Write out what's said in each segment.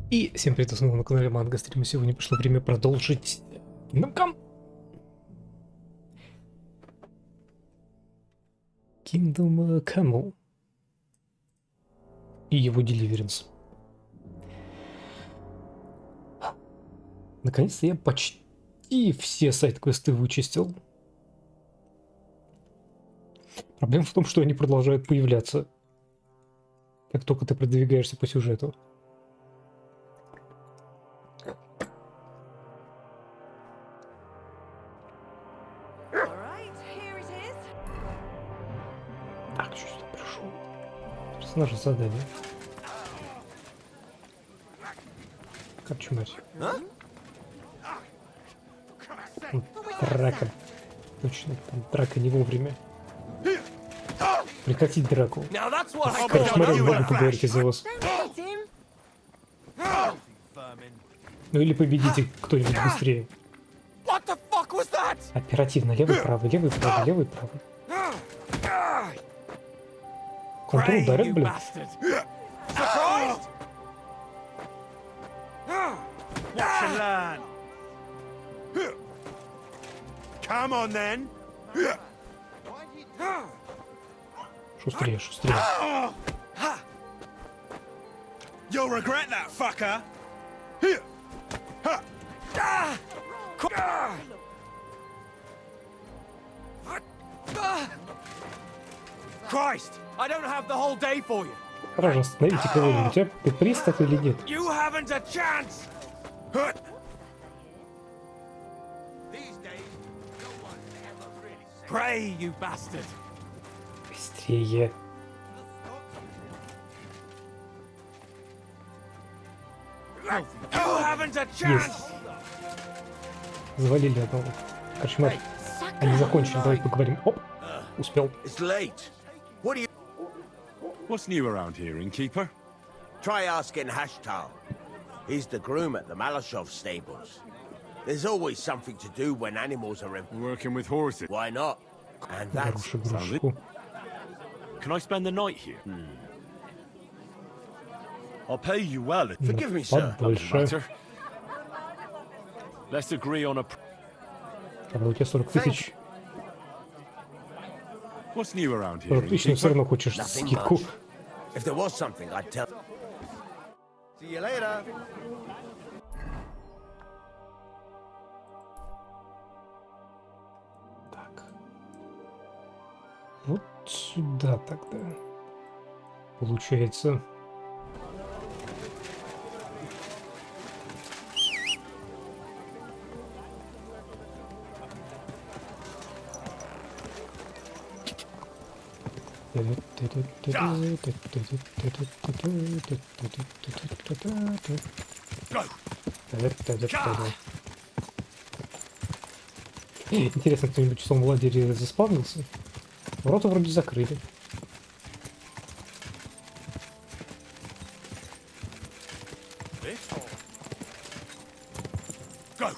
И всем привет, снова на канале Манго Стрим. Сегодня пришло время продолжить Kingdom Come и его Deliverance. Наконец-то я почти все сайд-квесты вычистил. Проблема в том, что они продолжают появляться, как только ты продвигаешься по сюжету. Так, что сюда пришел? Персонаж задание. Короче, мать. Драка. Точно, там драка не вовремя. Прекратить драку. Короче, могу поговорить из-за вас. Ну или победите кто-нибудь быстрее. Оперативно. Левый, правый, левый, правый, левый, правый. Контрол ударит, блин. Шустрее, шустрее. You'll regret that, fucker. Christ, I don't have the whole day for you. Пожалуйста, остановите кого-нибудь. У тебя пристав или нет? You haven't a chance. Pray, you bastard. Быстрее. You haven't a chance. Есть. Завалили одного. Короче, мать. Они закончили, давай поговорим. Оп, успел. It's late. What do you... What's new around here, innkeeper? Try asking Hashtal. He's the groom at the Malashov stables. There's always something to do when animals are in... Working with horses. Why not? And that's... Хорошую игрушку. Can I spend the night here? I'll pay you well. Forgive me, sir. Побольше. Matter. Let's agree on a... Когда у тебя 40 тысяч. What's new around here, 40 тысяч, но все innkeeper? равно хочешь Nothing скидку. much. If there was something, I'd tell... See you later. Так. Вот сюда тогда. Получается. Интересно, кто-нибудь в том лагере заспавнился? Ворота вроде закрыли. Go.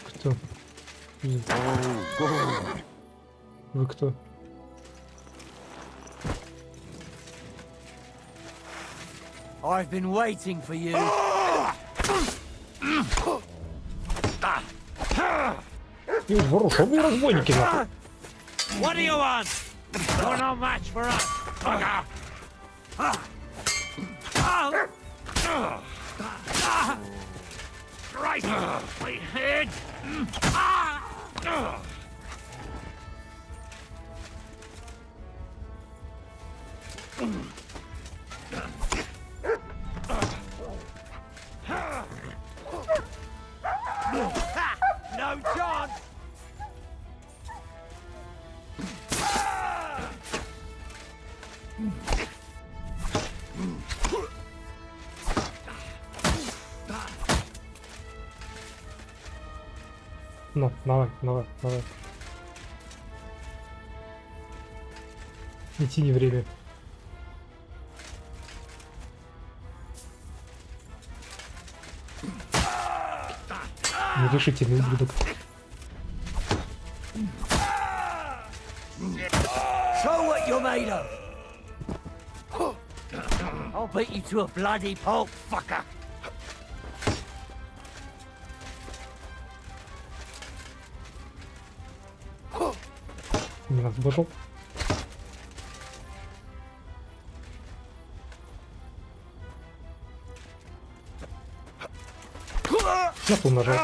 Кто? Вы кто? I've been waiting for you. Вооруженные разбойники, нахуй. What do you want? You're no match for us, fucker. Christ, my head. No chance. Ну, давай, давай, давай. Идти не время. Нерешительный ублюдок. Show what you're made of. I'll beat you to a bloody pulp, fucker. Не надо бежал. На ту нажал.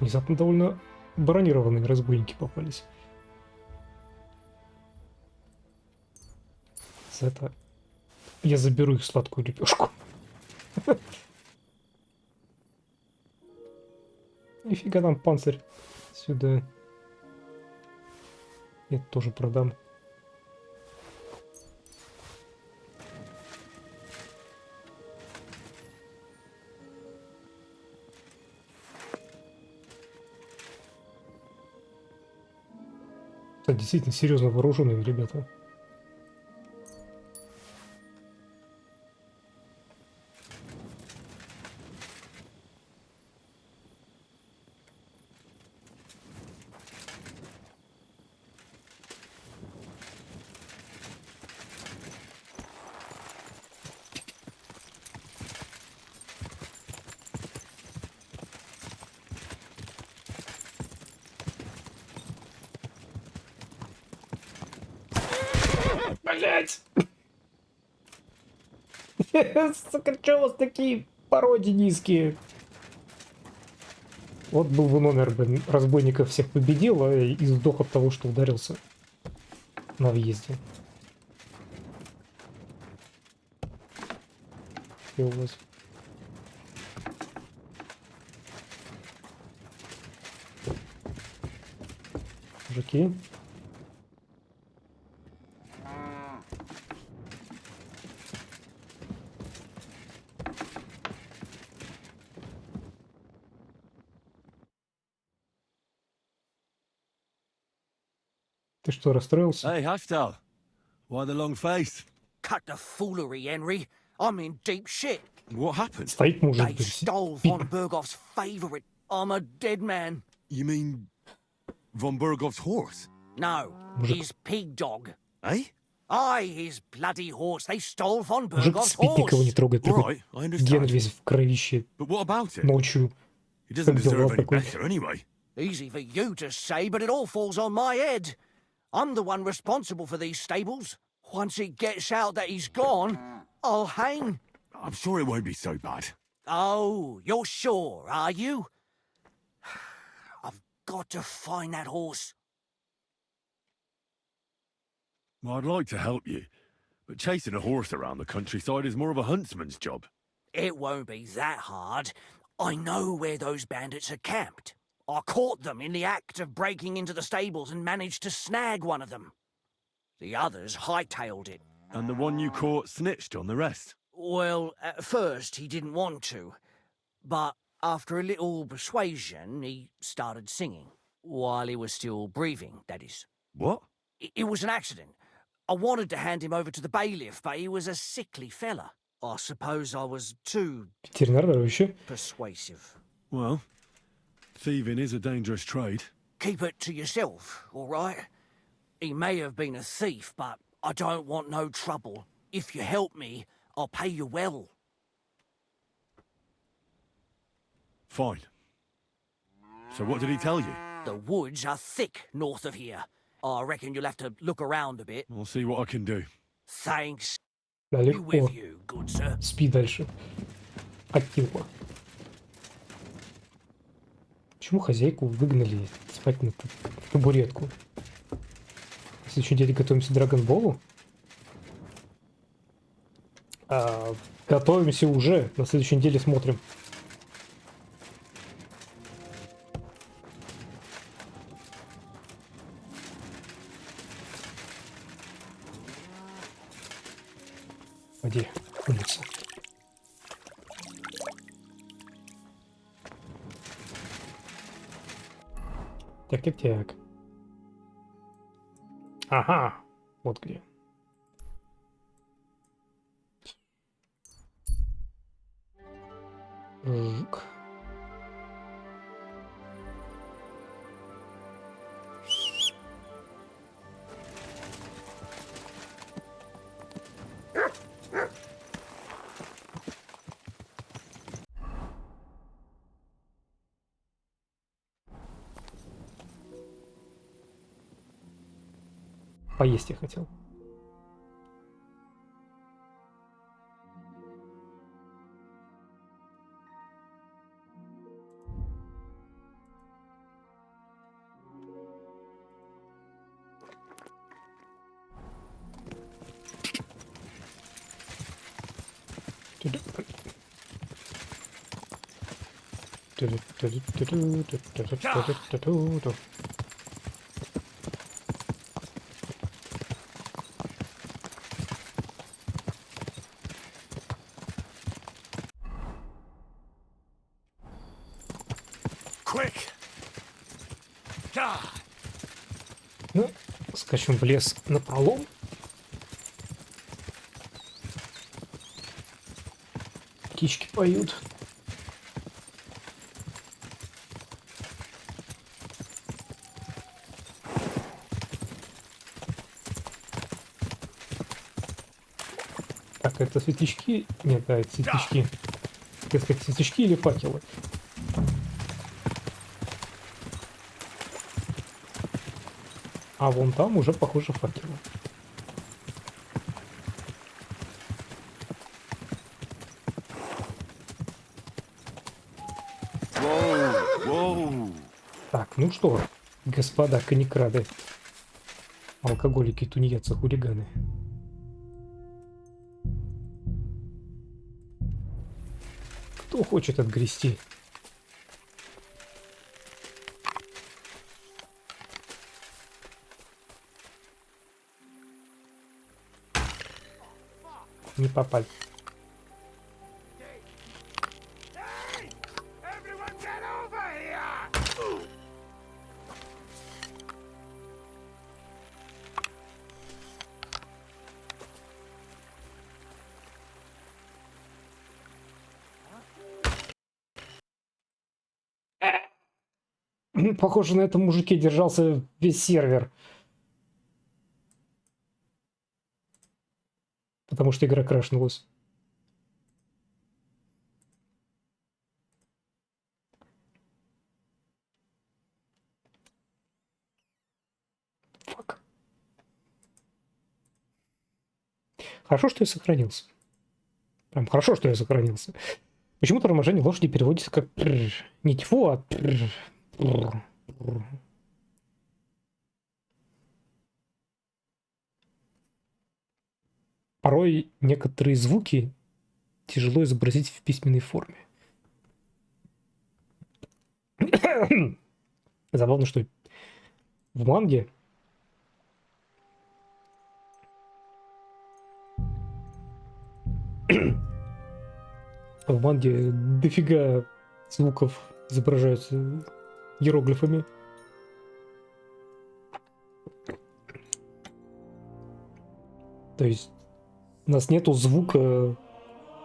Внезапно довольно бронированные разбойники попались. За это я заберу их сладкую лепешку. Нифига там панцирь сюда. Это тоже продам. Кстати, действительно серьезно вооруженные ребята. Блять! Сука, чё у вас такие пародии низкие? Вот был бы номер, блин, разбойников всех победил, а и сдох от того, что ударился на въезде. И у вас. Мужики. Ты что, расстроился? Hey, Hashtal. Why the long face? Cut the foolery, Henry. I'm in deep shit. What happened? Стоит мужик, They блин, stole пи- von Bergoff's favorite. I'm a dead man. You mean von Bergov's horse? No, Mужик. his pig dog. Eh? Aye, his bloody horse. They stole von Мужик Bergoff's спит, никого не horse. трогает. All Такой right, I Ген understand. весь в кровище But what about it? ночью. He doesn't Как дела, deserve any такой? better anyway. Easy for you to say, but it all falls on my head. I'm the one responsible for these stables. Once it gets out that he's gone, I'll hang. I'm sure it won't be so bad. Oh, you're sure, are you? I've got to find that horse. Well, I'd like to help you, but chasing a horse around the countryside is more of a huntsman's job. It won't be that hard. I know where those bandits are camped. I caught them in the act of breaking into the stables and managed to snag one of them. The others hightailed it. And the one you caught snitched on the rest. Well, at first he didn't want to, but after a little persuasion, he started singing. While he was still breathing, that is. What? It was an accident. I wanted to hand him over to the bailiff, but he was a sickly fella. I suppose I was too Ветеринар еще. persuasive. Well, thieving is a dangerous trade. Keep it to yourself, all right? He may have been a thief, but I don't want no trouble. If you help me, I'll pay you well. Fine. So what did he tell you? The woods are thick north of here. I reckon you'll have to look around a bit. I'll see what I can do. Thanks. Да, Be легко. with you, good sir. Спи дальше. Аттила. Почему хозяйку выгнали спать на табуретку? В следующей неделе готовимся к Драгонболу? Готовимся уже. На следующей неделе смотрим. Пойди, умница. Так. Ага, вот где. Жук. Поесть я хотел. Quick! God! Ну, скачем в лес на пролом. Птички поют. Так, это светлячки? Нет, да, это светлячки. Так сказать, светлячки или факелы? А вон там уже, похоже, факелы. Whoa! Так, ну что, господа коньякрады, алкоголики, тунеядцы, хулиганы. Кто хочет отгрести? Не попали. Hey! Everyone get over here! Похоже, на этом мужике держался весь сервер. Потому что игра крашнулась. Фак. Хорошо, что я сохранился. Прям хорошо, что я сохранился. Почему торможение лошади переводится как не тьфу, а порой некоторые звуки тяжело изобразить в письменной форме. Забавно, что в манге дофига звуков изображаются иероглифами. То есть у нас нету звука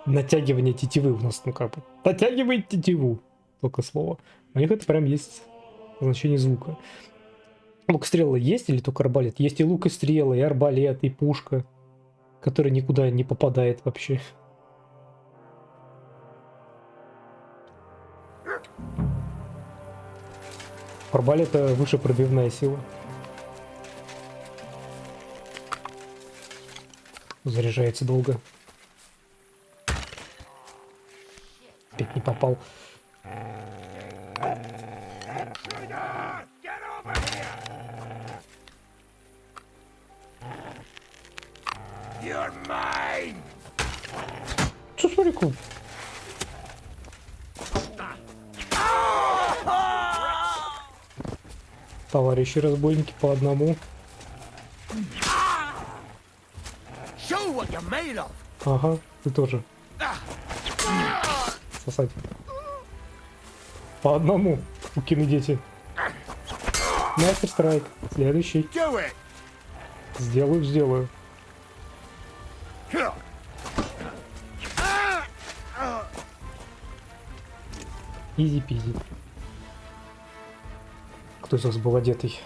натягивания тетивы. У нас, ну как бы, натягивает тетиву. Только слово. У них это прям есть значение звука. Лук и стрелы есть или только арбалет? Есть и лук и стрелы, и арбалет, и пушка, которая никуда не попадает вообще. У арбалета выше пробивная сила. Заряжается долго. Опять не попал. Get over here! You're mine! Что с вариком? Товарищи разбойники по одному. Show what you're made of. Ага, ты тоже. Сосать. По одному, укины дети. Мастер страйк. Следующий. Do it. Сделаю. Изи-пизи. Кто из вас был одетый?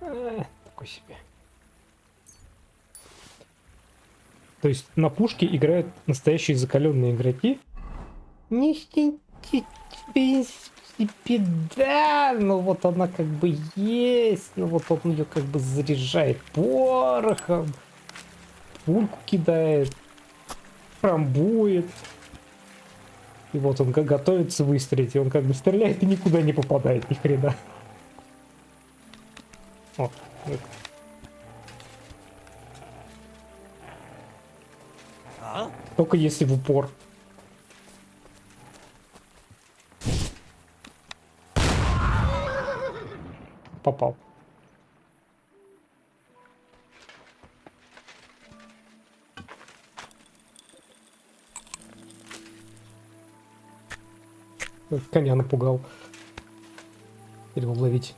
Такой себе. То есть на пушке играют настоящие закаленные игроки? Не в принципе, да, но вот она как бы есть, но вот он ее как бы заряжает порохом, пульку кидает, трамбует. И вот он как готовится выстрелить, и он как бы стреляет и никуда не попадает, ни хрена. О, вот. Только если в упор. Попал. Коня напугал. Или ловить.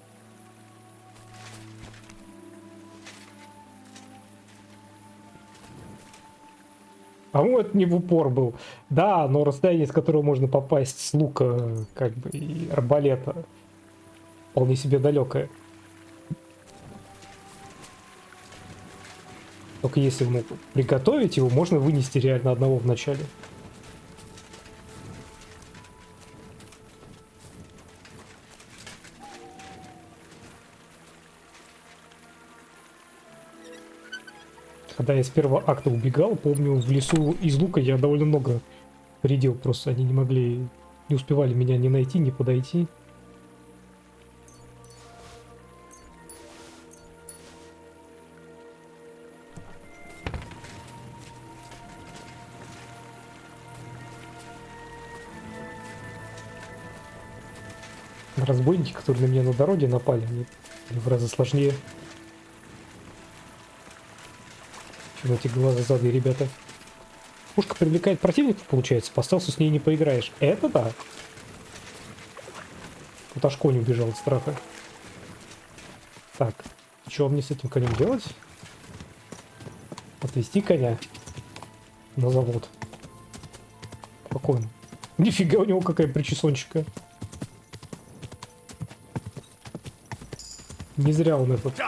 А вот не в упор был. Да, но расстояние, с которого можно попасть с лука, как бы, и арбалета, вполне себе далекое. Только если приготовить его, можно вынести реально одного в начале. Когда я с первого акта убегал, помню, в лесу из лука я довольно много повредил. Просто они не успевали меня ни найти, ни подойти. Разбойники, которые на меня на дороге напали, они в разы сложнее, чем эти глазозадые ребята. Пушка привлекает противников, получается, по стелсу с ней не поиграешь. Это да. Вот аж конь убежал от страха. Так, что мне с этим конем делать? Отвезти коня на завод. Какой он? Нифига, у него какая причесончика. Не зря он этот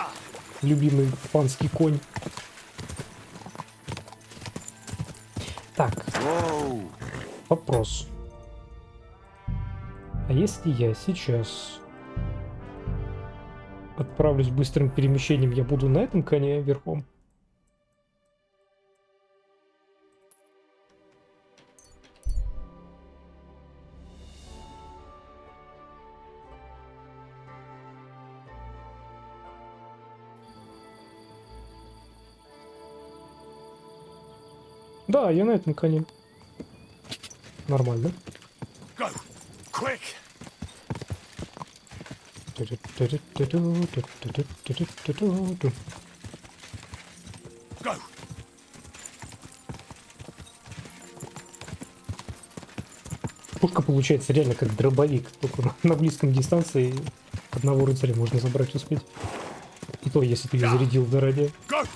любимый панский конь. Так. Вопрос. А если я сейчас отправлюсь быстрым перемещением, я буду на этом коне верхом? Да, я на этом коне. Нормально. Go! Quick! Go! Пушка получается реально как дробовик, только на близком дистанции одного рыцаря можно забрать успеть. И то, если ты ее зарядил заранее. Go!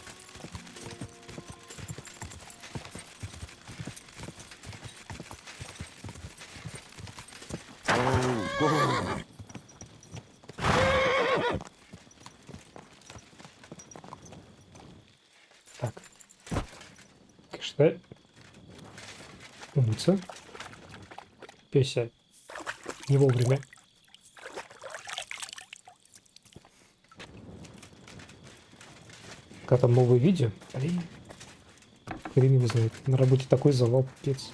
Так. Конечно. Умыться. Пёся. Не вовремя. Когда там новые видео? Блин. Хрен его знает. На работе такой завал, пипец.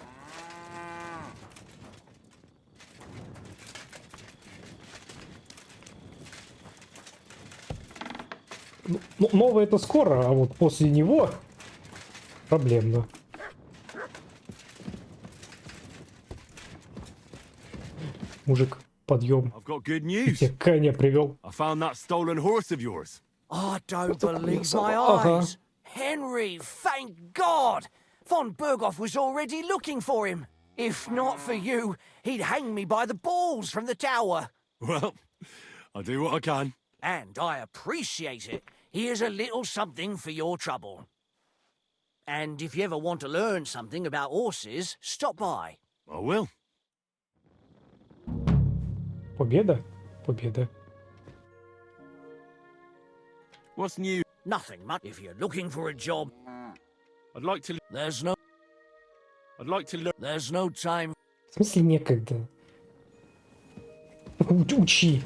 Ну, новое это скоро, а вот после него проблемно. Мужик, подъем. I've got good Я news. коня привел. I found that stolen horse of yours. I don't What the believe police my are- eyes. Henry, thank God! Von Berghoff was already looking for him. If not for you, he'd hang me by the balls from the tower. Well, I'll do what I can. And I appreciate it. Here's a little something for your trouble. And if you ever want to learn something about horses, stop by. I will. Победа? Победа. What's new? Nothing much. If you're looking for a job, I'd like to. there's no time. В смысле некогда? Учи!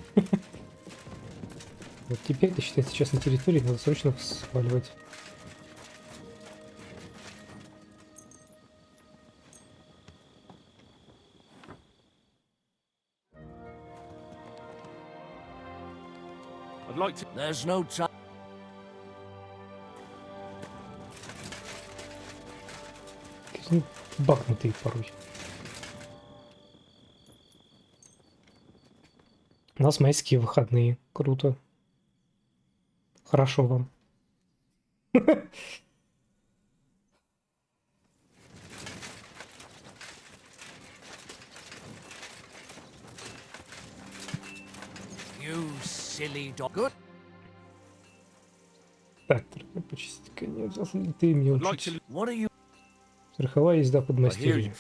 Вот теперь это считается частной территорией, надо срочно сваливать. I'd like to. There's no time. Бахнутые порой. У нас майские выходные. Круто. Хорошо вам. You silly dog. Good. Так, только почистить конец. Ты мне I'd like учить. to. What are you? Страховая езда под I hear you. мастерье.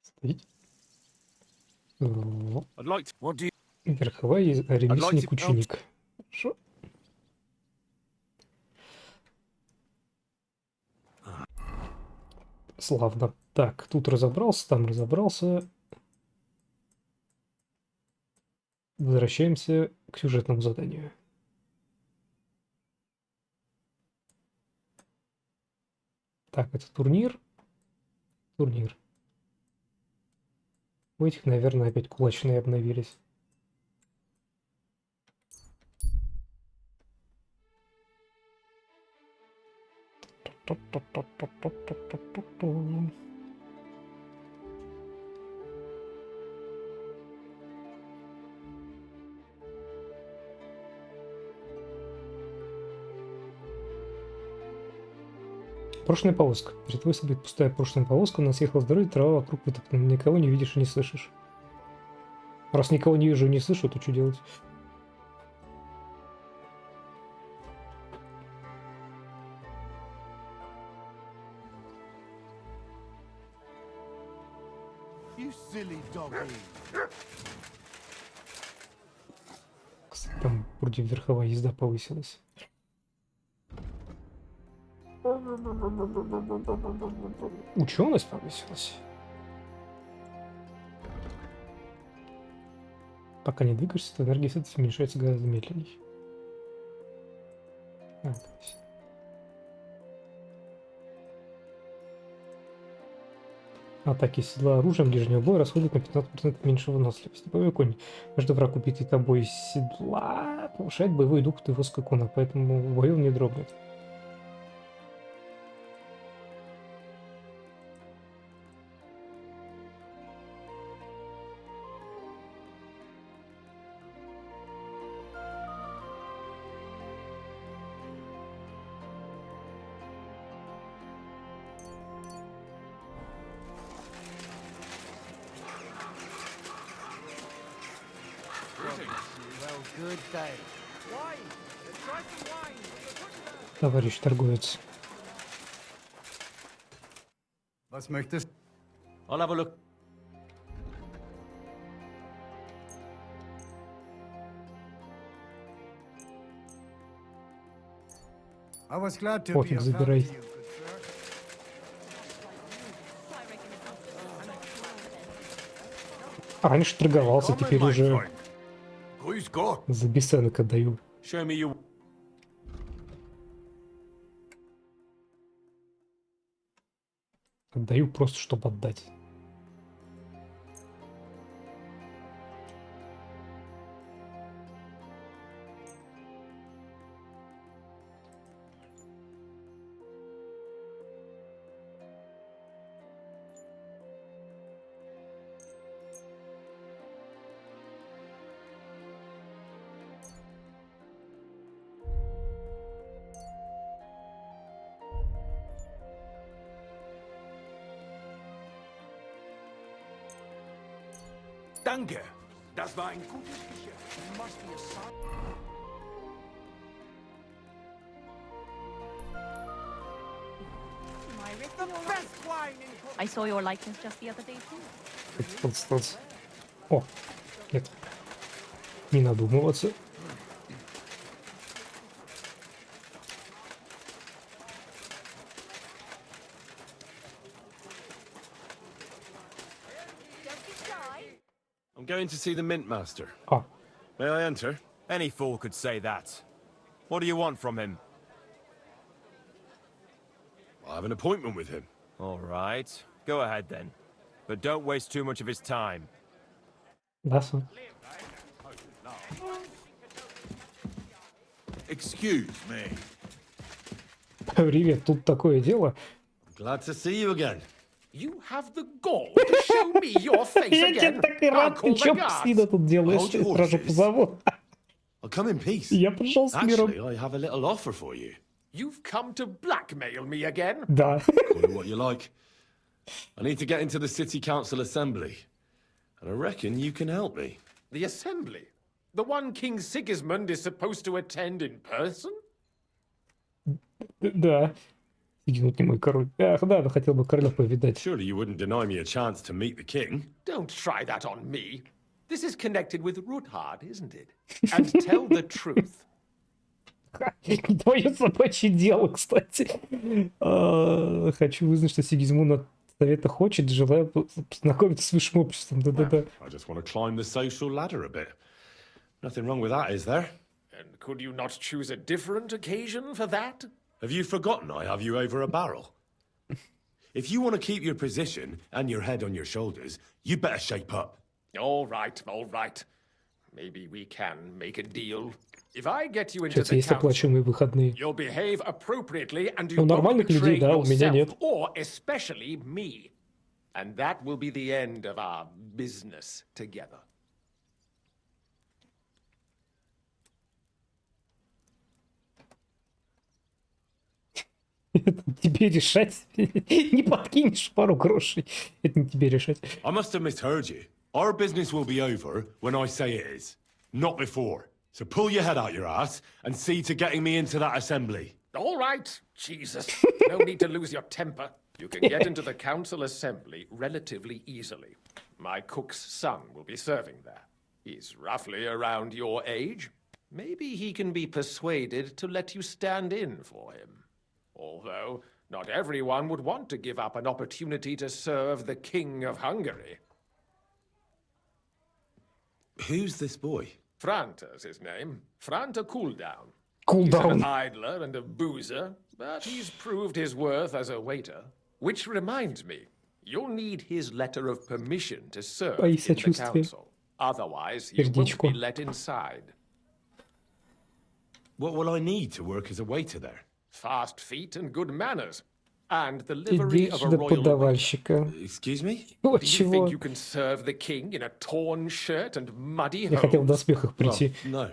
Стоять. О, I'd like to. What do you? верховая езда. Ремесленник, ученик. Хорошо. Славно. Так, тут разобрался, там разобрался. Возвращаемся к сюжетному заданию. Так, это турнир. Турнир. У этих, наверное, опять кулачные обновились. Поршная повозка. Перед тобой стоит пустая поршная повозка, у нас ехала с дороги, трава вокруг вытоптана. Никого не видишь и не слышишь. Раз никого не вижу и не слышу, то что делать? You silly doggy. Кстати, там вроде верховая езда повысилась. Ученость повысилась. Пока не двигаешься, то энергия света уменьшается гораздо медленнее. Атаки седла оружием ближнего боя расходуют на 15% меньше выносливости. Боевой конь. Каждый враг, убитый тобой из седла, повышает боевой дух твоего скакуна, поэтому в бою он не дрогнет. Well, good day. Wine. Try some wine. Товарищ торговец. Was möchtest? I'll have a look. I was glad to Вот be их of help to забирай. you, good sir. Раньше торговался, теперь уже Who's got? за бесценок отдаю. Show me your. Отдаю просто, чтобы отдать. Danke. Das war ein gutes Geschäft. You must be a son. best wine in... I saw your likeness just the other day too. О, нет. Не надумываться. I'm going to see the Mint Master. А, May I enter? Any fool could say that. What do you want from him? I have an appointment with him. All right. Go ahead then. But don't waste too much of his time. да, сэр. Excuse me. Привет, тут такое дело. Glad to see you again. You have the gall to show me your face Я тебе again. так и I'll рад, call ты the чё guards. псина тут делаешь? Hold your Сразу horses. позову. I'll come in peace. Я пришел с миром. Actually, I have a little offer for you. You've come to blackmail me again? Да. Call it what you like. I need to get into the City Council Assembly. And I reckon you can help me. The assembly? The one King Sigismund is supposed to attend in person? Да. Сигизмунд не мой король. Ах, да, я хотел бы короля повидать. Surely you wouldn't deny me a chance to meet the king. Don't try that on me. This is connected with Ruthard, isn't it? And tell the truth. Твое собачье дело, кстати. Хочу вызнать, что Сигизмунд от совета хочет, желаю познакомиться с высшим обществом. Да-да-да. I just want to climb the social ladder a bit. Nothing wrong with that, is there? And could you not choose a different occasion for that? Have you forgotten I have you over a barrel? If you want to keep your position and your head on your shoulders, you better shape up. All right, all right. Maybe we can make a deal. If I get you into Сейчас the есть council, оплачиваемые выходные. you'll behave appropriately and У you won't нормальных людей, betray да, у меня yourself нет. or especially me. And that will be the end of our business together. Это тебе решать. Не подкинешь пару грошей. Это не тебе решать. I must have misheard you. Our business will be over when I say it is, not before. So pull your head out your ass and see to getting me into that assembly. All right, Jesus. No need to lose your temper. You can get into the council assembly relatively easily. My cook's son will be serving there. He's roughly around your age. Maybe he can be persuaded to let you stand in for him. Although, not everyone would want to give up an opportunity to serve the King of Hungary. Who's this boy? Franta's his name. Franta Cooldown. Cool He's down. an idler and a boozer, but he's proved his worth as a waiter. Which reminds me, you'll need his letter of permission to serve Мои in the сочувствия. council. Otherwise, he won't Сердечко. be let inside. What will I need to work as a waiter there? Fast feet and good manners. And the livery Иди of a до royal waiter. подавальщика. Excuse me? Вот Do you чего. think you can serve the king in a torn shirt and muddy Я хотел в hose? доспехах прийти. No.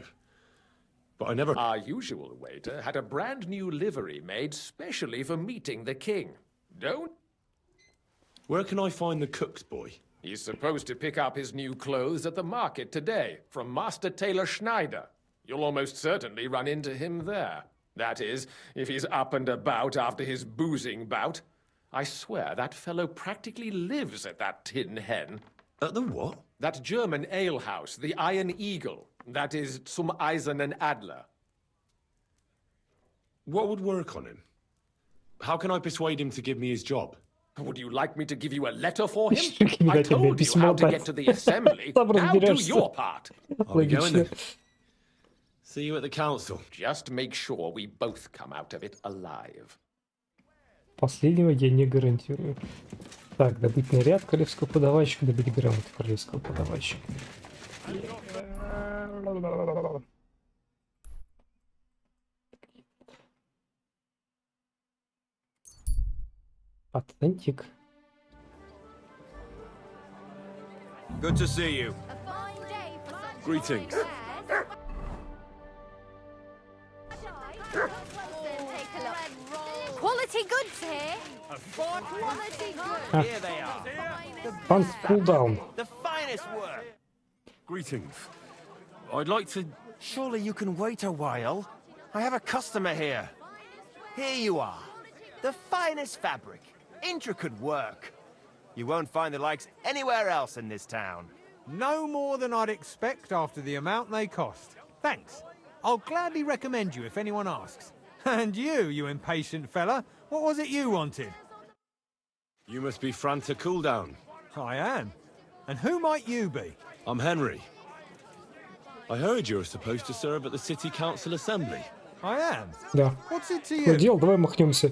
But I never... Our usual waiter had a brand new livery made specially for meeting the king. Don't? Where can I find the cook's boy? He's supposed to pick up his new clothes at the market today from Master Tailor Schneider. You'll almost certainly run into him there. That is, if he's up and about after his boozing bout. I swear that fellow practically lives at that Tin Hen. At the what? That German alehouse, the Iron Eagle. That is Zum Eisernen Adler. What would work on him? How can I persuade him to give me his job? Would you like me to give you a letter for him? Give me I that in told the you how to small get to the assembly. Сам Now do разберешься. your part. I'll be going Логично. then. See you at the council. Just make sure we both come out of it alive. Последнего я не гарантирую. Так, добыть наряд королевского подавальщика, добыть грамоту королевского подавальщика. Патентик. Good to see you. A fine day for such Greetings. fine wares. Quality goods here. Quality goods. Here they are. Пан кулдаун. The finest work. Greetings. I'd like to... Surely you can wait a while. I have a customer here. Here you are. The finest fabric. intricate work. You won't find the likes anywhere else in this town. No more than I'd expect after the amount they cost. Thanks. I'll gladly recommend you if anyone asks. And you impatient fella, what was it you wanted? You must be Franta Cooldown. I am. And who might you be? I'm Henry. I heard you're supposed to serve at the City Council Assembly. I am. Да. What's it to Такое you? дело, давай махнемся.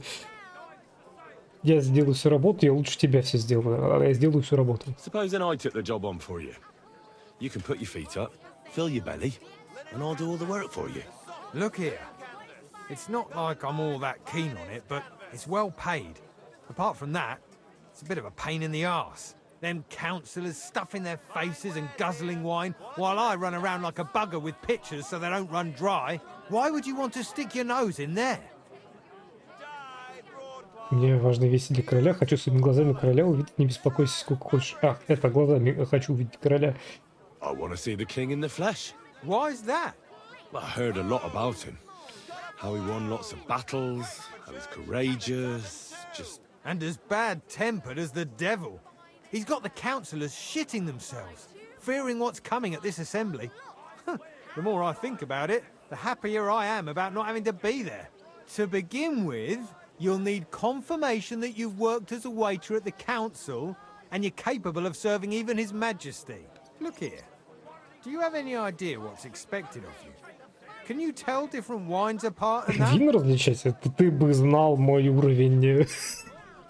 Я сделаю всю работу, я лучше тебя все сделаю, а я сделаю всю работу. Supposing I took the job on for you. You can put your feet up, fill your belly, and I'll do all the work for you. Look here. It's not like I'm all that keen on it, but it's well paid. Apart from that, it's a bit of a pain in the arse. Them councillors stuffing their faces and guzzling wine, while I run around like a bugger with pitchers so they don't run dry. Why would you want to stick your nose in there? Мне важны вести для короля, хочу своими глазами короля увидеть, не беспокойся сколько хочешь. Ах, это глазами хочу увидеть короля. I want to see the king in the flesh. Why is that? I heard a lot about him. How he won lots of battles, how he's courageous, just... And as bad-tempered as the devil. He's got the councillors shitting themselves, fearing what's coming at this assembly. The more I think about it, the happier I am about not having to be there. To begin with, you'll need confirmation that you've worked as a waiter at the council and you're capable of serving even His Majesty. Look here. Do you have any idea what's expected of you? Can you tell different wines apart and that? Вин различать? Это ты бы знал мой уровень...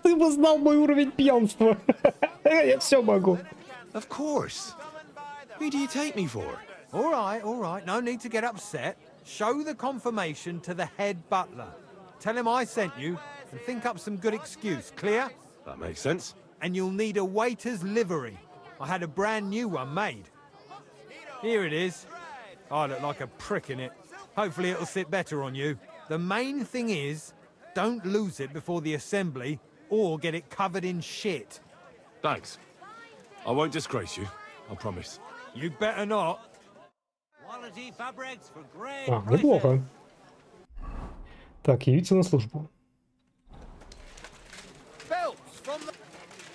Ты бы знал мой уровень пьянства. Я все могу. Of course. Who do you take me for? All right. No need to get upset. Show the confirmation to the head butler. Tell him I sent you and think up some good excuse. Clear? That makes sense. And you'll need a waiter's livery. I had a brand new one made. Here it is. I look like a prick in it. Hopefully it'll sit better on you. The main thing is, don't lose it before the assembly or get it covered in shit. Thanks. I won't disgrace you, I promise. You better not. Quality fabrics for great А, prices. неплохо. Так, явиться на службу. Belts from the...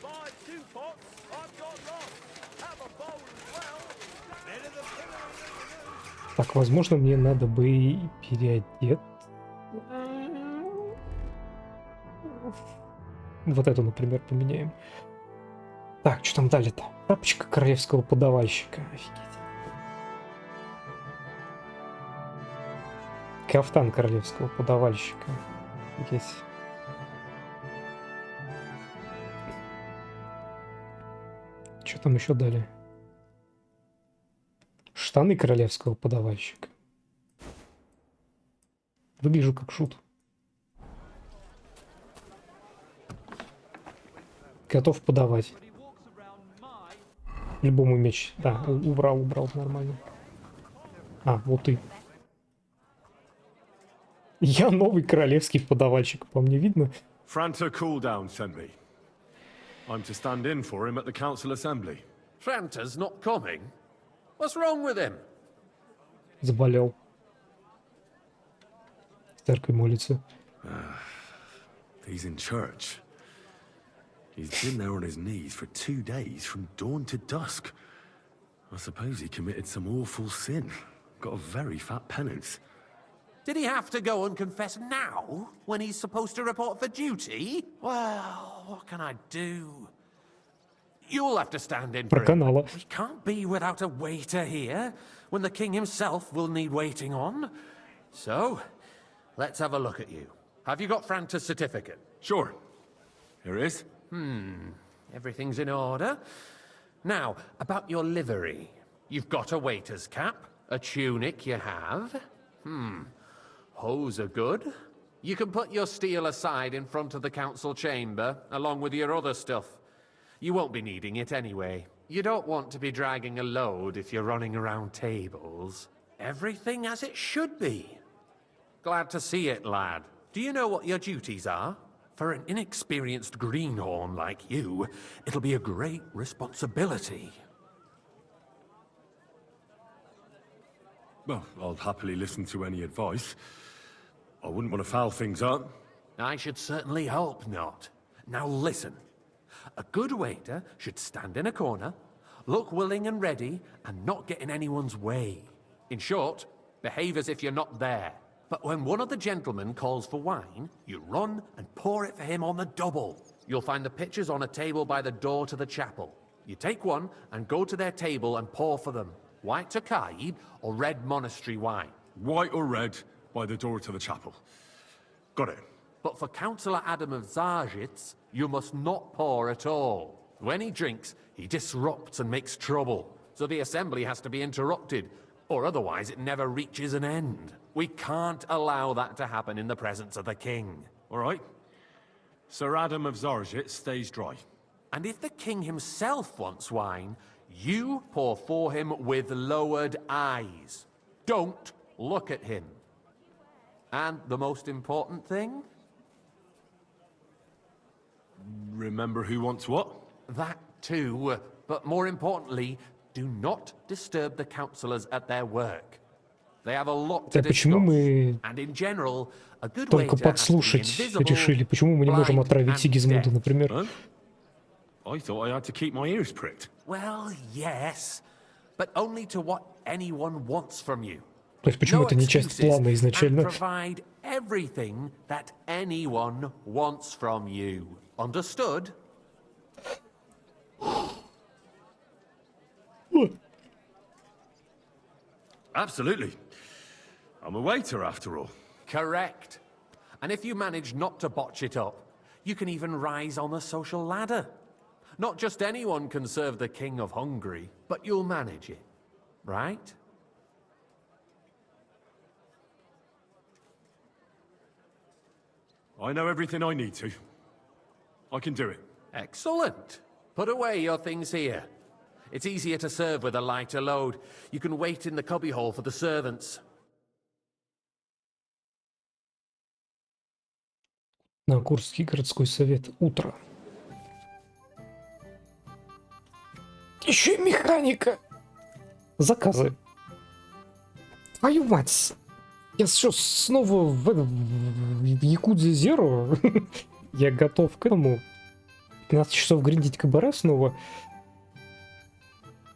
Buy 2 pots. I've got lots. Have a bowl as well. Better the pillar. Так, возможно, мне надо бы переодеть. Вот эту, например, поменяем. Так, что там дали-то? Шапочка королевского подавальщика. Офигеть. Кафтан королевского подавальщика. Офигеть. Что там еще дали? Штаны королевского подавальщика. Выгляжу как шут. Готов подавать. Любому меч. Да, убрал, нормально. А, вот ты. Я новый королевский подавальщик, по мне видно. Franta Cooldown sent me. I'm to stand in for him at the council assembly. Franta's not coming? What's wrong with him? Заболел. В церкви молится. He's in church. He's been there on his knees for 2 days, from dawn to dusk. I suppose he committed some awful sin. Got a very fat penance. Did he have to go and confess now, when he's supposed to report for duty? Well, what can I do? You'll have to stand in for him. Проканала. We can't be without a waiter here, when the king himself will need waiting on. So, let's have a look at you. Have you got Franta's certificate? Sure. Here it is. Everything's in order. Now, about your livery. You've got a waiter's cap, a tunic you have. Hose are good. You can put your steel aside in front of the council chamber, along with your other stuff. You won't be needing it anyway. You don't want to be dragging a load if you're running around tables. Everything as it should be. Glad to see it, lad. Do you know what your duties are? For an inexperienced greenhorn like you, it'll be a great responsibility. Well, I'll happily listen to any advice. I wouldn't want to foul things up. I should certainly hope not. Now listen. A good waiter should stand in a corner, look willing and ready, and not get in anyone's way. In short, behave as if you're not there. But when one of the gentlemen calls for wine, you run and pour it for him on the double. You'll find the pitchers on a table by the door to the chapel. You take one and go to their table and pour for them. White Tokaib or red monastery wine. White or red, by the door to the chapel. Got it. But for Councillor Adam of Zarzhitz, you must not pour at all. When he drinks, he disrupts and makes trouble. So the assembly has to be interrupted, or otherwise it never reaches an end. We can't allow that to happen in the presence of the king. All right. Sir Adam of Zarzhitz stays dry. And if the king himself wants wine, you pour for him with lowered eyes. Don't look at him. And the most important thing? Remember who wants what? That too. But more importantly, do not disturb the councillors at their work. They have a lot to discuss. And in general, a good Только waiter has to be подслушать invisible, решили. Почему мы не можем blind, отравить and Сигизмунда, deaf. например? Huh? I thought I had to keep my ears pricked. Well, yes, but only to what anyone wants from you. То есть почему это не часть плана изначально? And provide everything that anyone wants from you. Understood? Absolutely. I'm a waiter after all. Correct. And if you manage not to botch it up, you can even rise on the social ladder. Not just anyone can serve the King of Hungary, but you'll manage it, right? I know everything I need to. I can do it. Excellent. Put away your things here. It's easier to serve with a lighter load. You can wait in the cubbyhole for the servants. На Курский городской совет. Утро. Еще и механика. Заказы. Твою мать. Я что, снова в Якудзе Зеро? Я готов к этому. 15 часов гриндить кабаре снова.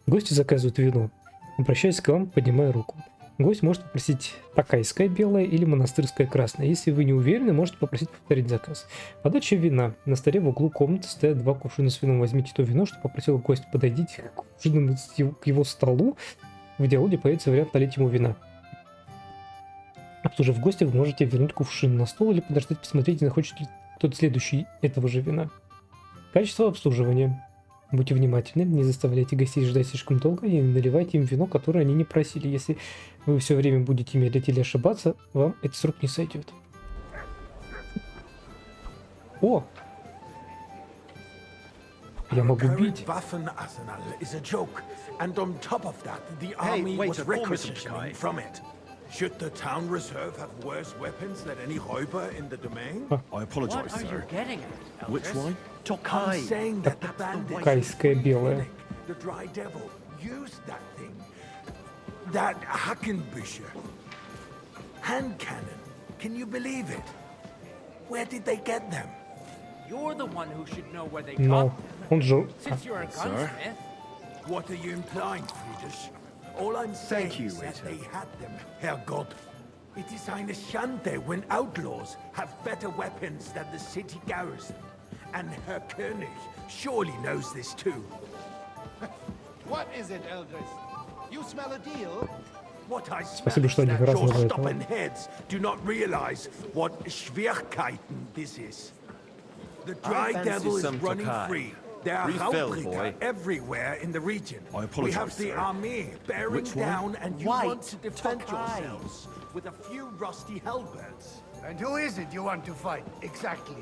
Гости заказывают вино. Обращаясь к вам, поднимая руку. Гость может попросить такайское белое или монастырское красное. Если вы не уверены, можете попросить повторить заказ. Подача вина. На столе в углу комнаты стоят 2 кувшина с вином. Возьмите то вино, что попросил гость. Подойдите к кувшину к его столу. В диалоге появится вариант налить ему вина. Обслужив гостя, вы можете вернуть кувшин на стол или подождать, посмотреть, не захочет ли кто-то следующий этого же вина. Качество обслуживания. Будьте внимательны, не заставляйте гостей ждать слишком долго и не наливайте им вино, которое они не просили. Если вы все время будете медлить или ошибаться, вам этот срок не сойдет. О! Я могу бить. Should the town reserve have worse weapons than any Räuber in the domain? I apologize, What are you sir. getting at, Which Eldris? wine? I'm saying that the bandits, Такайское белое. the dry devil, used that thing. That Hackenbücher. Hand cannon. Can you believe it? Where did they get them? You're the one who should know where they Но got them. он же... Since you're a gunsmith. What are you implying, Friedrich? All I'm saying is that they had them, Herrgott. It is eine Schande when outlaws have better weapons than the city garrison. And Herr König surely knows this too. What is it, Eldris? You smell a deal? What I Спасибо, smell что is они that your разные, stubborn да. heads do not realize what Schwierigkeiten this is. The dry fancy devil is some running Tokai. free. There are Refill, Raubringer boy. everywhere in the region. I We apologize, have the sir. army bearing Which one? down, and you White want to defend Tokai. yourselves with a few rusty halberds. And who is it you want to fight, exactly?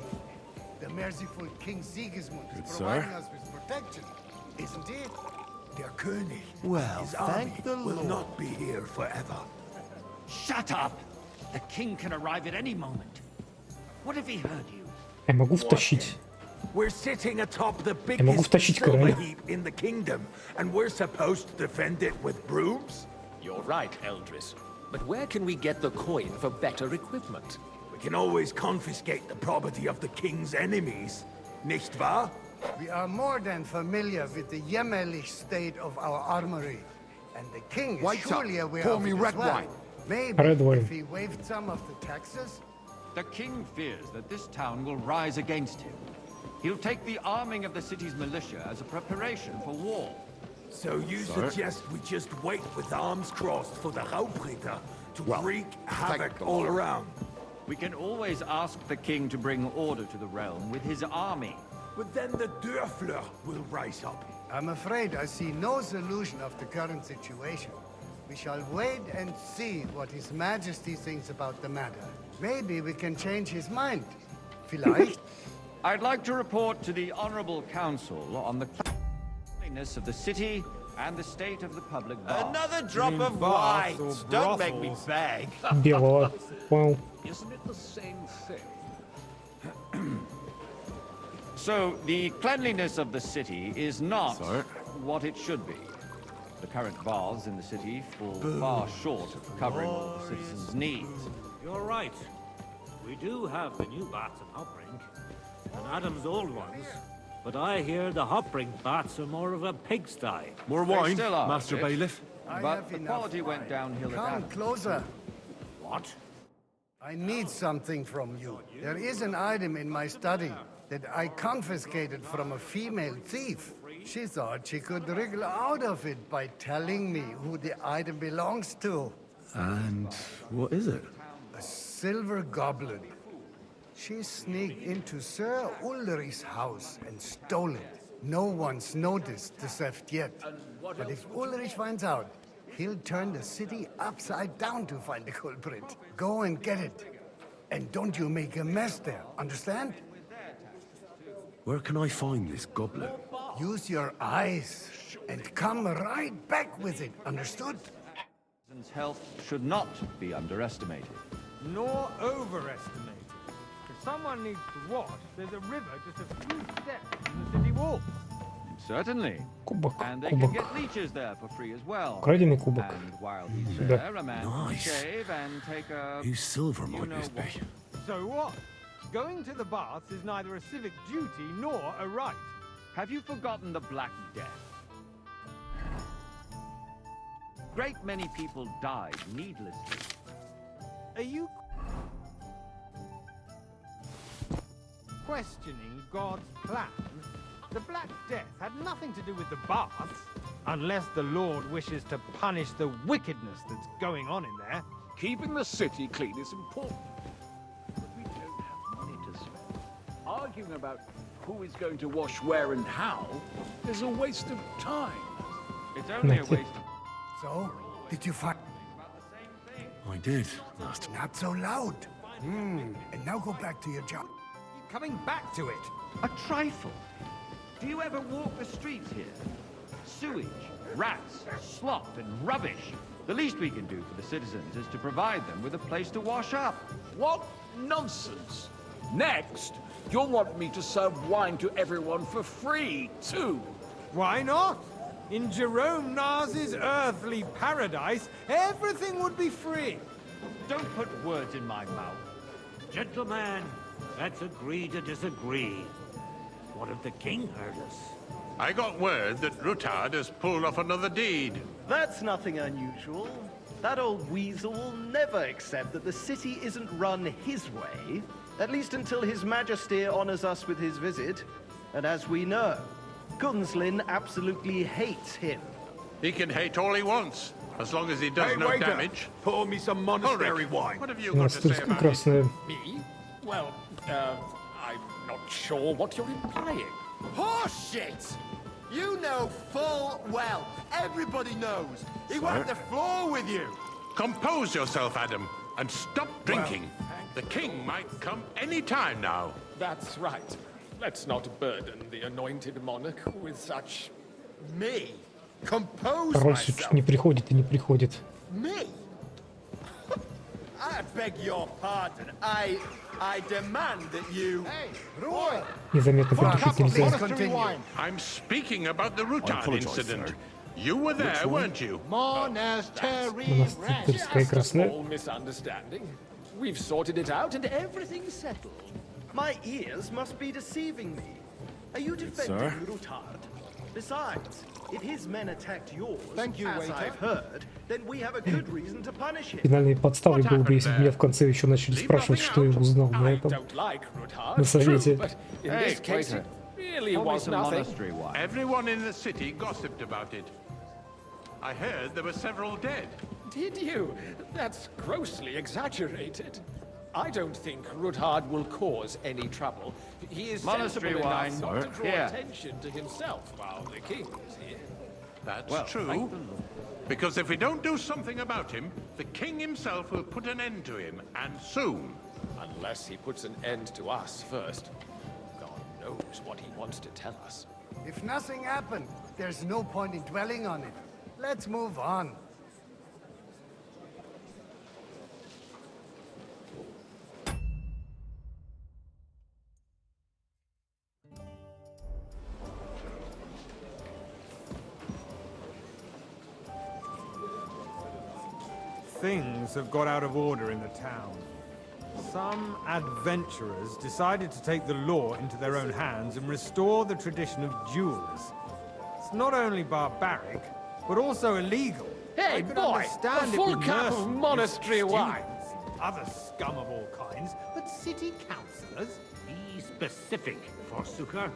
The merciful King Sigismund is Good, providing sir. us with protection, isn't he? Der König, Well, his army thank the will Lord. not be here forever. Shut up! The king can arrive at any moment. What if he heard you? Я могу втащить. We're sitting atop the могу biggest втащить silver короля. heap in the kingdom, and we're supposed to defend it with brooms? You're right, Eldris. But where can we get the coin for better equipment? We can always confiscate the property of the king's enemies. nicht wahr? We are more than familiar with the jämmerlich state of our armory. And the king is Wait up. surely aware Pour of me it red as well. wine. Maybe Red wine. if he waived some of the taxes. The king fears that this town will rise against him. He'll take the arming of the city's militia as a preparation for war. So you suggest we just wait with arms crossed for the Raubritter to wreak havoc all around? We can always ask the king to bring order to the realm with his army. But then the Dörfler will rise up. I'm afraid I see no solution of the current situation. We shall wait and see what His Majesty thinks about the matter. Maybe we can change his mind. Vielleicht? I'd like to report to the Honorable Council on the cleanliness of the city and the state of the public baths. Another drop of baths wine. or Don't make me brothels? beg. Белого. Понял. Isn't it the same thing? So, the cleanliness of the city is not what it should be. The current baths in the city fall far short of covering all the citizens' needs. You're right. We do have the new baths in Hopbrink, and Adam's old ones. But I hear the Hopbrink baths are more of a pigsty. More They wine, still are, Master yes. Bailiff? I But have the enough quality went wine. downhill at Come Adam's. closer. What? I need something from you. There is an item in my study that I confiscated from a female thief. She thought she could wriggle out of it by telling me who the item belongs to. And what is it? A silver goblet. She sneaked into Sir Ulrich's house and stole it. No one's noticed the theft yet. But if Ulrich finds out, he'll turn the city upside down to find the culprit. Go and get it. And don't you make a mess there, understand? Where can I find this goblet? Use your eyes and come right back with it, understood? Citizens' health should not be underestimated. Nor overestimated. If someone needs to wash, there's a river just a few steps from the city wall. Certainly. Кубок. And they can Кубок. get leeches there for free as well. Украденный кубок. And while he's Да. there, a man can Nice. shave and take a... Whose silver you might know this be? what. So what? Going to the baths is neither a civic duty nor a right. Have you forgotten the Black Death? Great many people died needlessly. Are you questioning God's plan? The Black Death had nothing to do with the baths, unless the Lord wishes to punish the wickedness that's going on in there. Keeping the city clean is important. But we don't have money to spend. Arguing about who is going to wash where and how is a waste of time. It's only a waste of... So, did you find... I did, Master. Not so loud. And now go back to your job. You're coming back to it. A trifle. Do you ever walk the streets here? Sewage, rats, slop, and rubbish. The least we can do for the citizens is to provide them with a place to wash up. What nonsense! Next, you'll want me to serve wine to everyone for free, too. Why not? In Jerome Nas's earthly paradise, everything would be free. Don't put words in my mouth. Gentlemen, let's agree to disagree. What if the king heard us? I got word that Rutard has pulled off another deed. That's nothing unusual. That old weasel will never accept that the city isn't run his way, at least until His Majesty honors us with his visit. And as we know, Gunslin absolutely hates him. He can hate all he wants, as long as he does Hey, no waiter, damage. pour me some monastery Ulrich, wine. what have you got to say Монастырская about it? красная. Me? Well, I'm not sure what you're implying. Horseshit! You know full well. Everybody knows. He wiped the floor with you. Compose yourself, Adam, and stop drinking. The king might come any time now. That's right. Let's not burden the anointed monarch with such... Me? Compose Король все чуть не приходит и не приходит. Me? I beg your pardon. I demand that you... Hey, Roy! Незаметно придушить нельзя. Continue. I'm speaking about the Rutard apologize, incident. sir. You were there, weren't you? Monastery Монастырская красная. Small misunderstanding. We've sorted it out and everything's settled. My ears must be deceiving me. Are you defending sir. Rutard? Besides, if his men attacked yours, Thank you, as waiter. I've heard, then we have a good reason to punish him. Финальной подставой было бы, если бы меня в конце еще начали спрашивать, что я узнал на этом, на совете. Hey, waiter. Really was nothing. Everyone in the city gossiped about it. I heard there were several dead. Did you? That's grossly exaggerated. I don't think Rudhard will cause any trouble. He is Monastery sensible wine. enough not to draw Here. attention to himself while the king is here. That's true. Because if we don't do something about him, the king himself will put an end to him, and soon. Unless he puts an end to us first. God knows what he wants to tell us. If nothing happened, there's no point in dwelling on it. Let's move on. Things have got out of order in the town. Some adventurers decided to take the law into their own hands and restore the tradition of duels. It's not only barbaric, but also illegal. Hey, I could boy, understand a if full the cup of mercenaries, monastery wine. students, other scum of all kinds, but city councillors? Be specific, Forsooker.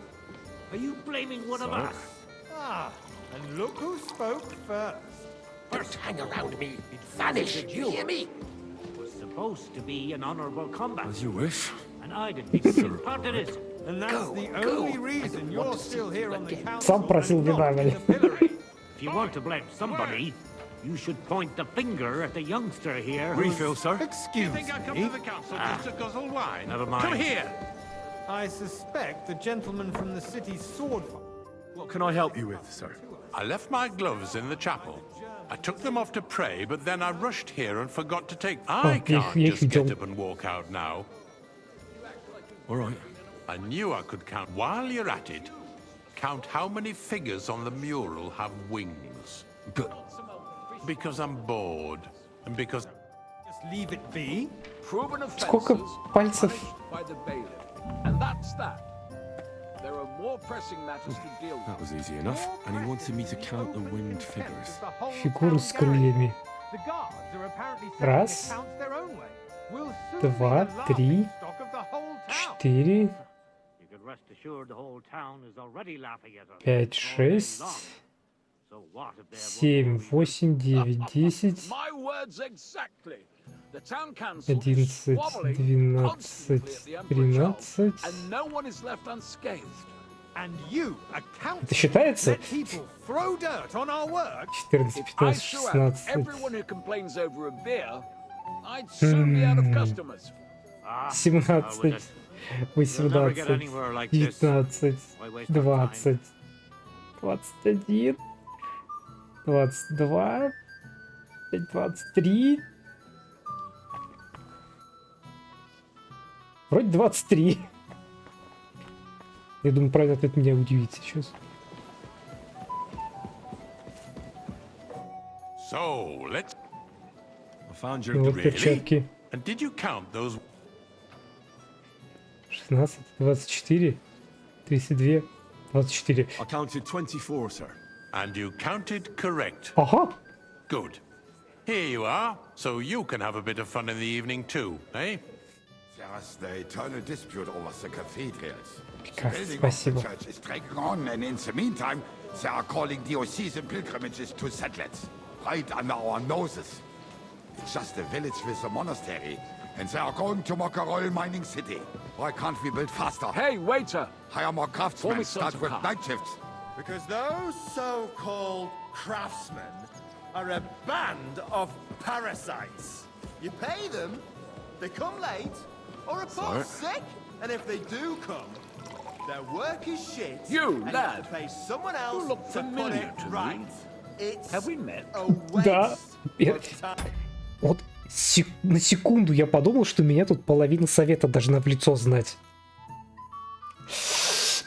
Are you blaming one of Sir? us? Ah, and look who spoke first. Don't hang around me. Vanish, you hear me? It was supposed to be an honorable combat. As you wish. And I didn't take part in it. And that's the only reason you're still here on the council. Сам просил вина, блин. If you want to blame somebody, you should point the finger at the youngster here. Refill, sir. You Excuse think I come me. to the council just to guzzle wine? Never mind. Come here. I suspect the gentleman from the city's sword. What can I help you with, sir? I left my gloves in the chapel. I took them off to pray, but then I rushed here and forgot to take... I can't я их just get видел. up and walk out now. All right. I knew I could count. While you're at it, count how many figures on the mural have wings. But Because I'm bored. And because... Just leave it be. Proven Сколько offences пальцев? punished by the bailiff. And that's that. There are more pressing matters to deal with. that was easy enough. And he wanted me to count the winged figures. Фигуры с крыльями. The guards are apparently setting Раз, accounts their own way. We'll soon два, be the три, laughingstock of the whole town. 4, You can rest assured the whole town is already laughing at us. 5, 6, So what if they 7, 8, 9, 10, My words exactly. The town council 11, is squabbling 12, constantly at the Emperor's job, 13. and no one is left unscathed. And you, a Это council, считается? let people throw dirt on our work? 14, If I 15, threw out 16, everyone who complains over a beer, I'd soon be out of customers. 17, 18, 19, 20, 21, 22, 23. Вроде 23. Я думаю, правильный ответ меня удивит сейчас. So, let's... I found your... Ну вот перчатки. And did you count those... 16, 24, 32, 24. I counted 24, sir. And you counted correct. Ага. Good. Here you are, so you can have a bit of fun in the evening too, eh? There's the eternal dispute over the cathedrals. Прекрасно, The building of спасибо. the church is dragging on, and in the meantime, they are calling diocesan pilgrimages to settlers, right under our noses. It's just a village with a monastery, and they are going to Mokarol mining city. Why can't we build faster? Hey, waiter! Hire more Pour craftsmen, me some start with craft. night shifts. Because those so-called craftsmen are a band of parasites. You pay them, they come late, or report sick, and if they do come, their work is shit. You, and lad. have to pay someone else You look to put familiar it to me. right. It's Have we met? a Да. waste of time. Вот на секунду я подумал, что меня тут половина совета должна в лицо знать.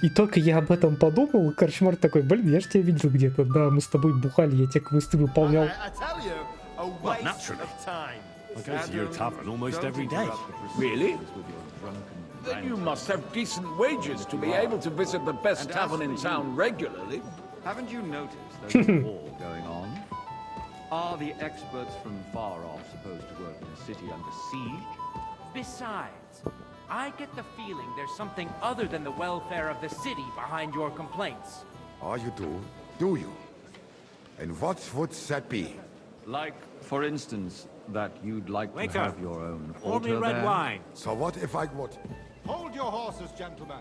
И только я об этом подумал, Корчмар такой, блин, я же тебя видел где-то. Да, мы с тобой бухали, я тебе квесты выполнял. I tell you, a Well, waste naturally. of time. I go to your tavern almost every day. Really? Then you must have decent wages to be able to visit the best tavern in town regularly. Haven't you noticed there's a war going on? Are the experts from far off supposed to work in a city under siege? Besides, I get the feeling there's something other than the welfare of the city behind your complaints. Oh, you do? Do you? And what would that be? Like, for instance, that you'd like Waiter, to have your own pour me altar red there? wine. So what if I would? Hold your horses, gentlemen.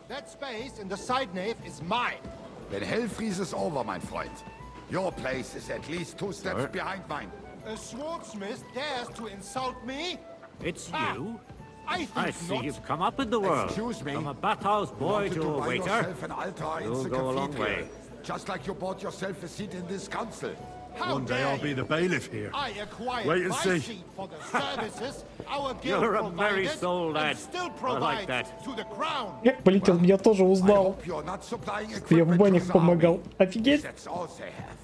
That space in the side nave is mine. Then hell freezes over, mein Freund. Your place is at least 2 steps behind mine. A swordsmith dares to insult me? It's Ah, you? I think I see not. you've come up in the world. Excuse me? From a bathhouse boy You to wanted a buy waiter. yourself an altar in You'll the go a long cathedral, way. just like you bought yourself a seat in this council. How One day dare I'll be you? the bailiff here. I acquired Wait and my see. seat for the services our guild You're a merry provided soul, and lad. still I like provides that. to the crown. Полетел, меня тоже узнал. You're not supplying Что я в equipment банях to the помогал. army. Офигеть. That's all they have.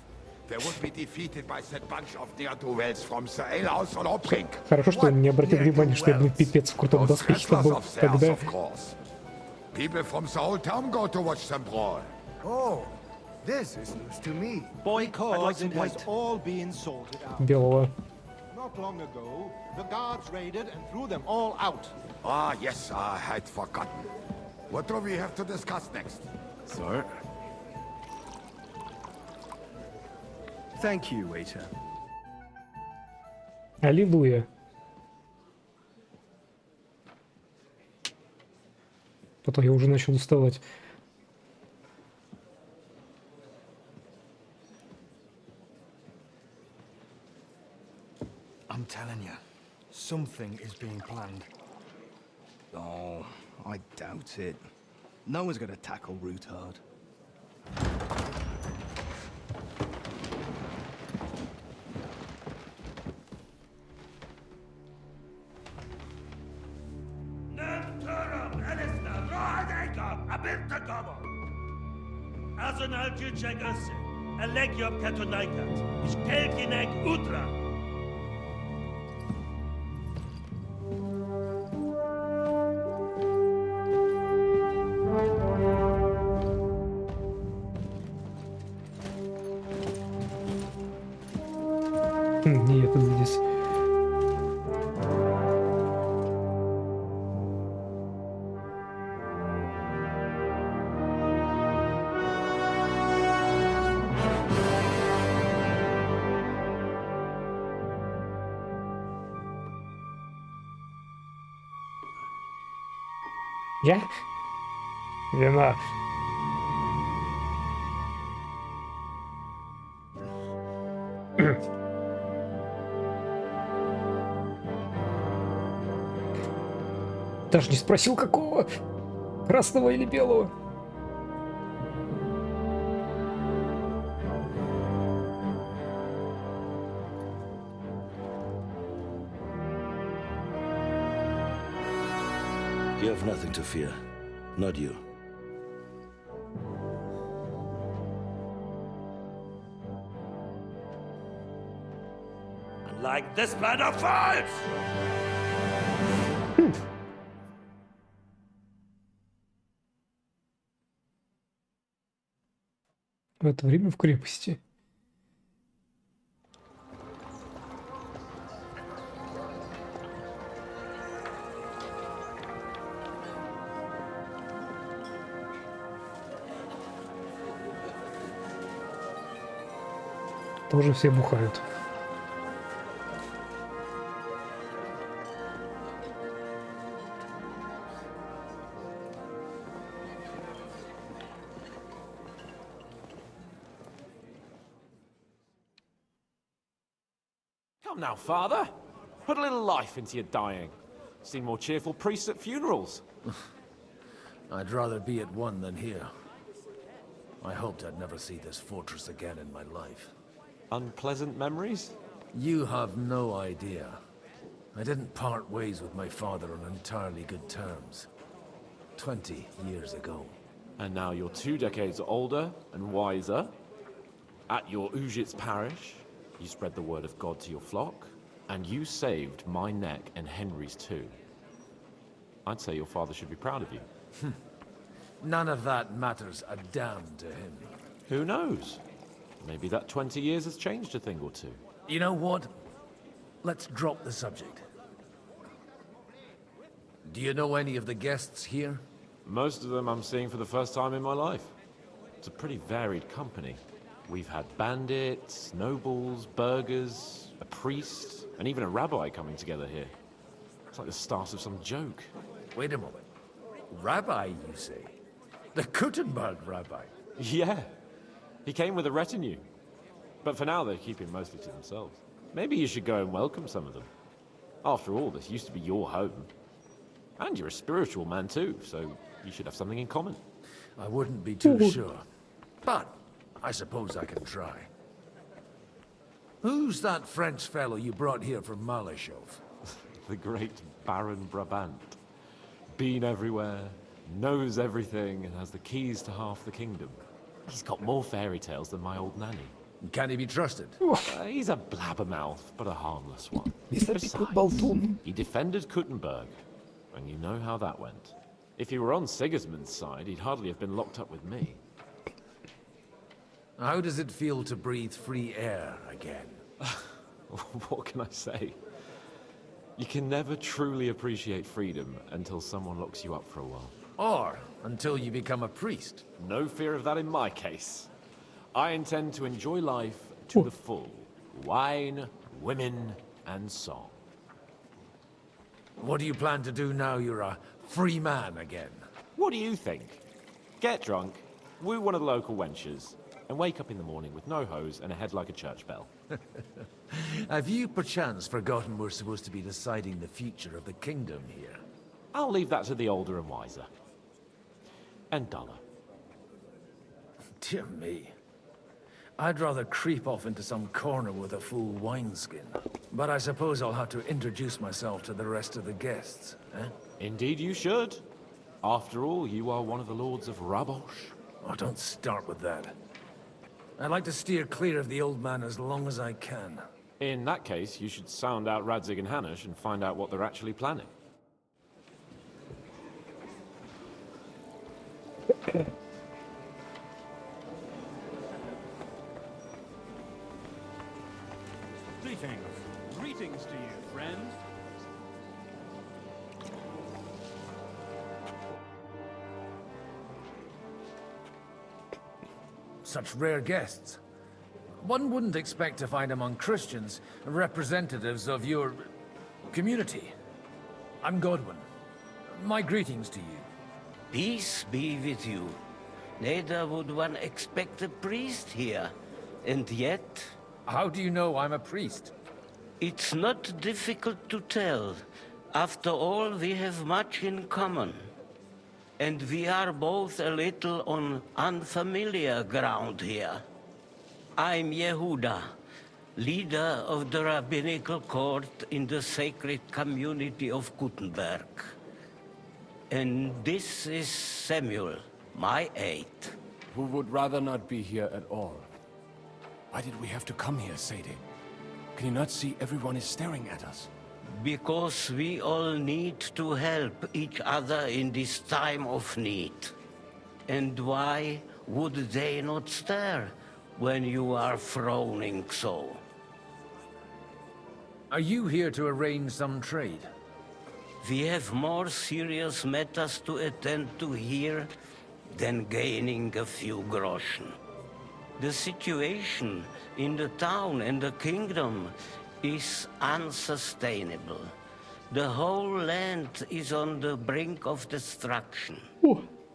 They would be defeated by that bunch of ne'er-do-wells from the alehouse on Opring. Хорошо, что он не обратил внимания, что я, блин, пипец в крутом доспехе был Of theirs, тогда. of course. People from the whole town go to watch them brawl. Oh, this is news to me. Because it has all been sorted out. Белого. Not long ago, the guards raided and threw them all out. Ah, yes, I had forgotten. What do we have to discuss next? Sir? Thank you, waiter. Аллилуйя. Потом я уже начал уставать. I'm telling you, something is being planned. Oh, I doubt it. No one's gonna tackle Rootard. Azon al-Juchek Ose, Alegiop Katonaikat, Ishkelkinek Utra. Нет, это здесь. Я? Вина. Даже не спросил, какого? Красного или белого? You have nothing to fear. Not you. Like this plan of false! В это время в крепости. Тоже все бухают. Come now, father. Put a little life into your dying. Seen more cheerful priests at funerals. I'd rather be at one than here. I hoped I'd never see this fortress again in my life. Unpleasant memories? You have no idea. I didn't part ways with my father on entirely good terms. 20 years ago. And now you're 2 decades older and wiser. At your Ujit's parish, you spread the word of God to your flock, and you saved my neck and Henry's too. I'd say your father should be proud of you. None of that matters a damn to him. Who knows? Maybe that 20 years has changed a thing or two. You know what? Let's drop the subject. Do you know any of the guests here? Most of them I'm seeing for the first time in my life. It's a pretty varied company. We've had bandits, nobles, burghers, a priest, and even a rabbi coming together here. It's like the start of some joke. Wait a moment. Rabbi, you say? The Kuttenberg rabbi? Yeah. He came with a retinue. But for now, they're keeping mostly to themselves. Maybe you should go and welcome some of them. After all, this used to be your home. And you're a spiritual man too, so you should have something in common. I wouldn't be too sure. But I suppose I can try. Who's that French fellow you brought here from Malashov? The great Baron Brabant. Been everywhere, knows everything, and has the keys to half the kingdom. He's got more fairy tales than my old nanny. Can he be trusted? He's a blabbermouth, but a harmless one. Besides, he defended Kuttenberg, and you know how that went. If he were on Sigismund's side, he'd hardly have been locked up with me. How does it feel to breathe free air again? What can I say? You can never truly appreciate freedom until someone locks you up for a while. Or until you become a priest. No fear of that in my case. I intend to enjoy life to the full. Wine, women, and song. What do you plan to do now you're a free man again? What do you think? Get drunk, woo one of the local wenches, and wake up in the morning with no hose and a head like a church bell. Have you perchance forgotten we're supposed to be deciding the future of the kingdom here? I'll leave that to the older and wiser. And duller. Dear me. I'd rather creep off into some corner with a full wineskin. But I suppose I'll have to introduce myself to the rest of the guests, eh? Indeed you should. After all, you are one of the lords of Rabosh. Oh, don't start with that. I'd like to steer clear of the old man as long as I can. In that case, you should sound out Radzig and Hanush and find out what they're actually planning. Greetings. Greetings to you, friend. Such rare guests. One wouldn't expect to find among Christians representatives of your community. I'm Godwin. My greetings to you. Peace be with you. Neither would one expect a priest here. And yet... How do you know I'm a priest? It's not difficult to tell. After all, we have much in common. And we are both a little on unfamiliar ground here. I'm Yehuda, leader of the rabbinical court in the sacred community of Kuttenberg. And this is Samuel, my aide. Who would rather not be here at all. Why did we have to come here, Sadie? Can you not see everyone is staring at us? Because we all need to help each other in this time of need. And why would they not stare when you are frowning so? Are you here to arrange some trade? We have more serious matters to attend to here than gaining a few groschen. The situation in the town and the kingdom is unsustainable. The whole land is on the brink of destruction.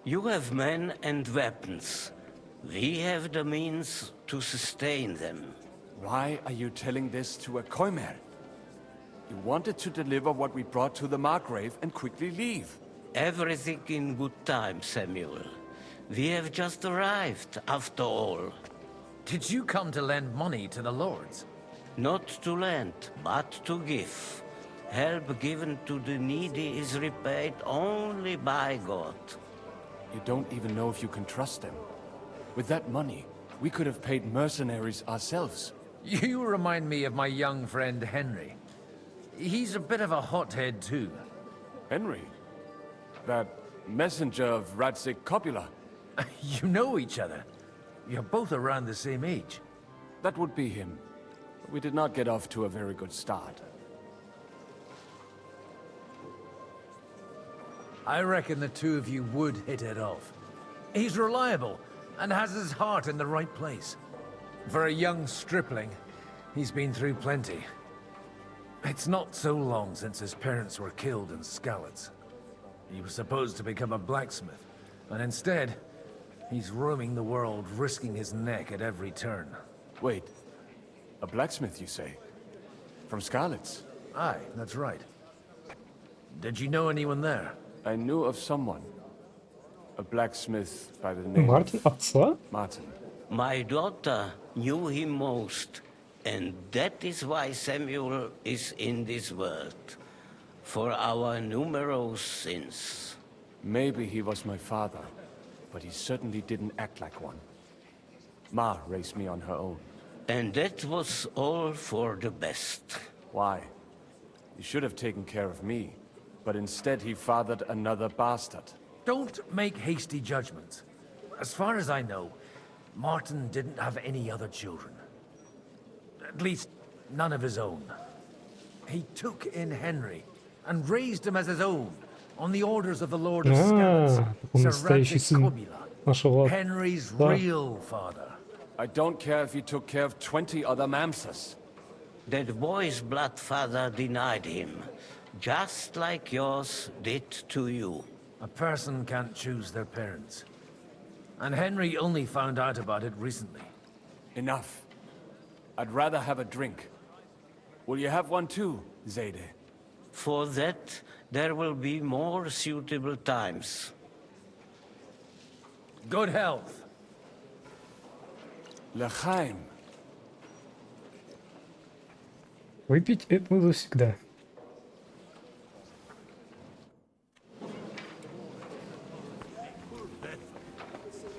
You have men and weapons. We have the means to sustain them. Why are you telling this to a Koimer? You wanted to deliver what we brought to the Margrave and quickly leave. Everything in good time, Samuel. We have just arrived, after all. Did you come to lend money to the lords? Not to lend, but to give. Help given to the needy is repaid only by God. You don't even know if you can trust them. With that money, we could have paid mercenaries ourselves. You remind me of my young friend Henry. He's a bit of a hothead too. Henry? That messenger of Radzik Copula. You know each other. You're both around the same age. That would be him. We did not get off to a very good start. I reckon the two of you would hit it off. He's reliable and has his heart in the right place. For a young stripling, he's been through plenty. It's not so long since his parents were killed in Skalitz. He was supposed to become a blacksmith, and instead, he's roaming the world, risking his neck at every turn. Wait, a blacksmith, you say? From Skalitz? Aye, that's right. Did you know anyone there? I knew of someone. A blacksmith by the name Мартин, отца? Martin. My daughter knew him most, and that is why Samuel is in this world. For our numerous sins. Maybe he was my father, but he certainly didn't act like one. Ma raised me on her own. And that was all for the best. Why? He should have taken care of me, but instead he fathered another bastard. Don't make hasty judgments. As far as I know, Martin didn't have any other children. At least, none of his own. He took in Henry and raised him as his own, on the orders of the Lord of Skalitz, Sir Radzik Copula, Henry's real father. I don't care if he took care of 20 other Mamsas. That boy's blood father denied him, just like yours did to you. A person can't choose their parents. And Henry only found out about it recently. Enough. I'd rather have a drink. Will you have one too, Zayde? For that, there will be more suitable times. Good health. L'chaim. Выпить это мы завсегда.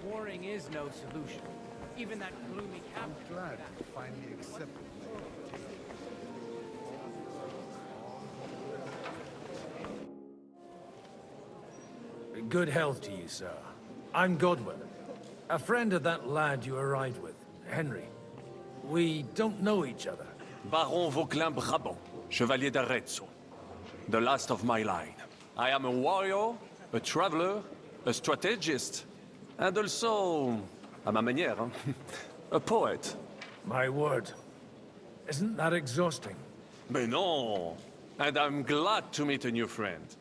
Warring is no solution. Even that gloomy I'm captain. glad you finally accepted me. Good health to you, sir. I'm Godwin, a friend of that lad you arrived with, Henry. We don't know each other. Baron Vauquelin Brabant, Chevalier d'Arezzo. The last of my line. I am a warrior, a traveler, a strategist, and also, à ma manière, a poet. My word. Isn't that exhausting? Mais non! And I'm glad to meet a new friend.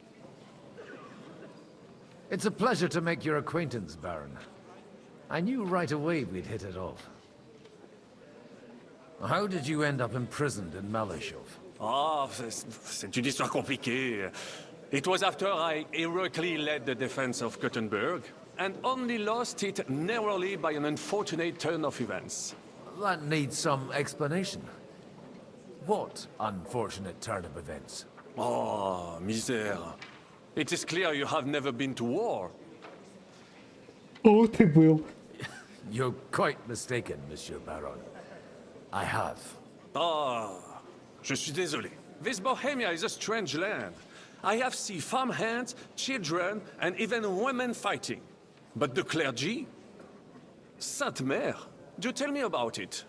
It's a pleasure to make your acquaintance, Baron. I knew right away we'd hit it off. How did you end up imprisoned in Malashov? Ah, c'est une histoire compliquée. It was after I heroically led the defense of Gothenburg, and only lost it narrowly by an unfortunate turn of events. That needs some explanation. What unfortunate turn of events? Oh, misère. It is clear you have never been to war. О, ты был. You're quite mistaken, Monsieur Baron. I have. Ah, je suis désolé. This Bohemia is a strange land. I have seen farmhands, children, and even women fighting. But the clergy? Sainte Mère, do tell me about it.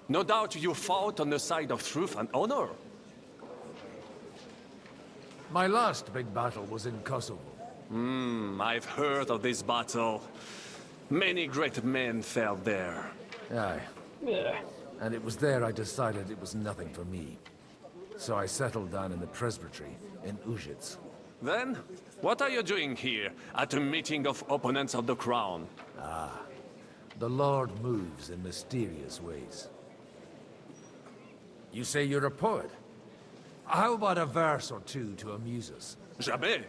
No doubt you fought on the side of truth and honor. My last big battle was in Kosovo. I've heard of this battle. Many great men fell there. Aye. And it was there I decided it was nothing for me. So I settled down in the presbytery in Ujits. Then, what are you doing here, at a meeting of opponents of the crown? Ah, the Lord moves in mysterious ways. You say you're a poet? How about a verse or two to amuse us? Jamais.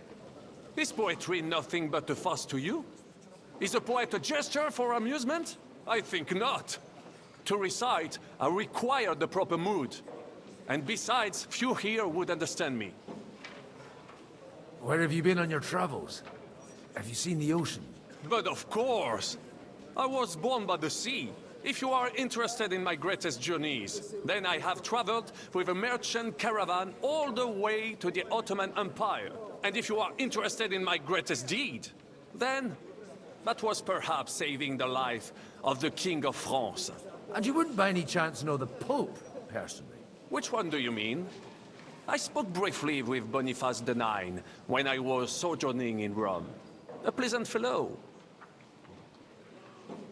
Is poetry nothing but a fuss to you? Is a poet a gesture for amusement? I think not. To recite, I require the proper mood. And besides, few here would understand me. Where have you been on your travels? Have you seen the ocean? But of course! I was born by the sea. If you are interested in my greatest journeys, then I have traveled with a merchant caravan all the way to the Ottoman Empire. And if you are interested in my greatest deed, then that was perhaps saving the life of the King of France. And you wouldn't by any chance know the Pope, personally? Which one do you mean? I spoke briefly with Boniface IX when I was sojourning in Rome. A pleasant fellow.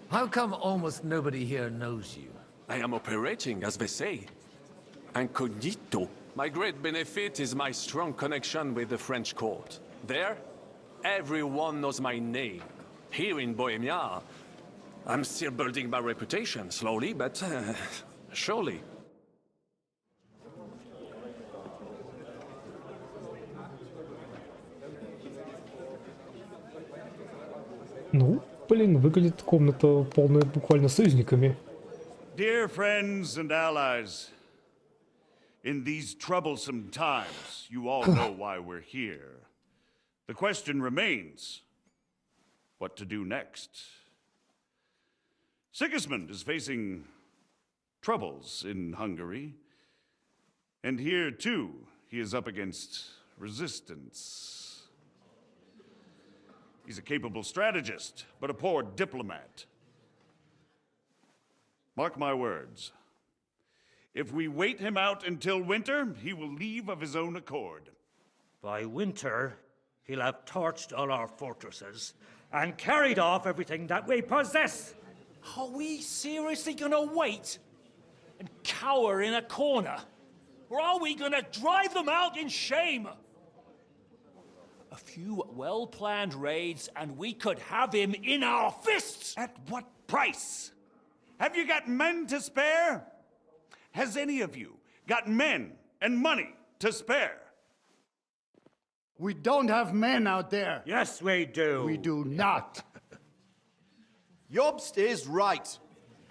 How come almost nobody here knows you? I am operating, as they say. Incognito. My great benefit is my strong connection with the French court. There, everyone knows my name. Here in Bohemia, I'm still building my reputation, slowly, but surely. Ну, блин, выглядит комната полная буквально союзниками. Dear friends and allies, in these troublesome times, you all know why we're here. The question remains, what to do next? Sigismund is facing troubles in Hungary, and here too, he is up against resistance. He's a capable strategist, but a poor diplomat. Mark my words. If we wait him out until winter, he will leave of his own accord. By winter, he'll have torched all our fortresses and carried off everything that we possess. Are we seriously gonna wait and cower in a corner? Or are we gonna drive them out in shame? A few well-planned raids and we could have him in our fists! At what price? Have you got men to spare? Has any of you got men and money to spare? We don't have men out there. Yes, we do. We do not. Jobst is right.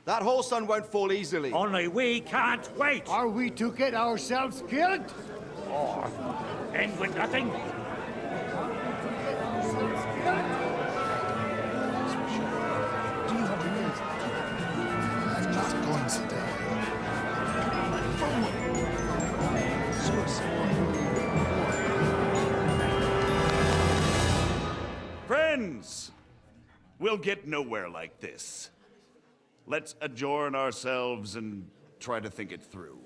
That whole son won't fall easily. Only we can't wait. Are we to get ourselves killed? Or end with nothing? Friends, we'll get nowhere like this. Let's adjourn ourselves and try to think it through.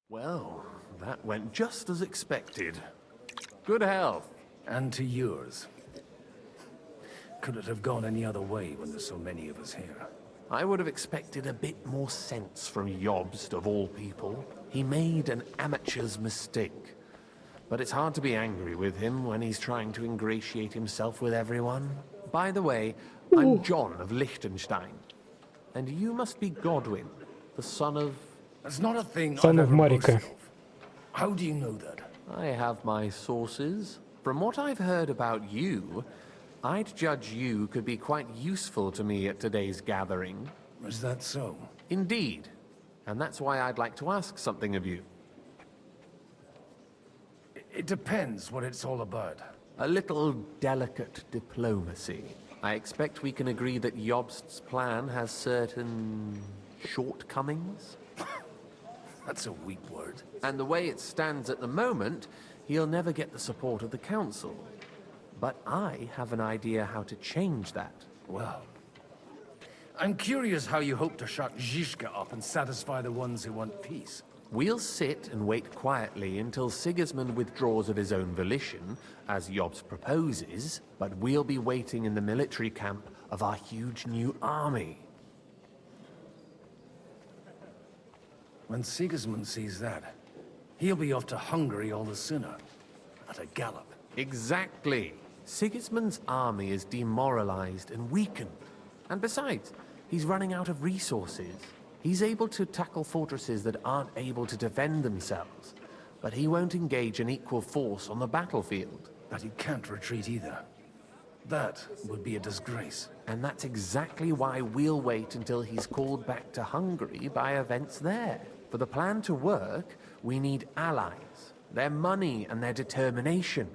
Well, that went just as expected. Good health. And to yours. Could it have gone any other way when there's so many of us here? I would have expected a bit more sense from Jobst, of all people. He made an amateur's mistake. But it's hard to be angry with him when he's trying to ingratiate himself with everyone. By the way, I'm John of Liechtenstein. And you must be Godwin, the son of... That's not a thing Son I've of ever Marika. boasted of. How do you know that? I have my sources. From what I've heard about you, I'd judge you could be quite useful to me at today's gathering. Is that so? Indeed. And that's why I'd like to ask something of you. It depends what it's all about. A little delicate diplomacy. I expect we can agree that Jobst's plan has certain shortcomings. That's a weak word. And the way it stands at the moment, he'll never get the support of the council. But I have an idea how to change that. Well, I'm curious how you hope to shut Zizka up and satisfy the ones who want peace. We'll sit and wait quietly until Sigismund withdraws of his own volition, as Jobst proposes, but we'll be waiting in the military camp of our huge new army. When Sigismund sees that, he'll be off to Hungary all the sooner. At a gallop. Exactly. Sigismund's army is demoralized and weakened. And besides, he's running out of resources. He's able to tackle fortresses that aren't able to defend themselves. But he won't engage an equal force on the battlefield. But he can't retreat either. That would be a disgrace. And that's exactly why we'll wait until he's called back to Hungary by events there. For the plan to work, we need allies. their money and their determination.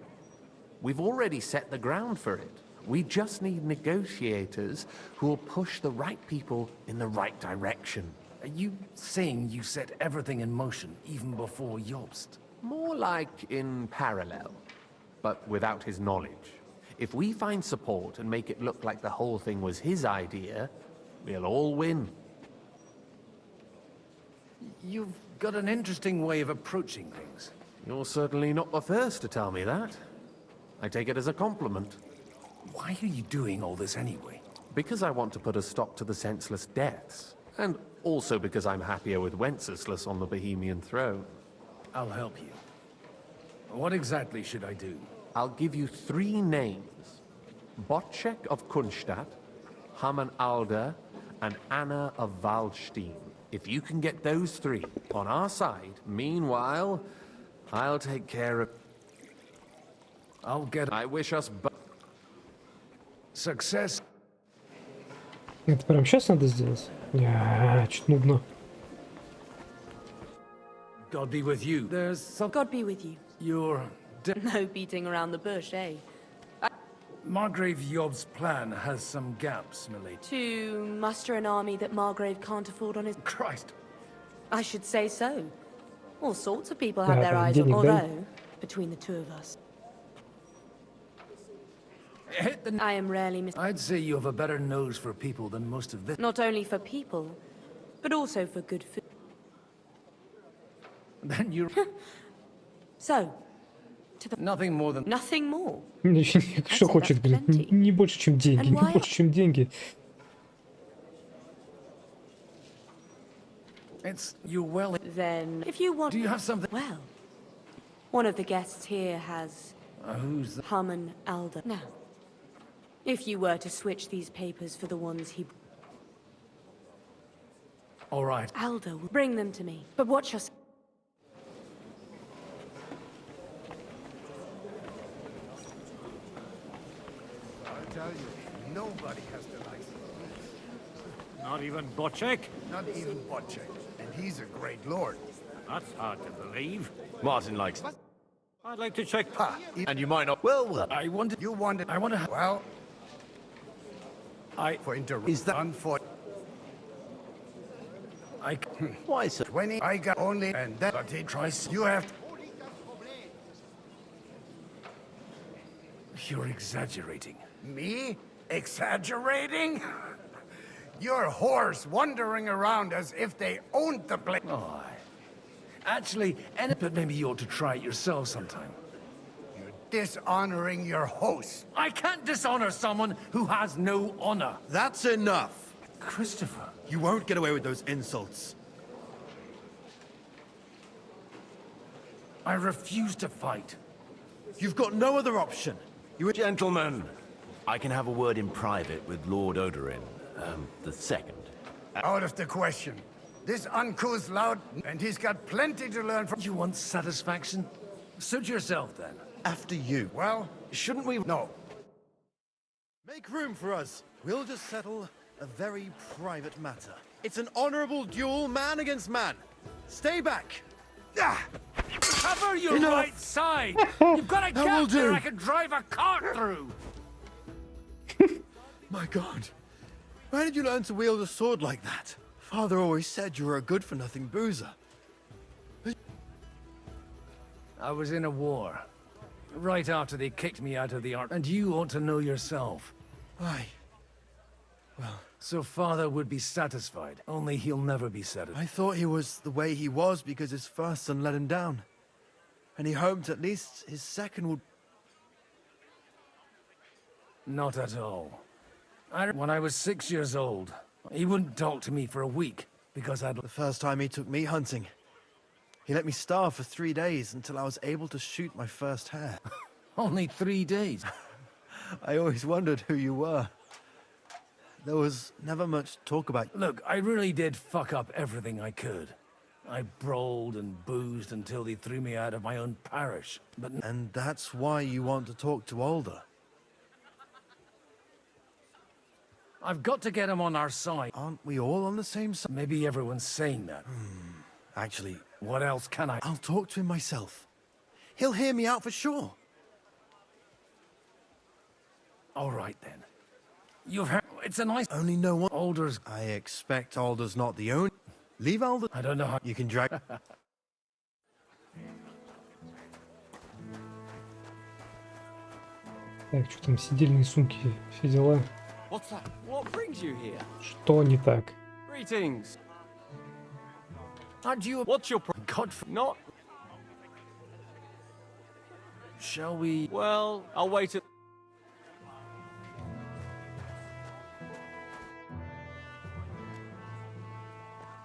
We've already set the ground for it. We just need negotiators who will push the right people in the right direction. Are you saying you set everything in motion even before Jobst? More like in parallel, but without his knowledge. If we find support and make it look like the whole thing was his idea, we'll all win. You've got an interesting way of approaching things. You're certainly not the first to tell me that. I take it as a compliment. Why are you doing all this anyway? Because I want to put a stop to the senseless deaths. And also because I'm happier with Wenceslas on the Bohemian throne. I'll help you. What exactly should I do? I'll give you 3 names. Botchek of Kunstadt, Haman Alder, and Anna of Waldstein. If you can get those 3 on our side, meanwhile, I'll take care of... I wish us both... Success. Это прям сейчас надо сделать? Чуть нудно. God be with you. There's some... God be with you. You're... No beating around the bush, eh? Margrave Job's plan has some gaps, milady. To muster an army that Margrave can't afford on his... Christ. I should say so. All sorts of people have their eyes on... Although, between the two of us... I am rarely I'd say you have a better nose for people than most of this. Not only for people, but also for good food. Then you're... So, to the... Nothing more than... Nothing more. Что хочет, блин? Не больше, чем деньги. Не больше, чем деньги. It's you well... Then, if you want... Do you have something... Well, one of the guests here has... who's the... Haman Alder. Now, if you were to switch these papers for the ones he... All right. Alder will bring them to me. But watch yourself. I tell you, nobody has the license. Not even Botchek? Not even Botchek. And he's a great lord. That's hard to believe. Martin likes... I'd like to check... And you might not... Well, I wanted... You wanted... I want to... Well... For Is that... Unfortunate. Why, sir? 20... I got only... And then... But he tries... You have... You're exaggerating. Me? Exaggerating? Your horse wandering around as if they owned the place. Oh, actually, but maybe you ought to try it yourself sometime. You're dishonoring your host. I can't dishonor someone who has no honor. That's enough. Christopher. You won't get away with those insults. I refuse to fight. You've got no other option. You gentlemen, I can have a word in private with Lord Odorin, the second. Out of the question. This uncouth loud, and he's got plenty to learn from... You want satisfaction? Suit yourself, then. After you. Well, shouldn't we... No. Make room for us. We'll just settle a very private matter. It's an honorable duel, man against man. Stay back. Cover your Enough. right side! You've got a gap there do. I can drive a cart through! My God. Where did you learn to wield a sword like that? Father always said you were a good-for-nothing boozer. I was in a war. Right after they kicked me out of the art. And you ought to know yourself. Aye. Well... So Father would be satisfied. Only he'll never be satisfied. I thought he was the way he was because his first son let him down. And he hoped at least his second would... Not at all. When I was 6 years old, he wouldn't talk to me for a week because I'd... The first time he took me hunting, he let me starve for 3 days until I was able to shoot my first hare. Only 3 days? I always wondered who you were. There was never much talk about... Look, I really did fuck up everything I could. I brawled and boozed until they threw me out of my own parish, but... And that's why you want to talk to Alder? I've got to get him on our side. Aren't we all on the same side? Maybe everyone's saying that. Actually... What else can I... I'll talk to him myself. He'll hear me out for sure. All right then. You've heard. It's a nice. Only no one. Alder's. I expect Alder's not the only. Leave Alder. I don't know how. You can drag. Так, что там, сидельные сумки, все дела. What's that? What brings you here? Что не так? Greetings. Aren't you? What's your God? Not. Shall we? Well, I'll wait at.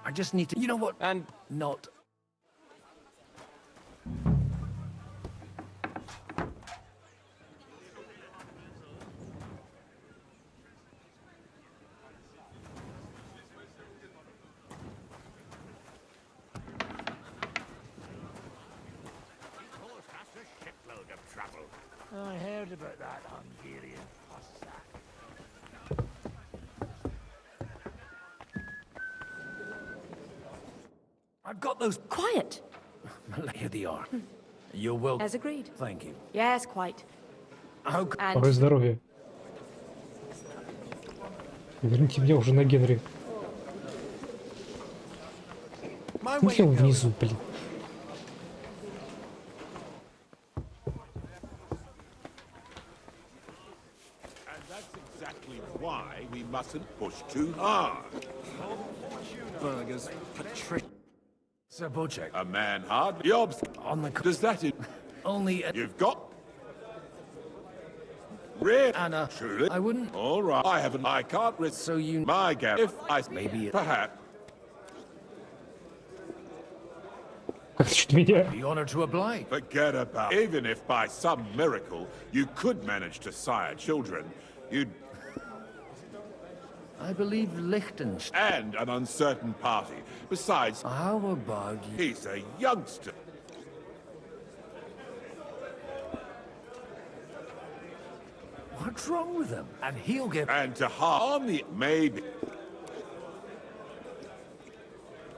I just need to. You know what? And not. I heard about that Hungarian Cossack. I've got those. Quiet. Here they are. You're welcome. As agreed. Thank you. Yes, quite. How? Порой здоровье. Верните меня уже на Генри. Где он внизу, блин? Why we mustn't push too hard. Burgers. Sir Bocek. A man hardly jobs. On the. Does that only. You've got. Really? Anna. Truly? I wouldn't. All right. I haven't. I can't risk. So you. My gap. If I. Maybe. Perhaps. Be honored to oblige. Forget about. Even if by some miracle you could manage to sire children, you'd. I believe Liechtenstein. And an uncertain party. Besides, how about you? He's a youngster. What's wrong with him? And he'll get. And to harm the maybe.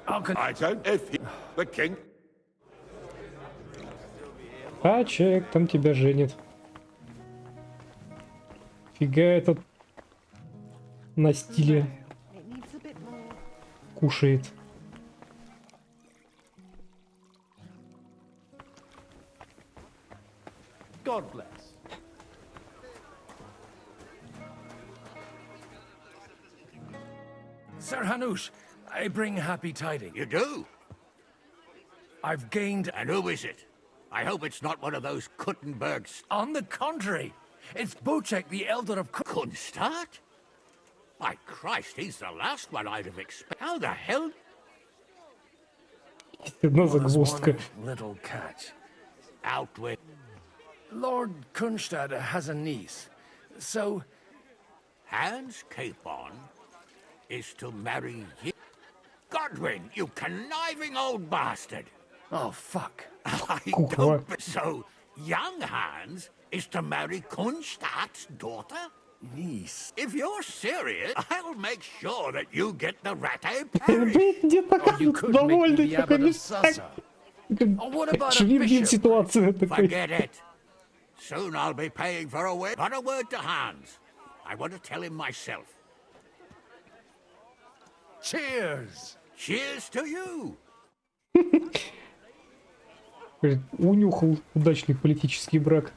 I don't. If he, the king. Пачек, там тебя женит. Фига этот на стиле кушает. God bless. Sir Hanush, I bring happy tidings. You do? I've gained. And who is it? I hope it's not one of those Kuttenbergs. On the contrary, it's Bocek, the elder of Kunstadt? My Christ, he's the last one I'd have expected. How the hell? Одна загвоздка. Little catch. Out with. Lord Kunstad has a niece, so. Hans Capon is to marry you. Godwin, you conniving old bastard. Oh, fuck. I don't. So, young Hans is to marry Kunstadt's daughter? Niece. If you're serious, I'll make sure that you get the Ratte Довольный, такой швиргин ситуация такой. Forget it. Soon I'll be paying for a word. Not a word to Hans. I want to tell him myself. Cheers. Cheers to you. Унюхал удачный политический брак.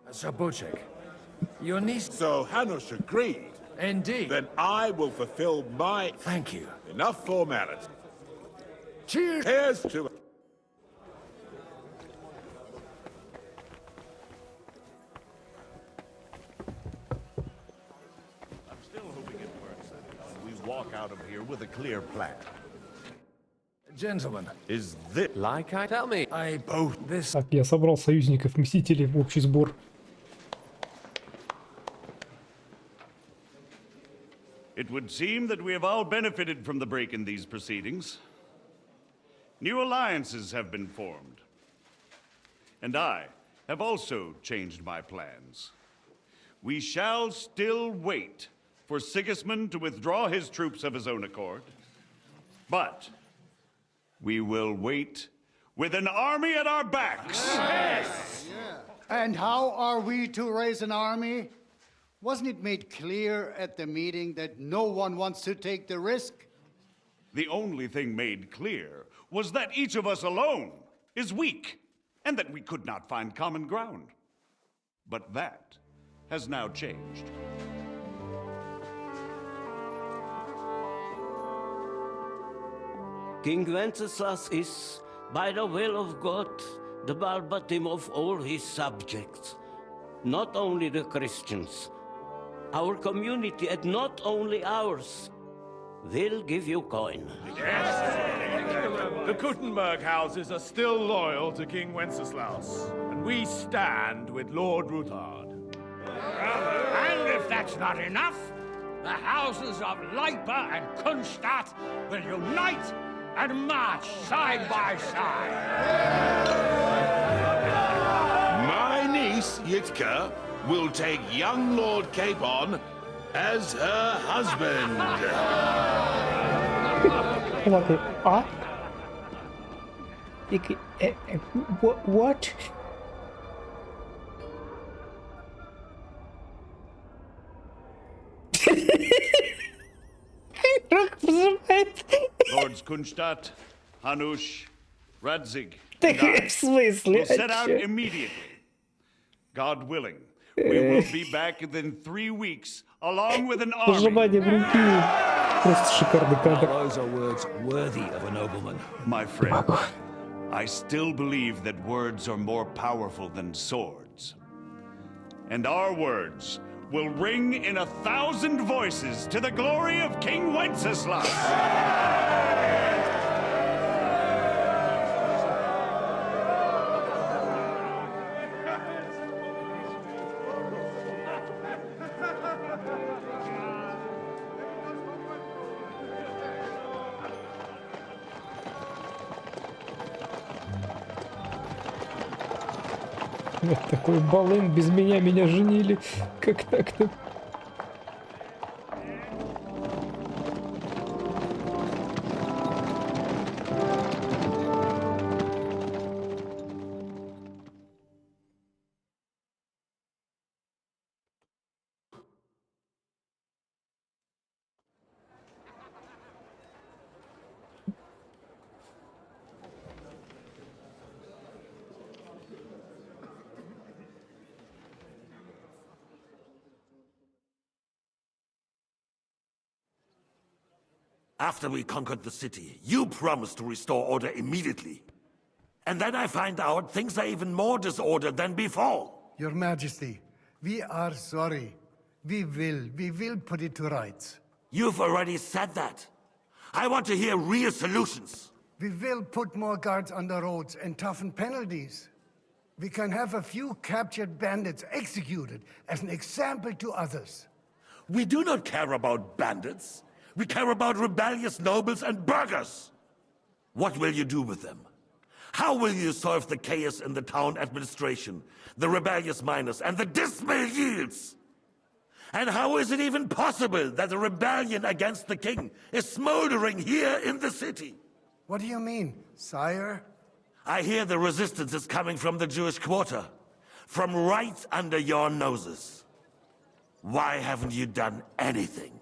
Sir Bocek, your niece. So Hanush agreed. Indeed. Then I will fulfill my. Thank you. Enough formality. Cheers. Here's to. I'm still hoping it works. We walk out of here with a clear plan. Gentlemen, is this like I tell me? I both this. Так, я собрал союзников Мстителей в общий сбор. It would seem that we have all benefited from the break in these proceedings. New alliances have been formed. And I have also changed my plans. We shall still wait for Sigismund to withdraw his troops of his own accord. But We will wait with an army at our backs. Yes. And how are we to raise an army? Wasn't it made clear at the meeting that no one wants to take the risk? The only thing made clear was that each of us alone is weak, and that we could not find common ground. But that has now changed. King Wenceslas is, by the will of God, the Balbatim of all his subjects. Not only the Christians, our community, and not only ours, will give you coin. The Kuttenberg houses are still loyal to King Wenceslas, and we stand with Lord Ruthard. And if that's not enough, the houses of Leipa and Kunstadt will unite and march side by side. My niece, Yitka, will take young Lord Capon as her husband. What? Lords Kunstadt, Hanush, Radzig, Так в смысле? will set out immediately. God willing, we will be back within 3 weeks, along with an army. Пожимание в руки. Просто шикарный кадр. Those are words worthy of a nobleman. My friend, I still believe that words are more powerful than swords. And our words will ring in 1,000 voices to the glory of King Wenceslas. Вот такой балын, без меня женили. Как так-то? After we conquered the city, you promised to restore order immediately. And then I find out things are even more disordered than before. Your Majesty, we are sorry. We will put it to rights. You've already said that. I want to hear real solutions. We will put more guards on the roads and toughen penalties. We can have a few captured bandits executed as an example to others. We do not care about bandits. We care about rebellious nobles and burghers. What will you do with them? How will you solve the chaos in the town administration, the rebellious miners, and the dismal yields? And how is it even possible that a rebellion against the king is smoldering here in the city? What do you mean, sire? I hear the resistance is coming from the Jewish quarter, from right under your noses. Why haven't you done anything?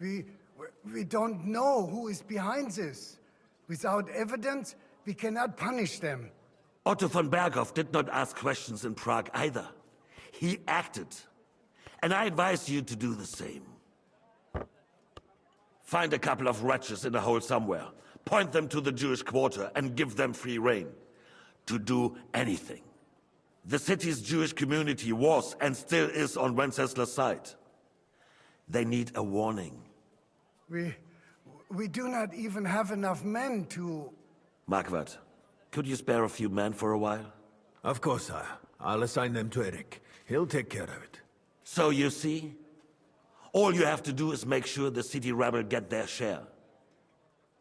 We don't know who is behind this. Without evidence, we cannot punish them. Otto von Berghoff did not ask questions in Prague either. He acted. And I advise you to do the same. Find a couple of wretches in a hole somewhere, point them to the Jewish quarter, and give them free rein to do anything. The city's Jewish community was and still is on Wenceslas' side. They need a warning. We do not even have enough men to... Marquardt, could you spare a few men for a while? Of course, sire. I'll assign them to Eric. He'll take care of it. So you see, all you have to do is make sure the city rebel get their share.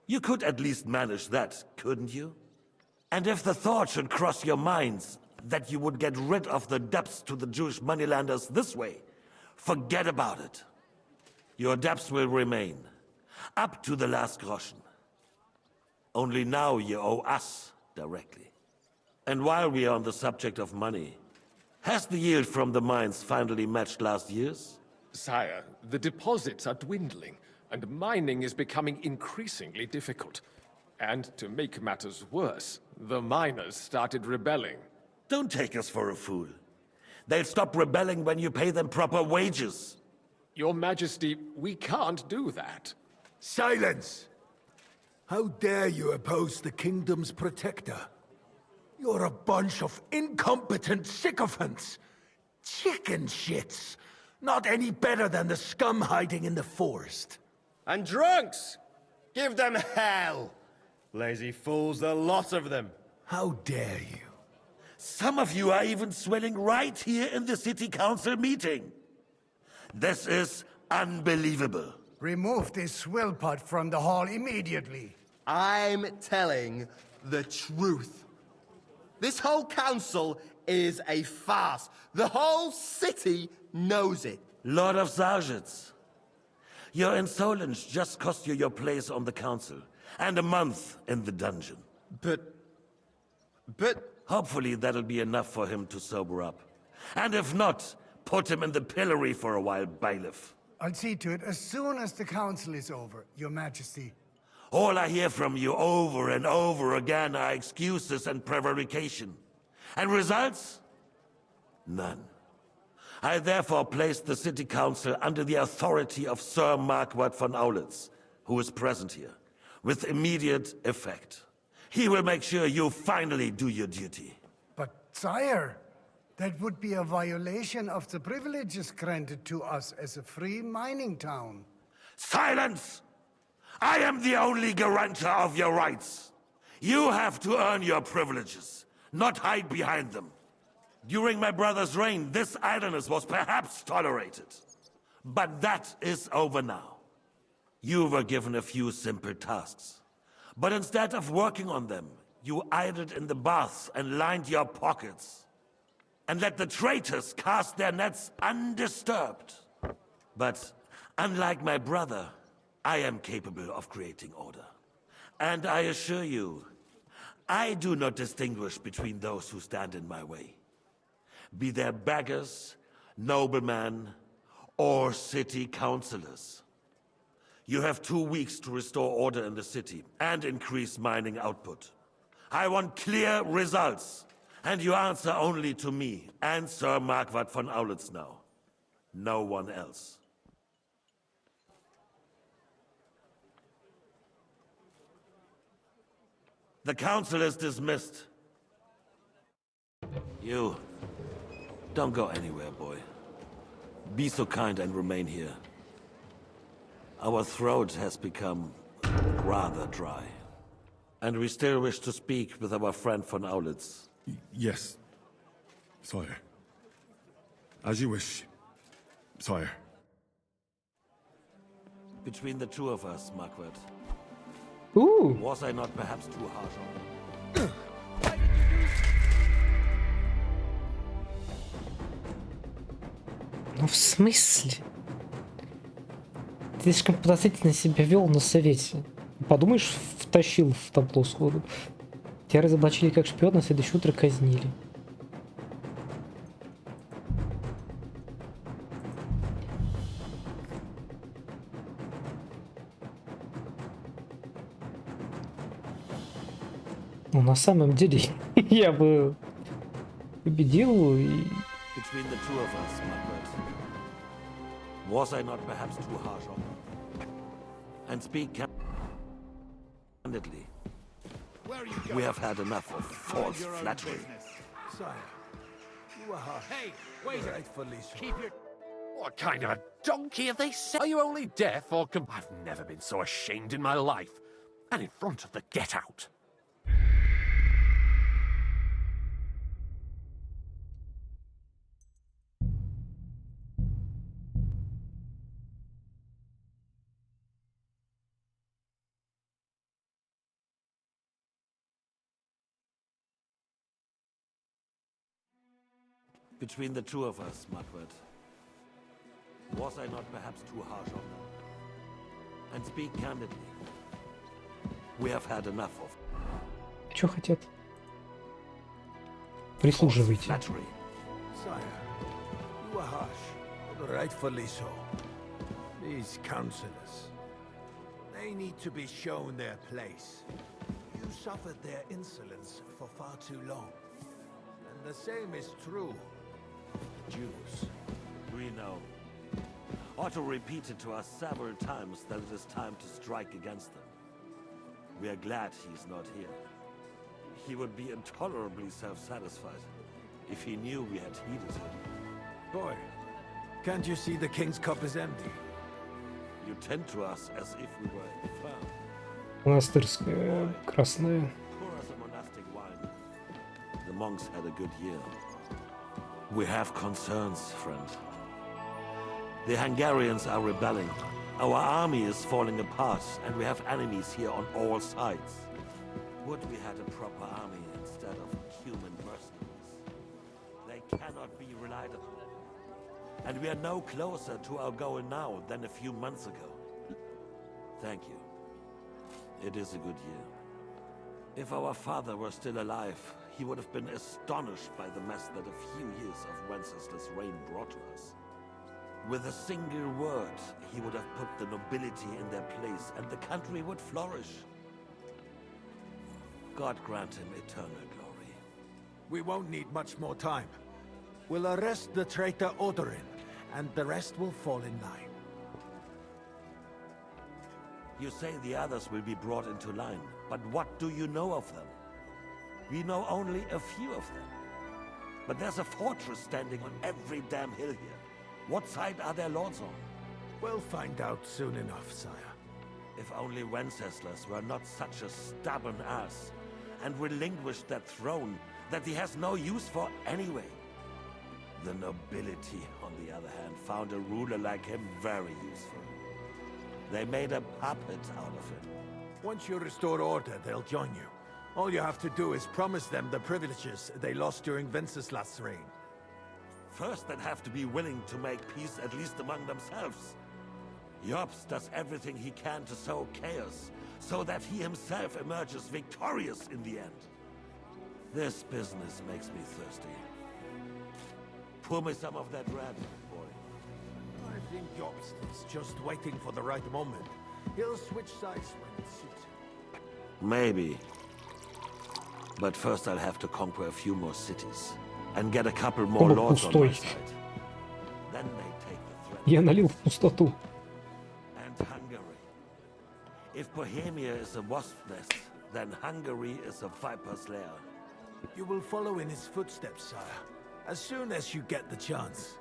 You could at least manage that, couldn't you? And if the thought should cross your minds that you would get rid of the debts to the Jewish moneylanders this way, forget about it. Your debts will remain, up to the last groschen. Only now you owe us directly. And while we are on the subject of money, has the yield from the mines finally matched last year's? Sire, the deposits are dwindling, and mining is becoming increasingly difficult. And to make matters worse, the miners started rebelling. Don't take us for a fool. They'll stop rebelling when you pay them proper wages. Your Majesty, we can't do that. Silence! How dare you oppose the kingdom's protector? You're a bunch of incompetent sycophants! Chicken shits! Not any better than the scum hiding in the forest. And drunks! Give them hell! Lazy fools, the lot of them. How dare you? Some of you are even swelling right here in the city council meeting. This is unbelievable. Remove this swillpot from the hall immediately. I'm telling the truth. This whole council is a farce. The whole city knows it. Lord of Sergeants, your insolence just cost you your place on the council, and a month in the dungeon. But... Hopefully that'll be enough for him to sober up. And if not, put him in the pillory for a while, bailiff. I'll see to it as soon as the council is over, Your Majesty. All I hear from you over and over again are excuses and prevarication. And results? None. I therefore place the city council under the authority of Sir Marquardt von Aulitz, who is present here, with immediate effect. He will make sure you finally do your duty. But, sire, that would be a violation of the privileges granted to us as a free mining town. Silence! I am the only guarantor of your rights. You have to earn your privileges, not hide behind them. During my brother's reign, this idleness was perhaps tolerated. But that is over now. You were given a few simple tasks. But instead of working on them, you idled in the baths and lined your pockets. And let the traitors cast their nets undisturbed. But unlike my brother, I am capable of creating order. And I assure you, I do not distinguish between those who stand in my way. Be they beggars, noblemen, or city councillors. You have 2 weeks to restore order in the city and increase mining output. I want clear results, and you answer only to me and Sir Marquardt von Aulitz now. No one else. The council is dismissed. You, don't go anywhere, boy. Be so kind and remain here. Our throat has become rather dry. And we still wish to speak with our friend von Aulitz. Yes, sire. As you wish, sire. Between the two of us, Marquardt. Ooh. Was I not perhaps too harsh on him? Ну в смысле? Ты слишком подозрительно себя вел на совете. Подумаешь, втащил в табло сходу. Тебя разоблачили как шпиона, на следующее утро казнили. Ну, на самом деле, я бы победил и... Between the two of us, Marquardt. Was I not perhaps too harsh on him? And speak candidly. We have had enough of false flattery. Sire, you are harsh. Hey, wait a Rightfully so. Keep your... What kind of a donkey are they? Are you only deaf or I've never been so ashamed in my life. And in front of the get out. Between the two of us, Marquardt. Was I not perhaps too harsh on them? And speak candidly. we have had enough of. Чё хотят? Прислуживайте. Flattery. Sire, you are harsh, but rightfully so. These counselors, they need to be shown their place. You suffered their insolence for far too long. And the same is true of the Jews. We know. Otto repeated to us several times that it is time to strike against them. We are glad he's not here. He would be intolerably self-satisfied if he knew we had heeded him. Boy, can't you see the king's cup is empty? You tend to us as if we were infirm. Монастырская красная. Pour us a monastic wine. The monks had a good year. We have concerns, friend. The Hungarians are rebelling. Our army is falling apart, and we have enemies here on all sides. Would we had a proper army instead of human mercenaries. They cannot be relied upon. And we are no closer to our goal now than a few months ago. Thank you. It is a good year. If our father were still alive, he would have been astonished by the mess that a few years of Wenceslas' reign brought to us. With a single word, he would have put the nobility in their place, and the country would flourish. God grant him eternal glory. We won't need much more time. We'll arrest the traitor Odorin, and the rest will fall in line. You say the others will be brought into line, but what do you know of them? We know only a few of them. But there's a fortress standing on every damn hill here. What side are their lords on? We'll find out soon enough, sire. If only Wenceslas were not such a stubborn ass, and relinquished that throne that he has no use for anyway. The nobility, on the other hand, found a ruler like him very useful. They made a puppet out of him. Once you restore order, they'll join you. All you have to do is promise them the privileges they lost during Wenceslas' reign. First, they'd have to be willing to make peace at least among themselves. Jobst does everything he can to sow chaos, so that he himself emerges victorious in the end. This business makes me thirsty. Pour me some of that red, boy. I think Jobst is just waiting for the right moment. He'll switch sides when it suits him. Maybe. But first I'll have to conquer a few more cities. And get a couple more lords on my side. Then they take the threat. Я налил в пустоту. And Hungary. If Bohemia is a wasp nest, then Hungary is a viper's lair. You will follow in his footsteps, sire, as soon as you get the chance.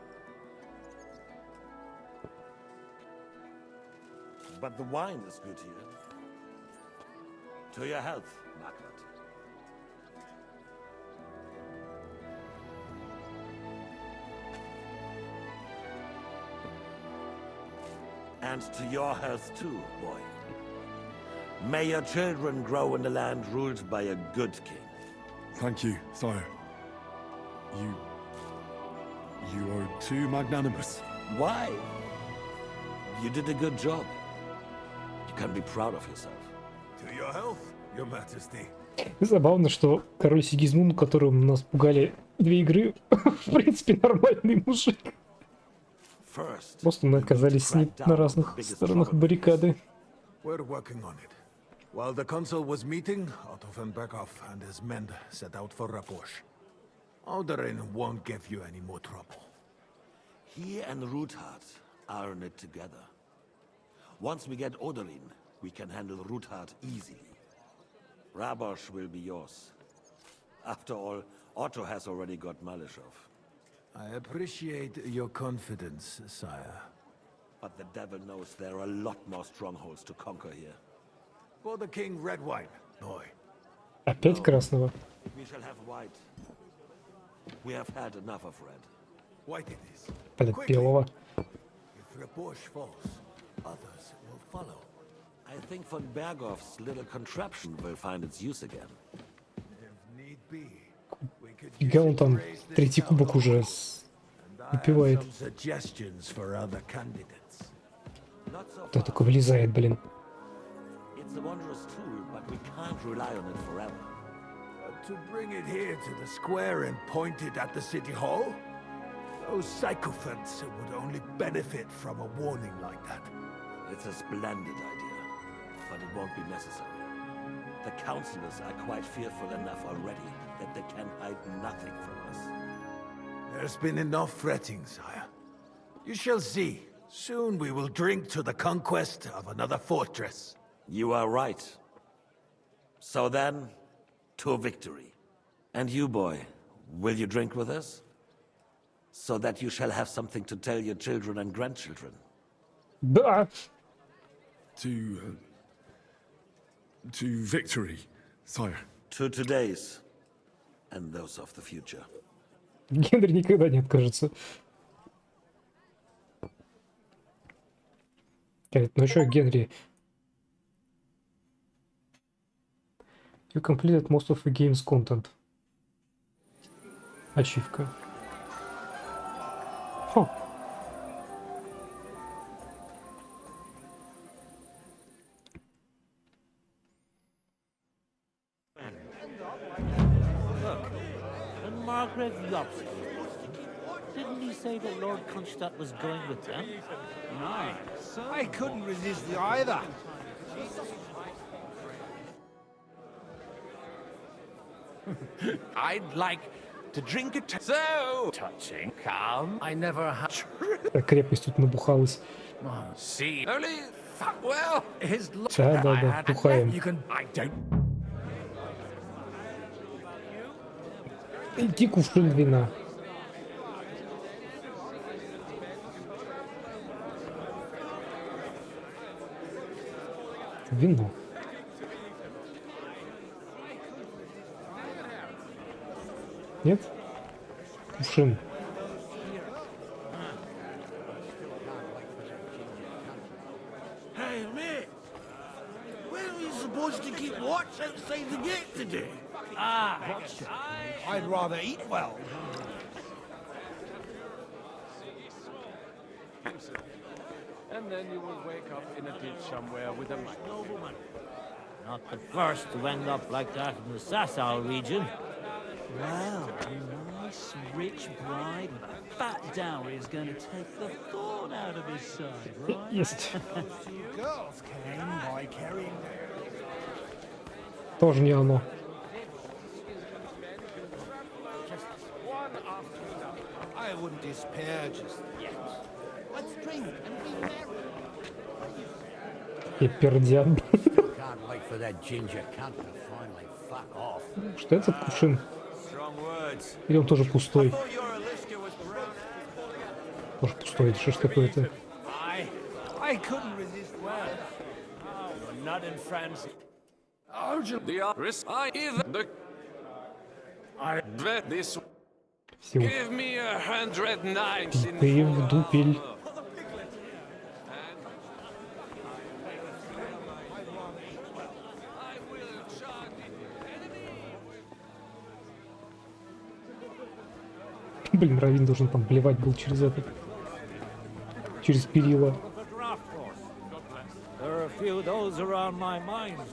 But the wine is good here. To your health, Margaret. And to your health too, boy. May your children grow in a land ruled by a good king. Thank you, sire. You are too magnanimous. Why? You did a good job. You can be proud of yourself. To your health, your majesty. Забавно, что король Сигизмунд, которым нас пугали 2 игры, в принципе, нормальный мужик. Просто мы оказались с ним на разных сторонах баррикады. We're working on it. While the consul was meeting, Otto von Berghoff and his men set out for Raposh. Odorin won't give you any more trouble. He and Ruthard are in it together. Once we get Odorin, we can handle Ruthard easily. Rabosh will be yours. After all, Otto has already got Malishov. I appreciate your confidence, sire. But the devil knows there are a lot more strongholds to conquer here. For the king, red wine, boy. Опять красного. We shall have white. We have had enough of red. White it is. Блядь, белого. If Raposh falls, others will follow. I think von Berghoff's little contraption will find its use again. If need be, we could Фига он там третий кубок уже выпивает. Кто такой влезает, блин? a wondrous tool, but we can't rely on it forever. To bring it here to the square and point it at the city hall? Those sycophants would only benefit from a warning like that. It's a splendid idea, but it won't be necessary. The councillors are quite fearful enough already that they can hide nothing from us. There's been enough fretting, sire. You shall see. Soon we will drink to the conquest of another fortress. You are right. So then, to victory. And you, boy, will you drink with us? So that you shall have something to tell your children and grandchildren. Да. To victory, sire. To today's, and those of the future. Генри никогда не откажется. Ну что, Генри? You completed most of the game's content. Ачивка. Хо. Look, and Margaret Lobster. Didn't he say that Lord Kronstadt was going with them? No, I couldn't resist either. I'd like to drink a so touching. Come, I never had. Так крепость тут набухалась. See, only fuck well. His Да, бухаем. You can. I don't. Иди кувшин вина. Вино. Нет? Кувшин. Hey, mate. Where are we supposed to keep watch outside the gate today? I'd rather eat well. And then you will wake up in a ditch somewhere with a nobleman. Not the first to end up like that in the Sasau region. Well, a nice, rich bride with a fat dowry is going to take the thorn out of his side, right? Есть. Girls came by carrying their... Тоже не оно. I wouldn't despair just yet. Let's drink and be merry. И пердят. Can't wait for that ginger cunt to finally fuck off. Что это кувшин? Или он тоже пустой? Тоже пустой. Что ж такое-то? I couldn't resist well. You're not in France. The risk I even the I bet this. Give me 100 knives in Ты в дупель. Блин, Равин должен там блевать был через это. Через перила.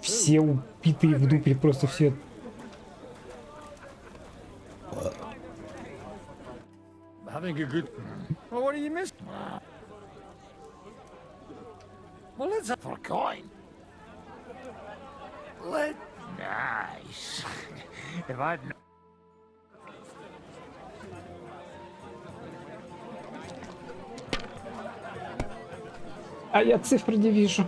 Все убитые в дупель, просто все. Having a good... Well, what do you miss? Well, let's have for a coin. Nice. If I'd... А я цифры не вижу.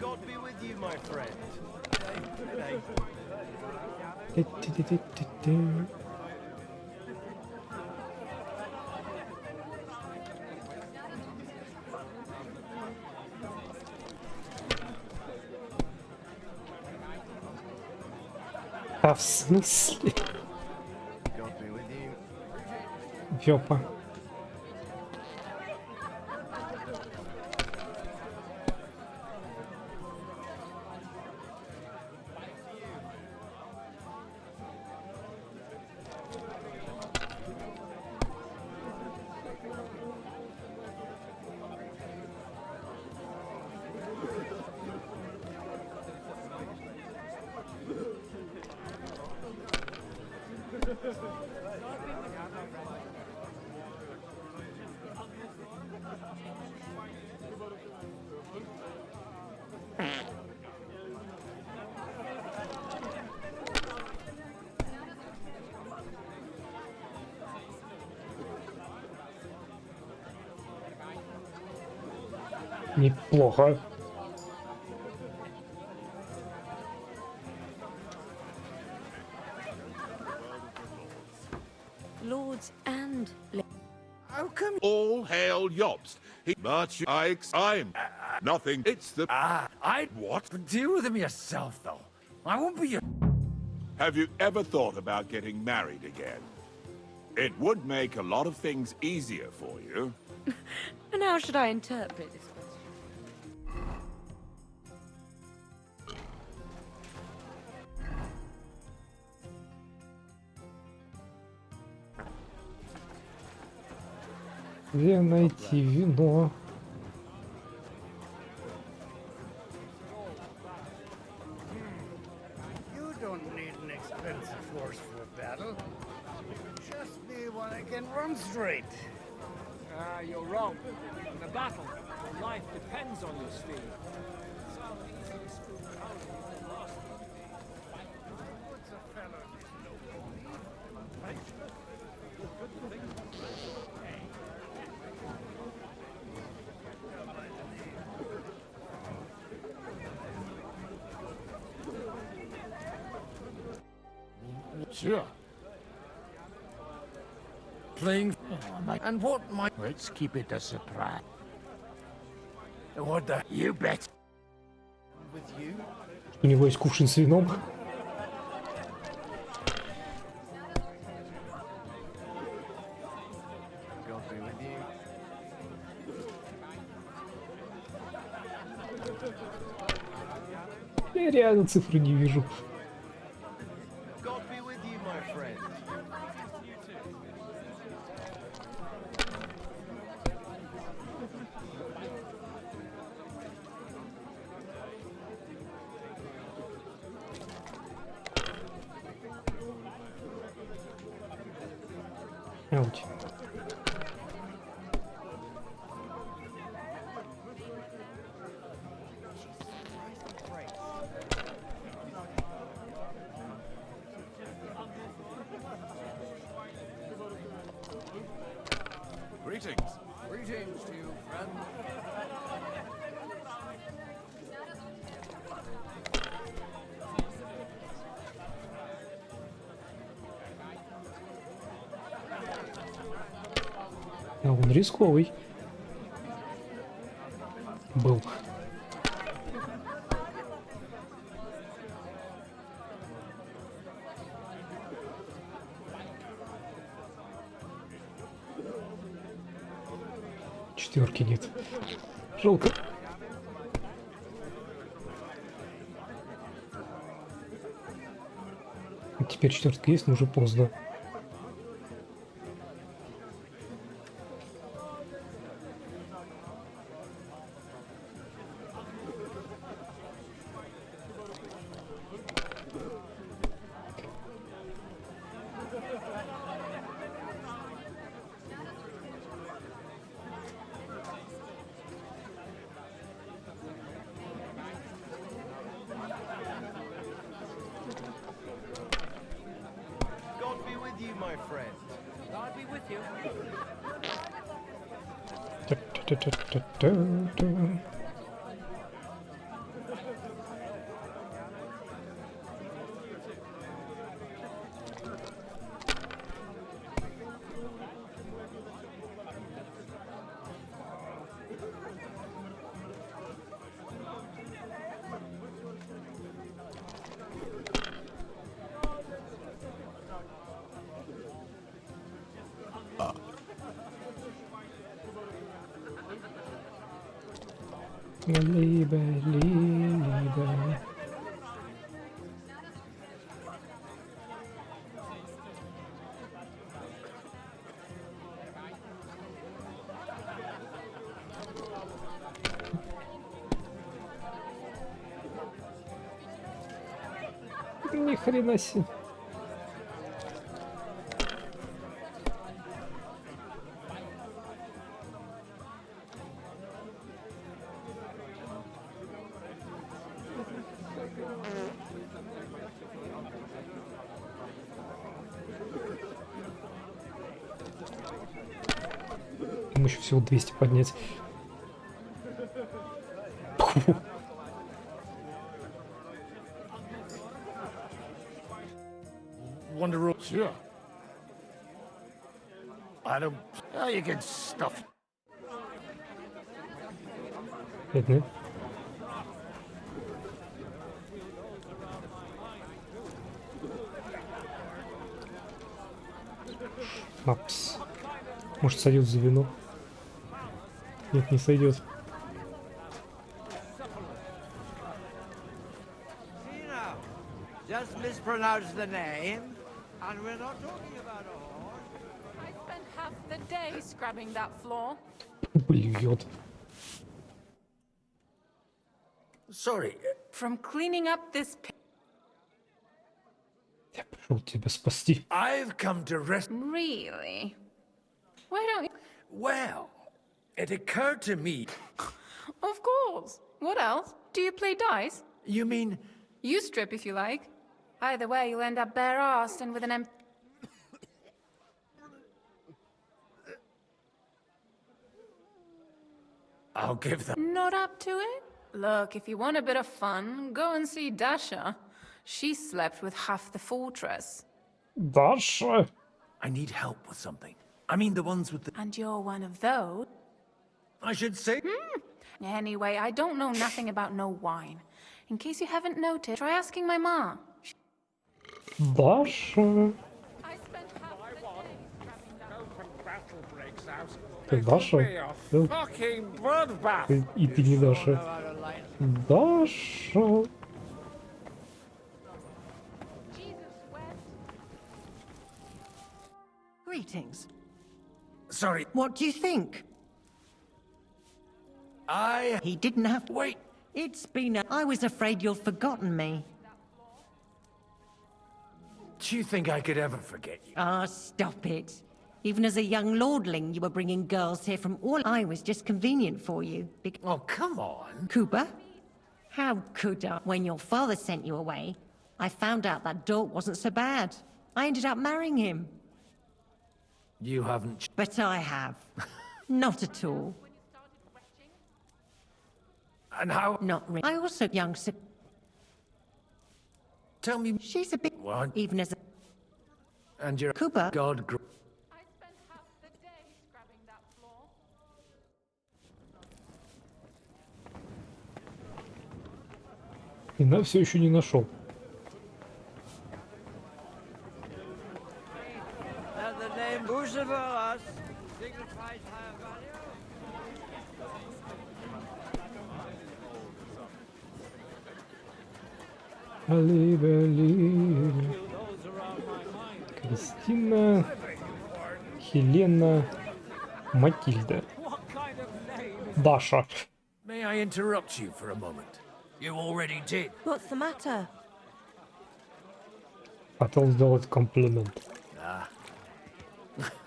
God be with you, my friend. А в смысле? Ёпа. Неплохо. Lords and How come all hail Jobst? He much I'm nothing. It's the What? Deal with him yourself, though. I won't be your... Have you ever thought about getting married again? It would make a lot of things easier for you. And how should I interpret this? Где найти вино? You don't need an expensive horse for a battle. Just need one that can run straight. You're wrong. In a battle, your life depends on your steed. Sure. Playing... And what might... Let's keep it a surprise. What the... You bet. With you? У него есть кувшин с вином. Я реально цифры не вижу. Ауч. Greetings. Greetings to you, friend. А он рисковый. Был. Четверки нет. Жалко. Теперь четвертка есть, но уже поздно. God be with you, my friend. God be with you. Та-та-та-та-та-та. Либо, либо. Ни хрена себе. Ему еще всего 200 поднять. Фу. Wonder sure. I don't. Oh, you can stuff. Бедный. Апс. Может, сойдет за вино? Нет, не сойдет. Just mispronounce the name, and we're not talking about a horse. I spent half the day scrubbing that floor. Блюет. Sorry. From cleaning up this Я пришел тебя спасти. I've come to rest. Really? Why don't you? Well, it occurred to me. Of course. What else? Do you play dice? You mean? You strip if you like. Either way, you'll end up bare-assed and with an empty... I'll give them. Not up to it? Look, if you want a bit of fun, go and see Dasha. She slept with half the fortress. Dasha? I need help with something. I mean the ones with the... And you're one of those? I should say... Anyway, I don't know nothing about no wine. In case you haven't noticed, try asking my ma. Dasha? Ты Даша? И ты не Даша. Даша. Greetings. Sorry. What do you think? He didn't have... Wait. It's been I was afraid you'd forgotten me. Do you think I could ever forget you? Ah, stop it. Even as a young lordling, you were bringing girls here from all... I was just convenient for you. Oh, come on. Cooper? How could I? When your father sent you away, I found out that Dork wasn't so bad. I ended up marrying him. You haven't... But I have. Not at all. And how... Not really. I also young... Tell me... She's a bit... What? Even as a... And you're... Cooper? God... I spent half the day scrubbing that floor. И на все еще не нашел. The name Bucevaras signifies higher value. Кристина, Хелена, Матильда. Даша. May I interrupt you for a moment? You already did. What's the matter? Хотел сделать комплимент.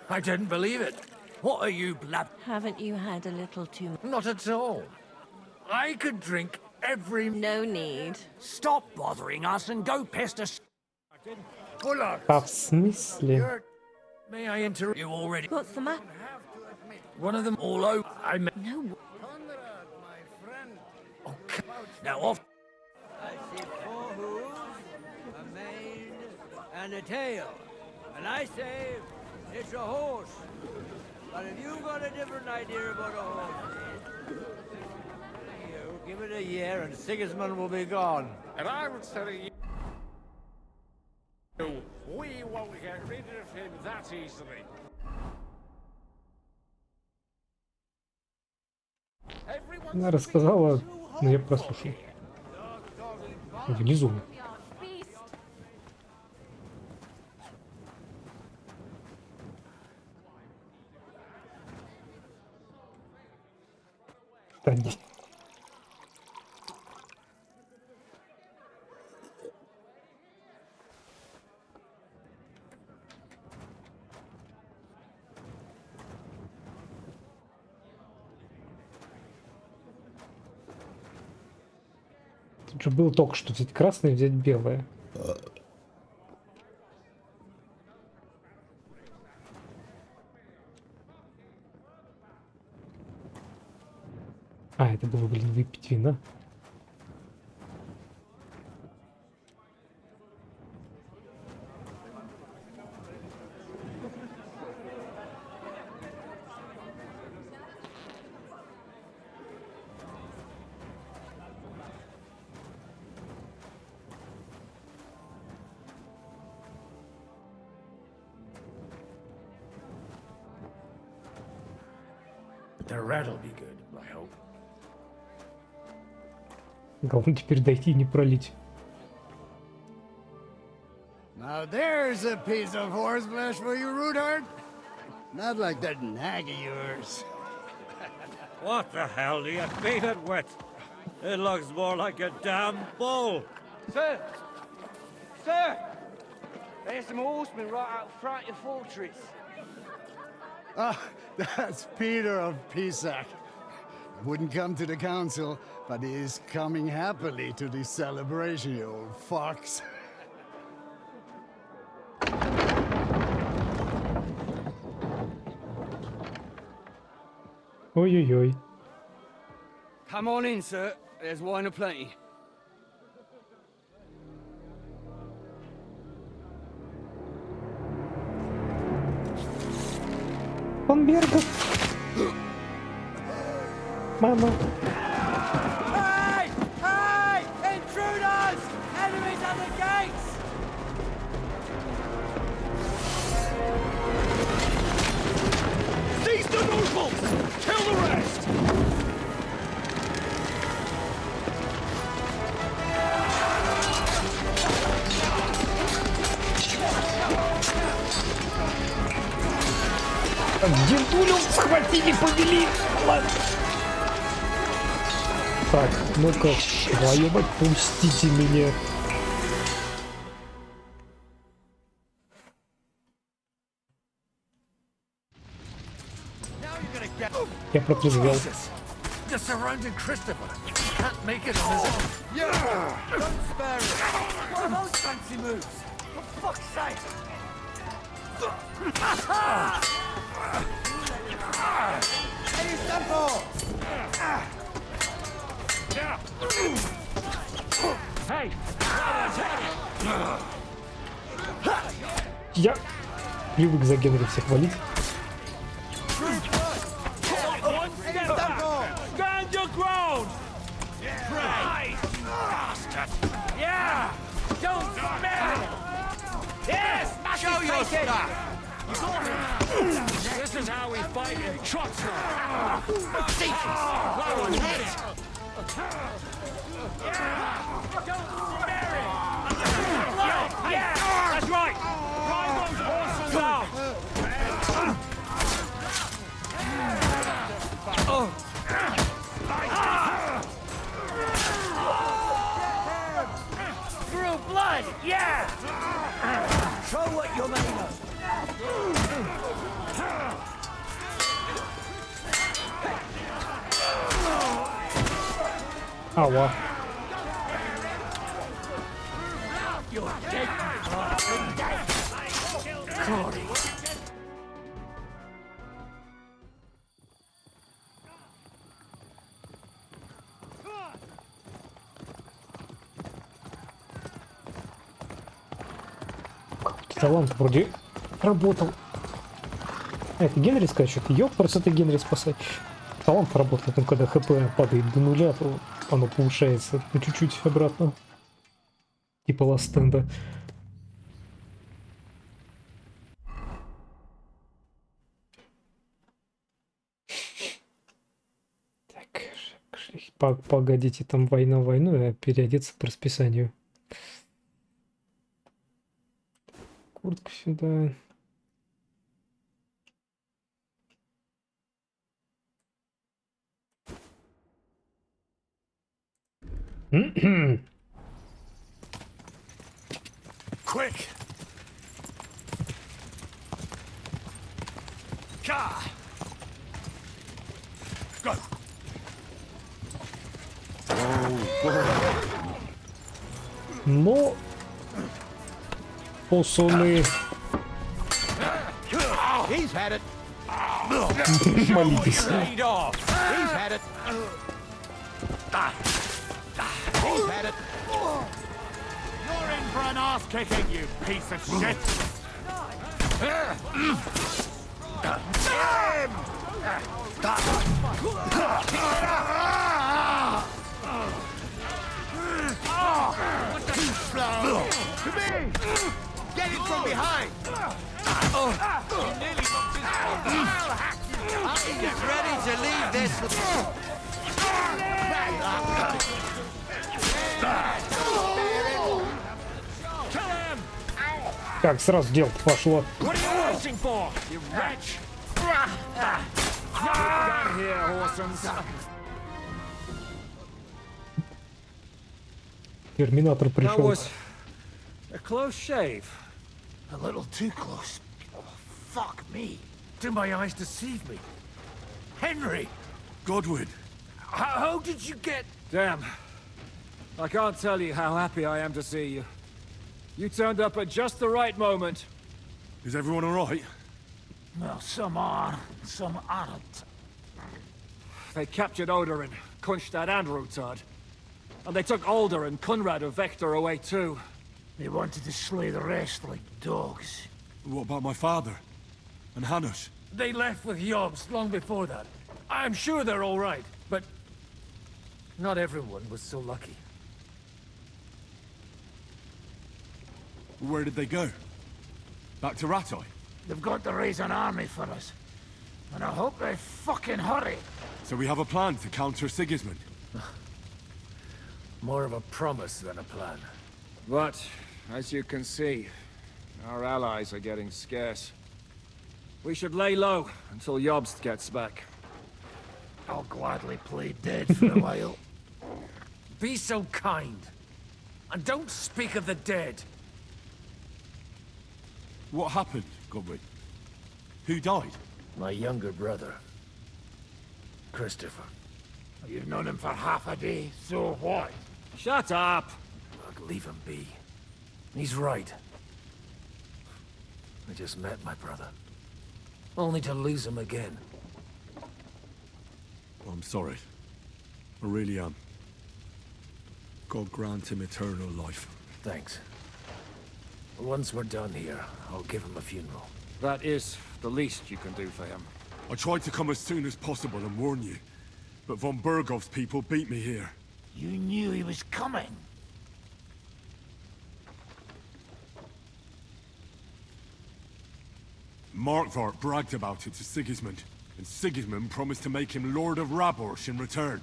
I didn't believe it. What are you blab... Haven't you had a little too much? Not at all. I could drink every... No need. Stop bothering us and go pester... А в смысле? May I interrupt you already? What's the matter? One of them all over... I mean... No. Okay. Now off... I see 4 hooves, a mane, and a tail. And I say it's a horse. But if you've got a different idea about a horse, you give it a year and Sigismund will be gone. And I would say we won't get rid of him that easily. Она рассказала, но я прослушал. Внизу. Да нет. Тут же было только что взять красное, взять белое. А, это было, блин, выпить вина. The rat'll be good, I hope. Главное теперь дойти и не пролить. Now there's a piece of horseflesh for you, Rudart. Not like that nag of yours. What the hell do you beat it with? It looks more like a damn bull. Sir! Sir! There's some horsemen right out front of your fortress. Ah, that's Peter of Pisac. Wouldn't come to the council, but he is coming happily to the celebration, you old fox. Ой-ой-ой. Come on in, sir. There's wine aplenty. Фонберга. Мама. Hey! Hey! Intruders! Enemies at the gates! Seize the nobles! Kill the rest! Дедулю схватили, повели. Ладно. Так, ну-ка, твою мать, пустите меня. Я протрезвел. Just surrounded Christopher. Can't make it on his own. Yeah! Don't spare it! What are those fancy moves? For fuck's sake! Hey, you stand for! Hey! Я привык за Генри всех валить. Stand your ground! Right! Yeah! Don't spare it! Yes! Show your stuff! This is how we fight in Chotzer! Don't spare it! Yeah! That's right! Drive those horses out! Oh! Through blood, yeah! Show what you're made of. Ауа. You're dead, Corey. Талант вроде работал. А, это Генри скачет. Ёп, просто ты Генри спасать. Талант работает, но когда ХП падает до нуля, то оно повышается на чуть-чуть обратно. Типа ластенда. Так, Погодите, там война войной, а переодеться по расписанию. Куртку сюда. Quick! Car! Go! Но... Посуны. He's had it. Молитесь. Lead off. He's had it. He's had it. You're in for an ass kicking, you piece of shit! Too slow. To me. Get it from behind. He nearly knocked his Get ready to leave this. Как сразу дело пошло. What are you waiting for, you wretch? Down here, Horsons. Терминатор That пришел. was a close shave. A little too close. Oh, fuck me. Do my eyes deceive me? Henry! Godwin! How did you get... Damn. I can't tell you how happy I am to see you. You turned up at just the right moment. Is everyone alright? Well, some are, some aren't. They captured Odorin, Kunstad and Rutard. And they took Alder and Kunrad of Vector away too. They wanted to slay the rest like dogs. What about my father? And Hanush? They left with Yobs long before that. I'm sure they're all right, but not everyone was so lucky. Where did they go? Back to Ratoi? They've got to raise an army for us. And I hope they fucking hurry. So we have a plan to counter Sigismund? More of a promise than a plan. But, as you can see, our allies are getting scarce. We should lay low until Jobst gets back. I'll gladly play dead for a while. Be so kind. And don't speak of the dead. What happened, Godwin? Who died? My younger brother. Christopher. You've known him for half a day, so what? Shut up! Look, leave him be. He's right. I just met my brother. Only to lose him again. I'm sorry. I really am. God grant him eternal life. Thanks. Once we're done here, I'll give him a funeral. That is the least you can do for him. I tried to come as soon as possible and warn you, but von Bergov's people beat me here. You knew he was coming. Markvart bragged about it to Sigismund, and Sigismund promised to make him Lord of Raborsh in return.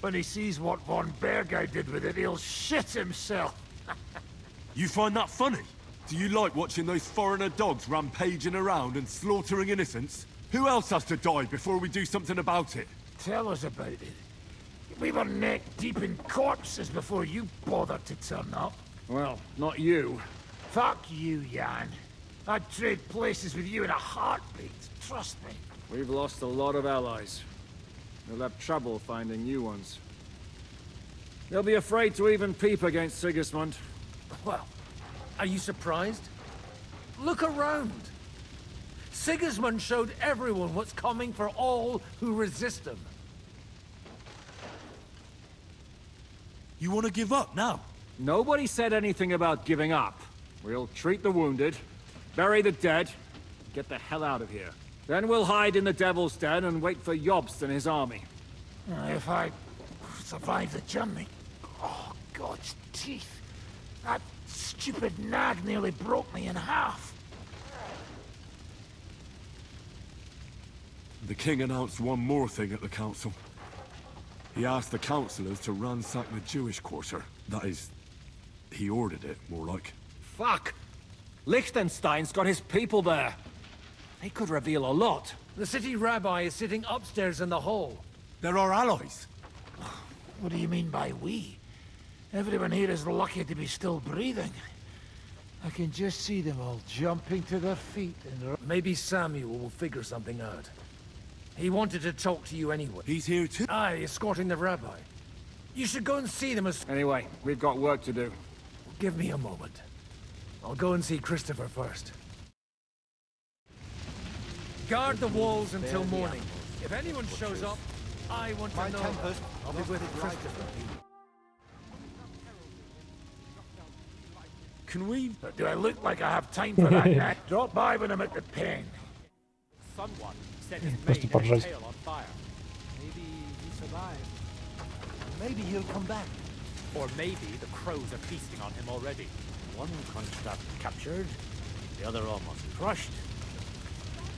When he sees what von Bergau did with it, he'll shit himself. You find that funny? Do you like watching those foreigner dogs rampaging around and slaughtering innocents? Who else has to die before we do something about it? Tell us about it. We were neck deep in corpses before you bothered to turn up. Well, not you. Fuck you, Jan. I'd trade places with you in a heartbeat, trust me. We've lost a lot of allies. We'll have trouble finding new ones. They'll be afraid to even peep against Sigismund. Well, are you surprised? Look around. Sigismund showed everyone what's coming for all who resist him. You want to give up now? Nobody said anything about giving up. We'll treat the wounded, bury the dead, get the hell out of here. Then we'll hide in the Devil's Den and wait for Jobst and his army. If I survive the journey... Oh, God's teeth. That stupid nag nearly broke me in half. The king announced one more thing at the council. He asked the councillors to ransack the Jewish quarter. That is, he ordered it, more like. Fuck! Liechtenstein's got his people there. They could reveal a lot. The city rabbi is sitting upstairs in the hall. They're our allies. What do you mean by we? Everyone here is lucky to be still breathing. I can just see them all jumping to their feet and... Maybe Samuel will figure something out. He wanted to talk to you anyway. He's here too? Aye, escorting the rabbi. You should go and see them as... Anyway, we've got work to do. Give me a moment. I'll go and see Christopher first. Guard the walls until morning. If anyone shows up, I want to know. I'll be with Christopher. Can we... Do I look like I have time for that now? Drop by when I'm at the pen. Someone set his Просто mate and поржать. tail on fire. Maybe he survived. Maybe he'll come back. Or maybe the crows are feasting on him already. One Kronstadt captured, the other almost crushed.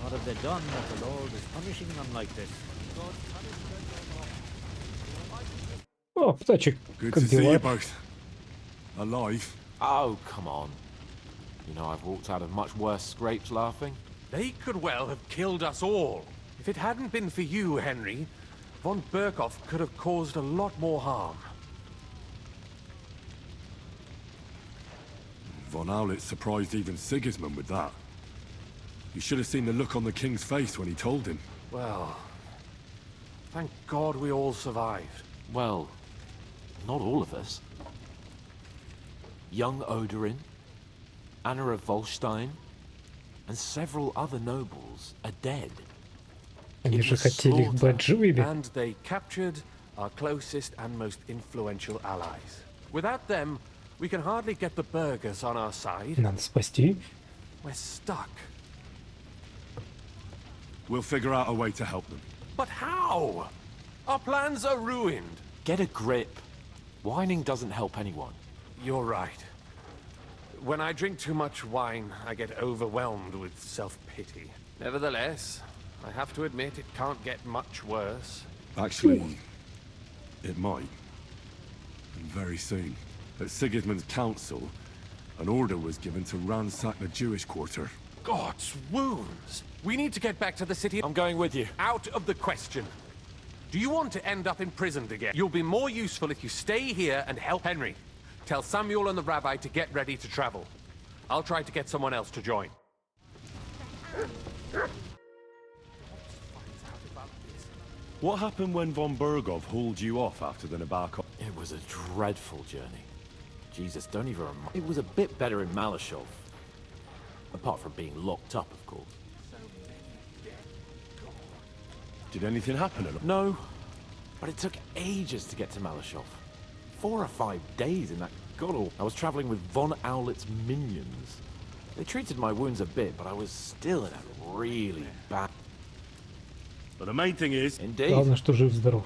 What have they done that the Lord is punishing them like this? О, птачек. Good Как to see you дела? both. Alive. Oh, come on. You know, I've walked out of much worse scrapes laughing. They could well have killed us all. If it hadn't been for you, Henry, von Berkhoff could have caused a lot more harm. Von Aulitz surprised even Sigismund with that. You should have seen the look on the king's face when he told him. Well, thank God we all survived. Well, not all of us. Young Odorin, Anna of Volstein, and several other nobles are dead. Они It же was хотели их slaughter, брать живыми. and they captured our closest and most influential allies. Without them, we can hardly get the burghers on our side. Надо спасти. We're stuck. We'll figure out a way to help them. But how? Our plans are ruined. Get a grip. Whining doesn't help anyone. You're right. When I drink too much wine, I get overwhelmed with self-pity. Nevertheless, I have to admit it can't get much worse. Actually, it might. And very soon. At Sigismund's council, an order was given to ransack the Jewish quarter. God's wounds! We need to get back to the city. I'm going with you. Out of the question. Do you want to end up imprisoned again? You'll be more useful if you stay here and help Henry. Tell Samuel and the rabbi to get ready to travel. I'll try to get someone else to join. What happened when von Berghoff hauled you off after the Nabokov? It was a dreadful journey. Jesus, don't even remind. It was a bit better in Malashov. Apart from being locked up, of course. Did anything happen? No, but it took ages to get to Malashov. 4 or 5 days in that god-awful. I was traveling with von Aulitz's minions. They treated my wounds a bit, but I was still in a really bad... But the main thing is... Indeed. Главное, что жив-здоров.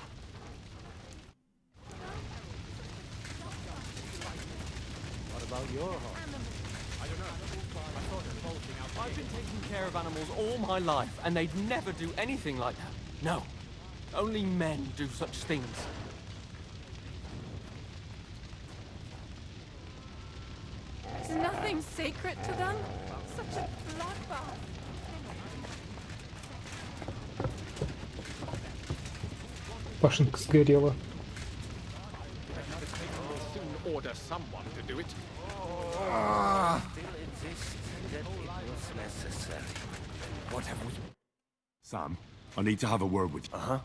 What about your horse? I don't know. I've been taking care of animals all my life, and they'd never do anything like that. No. Only men do such things. Is nothing sacred to them? Such a bloodbath. Пашенка сгорела. We'll soon order someone to do it. Still insist that it was necessary. What have we... Sam, I need to have a word with you. Uh-huh.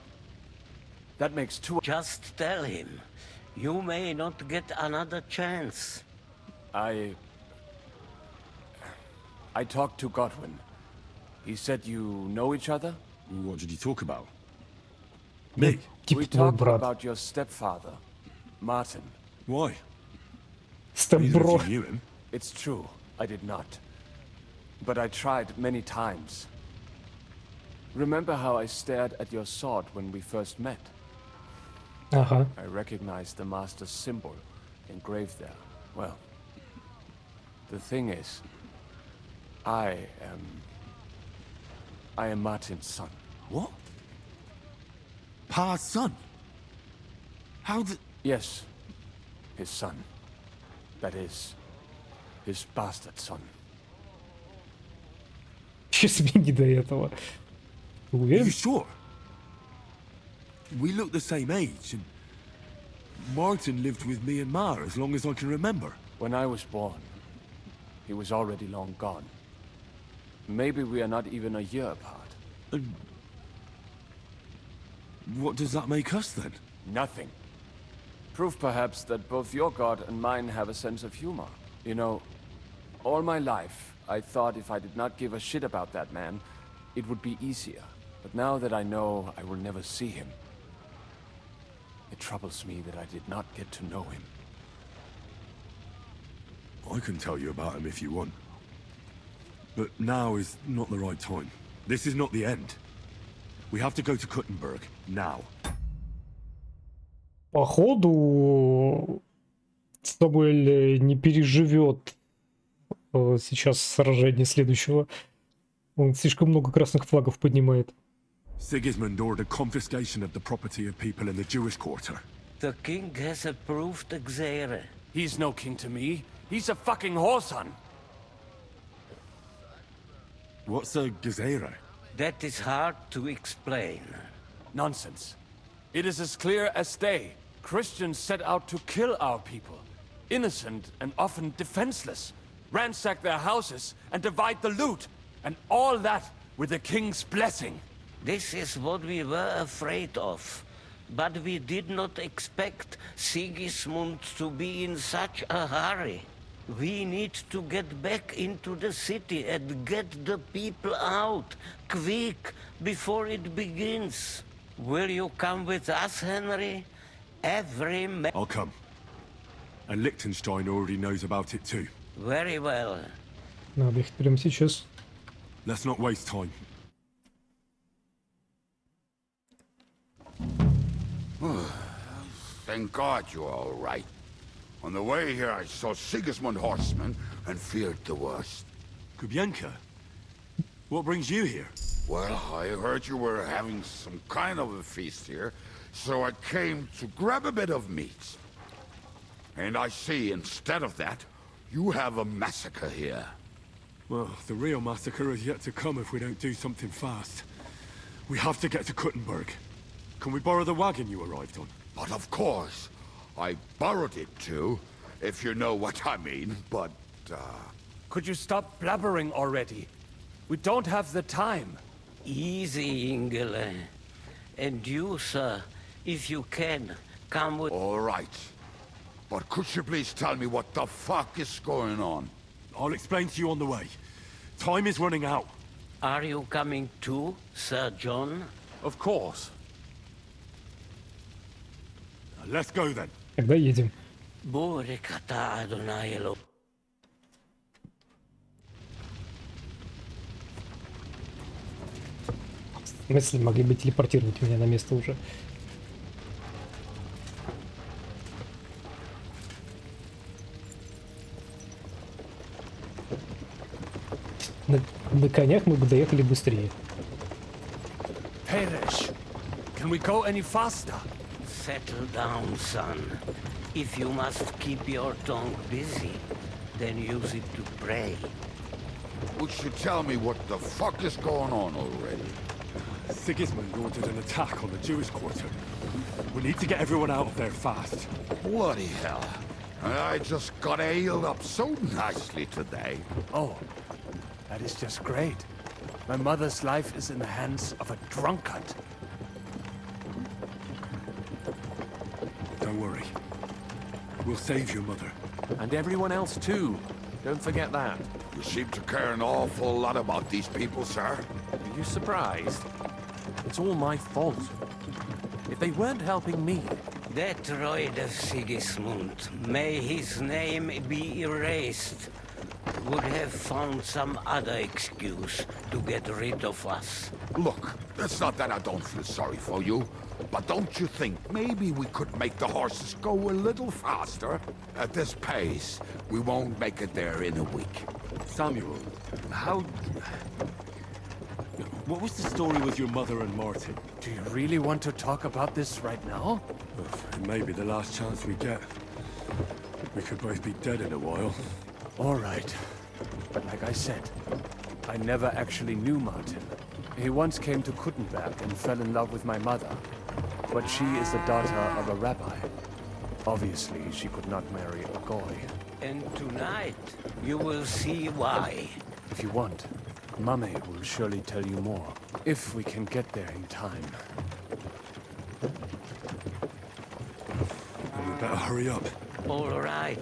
That makes 2... Just tell him. You may not get another chance. I talked to Godwin. He said you know each other? What did you talk about? Me? We talked about your stepfather, Martin. Why? Stepbro. You knew him? It's true, I did not. But I tried many times. Remember how I stared at your sword when we first met? Ага. I recognized the master's symbol engraved there. Well, the thing is, I am Martin's son. What? Pa's son? How did... Yes. His son. That is, his bastard son. Сейчас мне не до этого. Ты Are уверен? you sure? We look the same age, and Martin lived with me and Ma as long as I can remember. When I was born, he was already long gone. Maybe we are not even a year apart. And what does that make us then? Nothing. Proof perhaps that both your god and mine have a sense of humor. You know, all my life, I thought if I did not give a shit about that man, it would be easier. But now that I know I will never see him, it troubles me that I did not get to know him. I can tell you about him if you want. But now is not the right time. This is not the end. We have to go to Kuttenberg, now. Походу, Самуэль не переживет сейчас сражение следующего. Он слишком много красных флагов поднимает. Sigismund ordered confiscation of the property of people in the Jewish quarter. The king has approved Xere. He's no king to me. He's a fucking whoreson. What's a Gezerah? That is hard to explain. Nonsense. It is as clear as day. Christians set out to kill our people. Innocent and often defenseless. Ransack their houses and divide the loot. And all that with the king's blessing. This is what we were afraid of. But we did not expect Sigismund to be in such a hurry. We need to get back into the city and get the people out, quick, before it begins. Will you come with us, Henry? Every man... I'll come. And Liechtenstein already knows about it too. Very well. Надо их прямо сейчас. Let's not waste time. Thank God you're all right. On the way here, I saw Sigismund horsemen and feared the worst. Kubienka? What brings you here? Well, I heard you were having some kind of a feast here, so I came to grab a bit of meat. And I see, instead of that, you have a massacre here. Well, the real massacre is yet to come if we don't do something fast. We have to get to Kuttenberg. Can we borrow the wagon you arrived on? But of course. I borrowed it too, if you know what I mean, but, Could you stop blabbering already? We don't have the time. Easy, Ingele. And you, sir, if you can, come with... All right. But could you please tell me what the fuck is going on? I'll explain to you on the way. Time is running out. Are you coming too, Sir John? Of course. Let's go then. Тогда едем. Бореката Адонаело. В смысле, могли бы телепортировать меня на место уже. На конях мы бы доехали быстрее. Perish. Can we go any faster? Settle down, son. If you must keep your tongue busy, then use it to pray. Would you tell me what the fuck is going on already? Sigismund ordered an attack on the Jewish quarter. We need to get everyone out of there fast. Bloody hell. I just got healed up so nicely today. Oh, that is just great. My mother's life is in the hands of a drunkard. Don't worry. We'll save your mother. And everyone else too. Don't forget that. You seem to care an awful lot about these people, sir. Are you surprised? It's all my fault. If they weren't helping me... That droid of Sigismund, may his name be erased, would have found some other excuse to get rid of us. Look, it's not that I don't feel sorry for you, but don't you think maybe we could make the horses go a little faster? At this pace, we won't make it there in a week. Samuel, how... What was the story with your mother and Martin? Do you really want to talk about this right now? It may be the last chance we get. We could both be dead in a while. All right. But like I said, I never actually knew Martin. He once came to Kuttenberg and fell in love with my mother. But she is the daughter of a rabbi. Obviously, she could not marry a goy. And tonight, you will see why. If you want, Mummy will surely tell you more. If we can get there in time. We better hurry up. All right.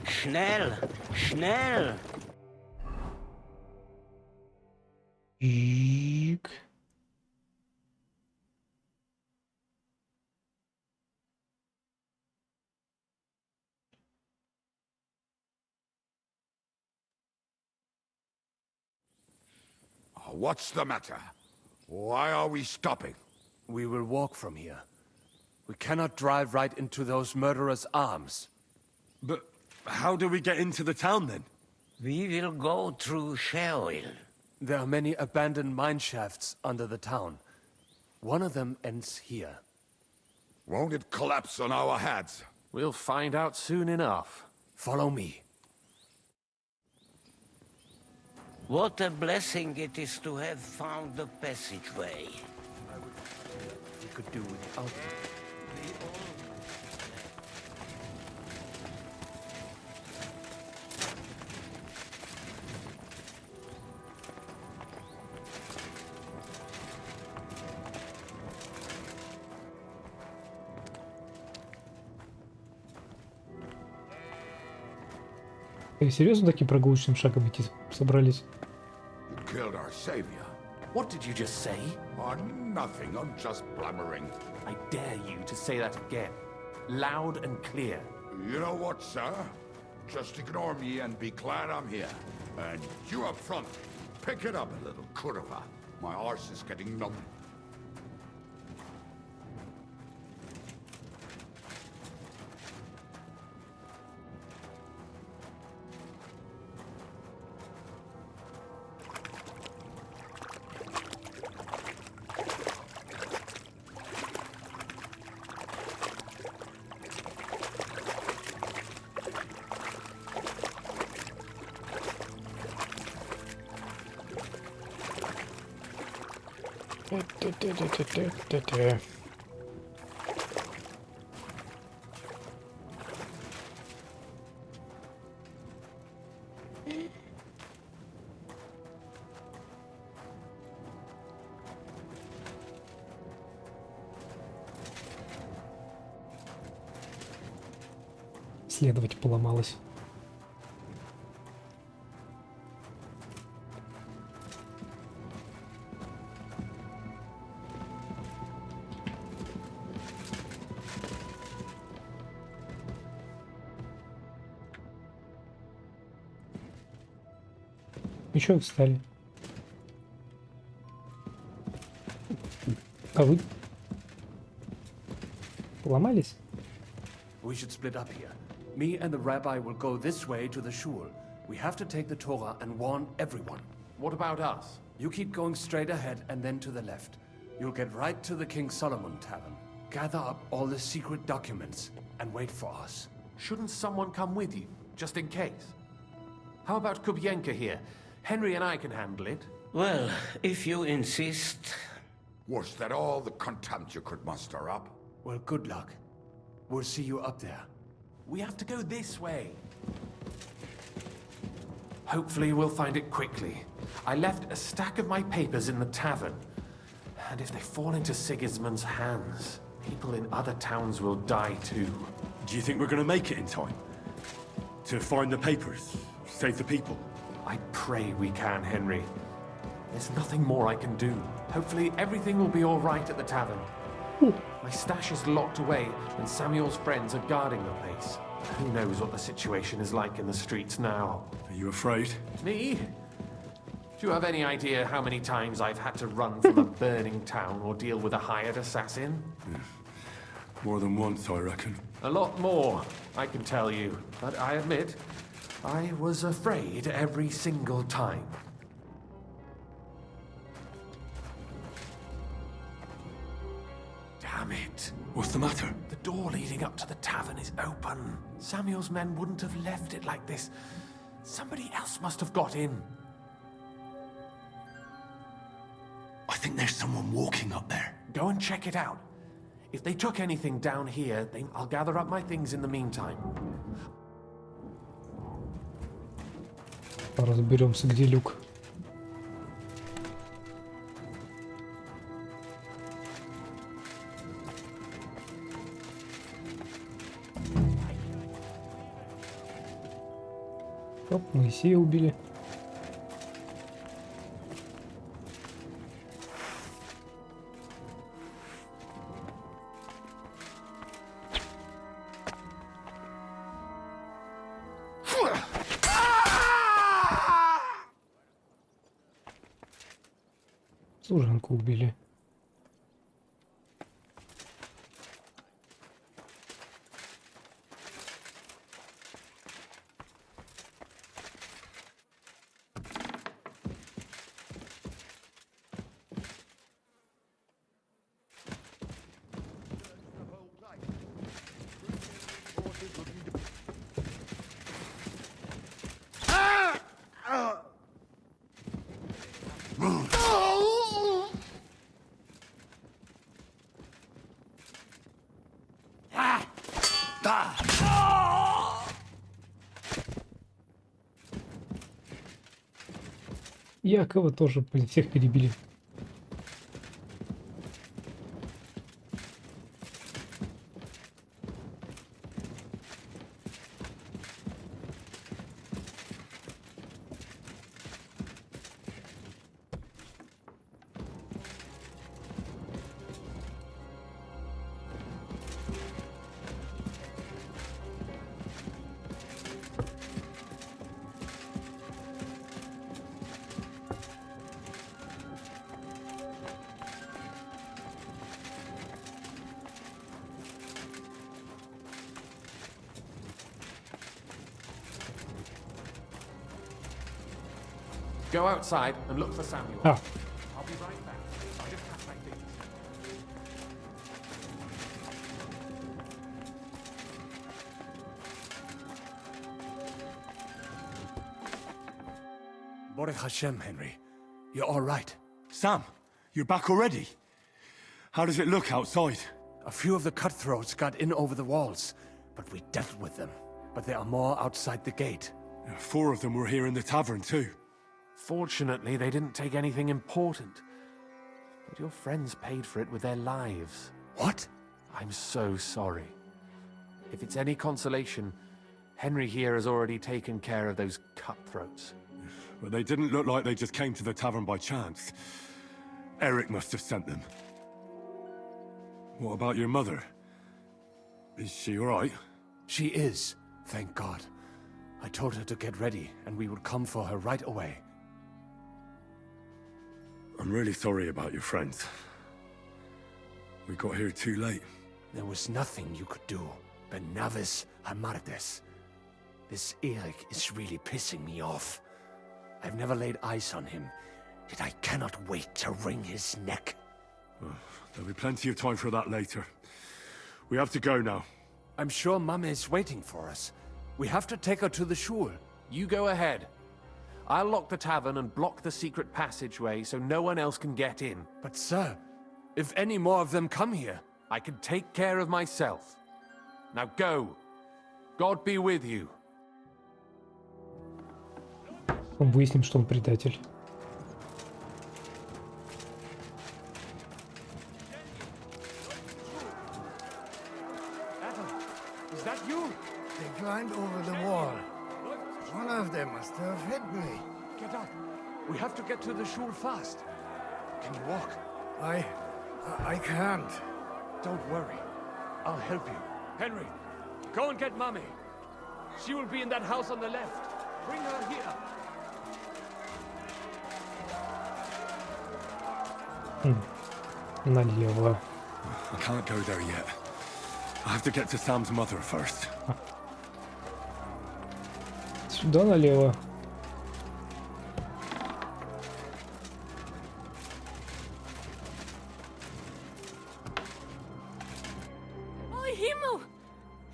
Schnell! Schnell! Eek. What's the matter? Why are we stopping? We will walk from here. We cannot drive right into those murderers' arms. But how do we get into the town then? We will go through Sheol. There are many abandoned mine shafts under the town. One of them ends here. Won't it collapse on our heads? We'll find out soon enough. Follow me. What a blessing it is to have found the passageway. We could do without them. И серьезно таким прогулочным шагом идти собрались? You killed our savior. What did you just say? Oh, nothing. I'm just blabbering. I dare you to say that again. Loud and clear. You know what, sir? Just ignore me and be glad I'm here. And you up front, pick it up a little, curva. My arse is getting numb. Следовать поломалась. Еще встали. А вы поломались? We should split up here. Me and the rabbi will go this way to the shul. We have to take the Torah and warn everyone. What about us? You keep going straight ahead and then to the left. You'll get right to the King Solomon Tavern. Gather up all the secret documents and wait for us. Shouldn't someone come with you, just in case? How about Kubienka here? Henry and I can handle it. Well, if you insist. Was that all the contempt you could muster up? Well, good luck. We'll see you up there. We have to go this way. Hopefully we'll find it quickly. I left a stack of my papers in the tavern. And if they fall into Sigismund's hands, people in other towns will die too. Do you think we're gonna make it in time? To find the papers? Save the people? I pray we can, Henry. There's nothing more I can do. Hopefully everything will be all right at the tavern. My stash is locked away, and Samuel's friends are guarding the place. Who knows what the situation is like in the streets now? Are you afraid? Me? Do you have any idea how many times I've had to run from a burning town or deal with a hired assassin? Yeah. More than once, I reckon. A lot more, I can tell you. But I admit, I was afraid every single time. Damn Damn it. What's the matter? The door leading up to the tavern is open. Samuel's men wouldn't have left it like this. Somebody else must have got in. I think there's someone walking up there. Go and check it out. If they took anything down here, then I'll gather up my things in the meantime. Разберемся, где люк. Оп, Моисея убили. Служанку убили. Якова тоже всех перебили. Go outside and look for Samuel. Ah. I'll be right back. I'll just pack my things. Baruch Hashem, Henry. You're all right. Sam, you're back already? How does it look outside? A few of the cutthroats got in over the walls, but we dealt with them. But there are more outside the gate. 4 of them were here in the tavern too. Fortunately, they didn't take anything important. But your friends paid for it with their lives. What? I'm so sorry. If it's any consolation, Henry here has already taken care of those cutthroats. But they didn't look like they just came to the tavern by chance. Eric must have sent them. What about your mother? Is she all right? She is, thank God. I told her to get ready, and we would come for her right away. I'm really sorry about your friends. We got here too late. There was nothing you could do. Benavis Hamartes. This Eric is really pissing me off. I've never laid eyes on him, yet I cannot wait to wring his neck. Well, there'll be plenty of time for that later. We have to go now. I'm sure Mama is waiting for us. We have to take her to the shul. You go ahead. I'll lock the tavern and block the secret passageway so no one else can get in. But sir, if any more of them come here, I can take care of myself. Now go. God be with you. Выясним, что он предатель. is that you? They climbed over the wall. One of them must have hit me. Get up. We have to get to the shul fast. Can you walk? I can't. Don't worry. I'll help you. Henry, go and get Mommy. She will be in that house on the left. Bring her here. Налево. I can't go there yet. I have to get to Sam's mother first. Сюда налево. Himmel!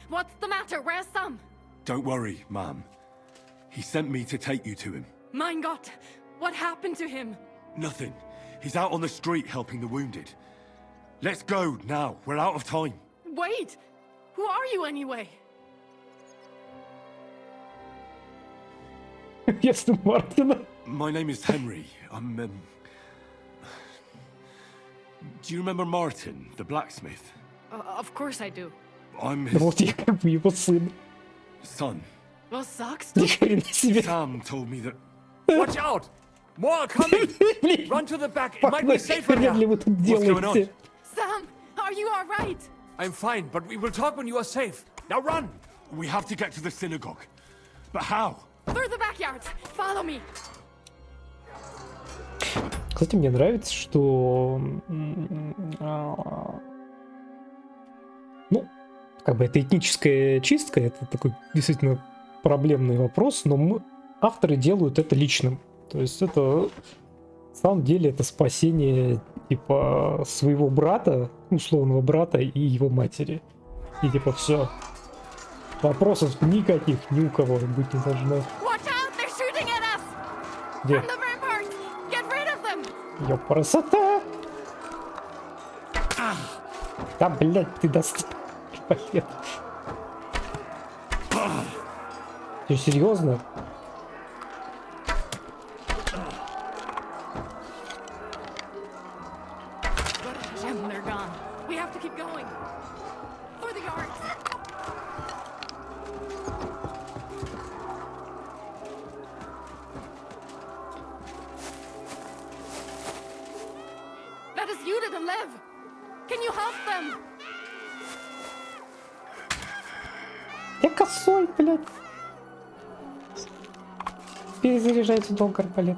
What's the matter? Where's Sam? Don't worry, ma'am. He sent me to take you to him. Mein Gott! What happened to him? Nothing. He's out on the street helping the wounded. Let's go now. We're out of time. Wait! Who are you anyway? Yes, Martin. My name is Henry. I'm, Do you remember Martin, the blacksmith? Of course I do. I'm his... Вот я как бы его сын. Son. Well, sucks. Ни хрена себе. Sam told me that... Watch out! More are coming! Run to the back, it might be safer Хрен ли now! вы тут What's going on? делаете? Sam, are you alright? I'm fine, but we will talk when you are safe. Now run! We have to get to the synagogue. But how? Through the backyards. Follow me. Кстати, мне нравится, что... Ну, как бы это этническая чистка, это такой действительно проблемный вопрос, но авторы делают это личным. То есть это... На самом деле это спасение типа своего брата, условного брата и его матери. И типа все. Вопросов никаких ни у кого быть не должно. Где? Ёпарасота! Да, блядь, ты достал. Ты серьезно? They're gone. We have to keep going. For the yards. That is Judith and Lev. Can you help them? Я косой, блядь. Перезаряжайте долго арбалет.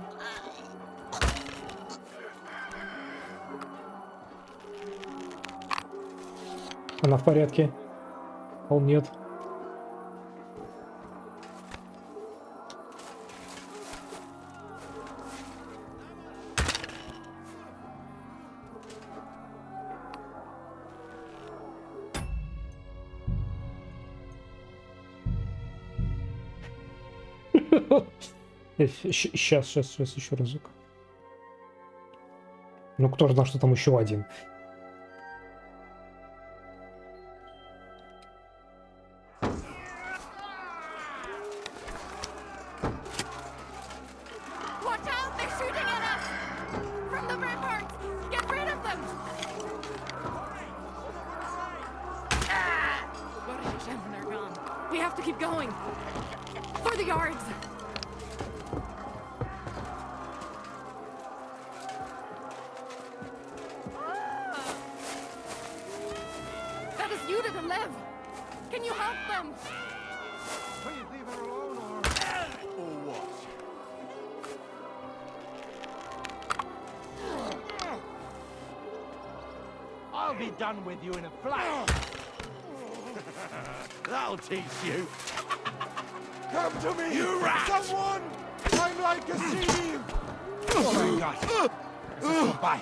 Она в порядке. Он нет. Сейчас еще разок. Ну кто же знал, что там еще один? We have to keep going. For the yards. That is Judith and Lev. Can you help them? Please leave her alone or what? I'll be done with you in a flash. That'll teach you. Come to me! You rat! Someone! I'm like a sieve! Oh my god! Bye.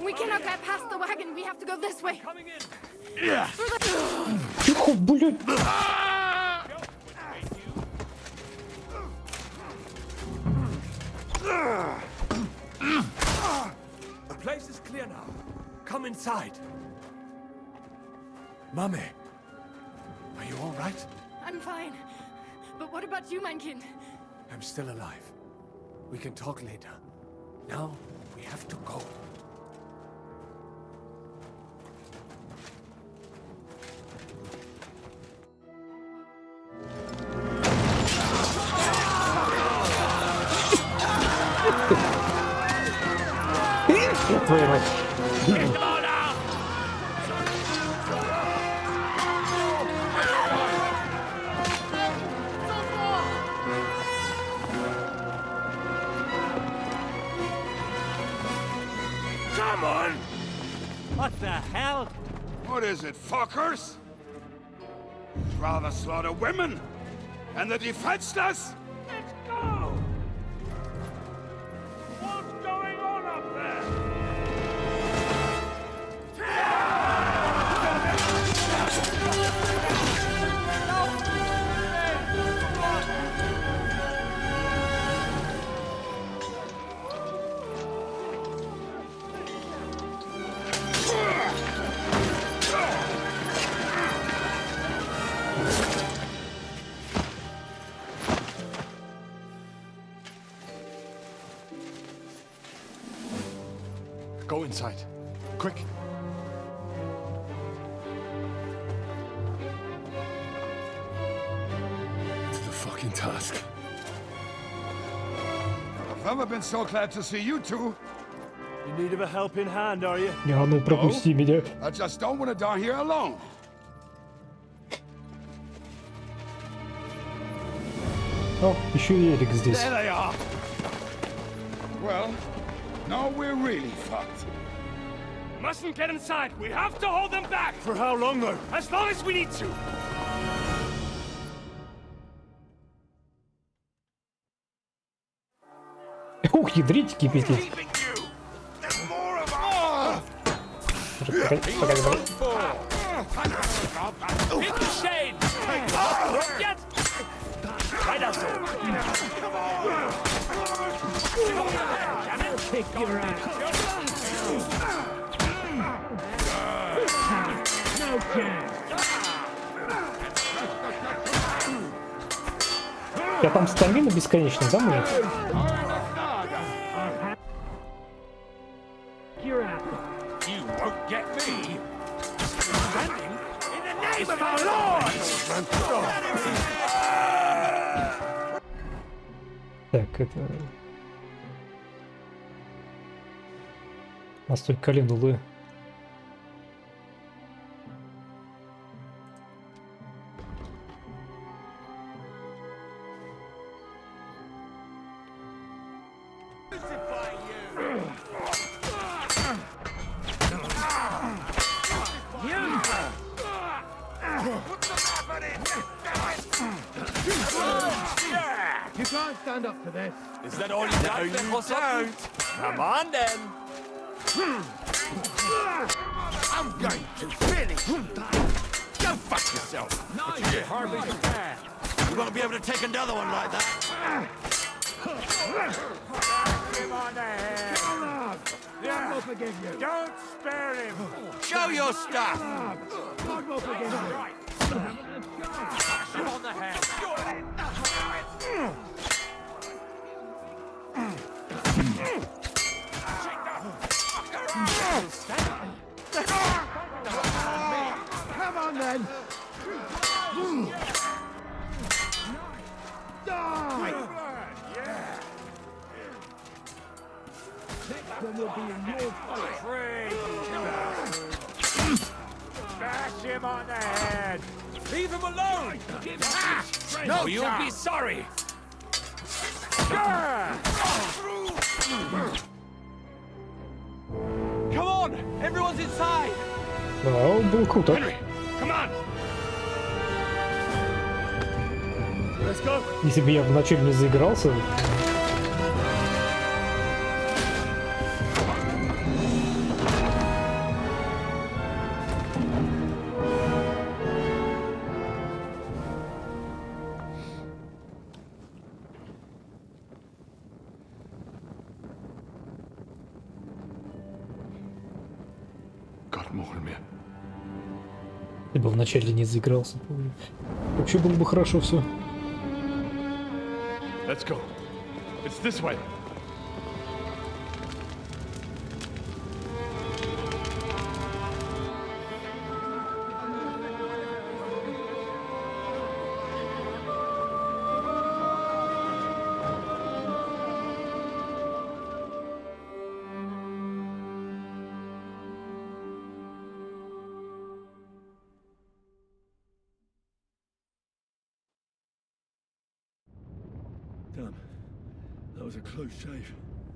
We cannot get past the wagon. We have to go this way. Coming in. Yeah. Тихо, блядь. The place is clear now. Come inside. Mummy, are you all right? I'm fine. But what about you, mein Kind? I'm still alive. We can talk later. Now, we have to go. Твою мать. Come on! What the hell? What is it, fuckers? Rather slaughter women and the defenseless? Let's go! What's going on up there? Go inside. Quick. The fucking task. I've never been so glad to see you two. In need of a helping hand, are you? Я, ну пропусти меня. I just don't want to die here alone. О, еще и Эрик здесь. There they are. Well, now we're really fucked. Mustn't get inside. We have to hold them back. For how long, though? As long as we need to. Ух, ядрить кипятить. Погоди. Hit the shade. Get. Right up there. Kick your ass. No chance. Я там стамина бесконечно, да, может? You won't get me. Standing in the name of our Lord. Так, это... Настой календулы. You can't stand up to this. Is that all you got? No, you don't. Come on, then. I'm going to finish. Go fuck yourself. No, you're hardly prepared. You won't be able to take another one like that. Him on the head. God will forgive you. Don't spare him. Show your stuff. God will forgive you. Right. Him on the head. Come on then. Die. Next one will be in your face. Bash him on the head. Leave him alone. No, you'll be sorry. Come on, everyone's inside. Да, было круто. Come on. Let's go. Если бы я вначале не заигрался... Если бы вначале не заигрался, вообще было бы хорошо все. Let's go. It's this way. Damn. That was a close shave.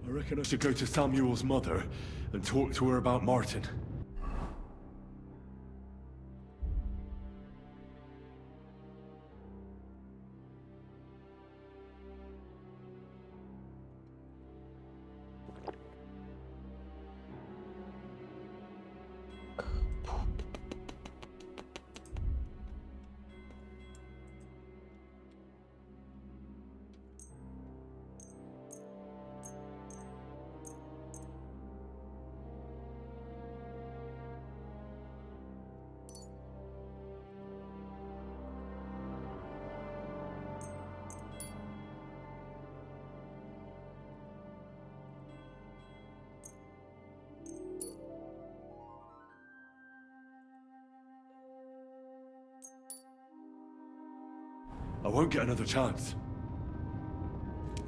I reckon I should go to Samuel's mother and talk to her about Martin. I won't get another chance. You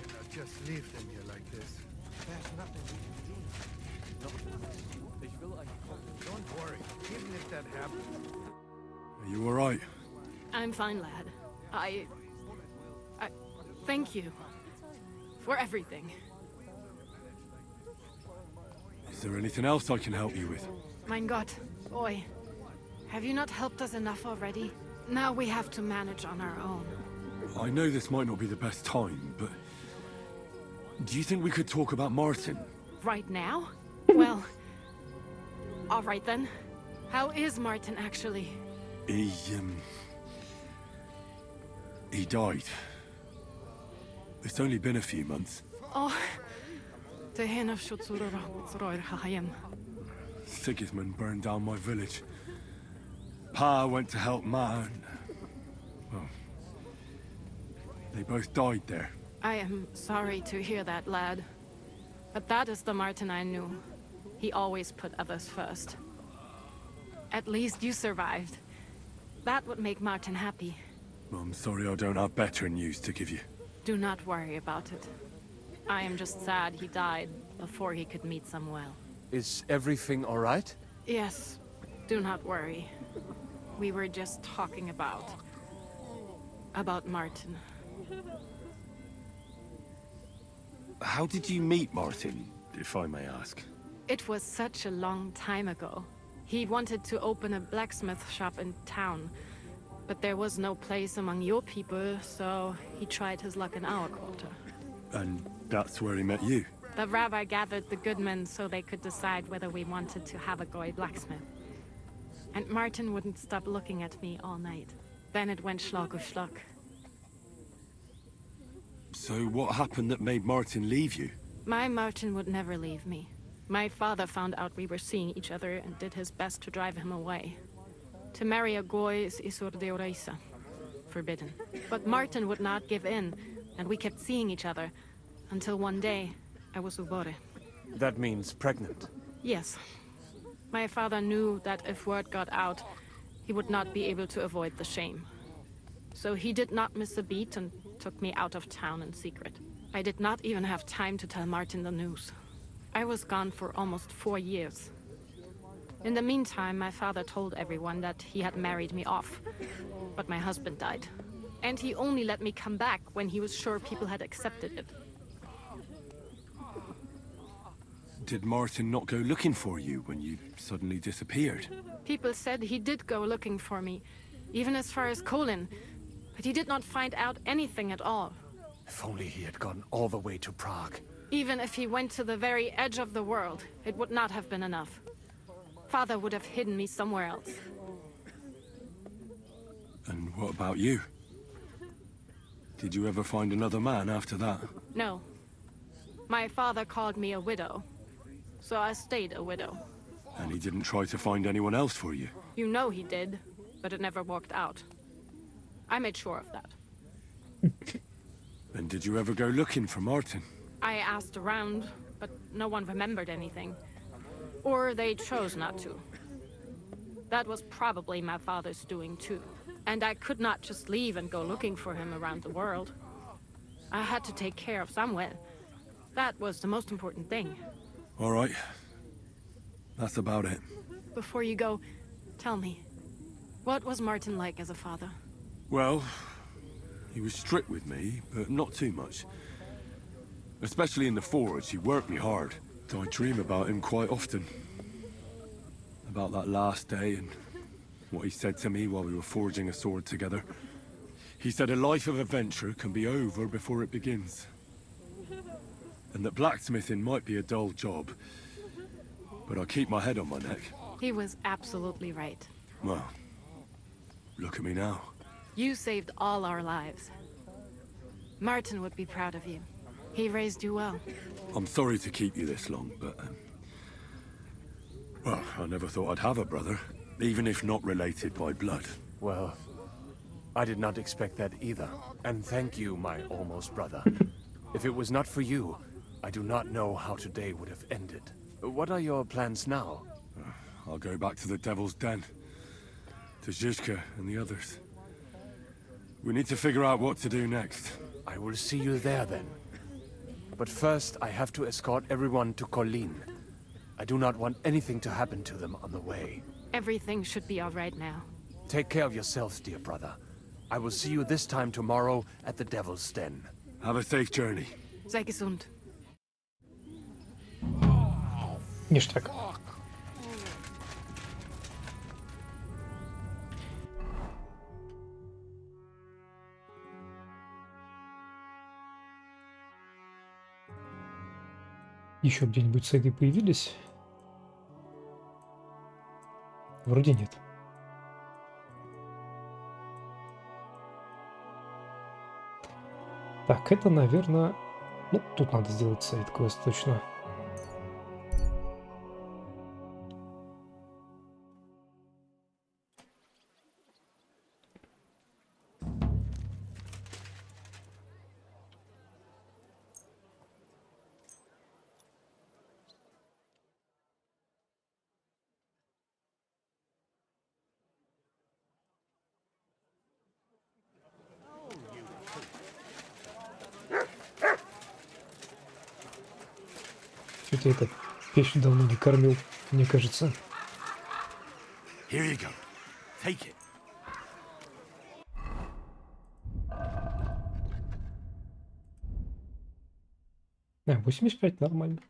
cannot just leave them here like this. There's nothing we can do. Don't worry, even if that happens. Are you alright? I'm fine, lad. I thank you for everything. Is there anything else I can help you with? Mein Gott, boy. Have you not helped us enough already? Now we have to manage on our own. I know this might not be the best time, but... do you think we could talk about Martin? Right now? Well... alright then. How is Martin, actually? He died. It's only been a few months. Oh... Sigismund burned down my village. Pa went to help Ma and... well... they both died there. I am sorry to hear that, lad. But that is the Martin I knew. He always put others first. At least you survived. That would make Martin happy. I'm sorry I don't have better news to give you. Do not worry about it. I am just sad he died before he could meet Samuel. Is everything all right? Yes, do not worry. We were just talking about Martin. How did you meet Martin, if I may ask? It was such a long time ago. He wanted to open a blacksmith shop in town, but there was no place among your people, so he tried his luck in our quarter. And that's where he met you? The rabbi gathered the good men so they could decide whether we wanted to have a goy blacksmith. And Martin wouldn't stop looking at me all night. Then it went Schlag auf Schlag. So what happened that made Martin leave you? My Martin would never leave me. My father found out we were seeing each other and did his best to drive him away. To marry a goy is isur deoraisa, forbidden. But Martin would not give in, and we kept seeing each other, until one day, I was ubore. That means pregnant. Yes. My father knew that if word got out, he would not be able to avoid the shame. So he did not miss a beat and took me out of town in secret. I did not even have time to tell Martin the news. I was gone for almost 4 years. In the meantime, my father told everyone that he had married me off. But my husband died. And he only let me come back when he was sure people had accepted it. Did Martin not go looking for you when you suddenly disappeared? People said he did go looking for me, even as far as Colin. But he did not find out anything at all. If only he had gone all the way to Prague. Even if he went to the very edge of the world, it would not have been enough. Father would have hidden me somewhere else. And what about you? Did you ever find another man after that? No. My father called me a widow. So I stayed a widow. And he didn't try to find anyone else for you? You know he did, but it never worked out. I made sure of that. And did you ever go looking for Martin? I asked around, but no one remembered anything. Or they chose not to. That was probably my father's doing too. And I could not just leave and go looking for him around the world. I had to take care of Samuel. That was the most important thing. All right. That's about it. Before you go, tell me, what was Martin like as a father? Well, he was strict with me, but not too much. Especially in the forge, he worked me hard. I dream about him quite often. About that last day and what he said to me while we were forging a sword together. He said a life of adventure can be over before it begins. And that blacksmithing might be a dull job, but I keep my head on my neck. He was absolutely right. Well, look at me now. You saved all our lives. Martin would be proud of you. He raised you well. I'm sorry to keep you this long, but... well, I never thought I'd have a brother, even if not related by blood. Well, I did not expect that either. And thank you, my almost brother. If it was not for you, I do not know how today would have ended. What are your plans now? I'll go back to the Devil's Den. To Zizka and the others. We need to figure out what to do next. I will see you there then. But first, I have to escort everyone to Colleen. I do not want anything to happen to them on the way. Everything should be all right now. Take care of yourselves, dear brother. I will see you this time tomorrow at the Devil's Den. Have a safe journey. Sei gesund. Ништяк. Еще где-нибудь сайды появились? Вроде нет. Так, это, наверное... Ну, тут надо сделать сайд-квест точно. Что-то я этот печь давно не кормил, мне кажется. Here you go. Take it. 85 нормально.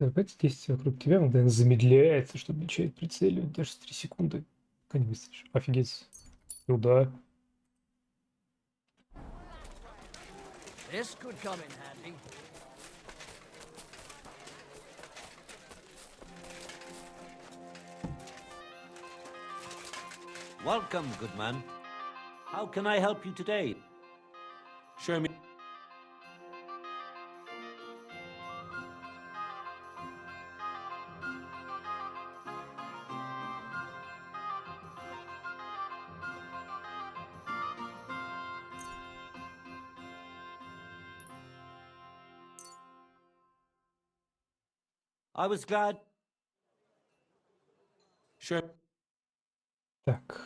Опять действие вокруг тебя мгновенно замедляется, чтобы начать прицеливать. Даже 3 секунды. Как не выстрелишь. Офигеть. Сюда. This could come in handy. Welcome, good man. How can I help you today? Show me. I was glad. Sure. Так.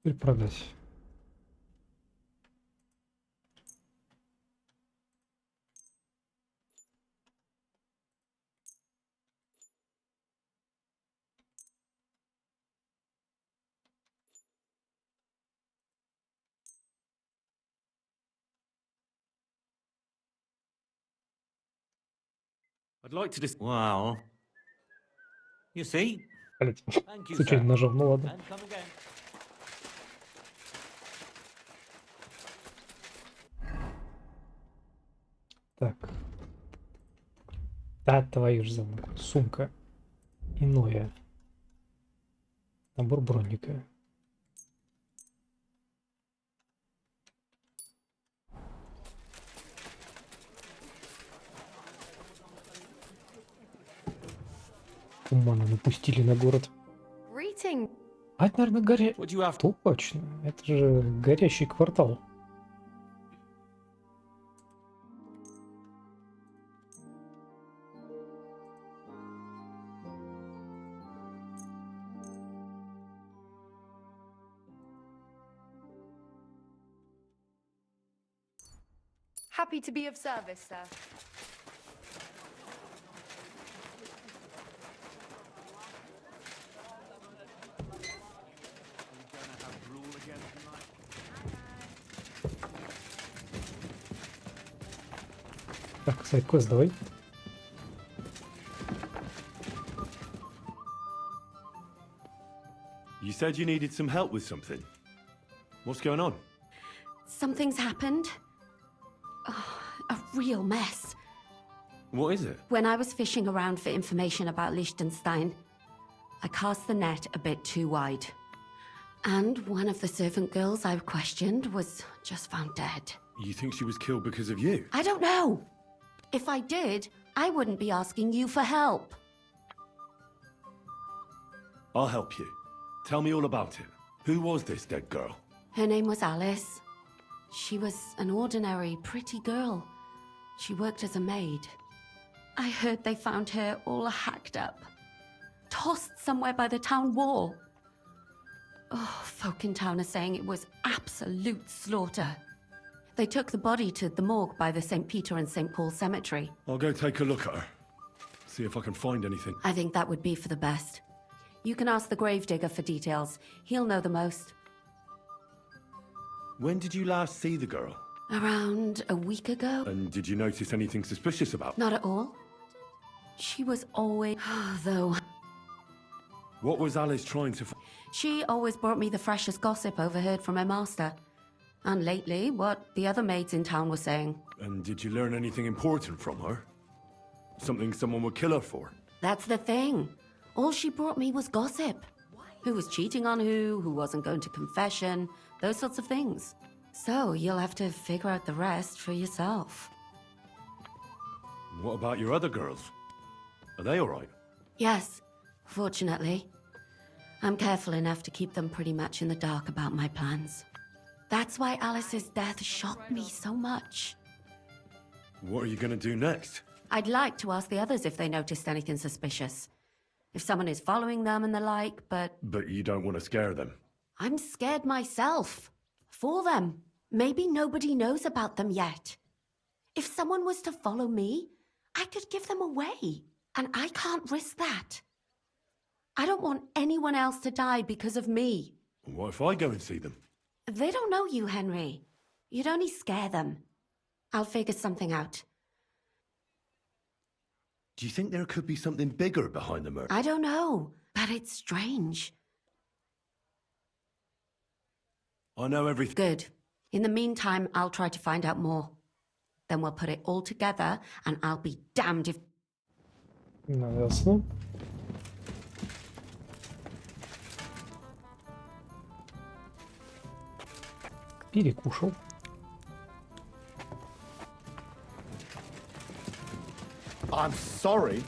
Теперь продать. I'd like to just. Wow. You see? Блять. Thank you, Случайно sir. нажал, ну ладно. And come again. Так. Да, твою ж замок. Сумка. Иное. Набор бронника. Тумана напустили на город. А это, наверное, Точно. Это же горящий квартал. Happy to be of service, sir. Так, сайд-квест давай. You said you needed some help with something. What's going on? Something's happened. Oh, a real mess. What is it? When I was fishing around for information about Liechtenstein, I cast the net a bit too wide. And one of the servant girls I questioned was just found dead. You think she was killed because of you? I don't know. If I did, I wouldn't be asking you for help. I'll help you. Tell me all about it. Who was this dead girl? Her name was Alice. She was an ordinary, pretty girl. She worked as a maid. I heard they found her all hacked up, tossed somewhere by the town wall. Oh, folk in town are saying it was absolute slaughter. They took the body to the morgue by the St. Peter and St. Paul cemetery. I'll go take a look at her. See if I can find anything. I think that would be for the best. You can ask the gravedigger for details. He'll know the most. When did you last see the girl? Around a week ago? And did you notice anything suspicious about her? Not at all. She was always... though... What was Alice trying to... She always brought me the freshest gossip overheard from her master. And lately, what the other maids in town were saying. And did you learn anything important from her? Something someone would kill her for? That's the thing. All she brought me was gossip. Who was cheating on who wasn't going to confession, those sorts of things. So you'll have to figure out the rest for yourself. What about your other girls? Are they all right? Yes, fortunately. I'm careful enough to keep them pretty much in the dark about my plans. That's why Alice's death shocked me so much. What are you gonna do next? I'd like to ask the others if they noticed anything suspicious. If someone is following them and the like, but... But you don't want to scare them. I'm scared myself. For them. Maybe nobody knows about them yet. If someone was to follow me, I could give them away. And I can't risk that. I don't want anyone else to die because of me. What if I go and see them? They don't know you, Henry. You'd only scare them. I'll figure something out. Do you think there could be something bigger behind the murder? I don't know, but it's strange. I know everything. Good. In the meantime, I'll try to find out more. Then we'll put it all together, and I'll be damned if... Ну, ясно. Перекушал. I'm sorry.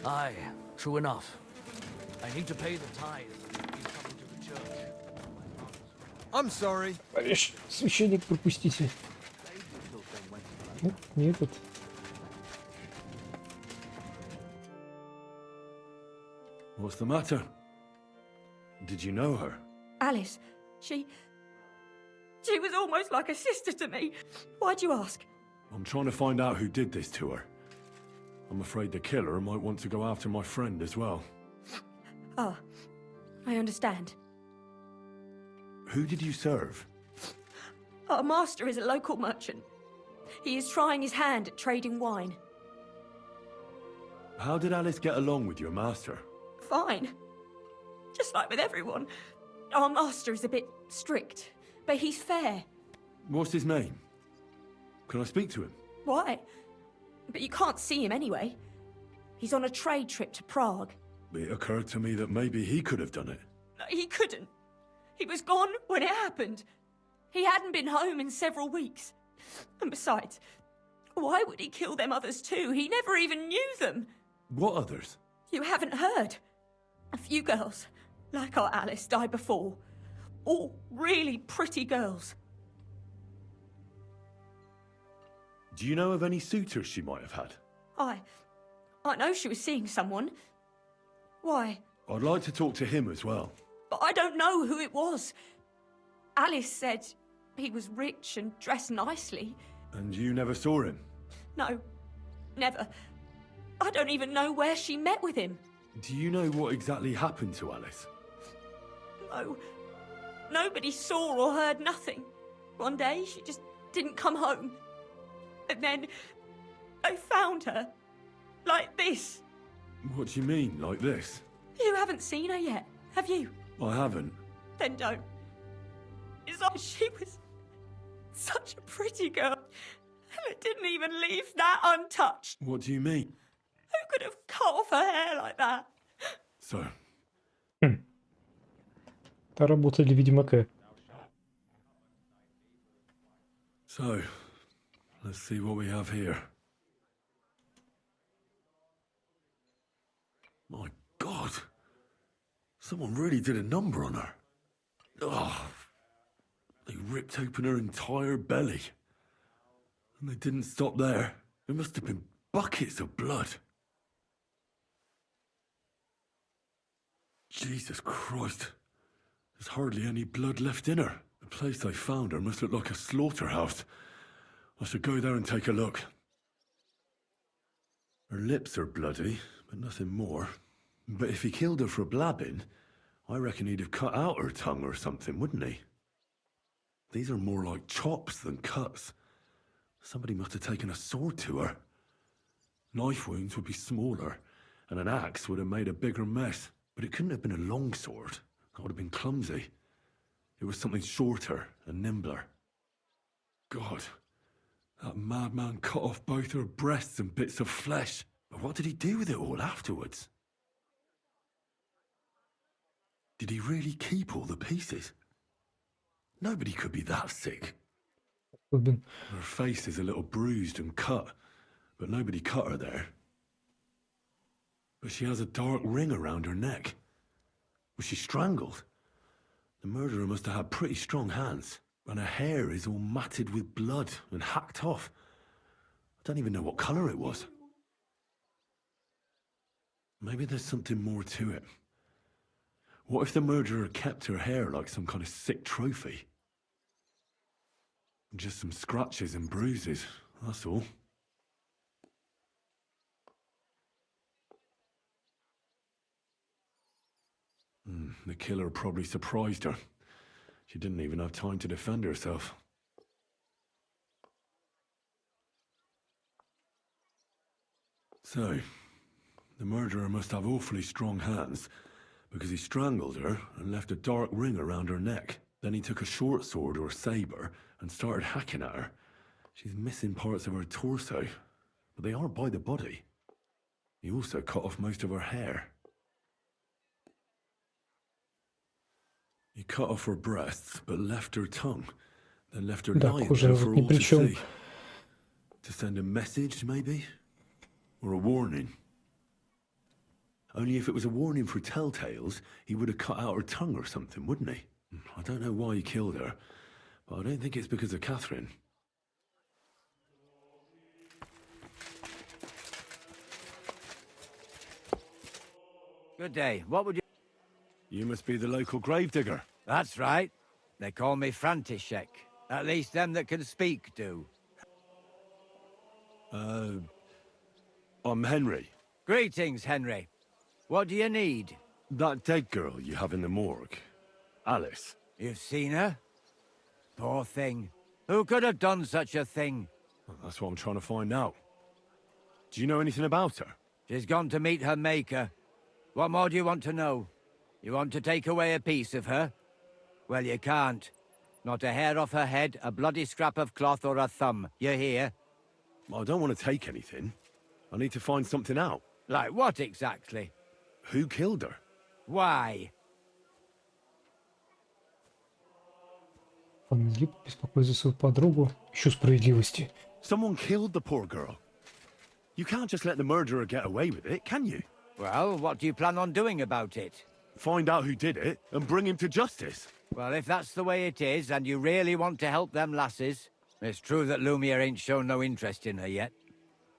Aye, true enough. I need to pay the tithe. He's coming to the church. I'm sorry. Париж, священник, пропустите. Ну, не этот. What's the matter? Did you know her? Alice, she was almost like a sister to me. Why'd you ask? I'm trying to find out who did this to her. I'm afraid the killer might want to go after my friend as well. Ah, I understand. Who did you serve? Our master is a local merchant. He is trying his hand at trading wine. How did Alice get along with your master? Fine. Just like with everyone. Our master is a bit strict, but he's fair. What's his name? Can I speak to him? Why? But you can't see him anyway. He's on a trade trip to Prague. It occurred to me that maybe he could have done it. He couldn't. He was gone when it happened. He hadn't been home in several weeks. And besides, why would he kill them others too? He never even knew them. What others? You haven't heard. A few girls, like our Alice, died before. All really pretty girls. Do you know of any suitors she might have had? I know she was seeing someone. Why? I'd like to talk to him as well. But I don't know who it was. Alice said he was rich and dressed nicely. And you never saw him? No, never. I don't even know where she met with him. Do you know what exactly happened to Alice? No. Nobody saw or heard nothing. One day, she just didn't come home. And then, they found her. Like this. What do you mean, like this? You haven't seen her yet, have you? I haven't. Then don't. It's like she was such a pretty girl. And it didn't even leave that untouched. What do you mean? Who could have cut off her hair like that? So. Та работали ведьмака. So, let's see what we have here. My God. Someone really did a number on her. Oh. They ripped open her entire belly. And they didn't stop there. There must have been buckets of blood. Jesus Christ. There's hardly any blood left in her. The place they found her must look like a slaughterhouse. I should go there and take a look. Her lips are bloody, but nothing more. But if he killed her for blabbing, I reckon he'd have cut out her tongue or something, wouldn't he? These are more like chops than cuts. Somebody must have taken a sword to her. Knife wounds would be smaller, and an axe would have made a bigger mess. But it couldn't have been a long sword. That would have been clumsy. It was something shorter and nimbler. God, that madman cut off both her breasts and bits of flesh. But what did he do with it all afterwards? Did he really keep all the pieces? Nobody could be that sick. Her face is a little bruised and cut, but nobody cut her there. But she has a dark ring around her neck. Was she strangled? The murderer must have had pretty strong hands, and her hair is all matted with blood and hacked off. I don't even know what colour it was. Maybe there's something more to it. What if the murderer kept her hair like some kind of sick trophy? Just some scratches and bruises, that's all. The killer probably surprised her. She didn't even have time to defend herself. So, the murderer must have awfully strong hands, because he strangled her and left a dark ring around her neck. Then he took a short sword or saber and started hacking at her. She's missing parts of her torso, but they aren't by the body. He also cut off most of her hair. He cut off her breasts, but left her tongue. Then left her lying there for all to see. To send a message, maybe? Or a warning? Only if it was a warning for telltales, he would have cut out her tongue or something, wouldn't he? I don't know why he killed her, but I don't think it's because of Catherine. Good day. What would you... You must be the local gravedigger. That's right. They call me František. At least them that can speak do. I'm Henry. Greetings, Henry. What do you need? That dead girl you have in the morgue. Alice. You've seen her? Poor thing. Who could have done such a thing? Well, that's what I'm trying to find out. Do you know anything about her? She's gone to meet her maker. What more do you want to know? You want to take away a piece of her? Well, you can't. Not a hair off her head, a bloody scrap of cloth, or a thumb. You hear? I don't want to take anything. I need to find something out. Like what exactly? Who killed her? Why? Пан Лип беспокоит за свою подругу. Ищу справедливости. Someone killed the poor girl. You can't just let the murderer get away with it, can you? Well, what do you plan on doing about it? Find out who did it and bring him to justice. Well, if that's the way it is, and you really want to help them lasses, it's true that Lumiere ain't shown no interest in her yet.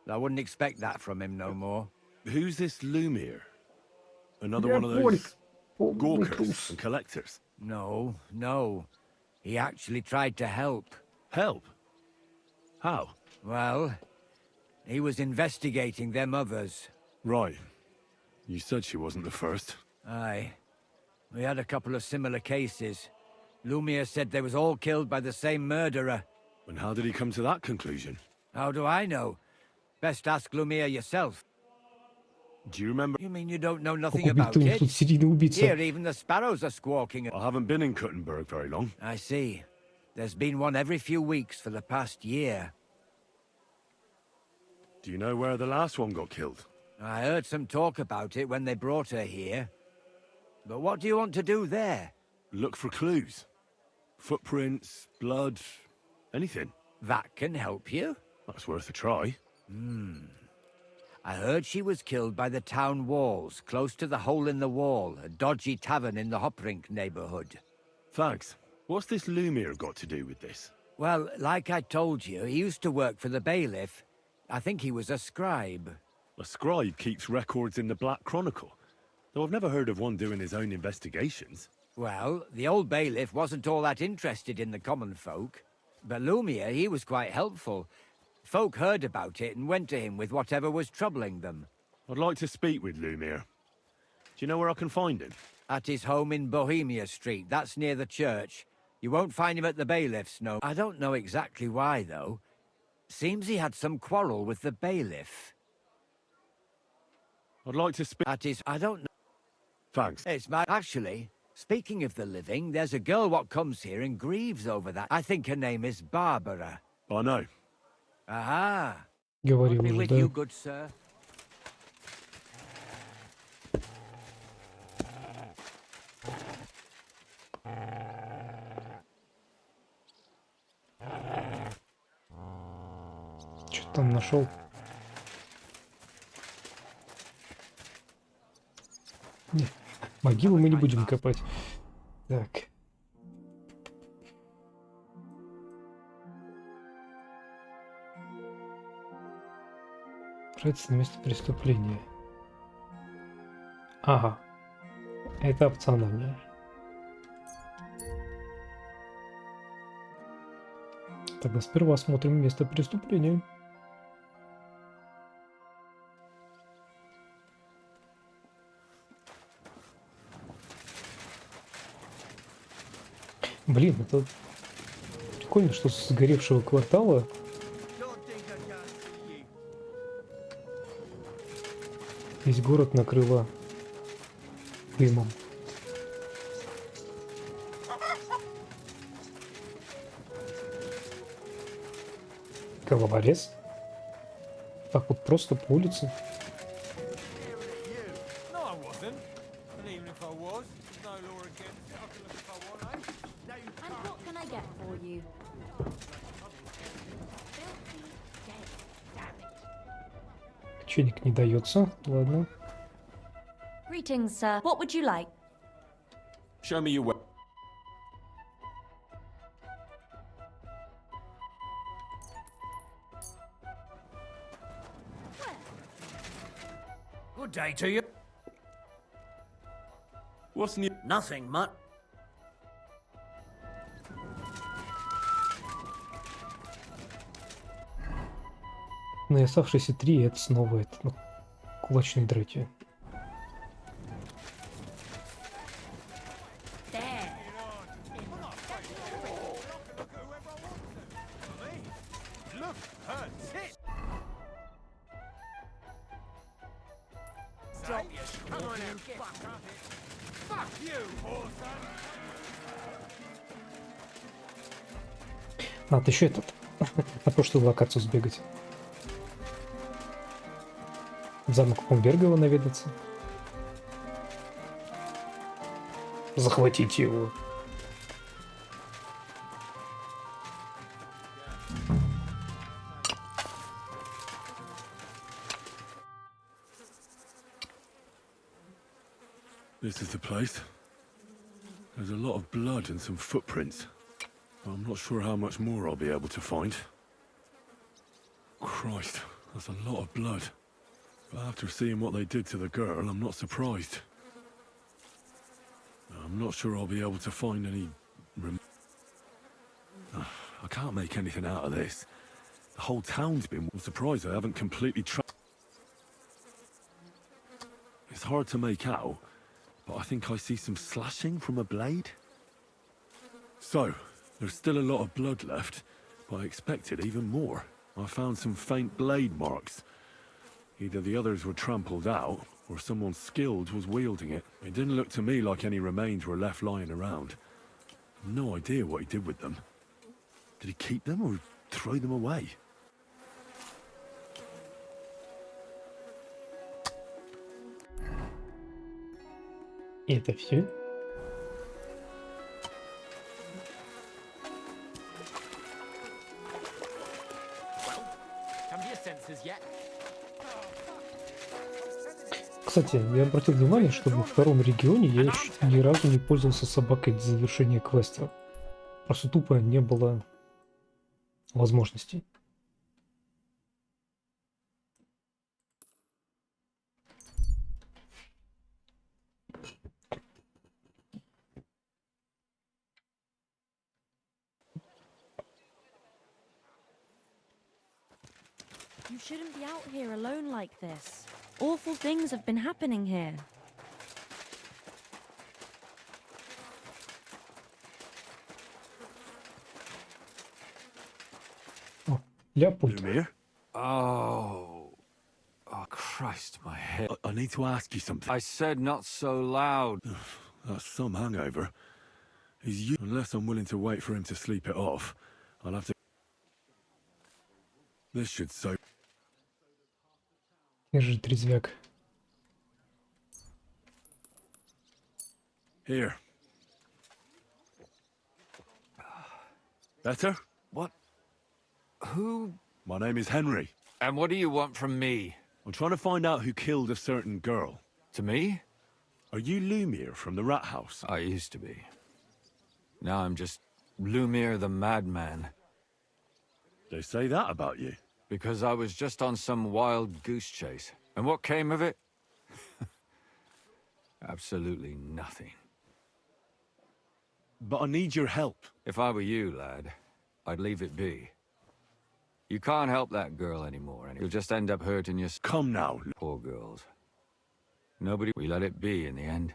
I wouldn't expect that from him no more. Who's this Lumiere? Another one of those gawkers and collectors? No, no. He actually tried to help. Help? How? Well, he was investigating them others. Right. You said she wasn't the first. Aye. We had a couple of similar cases. Lumiere said they was all killed by the same murderer. And how did he come to that conclusion? How do I know? Best ask Lumiere yourself. Do you remember? You mean you don't know nothing Как about убит it? тут серийный убийца. Here, even the sparrows are squawking. I haven't been in Kuttenberg very long. I see. There's been one every few weeks for the past year. Do you know where the last one got killed? I heard some talk about it when they brought her here. But what do you want to do there? Look for clues. Footprints, blood, anything. That can help you? That's worth a try. I heard she was killed by the town walls, close to the Hole in the Wall, a dodgy tavern in the Hoprink neighborhood. Thanks. What's this Lumiere got to do with this? Well, like I told you, he used to work for the bailiff. I think he was a scribe. A scribe keeps records in the Black Chronicle, though I've never heard of one doing his own investigations. Well, the old bailiff wasn't all that interested in the common folk. But Lumiere, he was quite helpful. Folk heard about it and went to him with whatever was troubling them. I'd like to speak with Lumiere. Do you know where I can find him? At his home in Bohemia Street, that's near the church. You won't find him at the bailiff's, no. I don't know exactly why, though. Seems he had some quarrel with the bailiff. I'd like to speak... At his... I don't know. Thanks. It's my... Actually, speaking of the living, there's a girl what comes here and grieves over that. I think her name is Barbara. I know. Aha. Говорил Be уже, with да. you, good sir. Что там нашел? Не, могилу мы не будем копать. Так. Отправиться на место преступления. Ага. Это опционально. Тогда сперва осмотрим место преступления. Блин, это прикольно, что с сгоревшего квартала весь город накрыло дымом. Головорез? Так вот просто по улице. No, I wasn't. And even if I was, there's no law against it. I can look if I want, eh? And what can I get for you? Печенек не дается. Ладно. Greetings, sir. What would you like? Show me your way. Good day to you. What's new? Nothing much. Ну и оставшиеся 3 это снова это, ну, кулачные драки. Look, her tit! Drop your Come on and fuck up it. Fuck you, whoreson! Надо еще этот на прошлую локацию сбегать. В замок Комбергова наведаться. Захватить его. This is the place. There's a lot of blood and some footprints. I'm not sure how much more I'll be able to find. Christ, that's a lot of blood. But after seeing what they did to the girl, I'm not surprised. I'm not sure I'll be able to find any... I can't make anything out of this. The whole town's been... I'm surprised I haven't completely It's hard to make out, but I think I see some slashing from a blade. So, there's still a lot of blood left, but I expected even more. I found some faint blade marks. Either the others were trampled out, or someone skilled was wielding it. It didn't look to me like any remains were left lying around. I've no idea what he did with them. Did he keep them or throw them away? И это все. Кстати, я обратил внимание, что во втором регионе я еще ни разу не пользовался собакой для завершения квеста. Просто тупо не было возможностей. You shouldn't be out here alone like this. Awful things have been happening here. Lumir? Oh, Christ, my head. I need to ask you something. I said not so loud. That's some hangover. Unless I'm willing to wait for him to sleep it off, I'll have to... This should so... Держи, трезвяк. Here. Better? What? Who? My name is Henry. And what do you want from me? I'm trying to find out who killed a certain girl. To me? Are you Lumir from the Rat House? I used to be. Now I'm just Lumir the Madman. They say that about you? Because I was just on some wild goose chase. And what came of it? Absolutely nothing. But I need your help. If I were you, lad, I'd leave it be. You can't help that girl anymore, and you'll just end up hurting yourself. Come now. Poor girls. Nobody... We let it be in the end.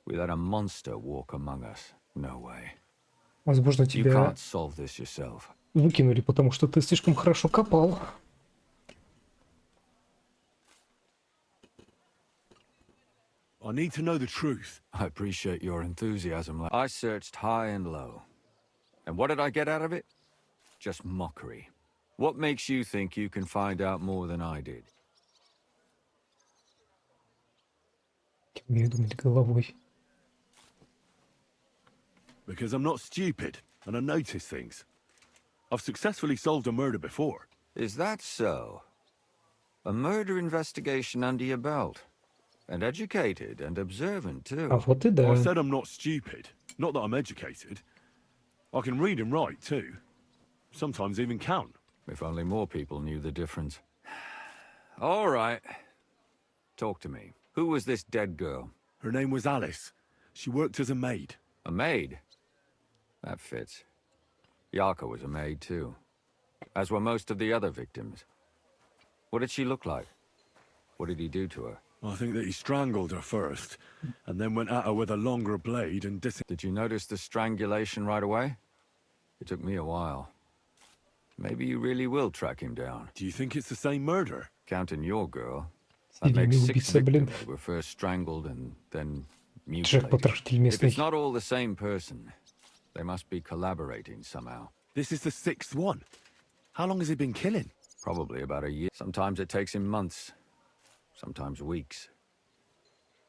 We let a monster walk among us. No way. Возможно, You тебя can't solve this yourself. выкинули, потому что ты слишком хорошо копал. I need to know the truth. I appreciate your enthusiasm. I searched high and low. And what did I get out of it? Just mockery. What makes you think you can find out more than I did? Умею думать головой. Because I'm not stupid, and I notice things. I've successfully solved a murder before. Is that so? A murder investigation under your belt? And educated and observant, too. А вот и да. I said I'm not stupid. Not that I'm educated. I can read and write, too. Sometimes even count. If only more people knew the difference. All right. Talk to me. Who was this dead girl? Her name was Alice. She worked as a maid. A maid? That fits. Yarka was a maid, too. As were most of the other victims. What did she look like? What did he do to her? I think that he strangled her first, and then went at her with a longer blade and Did you notice the strangulation right away? It took me a while. Maybe you really will track him down. Do you think it's the same murder? Counting your girl. That makes 6 victims who were first strangled and then mutilated. If it's not all the same person, they must be collaborating somehow. This is the 6th one. How long has he been killing? Probably about a year. Sometimes it takes him months. Sometimes weeks.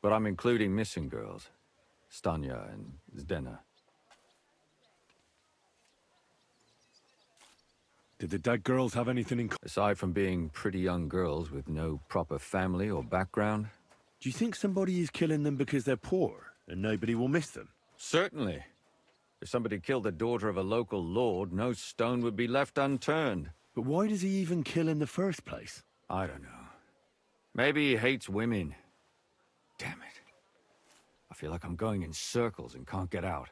But I'm including missing girls. Stanya and Zdena. Did the dead girls have anything in common? Aside from being pretty young girls with no proper family or background, Do you think somebody is killing them because they're poor and nobody will miss them? Certainly. If somebody killed the daughter of a local lord, no stone would be left unturned. But why does he even kill in the first place? I don't know. Maybe he hates women. Damn it. I feel like I'm going in circles and can't get out.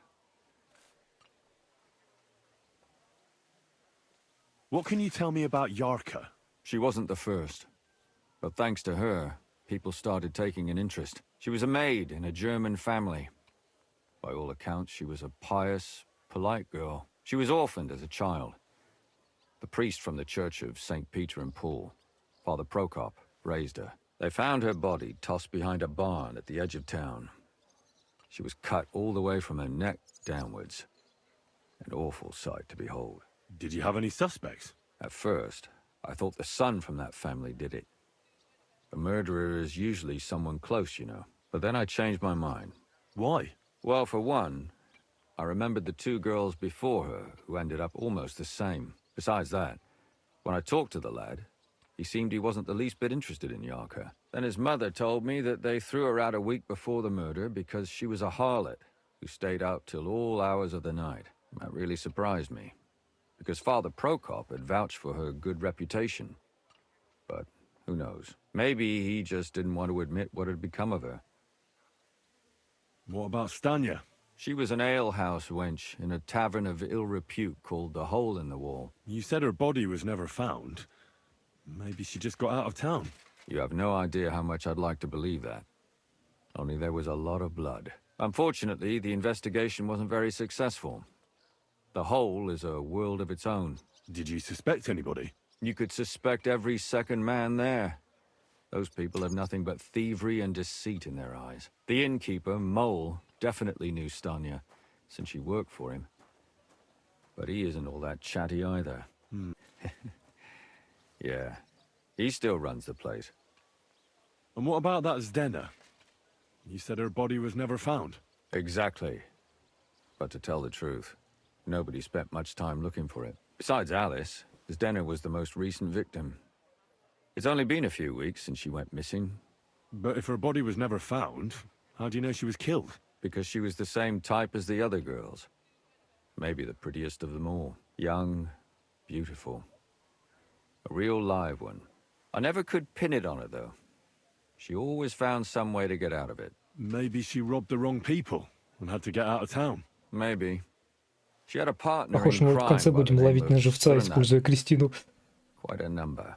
What can you tell me about Yarka? She wasn't the first. But thanks to her, people started taking an interest. She was a maid in a German family. By all accounts, she was a pious, polite girl. She was orphaned as a child. The priest from the church of St. Peter and Paul, Father Prokop, raised her. They found her body tossed behind a barn at the edge of town. She was cut all the way from her neck downwards. An awful sight to behold. Did you have any suspects? At first, I thought the son from that family did it. A murderer is usually someone close, you know. But then I changed my mind. Why? Well, for one, I remembered the two girls before her who ended up almost the same. Besides that, when I talked to the lad, he seemed he wasn't the least bit interested in Yarka. Then his mother told me that they threw her out a week before the murder because she was a harlot who stayed out till all hours of the night. That really surprised me, because Father Prokop had vouched for her good reputation. But who knows? Maybe he just didn't want to admit what had become of her. What about Stanya? She was an alehouse wench in a tavern of ill repute called the Hole in the Wall. You said her body was never found. Maybe she just got out of town. You have no idea how much I'd like to believe that. Only there was a lot of blood. Unfortunately, the investigation wasn't very successful. The Hole is a world of its own. Did you suspect anybody? You could suspect every second man there. Those people have nothing but thievery and deceit in their eyes. The innkeeper, Mole, definitely knew Stanya, since she worked for him. But he isn't all that chatty either. Yeah, he still runs the place. And what about that Zdena? You said her body was never found. Exactly. But to tell the truth, nobody spent much time looking for it. Besides Alice, Zdena was the most recent victim. It's only been a few weeks since she went missing. But if her body was never found, how do you know she was killed? Because she was the same type as the other girls. Maybe the prettiest of them all. Young, beautiful. A real live one. I never could pin it on her, though. She always found some way to get out of it. Maybe she robbed the wrong people and had to get out of town. Maybe. She had a partner Похоже, in мы в crime конце by the будем name ловить of на живца, Surinat. используя Кристину. Quite a number.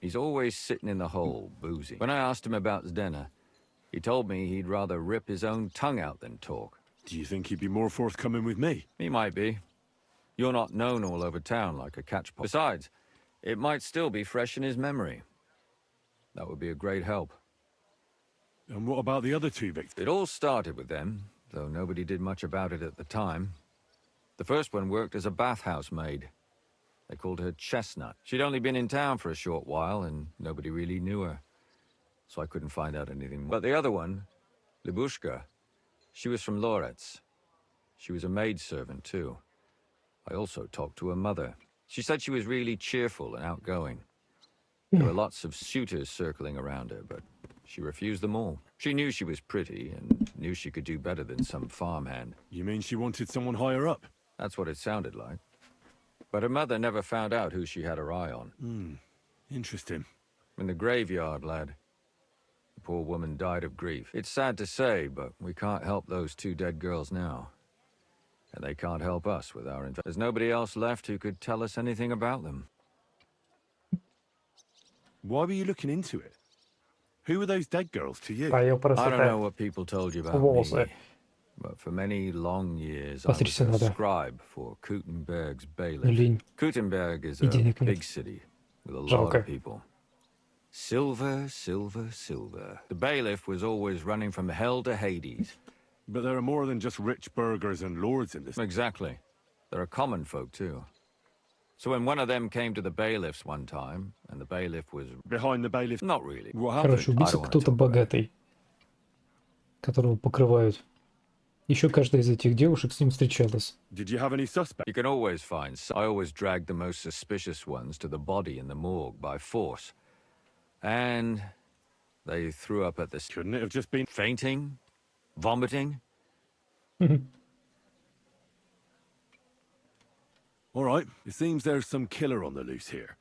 He's always sitting in the hole, boozing. When I asked him about Zdena, he told me he'd rather rip his own tongue out than talk. Do you think he'd be more forthcoming with me? He might be. You're not known all over town like a catchpot. Besides, it might still be fresh in his memory. That would be a great help. And what about the other two victims? It all started with them, though nobody did much about it at the time. The first one worked as a bathhouse maid. They called her Chestnut. She'd only been in town for a short while, and nobody really knew her. So I couldn't find out anything more. But the other one, Libushka, she was from Loretz. She was a maidservant, too. I also talked to her mother. She said she was really cheerful and outgoing. There were lots of suitors circling around her, but she refused them all. She knew she was pretty, and knew she could do better than some farmhand. You mean she wanted someone higher up? That's what it sounded like. But her mother never found out who she had her eye on. Interesting. In the graveyard, lad. The poor woman died of grief. It's sad to say, but we can't help those two dead girls now. And they can't help us with our... There's nobody else left who could tell us anything about them. Why were you looking into it? Who were those dead girls to you? I don't know what people told you about me, but for many long years I was a scribe for Kutenberg's bailiff. Kutenberg is a big city with a lot of people. Silver, silver, silver. The bailiff was always running from hell to Hades. But there are more than just rich burghers and lords in this. Exactly. There are common folk too. So when one of them came to the bailiffs one time, and the bailiff was... Behind the bailiff? Not really. What happened? Короче, убийца кто-то богатый, которого покрывают. Еще каждая из этих девушек с ним встречалась. Did you have any suspects? You can always find... I always dragged the most suspicious ones to the body in the morgue by force. And They threw up at the... Couldn't it have just been... fainting? Vomiting? All right, it seems there's some killer on the loose here.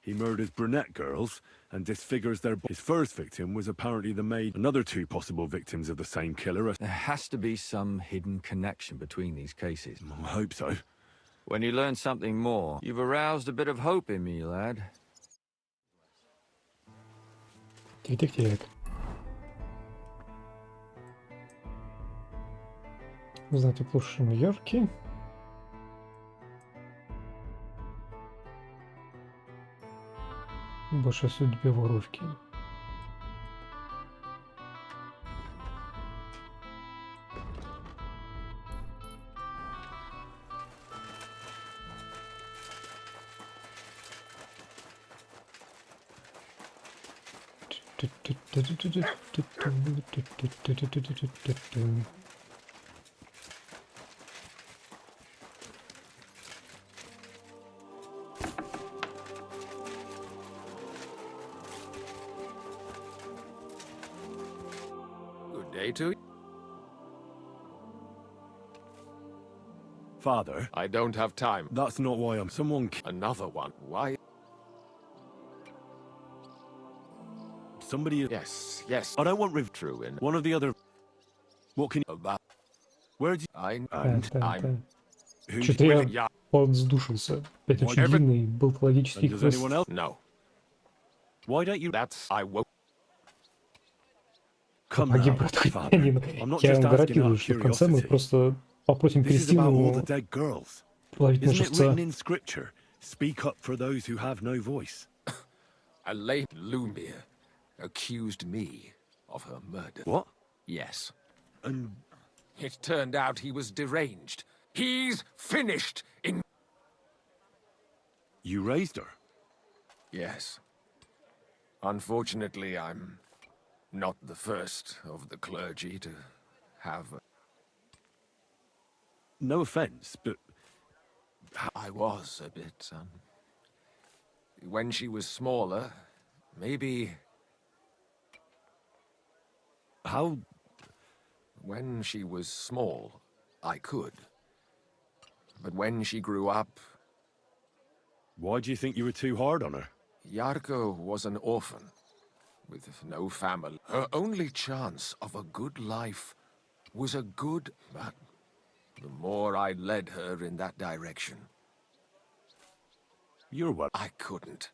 He murders brunette girls and disfigures their... His first victim was apparently the maid. Another 2 possible victims of the same killer are... There has to be some hidden connection between these cases. I hope so. When you learn something more, you've aroused a bit of hope in me, lad. Тик-тик-тик. Узнать о прошлом Нью-Йорке. Больше о судьбе воровки. Good day to you. Father? I don't have time. That's not why I'm... Someone... Another one. Why? Somebody... Yes, yes. I don't want... True in... One of the other... What can you... About... Where do you... I'm... Что-то я подсдушился. Опять очень длинный был логический квест. No. Why don't you... That's... I won't... Погиб брат христианина. Я вам гарантирую, что в конце мы просто попросим Кристину ловить наших овца. Speak up for those who have no voice. Elaine Lumiere accused me of her murder. What? Yes. And... It turned out he was deranged. He's finished in... You raised her? Yes. Unfortunately, I'm not the first of the clergy to have... No offense, but... I was a bit, son. When she was smaller, maybe... How... When she was small, I could. But when she grew up... Why do you think you were too hard on her? Yarko was an orphan, with no family. Her only chance of a good life was a good... But the more I led her in that direction... You're what? I couldn't.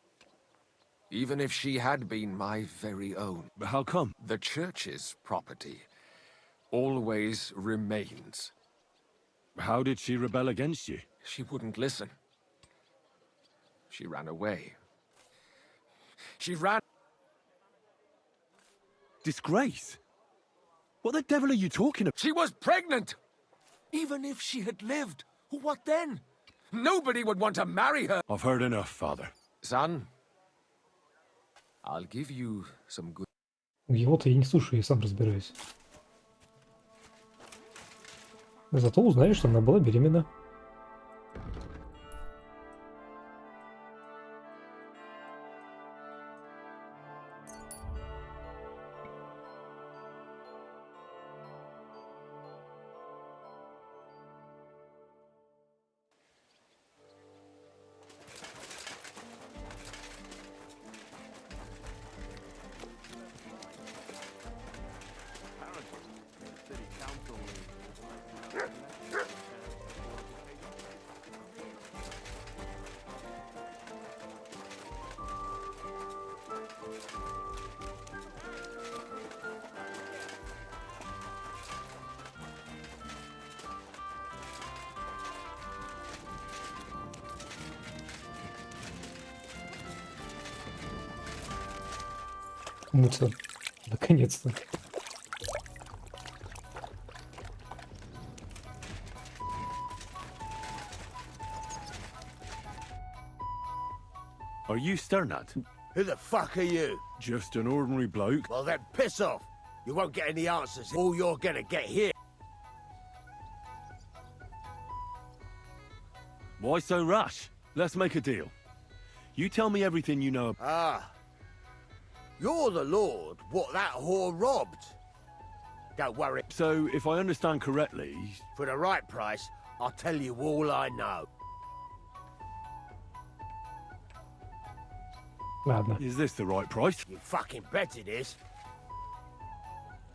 Even if she had been my very own. But how come? The church's property always remains. How did she rebel against you? She wouldn't listen. She ran away. She ran... Disgrace? What the devil are you talking about? She was pregnant! Even if she had lived, what then? Nobody would want to marry her. I've heard enough, father. Son, I'll give you some good... Его-то я не слушаю, я сам разбираюсь. Зато узнаешь, что она была беременна. Муца. Наконец-то. Are you Sternat? Who the fuck are you? Just an ordinary bloke. Well then, piss off. You won't get any answers. All you're gonna get here. Why so rash? Let's make a deal. You tell me everything you know. Ah. You're the lord what that whore robbed. Don't worry. So, if I understand correctly... For the right price, I'll tell you all I know. Ладно. Is this the right price? You fucking bet it is.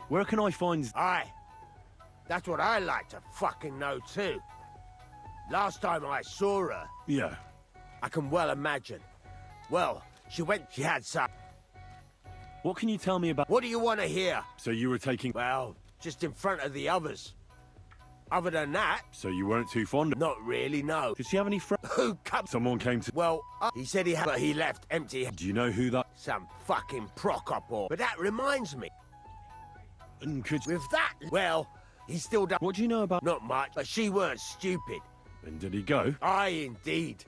Where can I find... Aye. That's what I like to fucking know too. Last time I saw her... Yeah. I can well imagine. Well, she had some... What can you tell me about... What do you want to hear? So you were taking... Well, just in front of the others. Other than that... So you weren't too fond of... Not really, no. Did she have any friends? Who come... Someone came to... Well, he said he had, but he left empty. Do you know who that... Some fucking Prokop. But that reminds me. And could... With that... Well, he still done... What do you know about... Not much, but she weren't stupid. And did he go? Aye, indeed.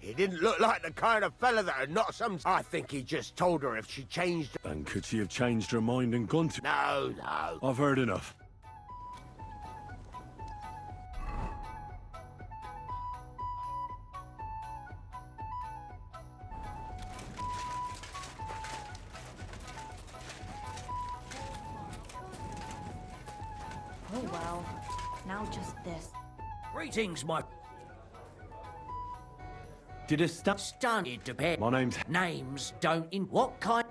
He didn't look like the kind of fella that had not some... I think he just told her if she changed... And could she have changed her mind and gone to... No, no. I've heard enough. Oh well. Now just this. Greetings, my... Did a Stunted to bed. My name's... Names don't in... What kind...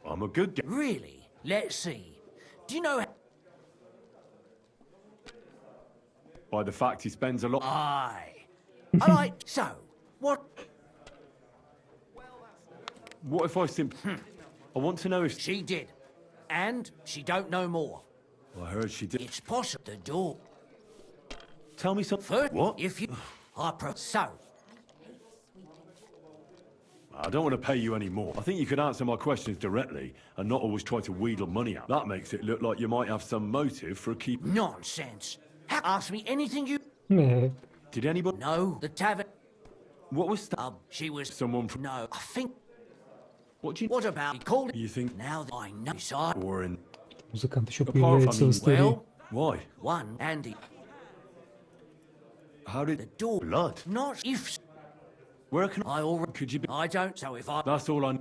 I'm a good guy. Really? Let's see. Do you know... By the fact he spends a lot... Aye. I like... So, what... What if I simply... I want to know if... She did. And she don't know more. I heard she did... It's possible the door... Tell me something... First, What? if you... So... I don't want to pay you any more. I think you could answer my questions directly and not always try to wheedle money out. That makes it look like you might have some motive for keeping... Nonsense. Ask me anything you... Did anybody... No, the tavern... What was that? She was... Someone from... No, I think... What do you... What about... He called it... You think... Now that I know... So Or in... Музыкант еще Apart появляется from... в истории. Well... Why? One, Andy... How did... The door... Blood? Not if... Where can I already... Could you be... I don't, so if I... That's all I...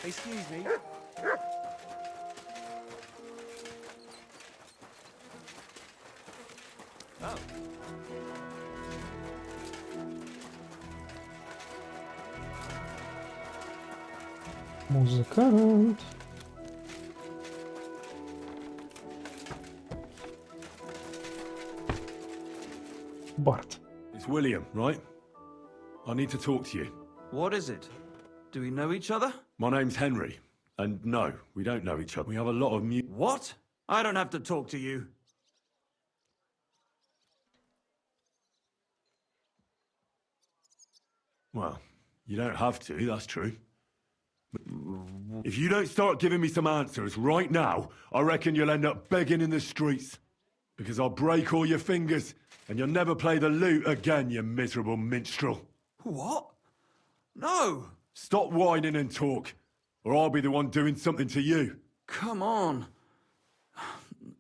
Excuse me. Oh. Музыкант. Барт. It's William, right? I need to talk to you. What is it? Do we know each other? My name's Henry. And no, we don't know each other. We have a lot of What? I don't have to talk to you. Well, you don't have to, that's true. But if you don't start giving me some answers right now, I reckon you'll end up begging in the streets. Because I'll break all your fingers, and you'll never play the lute again, you miserable minstrel. What? No! Stop whining and talk, or I'll be the one doing something to you. Come on.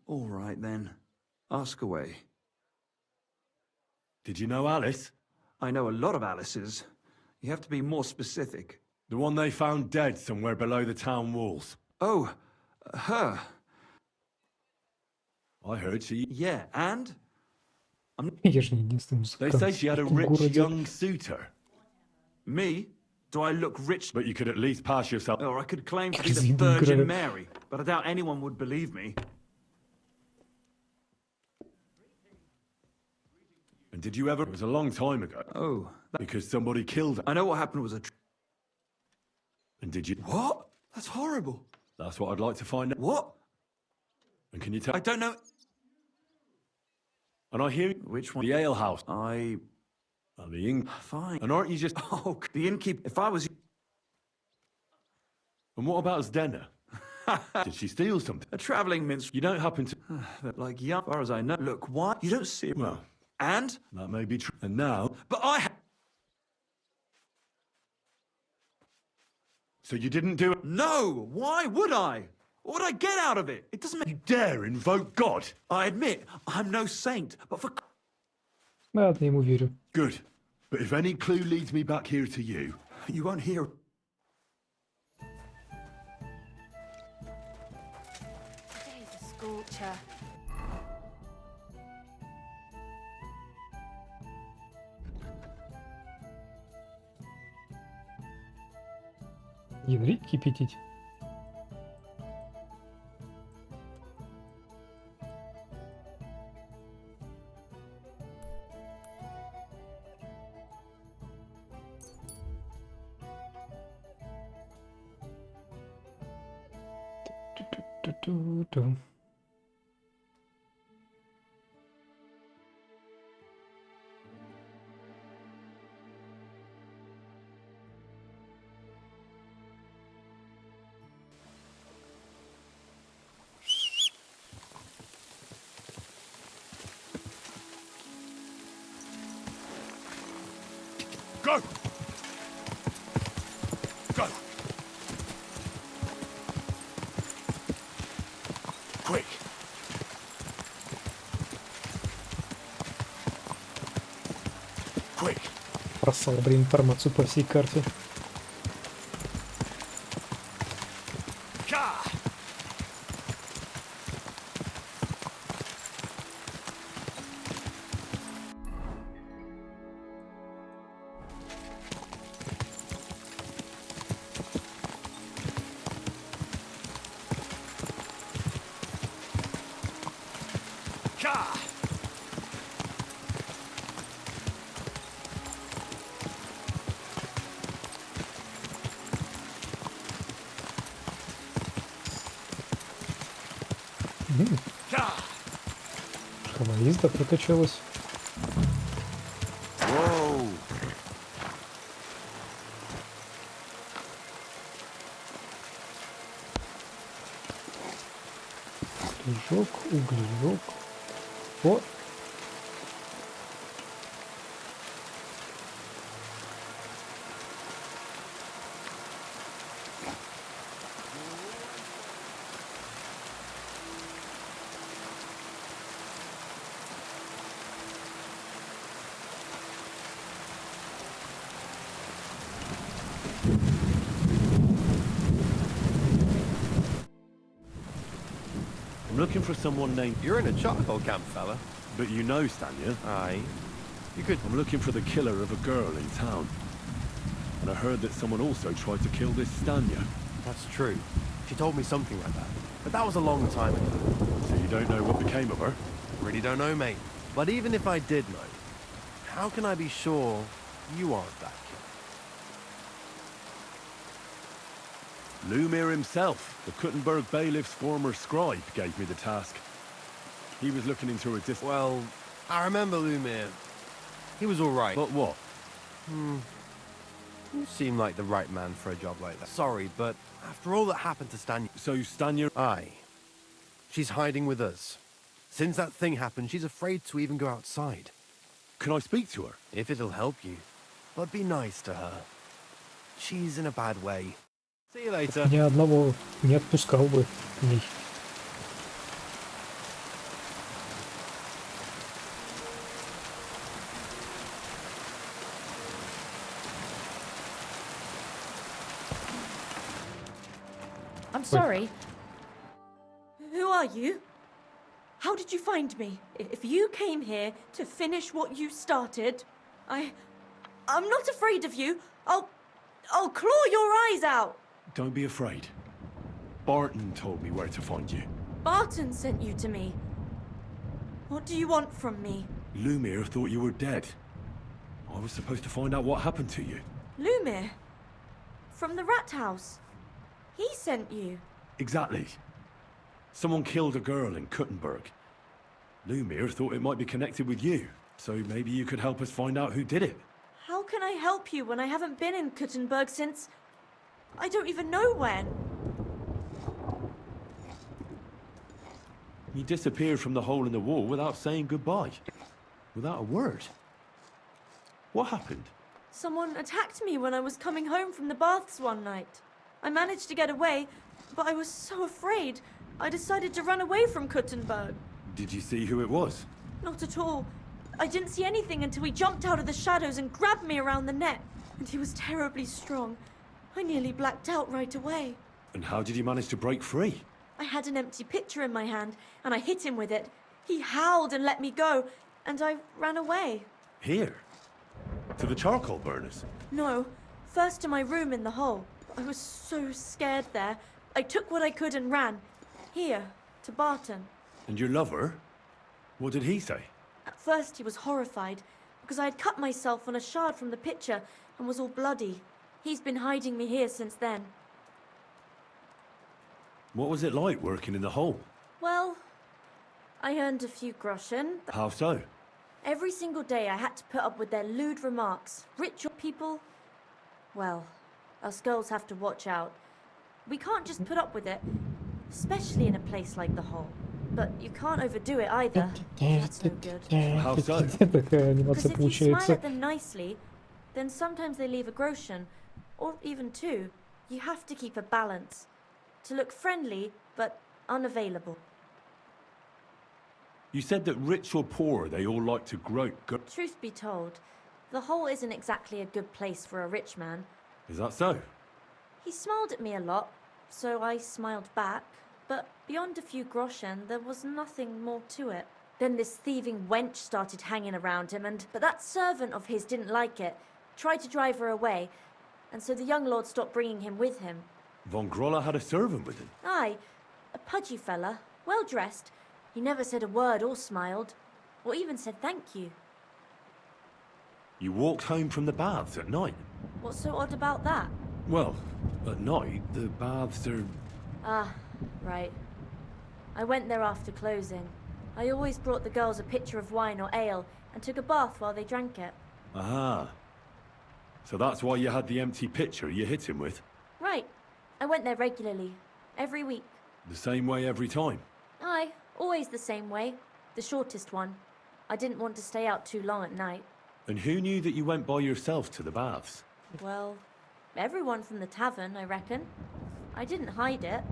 All right, then. Ask away. Did you know Alice? I know a lot of Alices. You have to be more specific. The one they found dead somewhere below the town walls. Oh, her. I heard she... Yeah, and? Я же не единственный They музыкант say she had a в этом rich городе. young suitor. Me? Do I look rich? But you could at least pass yourself... Or I could claim to be Как the играет. Virgin Mary, but I doubt anyone would believe me. And did you ever... It was a long time ago. Oh. Because somebody killed her. I know what happened was a... And did you... What? That's horrible. That's what I'd like to find out. What? And can you tell... I don't know... And I hear... Which one? The ale house. And the inn... Fine. And aren't you just... Oh, the innkeeper. If I was... And what about Zdenna? Did she steal something? A traveling minstrel. You don't happen to... Like, yeah, as far as I know. Look, why? You don't see... Well... And? That may be true. And now... But I... So you didn't do it? No! Why would I? What would I get out of it? It doesn't make... You dare invoke God? I admit, I'm no saint, but for... Ладно, ему верю. Good. But if any clue leads me back here to you... You won't hear... Today's a scorcher. Ядрить, кипятить. Ту-ту-ту-ту-ту. Go! Go! Quick! Quick! Просал, блин, информацию по всей карте. Езда прокачалась. Whoa. Углежок, углежок. О! I'm looking for someone named... You're in a charcoal camp, fella. But you know Stanya. Aye. You could... I'm looking for the killer of a girl in town. And I heard that someone also tried to kill this Stanya. That's true. She told me something like that. But that was a long time ago. So you don't know what became of her? Really don't know, mate. But even if I did know, how can I be sure you aren't that killer? Lumir himself, the Kuttenberg bailiff's former scribe, gave me the task. He was looking into a Well, I remember Lumir. He was all right. But what? You seem like the right man for a job like that. Sorry, but after all that happened to Stanya... So Stanya... Aye. She's hiding with us. Since that thing happened, she's afraid to even go outside. Can I speak to her? If it'll help you. But be nice to her. She's in a bad way. See you later. Ни одного не отпускал бы к ней. I'm sorry. Who are you? How did you find me? If you came here to finish what you started, I'm not afraid of you. I'll claw your eyes out. Don't be afraid. Barton told me where to find you. Barton sent you to me. What do you want from me? Lumir thought you were dead. I was supposed to find out what happened to you. Lumir? From the rat house. He sent you. Exactly. Someone killed a girl in Kuttenberg. Lumir thought it might be connected with you, so maybe you could help us find out who did it. How can I help you when I haven't been in Kuttenberg since... I don't even know when. You disappeared from the hole in the wall without saying goodbye. Without a word. What happened? Someone attacked me when I was coming home from the baths one night. I managed to get away, but I was so afraid. I decided to run away from Kuttenberg. Did you see who it was? Not at all. I didn't see anything until he jumped out of the shadows and grabbed me around the neck. And he was terribly strong. I nearly blacked out right away. And how did you manage to break free? I had an empty pitcher in my hand, and I hit him with it. He howled and let me go, and I ran away. Here? To the charcoal burners? No, first to my room in the hole. I was so scared there. I took what I could and ran. Here, to Barton. And your lover? What did he say? At first he was horrified, because I had cut myself on a shard from the pitcher and was all bloody. He's been hiding me here since then. What was it like working in the hole? Well, I earned a few groschen. How so? Every single day I had to put up with their lewd remarks. Rich people... Well, us girls have to watch out. We can't just put up with it, especially in a place like the hole. But you can't overdo it either. That's no good. How so? Такая Because анимация if you smile получается. at them nicely, then sometimes they leave a groschen, or even two. You have to keep a balance. To look friendly, but unavailable. You said that rich or poor, they all like to grope. Truth be told, the hole isn't exactly a good place for a rich man. Is that so? He smiled at me a lot, so I smiled back. But beyond a few groschen, there was nothing more to it. Then this thieving wench started hanging around him, but that servant of his didn't like it, tried to drive her away, and so the young lord stopped bringing him with him. Von Grolla had a servant with him. Aye, a pudgy fella, well dressed. He never said a word or smiled, or even said thank you. You walked home from the baths at night? What's so odd about that? Well, at night, the baths are... Ah, right. I went there after closing. I always brought the girls a pitcher of wine or ale and took a bath while they drank it. Aha. So that's why you had the empty pitcher you hit him with? Right. I went there regularly, every week. The same way every time? Aye, always the same way. The shortest one. I didn't want to stay out too long at night. And who knew that you went by yourself to the baths? Well, everyone from the tavern, I reckon. I didn't hide it.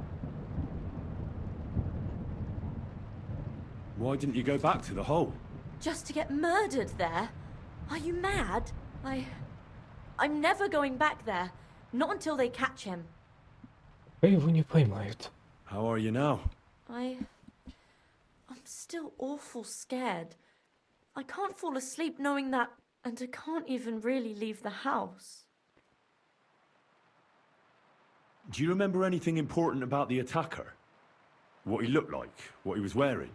Why didn't you go back to the hole? Just to get murdered there? Are you mad? I'm never going back there. Not until they catch him. Его не поймают. How are you now? I'm still awful scared. I can't fall asleep knowing that, and I can't even really leave the house. Do you remember anything important about the attacker? What he looked like? What he was wearing?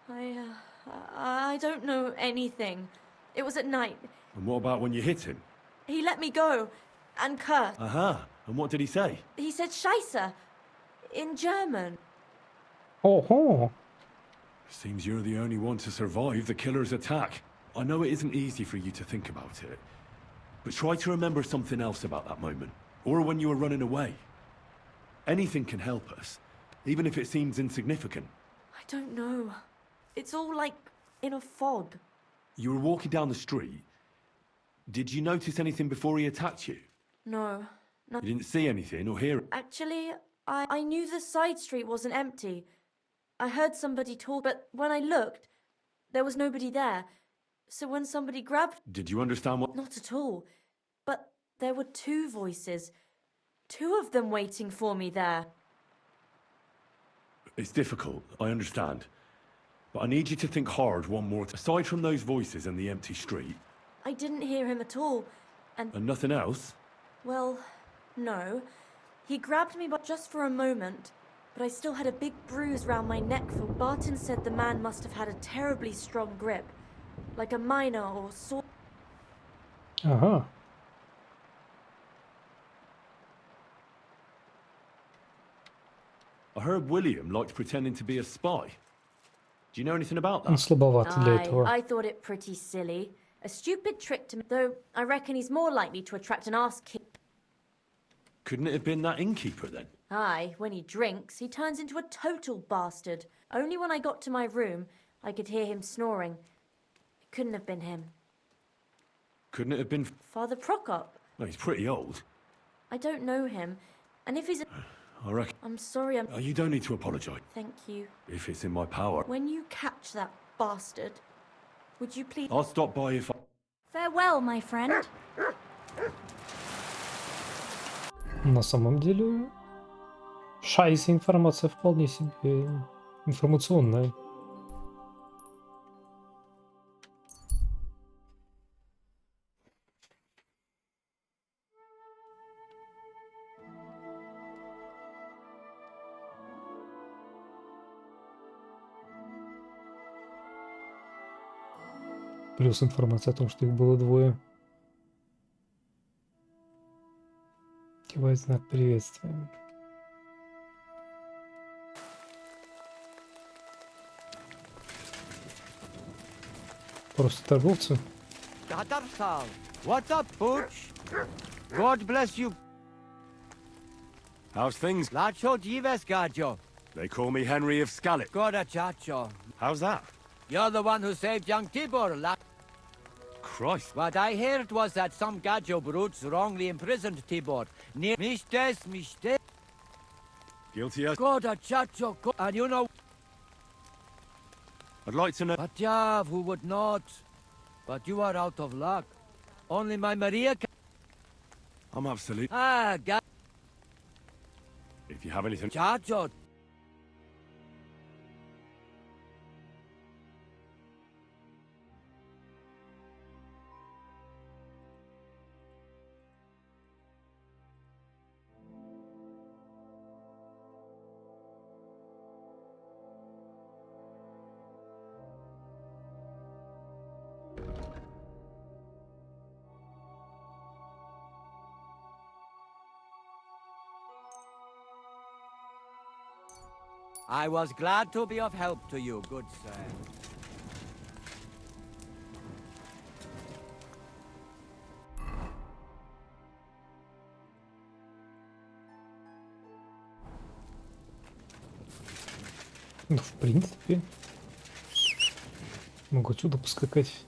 I don't know anything. It was at night. And what about when you hit him? He let me go, and cursed. Aha. And what did he say? He said Scheisse, in German. Ого! Seems you're the only one to survive the killer's attack. I know it isn't easy for you to think about it, but try to remember something else about that moment, or when you were running away. Anything can help us, even if it seems insignificant. I don't know. It's all like in a fog. You were walking down the street. Did you notice anything before he attacked you? No. You didn't see anything or hear it? Actually, I knew the side street wasn't empty. I heard somebody talk, but when I looked, there was nobody there. So when somebody grabbed... Did you understand what... Not at all. But there were two voices. Two of them waiting for me there. It's difficult, I understand. But I need you to think hard one more time. Aside from those voices and the empty street... I didn't hear him at all, and... And nothing else? Well, no. He grabbed me but just for a moment, but I still had a big bruise round my neck, for Barton said the man must have had a terribly strong grip, like a miner or sword. Ага. I heard William liked pretending to be a spy. Do you know anything about Он that? слабоват для этого. I thought it pretty silly. A stupid trick to me, though I reckon he's more likely to attract an ass kick. Couldn't it have been that innkeeper then? Aye, when he drinks, he turns into a total bastard. Only when I got to my room, I could hear him snoring. It couldn't have been him. Couldn't it have been... Father Prokop. No, he's pretty old. I don't know him. And if he's a... I reckon... I'm sorry, I'm... Oh, you don't need to apologise. Thank you. If it's in my power. When you catch that bastard, would you please... I'll stop by if I... Farewell, my friend. На самом деле, шайся информация вполне себе информационная. Плюс информация о том, что их было двое. Кивает знак приветствия. Просто торговцы. Tatarsal. What's up, Pooch? God bless you. How's things? Lacho Jives Gajo. They call me Henry of Scalit. Goda Chacho. How's that? You're the one who saved young Tibor, Christ. What I heard was that some Gajo brutes wrongly imprisoned Tibor. Near Mishtes. Guilty as... Goda Chacho. And you know... I'd like to know... But yeah, who would not? But you are out of luck. Only my Maria can... I'm absolutely... Ah, God. If you have anything... Chacho. I was glad to be of help to you, good sir. Ну, в принципе, могу отсюда поскакать.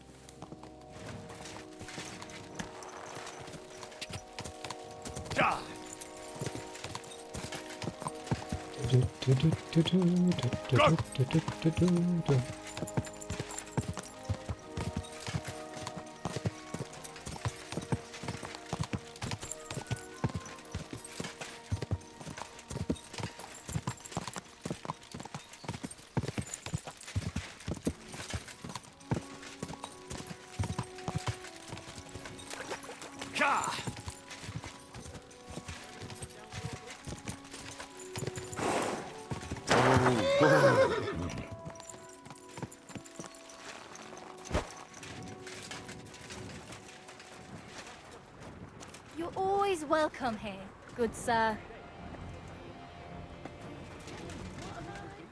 You're always welcome here, good sir.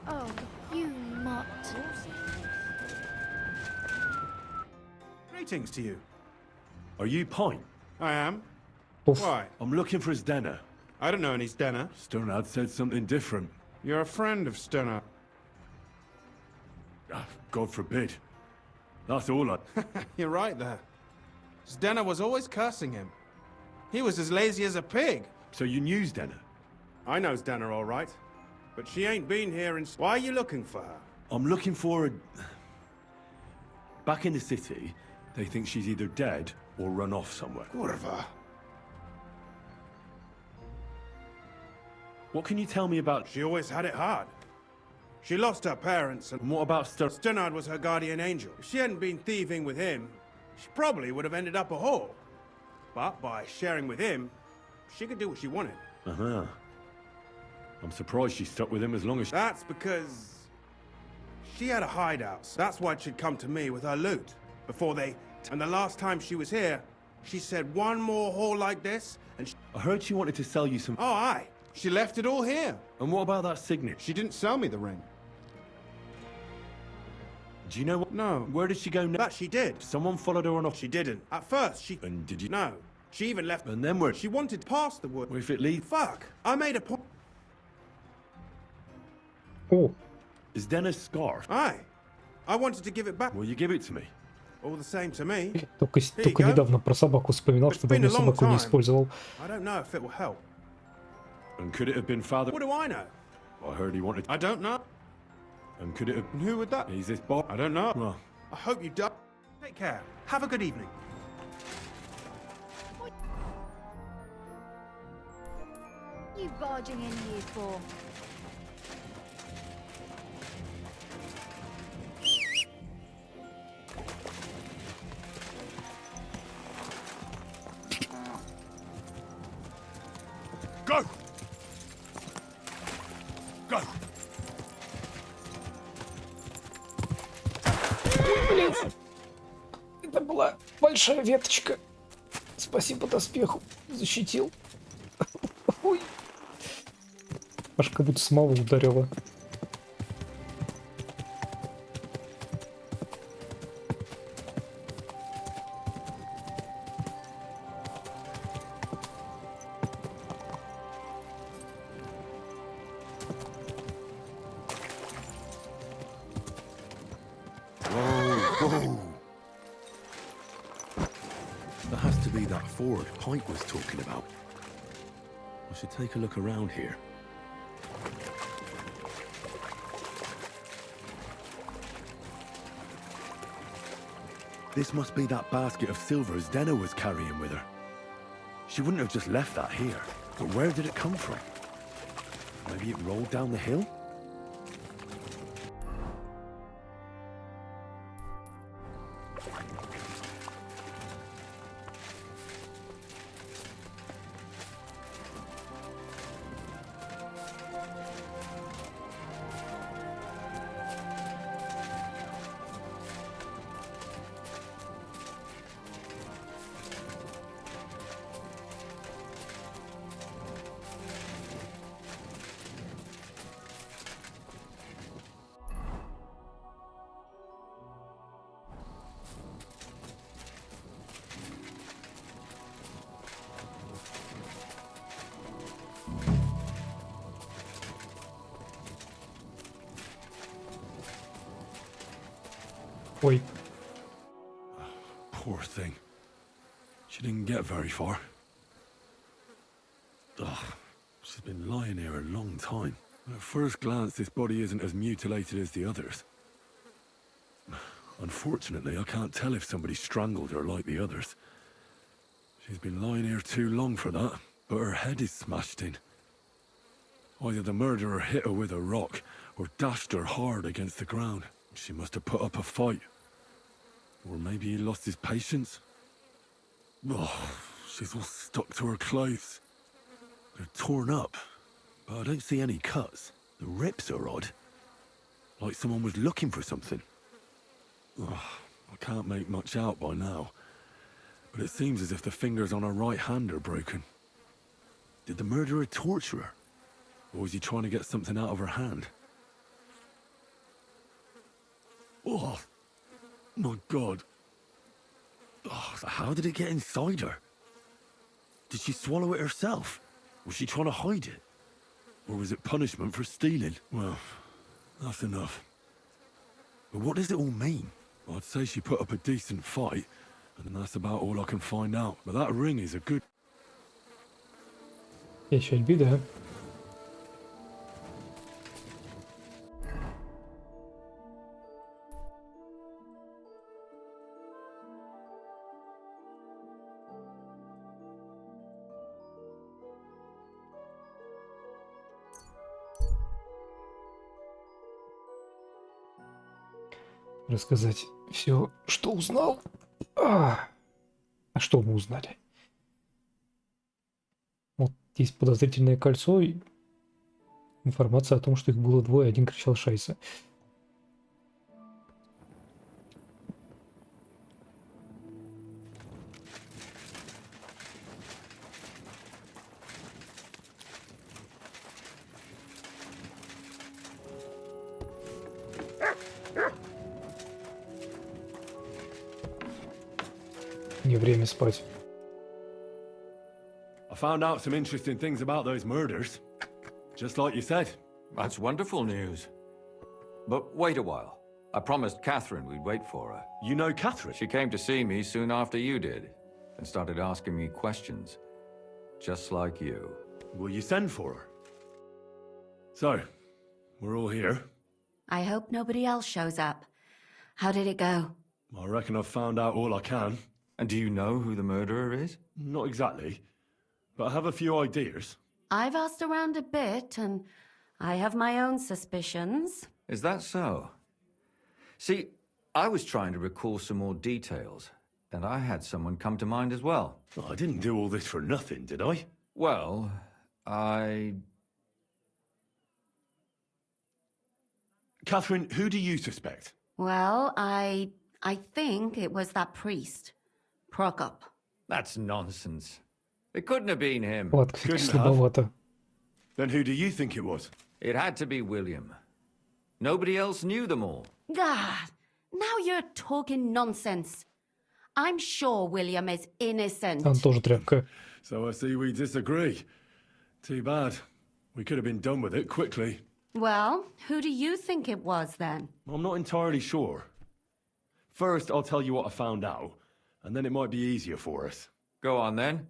Oh, you mutt. Greetings to you. Are you Pine? I am. Oof. Why? I'm looking for his Denner. I don't know any Stenner. Sternad said something different. You're a friend of Stenner. Ah, God forbid. That's all I... You're right there. Stenner was always cursing him. He was as lazy as a pig. So you knew Denner? I know Stenner all right. But she ain't been here in... Why are you looking for her? I'm looking for a... Back in the city, they think she's either dead or run off somewhere. Kurva. What can you tell me about... She always had it hard. She lost her parents, and what about Sternard was her guardian angel. If she hadn't been thieving with him, she probably would have ended up a whore. But by sharing with him, she could do what she wanted. Uh-huh. I'm surprised she stuck with him as long as... That's because... she had a hideout. That's why she'd come to me with her loot. Before they... And the last time she was here, she said one more whore like this, and she... I heard she wanted to sell you some... Oh, aye. She left it all here. And what about that signet? She didn't sell me the ring. Do you know what? No. Where did she go now? But she did. Someone followed her on off. She didn't. At first, she... And did you? No. She even left... And then where? She wanted past the wood. Well, if it leads... Fuck. I made a point. Oh. Is Dennis scarf? Aye. I wanted to give it back. Will you give it to me? All the same to me. Только недавно про собаку вспоминал, что давно собаку не использовал. I don't know if it will help. And could it have been Father? What do I know? I heard he wanted... I don't know. And could it have... And who would that? He's this boy. I don't know. Well... I hope you don't. Take care. Have a good evening. What are you barging in here for? Go! Go! Блин, это была большая веточка. Спасибо доспеху, защитил. Ой. Аж как будто самого ударило. That has to be that ford Pike was talking about. I should take a look around here. This must be that basket of silver Zdena was carrying with her. She wouldn't have just left that here. But where did it come from? Maybe it rolled down the hill? Ой. Poor thing. She didn't get very far. Ugh, she's been lying here a long time. At first glance, this body isn't as mutilated as the others. Unfortunately, I can't tell if somebody strangled her like the others. She's been lying here too long for that, but her head is smashed in. Either the murderer hit her with a rock, or dashed her hard against the ground. She must have put up a fight. Or maybe he lost his patience. Oh, she's all stuck to her clothes. They're torn up, but I don't see any cuts. The rips are odd. Like someone was looking for something. Oh, I can't make much out by now. But it seems as if the fingers on her right hand are broken. Did the murderer torture her? Or was he trying to get something out of her hand? Oh, my God. Oh, how did it get inside her? Did she swallow it herself? Was she trying to hide it? Or was it punishment for stealing? Well, that's enough. But what does it all mean? I'd say she put up a decent fight, and that's about all I can find out. But that ring is a good... Еще беда. Рассказать все, что узнал. А что мы узнали? Вот есть подозрительное кольцо и информация о том, что их было двое, один кричал «Шайса». Не время спать. I found out some interesting things about those murders. Just like you said. That's wonderful news. But wait a while. I promised Catherine we'd wait for her. You know Catherine? She came to see me soon after you did, and started asking me questions. Just like you. Will you send for her? So, we're all here. I hope nobody else shows up. How did it go? I reckon I've found out all I can. And do you know who the murderer is? Not exactly, but I have a few ideas. I've asked around a bit, and I have my own suspicions. Is that so? See, I was trying to recall some more details, and I had someone come to mind as well. Oh, I didn't do all this for nothing, did I? Well, Catherine, who do you suspect? Well, I think it was that priest, Prokop. That's nonsense. It couldn't have been him. Вот, кстати, слабовато. Then who do you think it was? It had to be William. Nobody else knew them all. God, now you're talking nonsense. I'm sure William is innocent. Он тоже тряпка. So I see we disagree. Too bad. We could have been done with it quickly. Well, who do you think it was then? I'm not entirely sure. First, I'll tell you what I found out, and then it might be easier for us. Go on then.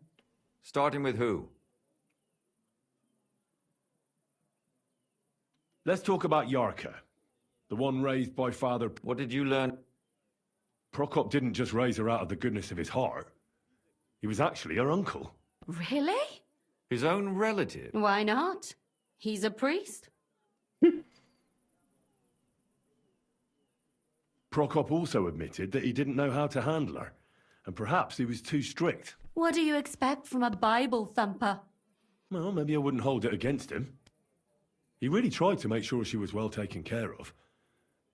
Starting with who? Let's talk about Yarka, the one raised by Father... What did you learn? Prokop didn't just raise her out of the goodness of his heart. He was actually her uncle. Really? His own relative? Why not? He's a priest. Prokop also admitted that he didn't know how to handle her, and perhaps he was too strict. What do you expect from a Bible thumper? Well, maybe I wouldn't hold it against him. He really tried to make sure she was well taken care of.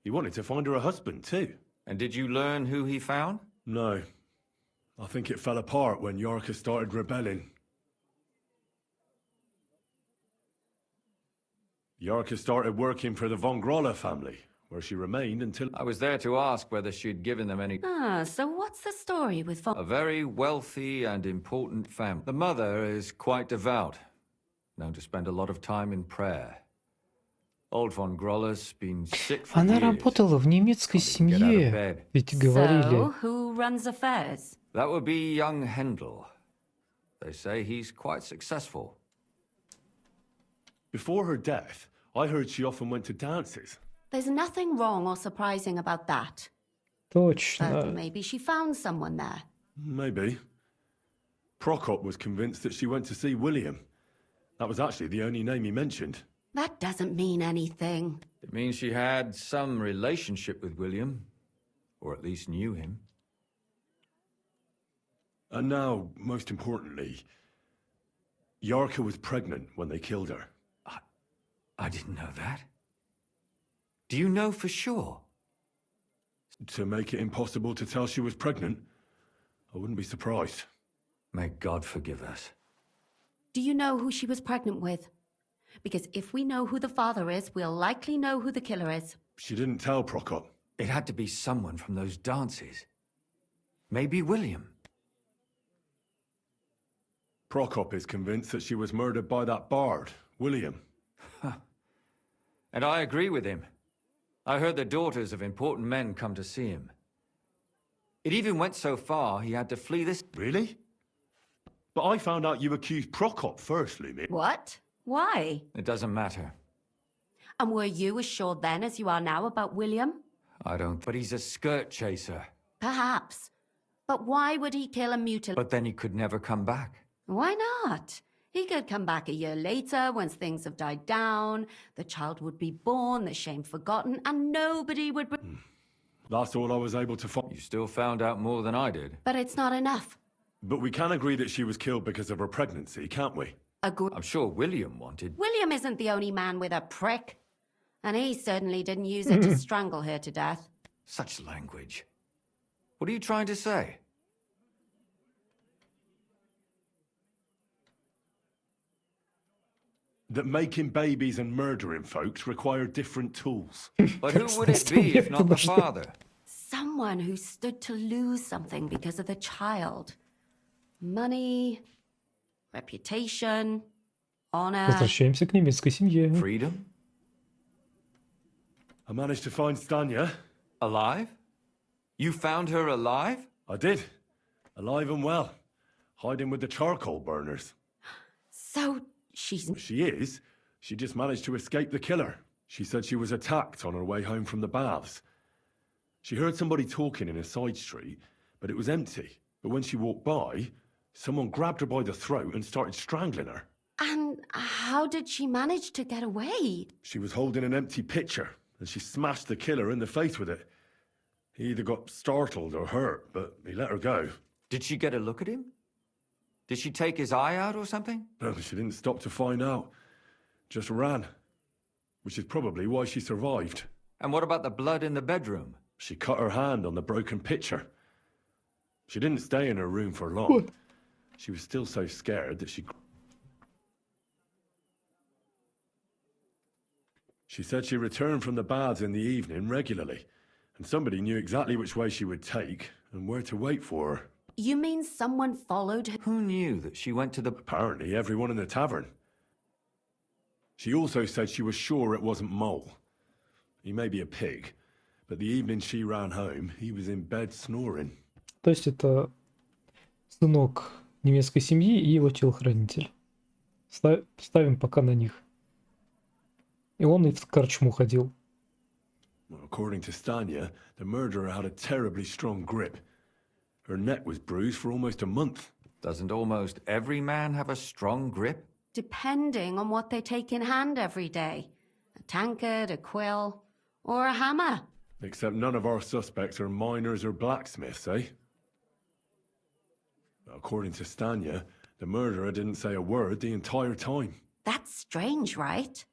He wanted to find her a husband, too. And did you learn who he found? No. I think it fell apart when Yarka started rebelling. Yarka started working for the von Groller family, where she remained until... I was there to ask whether she'd given them any... Ah, so what's the story with A very wealthy and important family. The mother is quite devout, known to spend a lot of time in prayer. Old von Groller's been sick for Она years. работала в немецкой семье. Ведь говорили. So, who runs affairs? That would be young Hendel. They say he's quite successful. Before her death, I heard she often went to dances. There's nothing wrong or surprising about that. Точно. But maybe she found someone there. Maybe. Prokop was convinced that she went to see William. That was actually the only name he mentioned. That doesn't mean anything. It means she had some relationship with William, or at least knew him. And now, most importantly, Yarka was pregnant when they killed her. I didn't know that. Do you know for sure? To make it impossible to tell she was pregnant, I wouldn't be surprised. May God forgive us. Do you know who she was pregnant with? Because if we know who the father is, we'll likely know who the killer is. She didn't tell Prokop. It had to be someone from those dances. Maybe William. Prokop is convinced that she was murdered by that bard, William. And I agree with him. I heard the daughters of important men come to see him. It even went so far he had to flee this... Really? But I found out you accused Prokop first, Lumi. What? Why? It doesn't matter. And were you as sure then as you are now about William? I don't... But he's a skirt chaser. Perhaps. But why would he kill and mutilate? But then he could never come back. Why not? He could come back a year later, once things have died down, the child would be born, the shame forgotten, and nobody would... That's all I was able to find. You still found out more than I did. But it's not enough. But we can agree that she was killed because of her pregnancy, can't we? I'm sure William wanted... William isn't the only man with a prick. And he certainly didn't use it to strangle her to death. Such language. What are you trying to say? That making babies and murdering folks require different tools. But who would it be if not the father? someone who stood to lose something because of the child. Money, reputation, honor. Возвращаемся к немецкой семье. Freedom? I managed to find Stanya. Alive? You found her alive? I did. Alive and well. Hiding with the charcoal burners. So, she's... She is. She just managed to escape the killer. She said she was attacked on her way home from the baths. She heard somebody talking in a side street, but it was empty. But when she walked by, someone grabbed her by the throat and started strangling her. And how did she manage to get away? She was holding an empty pitcher, and she smashed the killer in the face with it. He either got startled or hurt, but he let her go. Did she get a look at him? Did she take his eye out or something? No, she didn't stop to find out. Just ran. Which is probably why she survived. And what about the blood in the bedroom? She cut her hand on the broken pitcher. She didn't stay in her room for long. What? She was still so scared that she... She said she returned from the baths in the evening regularly, and somebody knew exactly which way she would take and where to wait for her. You mean someone followed her? Who knew that she went to the... Apparently everyone in the tavern. She also said she was sure it wasn't Mole. He may be a pig, but the evening she ran home, he was in bed snoring. То есть это сынок немецкой семьи и его телохранитель. Ставим пока на них. И он и в корчму ходил. According to Stanya, the murderer had a terribly strong grip. Her neck was bruised for almost a month. Doesn't almost every man have a strong grip? Depending on what they take in hand every day. A tankard, a quill, or a hammer. Except none of our suspects are miners or blacksmiths, eh? According to Stanya, the murderer didn't say a word the entire time. That's strange, right?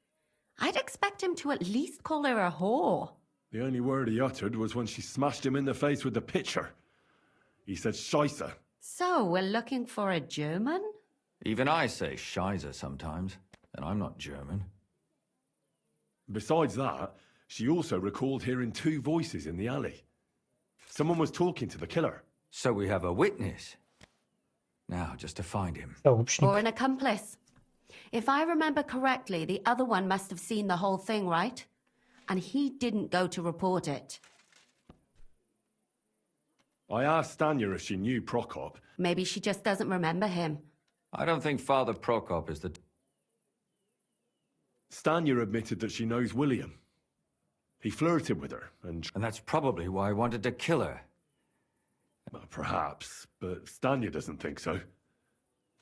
I'd expect him to at least call her a whore. The only word he uttered was when she smashed him in the face with the pitcher. He said Scheisse. So, we're looking for a German? Even I say Scheiße sometimes, and I'm not German. Besides that, she also recalled hearing two voices in the alley. Someone was talking to the killer. So we have a witness. Now, just to find him. Or an accomplice. If I remember correctly, the other one must have seen the whole thing, right? And he didn't go to report it. I asked Stanya if she knew Prokop. Maybe she just doesn't remember him. I don't think Father Prokop is the... Stanya admitted that she knows William. He flirted with her, and... And that's probably why I wanted to kill her. Well, perhaps, but Stanya doesn't think so.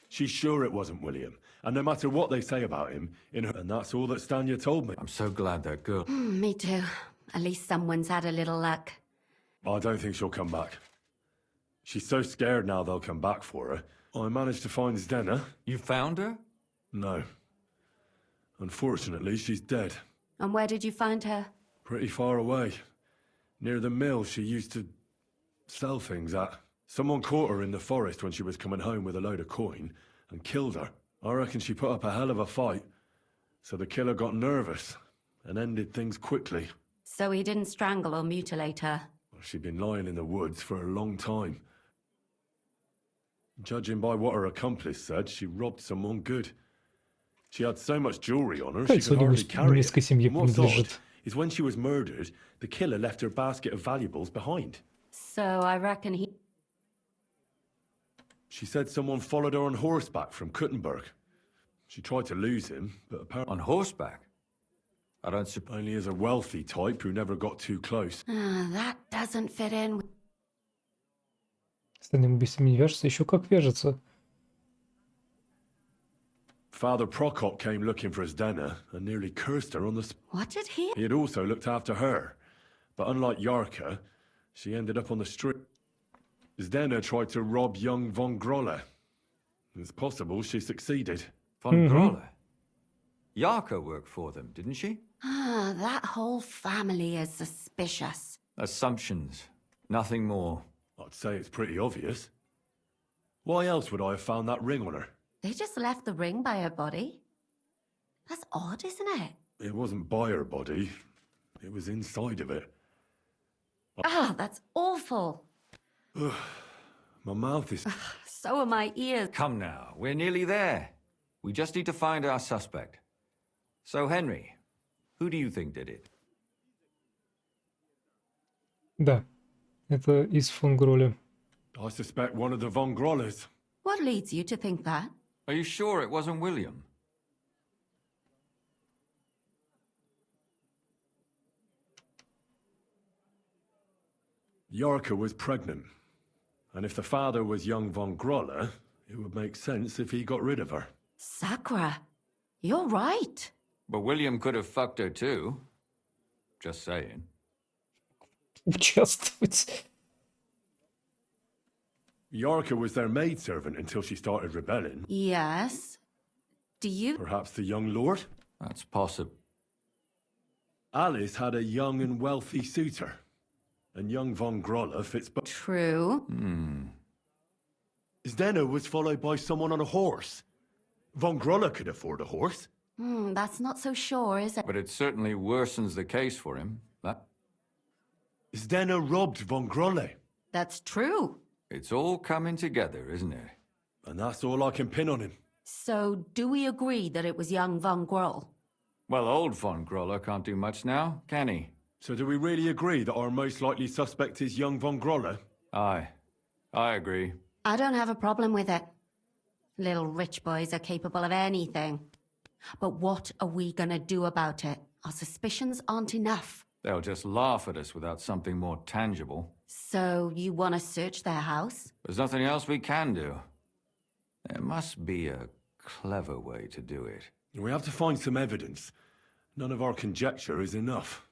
She's sure it wasn't William, and no matter what they say about him, and that's all that Stanya told me. I'm so glad that girl... Me too. At least someone's had a little luck. I don't think she'll come back. She's so scared now they'll come back for her. I managed to find Zdena. You found her? No. Unfortunately, she's dead. And where did you find her? Pretty far away. Near the mill she used to sell things at. Someone caught her in the forest when she was coming home with a load of coin and killed her. I reckon she put up a hell of a fight. So the killer got nervous and ended things quickly. So he didn't strangle or mutilate her? She'd been lying in the woods for a long time. Judging by what her accomplice said, she robbed someone good. She had so much jewelry on her, she could hardly carry it. And what's odd is when she was murdered, the killer left her basket of valuables behind. So I reckon he... She said someone followed her on horseback from Kuttenberg. She tried to lose him, but apparently... On horseback? I don't suppose... Only as a wealthy type who never got too close. That doesn't fit in with... Остальным убийством не вяжется, еще как вяжется. Father Prokop came looking for Zdena and nearly cursed her on the spot. What did he... He had also looked after her, but unlike Yarka, she ended up on the street. Zdena tried to rob young von Grolle. It's possible she succeeded. Von Grolle? Yarka worked for them, didn't she? That whole family is suspicious. Assumptions. Nothing more. I'd say it's pretty obvious. Why else would I have found that ring on her? They just left the ring by her body? That's odd, isn't it? It wasn't by her body. It was inside of it. Ah, that's awful. My mouth is... So are my ears. Come now, we're nearly there. We just need to find our suspect. So, Henry, who do you think did it? Да, это из фон Гроля. I suspect one of the Von Grollers. What leads you to think that? Are you sure it wasn't William? Yorka was pregnant. And if the father was young Von Groller, it would make sense if he got rid of her. Sakura, you're right. But William could have fucked her too. Just saying. Участвовать. Yorka was their maidservant until she started rebelling. Yes. Do you... Perhaps the young lord? That's possible. Alice had a young and wealthy suitor. And young Von Groller fits both. True. Zdeno was followed by someone on a horse. Von Groller could afford a horse. That's not so sure, is it? But it certainly worsens the case for him. That... Zdeno robbed Von Groller. That's true. It's all coming together, isn't it? And that's all I can pin on him. So, do we agree that it was young Von Groll? Well, old Von Groller can't do much now, can he? So do we really agree that our most likely suspect is young Von Groller? Aye. I agree. I don't have a problem with it. Little rich boys are capable of anything. But what are we gonna do about it? Our suspicions aren't enough. They'll just laugh at us without something more tangible. So, you want to search their house? There's nothing else we can do. There must be a clever way to do it. We have to find some evidence. None of our conjecture is enough.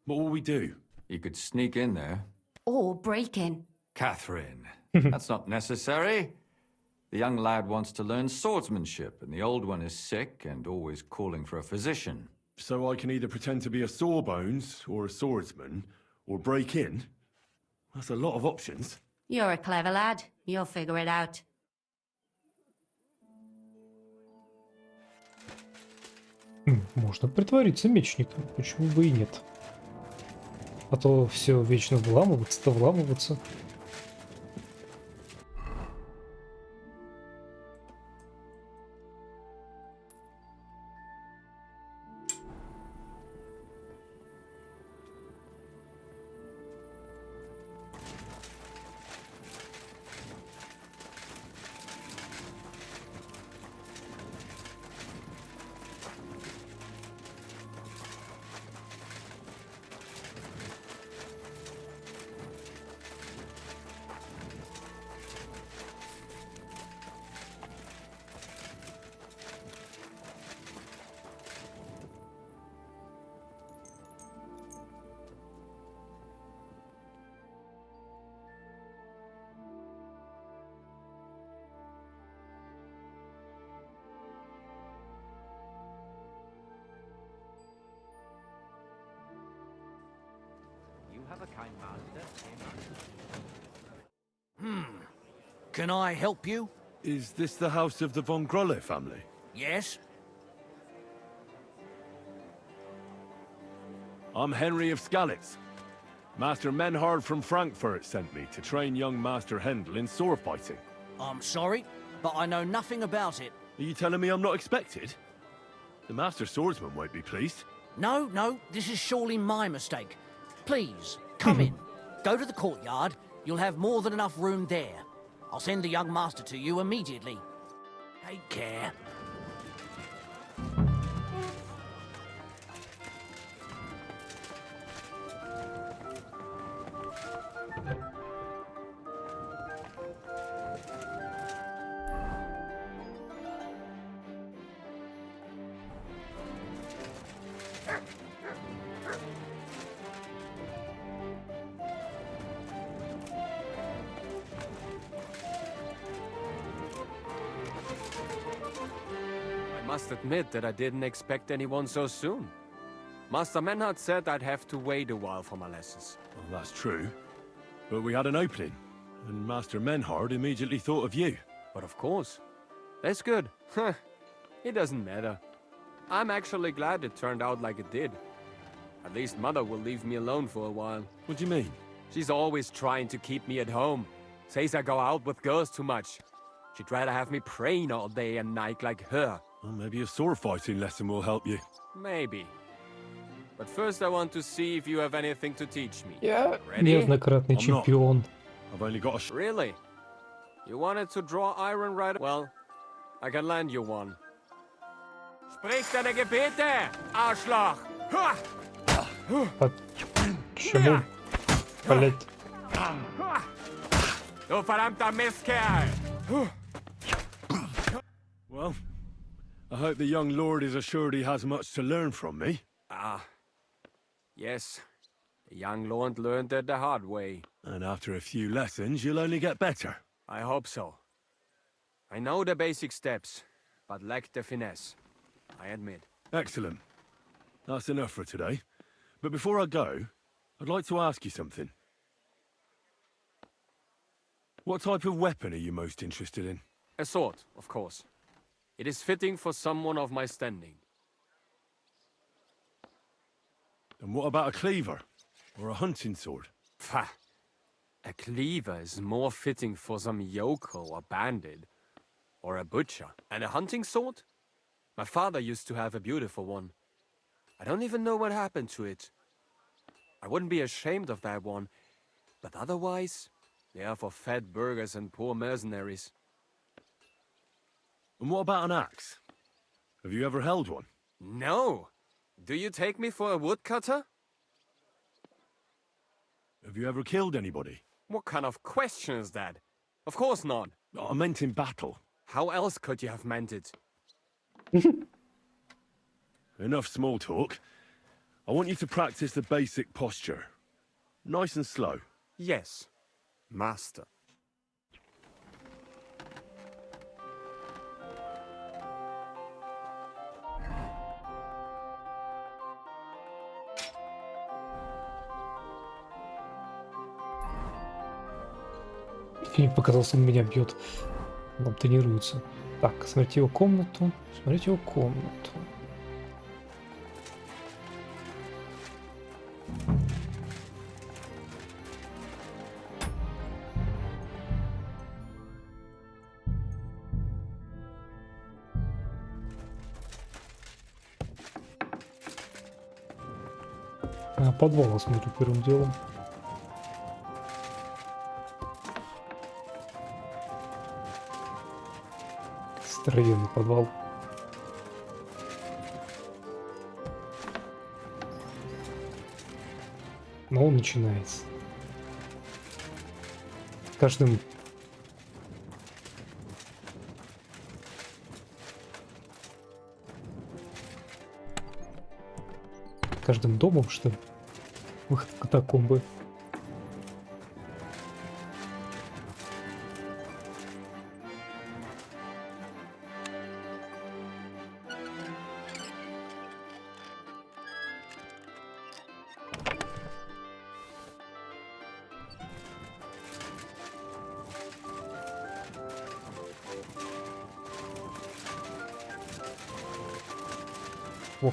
What will we do? You could sneak in there. Or break in. Catherine, that's not necessary. The young lad wants to learn swordsmanship, and the old one is sick and always calling for a physician. So I can either pretend to be a sawbones, or a swordsman, or break in? That's a lot of options. You're a clever lad. You'll figure it out. Можно притвориться мечником, почему бы и нет. А то все вечно вламываться-то вламываться. Can I help you? Is this the house of the Von Groller family? Yes? I'm Henry of Skalitz. Master Menhard from Frankfurt sent me to train young Master Hendel in sword fighting. I'm sorry, but I know nothing about it. Are you telling me I'm not expected? The Master Swordsman won't be pleased. No, this is surely my mistake. Please, come in. Go to the courtyard. You'll have more than enough room there. I'll send the young master to you immediately. Take care. I must admit that I didn't expect anyone so soon. Master Menhard said I'd have to wait a while for my lessons. Well, that's true. But we had an opening, and Master Menhard immediately thought of you. But of course. That's good. It doesn't matter. I'm actually glad it turned out like it did. At least Mother will leave me alone for a while. What do you mean? She's always trying to keep me at home. Says I go out with girls too much. She'd rather have me praying all day and night like her. Well, maybe a sword fighting lesson will help you. Maybe. But first I want to see if you have anything to teach me. Я Ready? неоднократный чемпион. I've only got a Really? You wanted to draw iron right? Well, I can lend you one. Sprich deine Gebete, Arschloch! Почему? Блять. Du verdammter Mistkerl! Well, I hope the young lord is assured he has much to learn from me. Ah, yes. The young lord learned it the hard way. And after a few lessons, you'll only get better. I hope so. I know the basic steps, but lack the finesse. I admit. Excellent. That's enough for today. But before I go, I'd like to ask you something. What type of weapon are you most interested in? A sword, of course. It is fitting for someone of my standing. And what about a cleaver? Or a hunting sword? Pah! A cleaver is more fitting for some yokel or bandit. Or a butcher. And a hunting sword? My father used to have a beautiful one. I don't even know what happened to it. I wouldn't be ashamed of that one. But otherwise, they are for fat burghers and poor mercenaries. And what about an axe? Have you ever held one? No! Do you take me for a woodcutter? Have you ever killed anybody? What kind of question is that? Of course not. I meant in battle. How else could you have meant it? Enough small talk. I want you to practice the basic posture. Nice and slow. Yes, master. Фильм показался, он меня бьет. Он тренируется. Так, смотрите его комнату. Смотрите его комнату. Подвал осмотрю первым делом. Здоровенный подвал. Но он начинается. С каждым домом, что ли? Выход в катакомбы. О.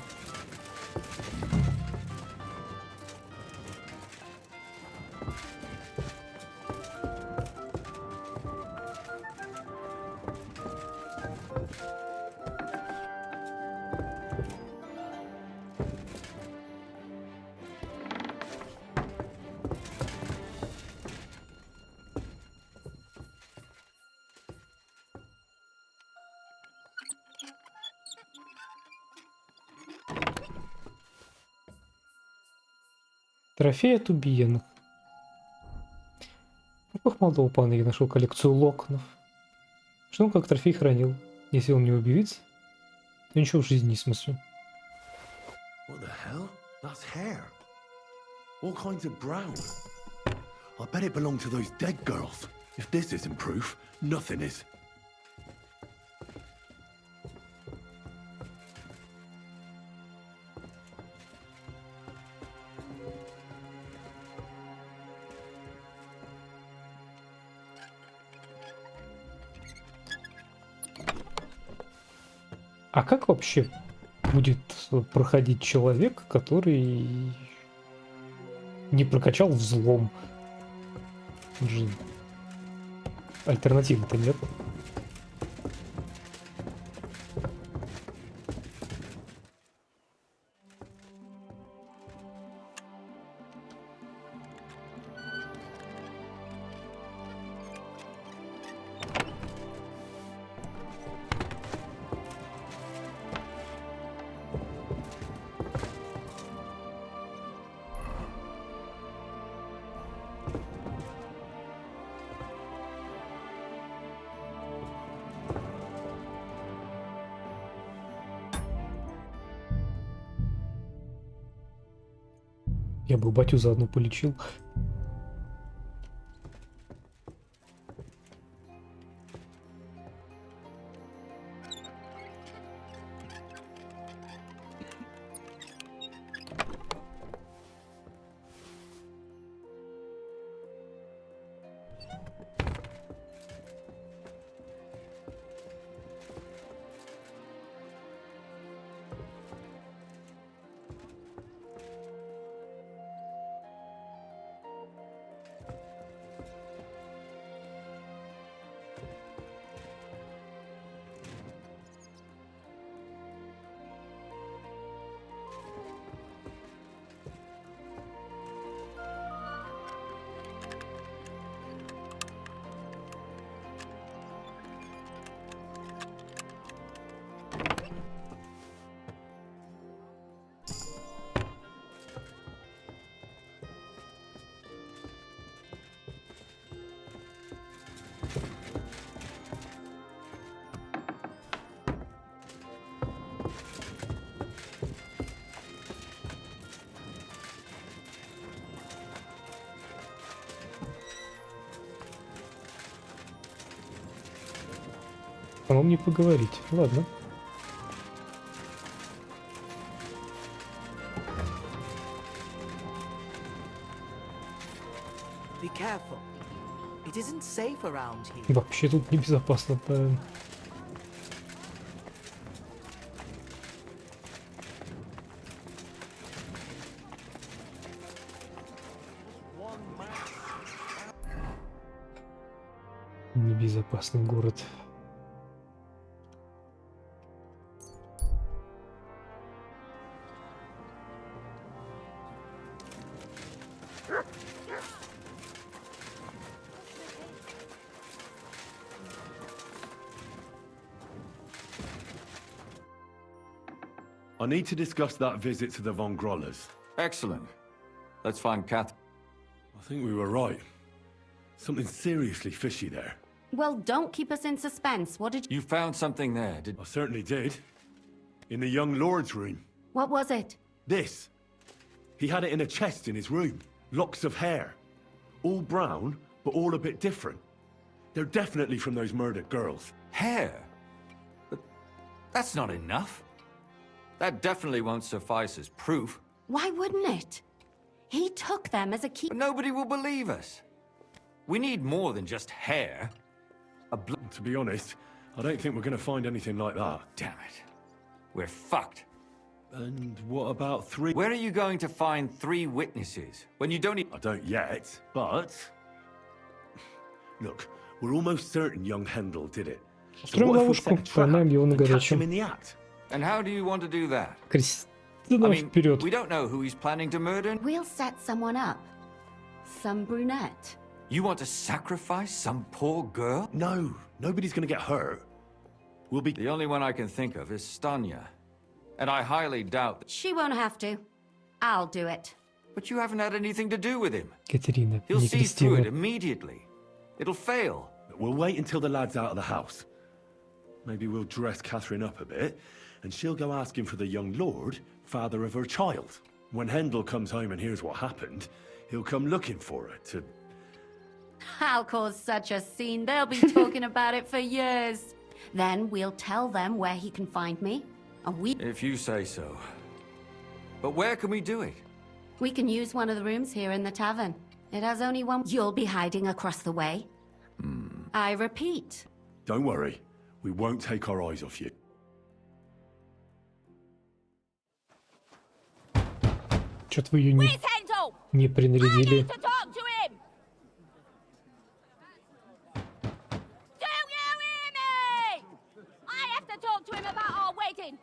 Трофей от убиенных. Каких молодого пана я нашел коллекцию локонов. Что он как трофей хранил? Если он не убивец, то ничего в жизни не смыслю. What the hell? That's hair. All kinds of brown. I bet it belonged to those dead girls. If this isn't proof, nothing is. А как вообще будет проходить человек, который не прокачал взлом. Альтернативы-то нет. Я бы батю заодно полечил. По-моему, не поговорить. Ладно. Be careful. It isn't safe around here. Вообще тут небезопасно, правильно. Небезопасный город. I need to discuss that visit to the Von Grollers. Excellent. Let's find Kath. I think we were right. Something seriously fishy there. Well, don't keep us in suspense. What did You found something there, did... I certainly did. In the young lord's room. What was it? This. He had it in a chest in his room. Locks of hair. All brown, but all a bit different. They're definitely from those murdered girls. Hair? But that's not enough. That definitely won't suffice as proof. Why wouldn't it? He took them as a key. But nobody will believe us. We need more than just hair. To be honest, I don't think we're going to find anything like that. Damn it. We're fucked. And what about 3... Where are you going to find 3 witnesses when you don't I don't yet, but... Look, we're almost certain young Hendel did it. Устроим ловушку, поймаем его на горячем. And how do you want to do that? Кристина вперед. We don't know who he's planning to murder. We'll set someone up. Some brunette. You want to sacrifice some poor girl? No, nobody's going to get hurt. We'll be... The only one I can think of is Stanya. And I highly doubt that... She won't have to. I'll do it. But you haven't had anything to do with him. Катерина, He'll не see through it Кристина. immediately. It'll fail. We'll wait until the lad's out of the house. Maybe we'll dress Catherine up a bit, and she'll go asking for the young lord, father of her child. When Hendel comes home and hears what happened, he'll come looking for her to... I'll cause such a scene. They'll be talking about it for years. Then we'll tell them where he can find me. And If you say so. But where can we do it? we can use one of the rooms here in the tavern. It has only one. You'll be hiding across the way. I repeat. Don't worry, we won't take our eyes off you. Чё-то вы ее Where's Handel? не I принарядили. need to talk to him. Do you hear me? I have to talk to him about our wedding.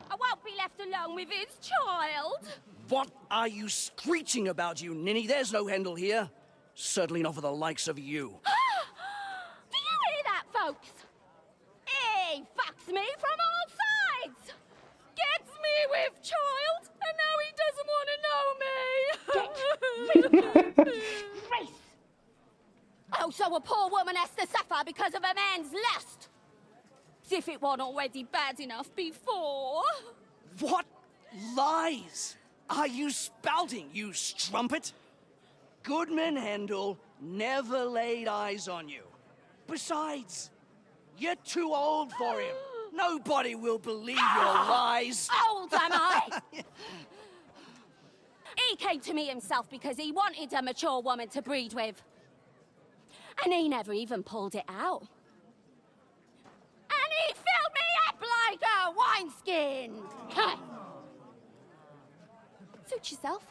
I won't be left alone with his child. What are you screeching about, you ninny? There's no Handel here. Certainly not for the likes of you. Do you hear that, folks? He fucks me from all sides. Gets me with child, and now he doesn't want to know me. Grace! Oh, so a poor woman has to suffer because of a man's lust. As if it wasn't already bad enough before. What lies are you spouting, you strumpet? Goodman Handel never laid eyes on you. Besides, you're too old for him. Nobody will believe your lies. Old am I? He came to me himself because he wanted a mature woman to breed with. And he never even pulled it out. And he filled me up like a wineskin. Suit yourself.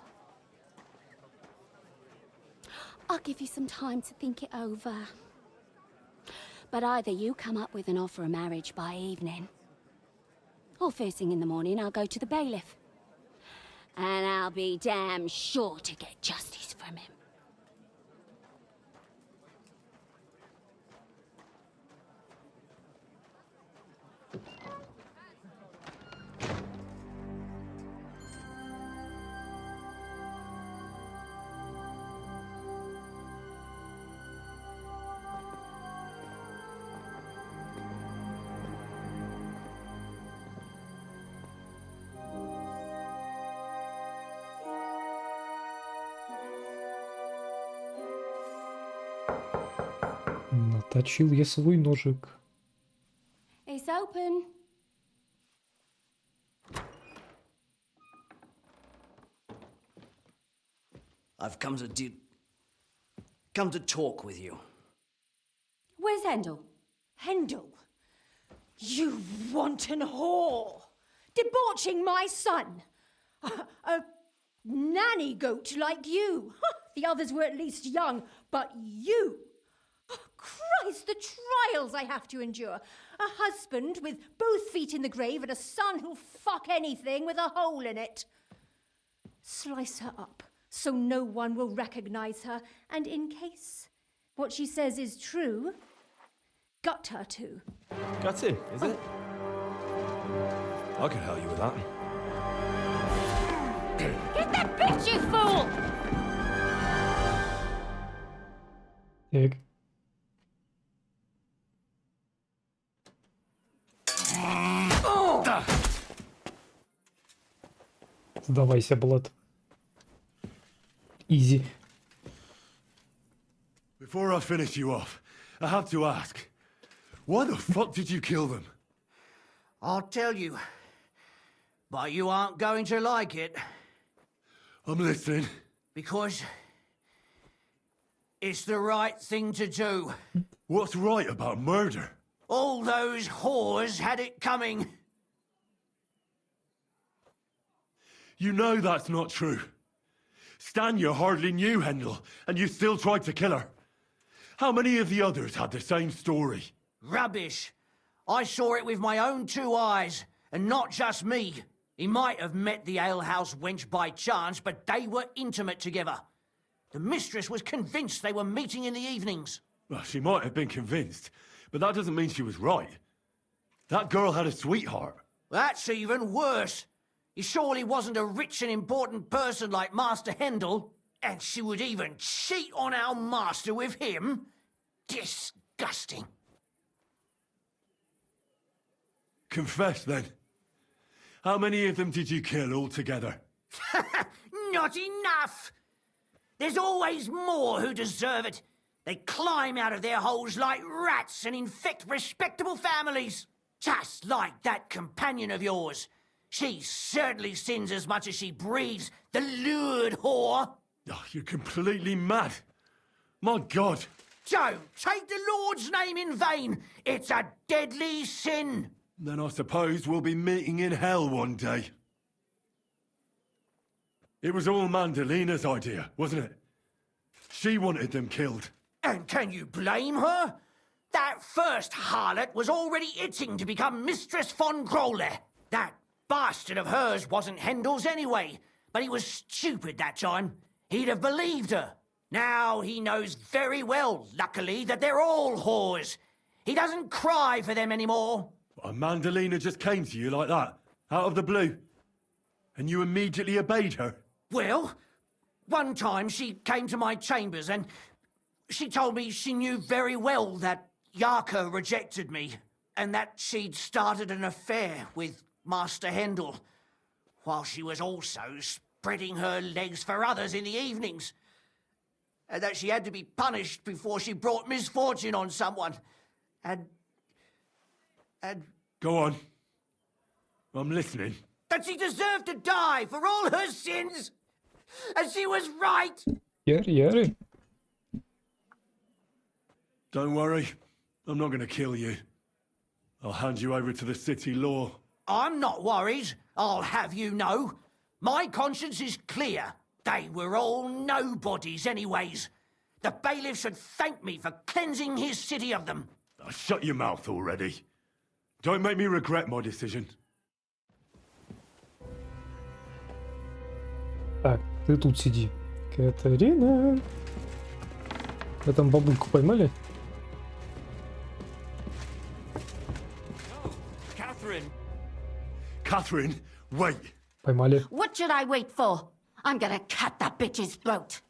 I'll give you some time to think it over. But either you come up with an offer of marriage by evening, or first thing in the morning I'll go to the bailiff. And I'll be damn sure to get justice from him. Наточил я свой ножик. It's open. I've come to talk with you. Where's Handel? Handel? You wanton whore! Debauching my son! A nanny goat like you! The others were at least young, but you! Christ, the trials I have to endure! A husband with both feet in the grave and a son who'll fuck anything with a hole in it. Slice her up so no one will recognize her, and in case what she says is true, gut her too. Gutting, is it? I can help you with that. Get that bitch, you fool! Так. Сдавайся, Блад. Изи. Before I finish you off, I have to ask, why the fuck did you kill them? I'll tell you, but you aren't going to like it. I'm listening. Because it's the right thing to do. What's right about murder? All those whores had it coming. You know that's not true. Stanya hardly knew Handel, and you still tried to kill her. How many of the others had the same story? Rubbish. I saw it with my own two eyes, and not just me. He might have met the alehouse wench by chance, but they were intimate together. The mistress was convinced they were meeting in the evenings. Well, she might have been convinced, but that doesn't mean she was right. That girl had a sweetheart. That's even worse. He surely wasn't a rich and important person like Master Handel, and she would even cheat on our master with him? Disgusting. Confess, then. How many of them did you kill altogether? Not enough! There's always more who deserve it. They climb out of their holes like rats and infect respectable families. Just like that companion of yours. She certainly sins as much as she breathes, the lured whore. Oh, you're completely mad. My God. Don't take the Lord's name in vain. It's a deadly sin. Then I suppose we'll be meeting in hell one day. It was all Mandalina's idea, wasn't it? She wanted them killed. And can you blame her? That first harlot was already itching to become Mistress von Growler. That bastard of hers wasn't Hendel's anyway, but he was stupid that time. He'd have believed her. Now he knows very well, luckily, that they're all whores. He doesn't cry for them anymore. And Mandalina just came to you like that, out of the blue. And you immediately obeyed her. Well, one time she came to my chambers and she told me she knew very well that Yarka rejected me and that she'd started an affair with Master Hendel, while she was also spreading her legs for others in the evenings. And that she had to be punished before she brought misfortune on someone. And... Go on. I'm listening. That she deserved to die for all her sins. And she was right. Gör. Don't worry. I'm not going to kill you. I'll hand you over to the city law. I'm not worried, I'll have you know. My conscience is clear. They were all nobodies anyways. The bailiff should thank me for cleansing his city of them. Oh, shut your mouth already. Don't make me regret my decision. Так, ты тут сиди. Катарина. Вы там бабульку поймали? Catherine, wait. Поймали. What should I wait for? I'm gonna cut that bitch's throat.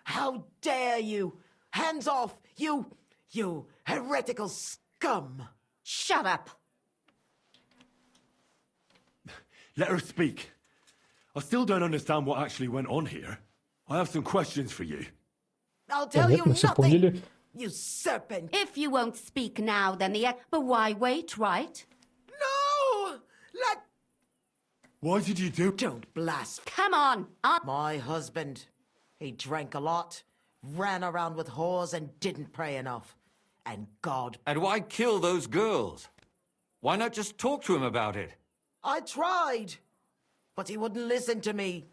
How dare you? Hands off, you heretical scum. Shut up. Let her speak. I still don't understand what actually went on here. I have some questions for you. I'll tell you Понятно, все nothing, поняли. you serpent. If you won't speak now, then but why wait, right? No! Why did you do... Don't blaspheme. Come on. My husband, he drank a lot, ran around with whores and didn't pray enough. And God... And why kill those girls? Why not just talk to him about it? I tried, but he wouldn't listen to me.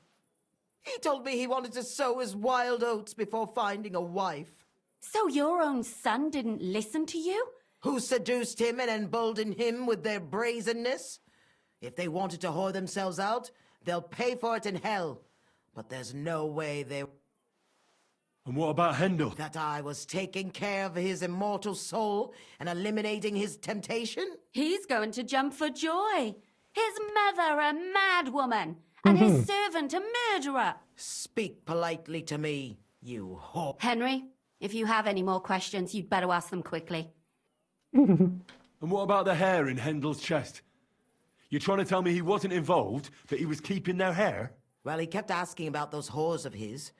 He told me he wanted to sow his wild oats before finding a wife. So your own son didn't listen to you? Who seduced him and emboldened him with their brazenness? If they wanted to whore themselves out, they'll pay for it in hell. But there's no way they... And what about Hendel? That I was taking care of his immortal soul and eliminating his temptation? He's going to jump for joy. His mother a mad woman, and his servant a murderer. Speak politely to me, you whore. Henry, if you have any more questions, you'd better ask them quickly. And what about the hair in Hendel's chest? You're trying to tell me he wasn't involved, but he was keeping their hair? Well, he kept asking about those whores of his.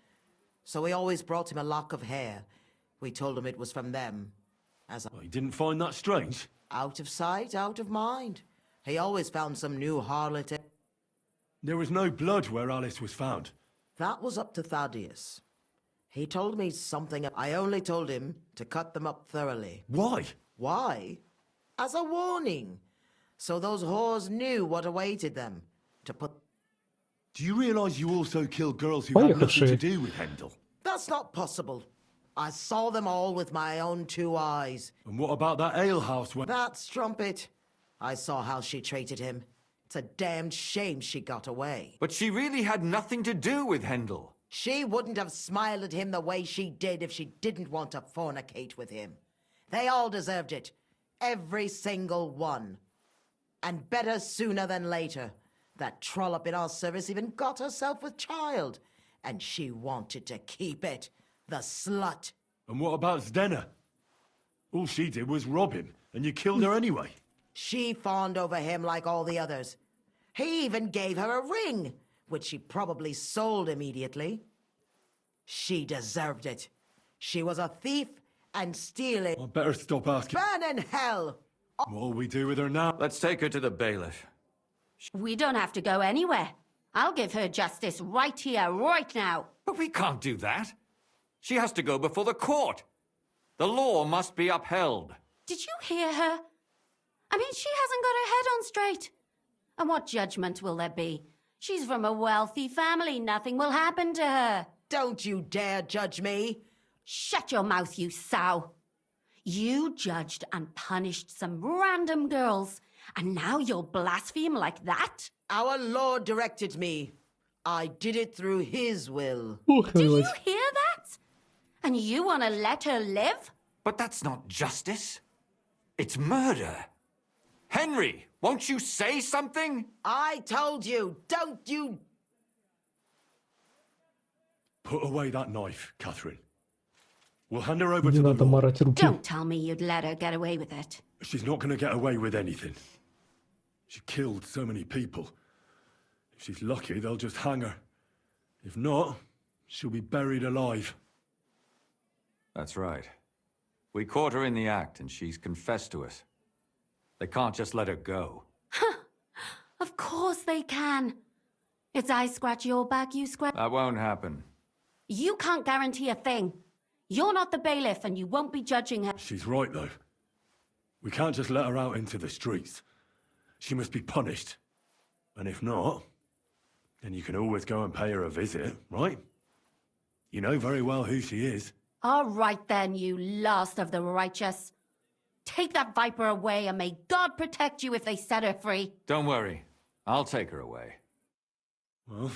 So we always brought him a lock of hair. We told him it was from them. He didn't find that strange? Out of sight, out of mind. He always found some new harlot. There was no blood where Alice was found. That was up to Thaddeus. He told me something. I only told him to cut them up thoroughly. Why? Why? As a warning. So those whores knew what awaited them. To put... Do you realize you also killed girls who had nothing to do with Hendel? That's not possible. I saw them all with my own 2 eyes. And what about that alehouse when... That strumpet. I saw how she treated him. It's a damned shame she got away. But she really had nothing to do with Hendel. She wouldn't have smiled at him the way she did if she didn't want to fornicate with him. They all deserved it. Every single one. And better sooner than later. That trollop in our service even got herself with child. And she wanted to keep it. The slut. And what about Zdenna? All she did was rob him, and you killed her anyway. She fawned over him like all the others. He even gave her a ring, which she probably sold immediately. She deserved it. She was a thief and stealing. I better stop asking. Burn in hell! What'll we do with her now? Let's take her to the bailiff. We don't have to go anywhere. I'll give her justice right here, right now. But we can't do that. She has to go before the court. The law must be upheld. Did you hear her? I mean, she hasn't got her head on straight. And what judgment will there be? She's from a wealthy family. Nothing will happen to her. Don't you dare judge me. Shut your mouth, you sow. You judged and punished some random girls, and now you'll blaspheme like that? Our Lord directed me. I did it through his will. Do you hear that? And you want to let her live? But that's not justice. It's murder. Henry, won't you say something? I told you, don't you... Put away that knife, Catherine. We'll hand her over Не to the надо law. марать руки. Don't tell me you'd let her get away with it. She's not going to get away with anything. She killed so many people. If she's lucky, they'll just hang her. If not, she'll be buried alive. That's right. We caught her in the act, and she's confessed to us. They can't just let her go. Of course they can. It's I scratch your back, you scratch... That won't happen. You can't guarantee a thing. You're not the bailiff, and you won't be judging her. She's right, though. We can't just let her out into the streets. She must be punished. And if not, then you can always go and pay her a visit, right? You know very well who she is. All right then, you last of the righteous. Take that viper away, and may God protect you if they set her free. Don't worry. I'll take her away. Well,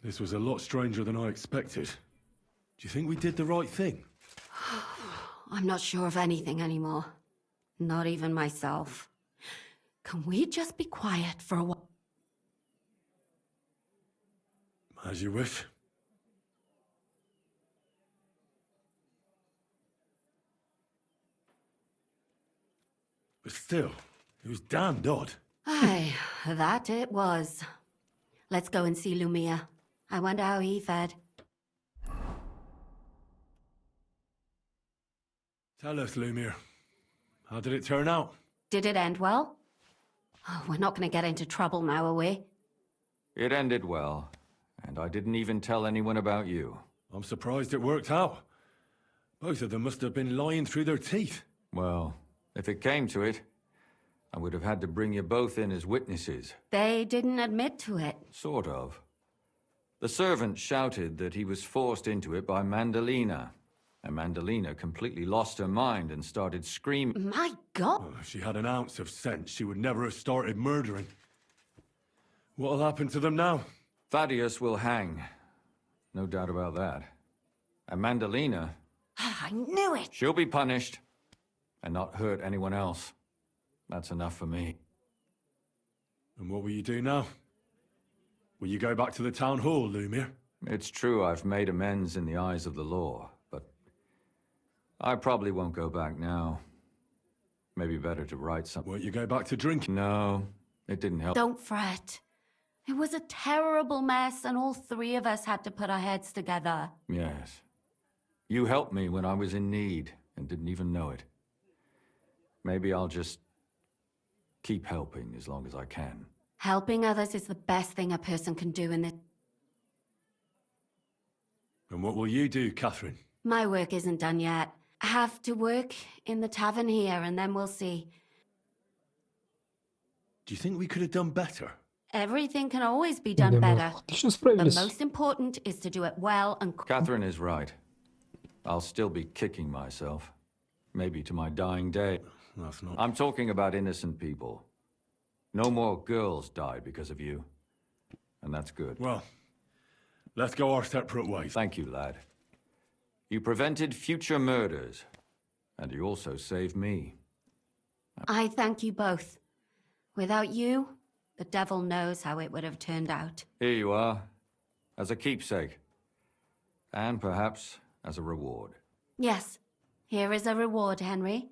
this was a lot stranger than I expected. Do you think we did the right thing? I'm not sure of anything anymore. Not even myself. Can we just be quiet for a while? As you wish. But still, it was damned odd. Aye, that it was. Let's go and see Lumia. I wonder how he fared. Tell us, Lumiere. How did it turn out? Did it end well? Oh, we're not going to get into trouble now, are we? It ended well, and I didn't even tell anyone about you. I'm surprised it worked out. Both of them must have been lying through their teeth. Well, if it came to it, I would have had to bring you both in as witnesses. They didn't admit to it. Sort of. The servant shouted that he was forced into it by Mandalina. And Mandalina completely lost her mind and started screaming. My God! Well, if she had an ounce of sense, she would never have started murdering. What'll happen to them now? Thaddeus will hang. No doubt about that. And Mandalina... I knew it! She'll be punished. And not hurt anyone else. That's enough for me. And what will you do now? Will you go back to the town hall, Lumiere? It's true I've made amends in the eyes of the law, but I probably won't go back now. Maybe better to write something. Won't you go back to drinking? No, it didn't help. Don't fret. It was a terrible mess, and all three of us had to put our heads together. Yes. You helped me when I was in need and didn't even know it. Maybe I'll just keep helping as long as I can. Helping others is the best thing a person can do in this. And what will you do, Catherine? My work isn't done yet. I have to work in the tavern here, and then we'll see. Do you think we could have done better? Everything can always be done better. Отлично The справились. most important is to do it well and... Catherine is right. I'll still be kicking myself. Maybe to my dying day. That's not... I'm talking about innocent people. No more girls died because of you. And that's good. Well, let's go our separate ways. Thank you, lad. You prevented future murders. And you also saved me. I thank you both. Without you, the devil knows how it would have turned out. Here you are. As a keepsake. And perhaps as a reward. Yes, here is a reward, Henry.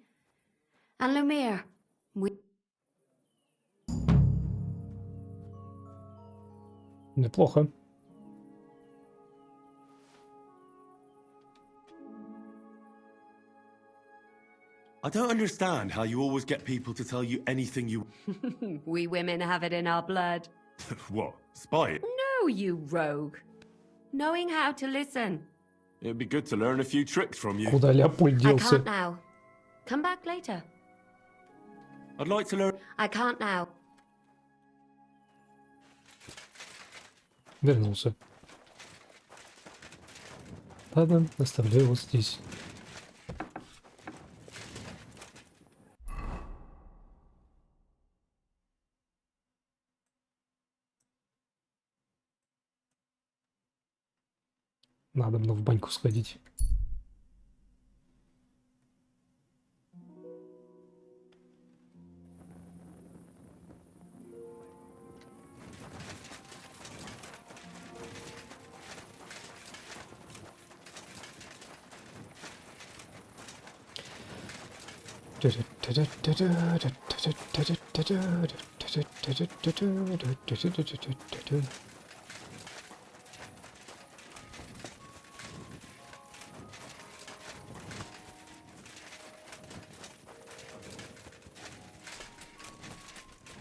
And Lumiere, we... Неплохо. I don't understand how you always get people to tell you anything you... We women have it in our blood. What? Spy? No, you rogue. Knowing how to listen. It'd be good to learn a few tricks from you. Куда Леопольд I делся? can't now. Come back later. I'd like to learn... I can't now. Вернулся. Ладно, оставляю его здесь. Надо мне в баньку сходить.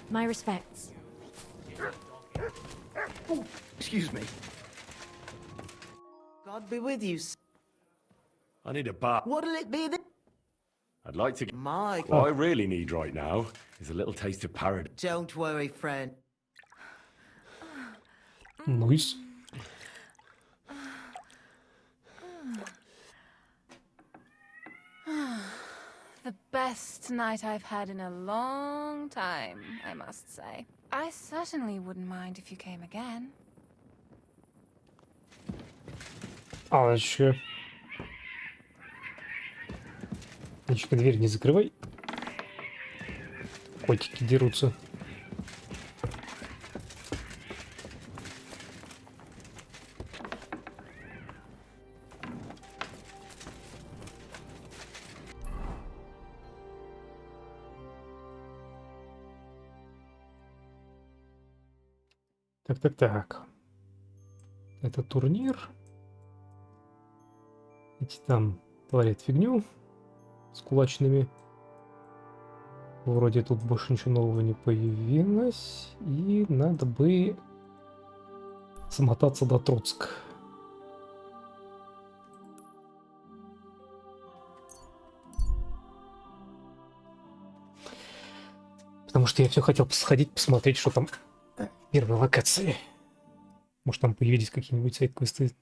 My respects. Oh, excuse me. God be with you. I need a bath. What'll it be then? I'd like to get... My... What I really need right now is a little taste of paradise. Don't worry, friend. Nice. The best night I've had in a long time, I must say. I certainly wouldn't mind if you came again. Алочка. Алочка, дверь не закрывай. Котики дерутся. Так. Это турнир. Эти там творят фигню с кулачными. Вроде тут больше ничего нового не появилось. И надо бы смотаться до Троцка. Потому что я все хотел сходить, посмотреть, что там в первой локации. Может, там появились какие-нибудь сайд-квесты.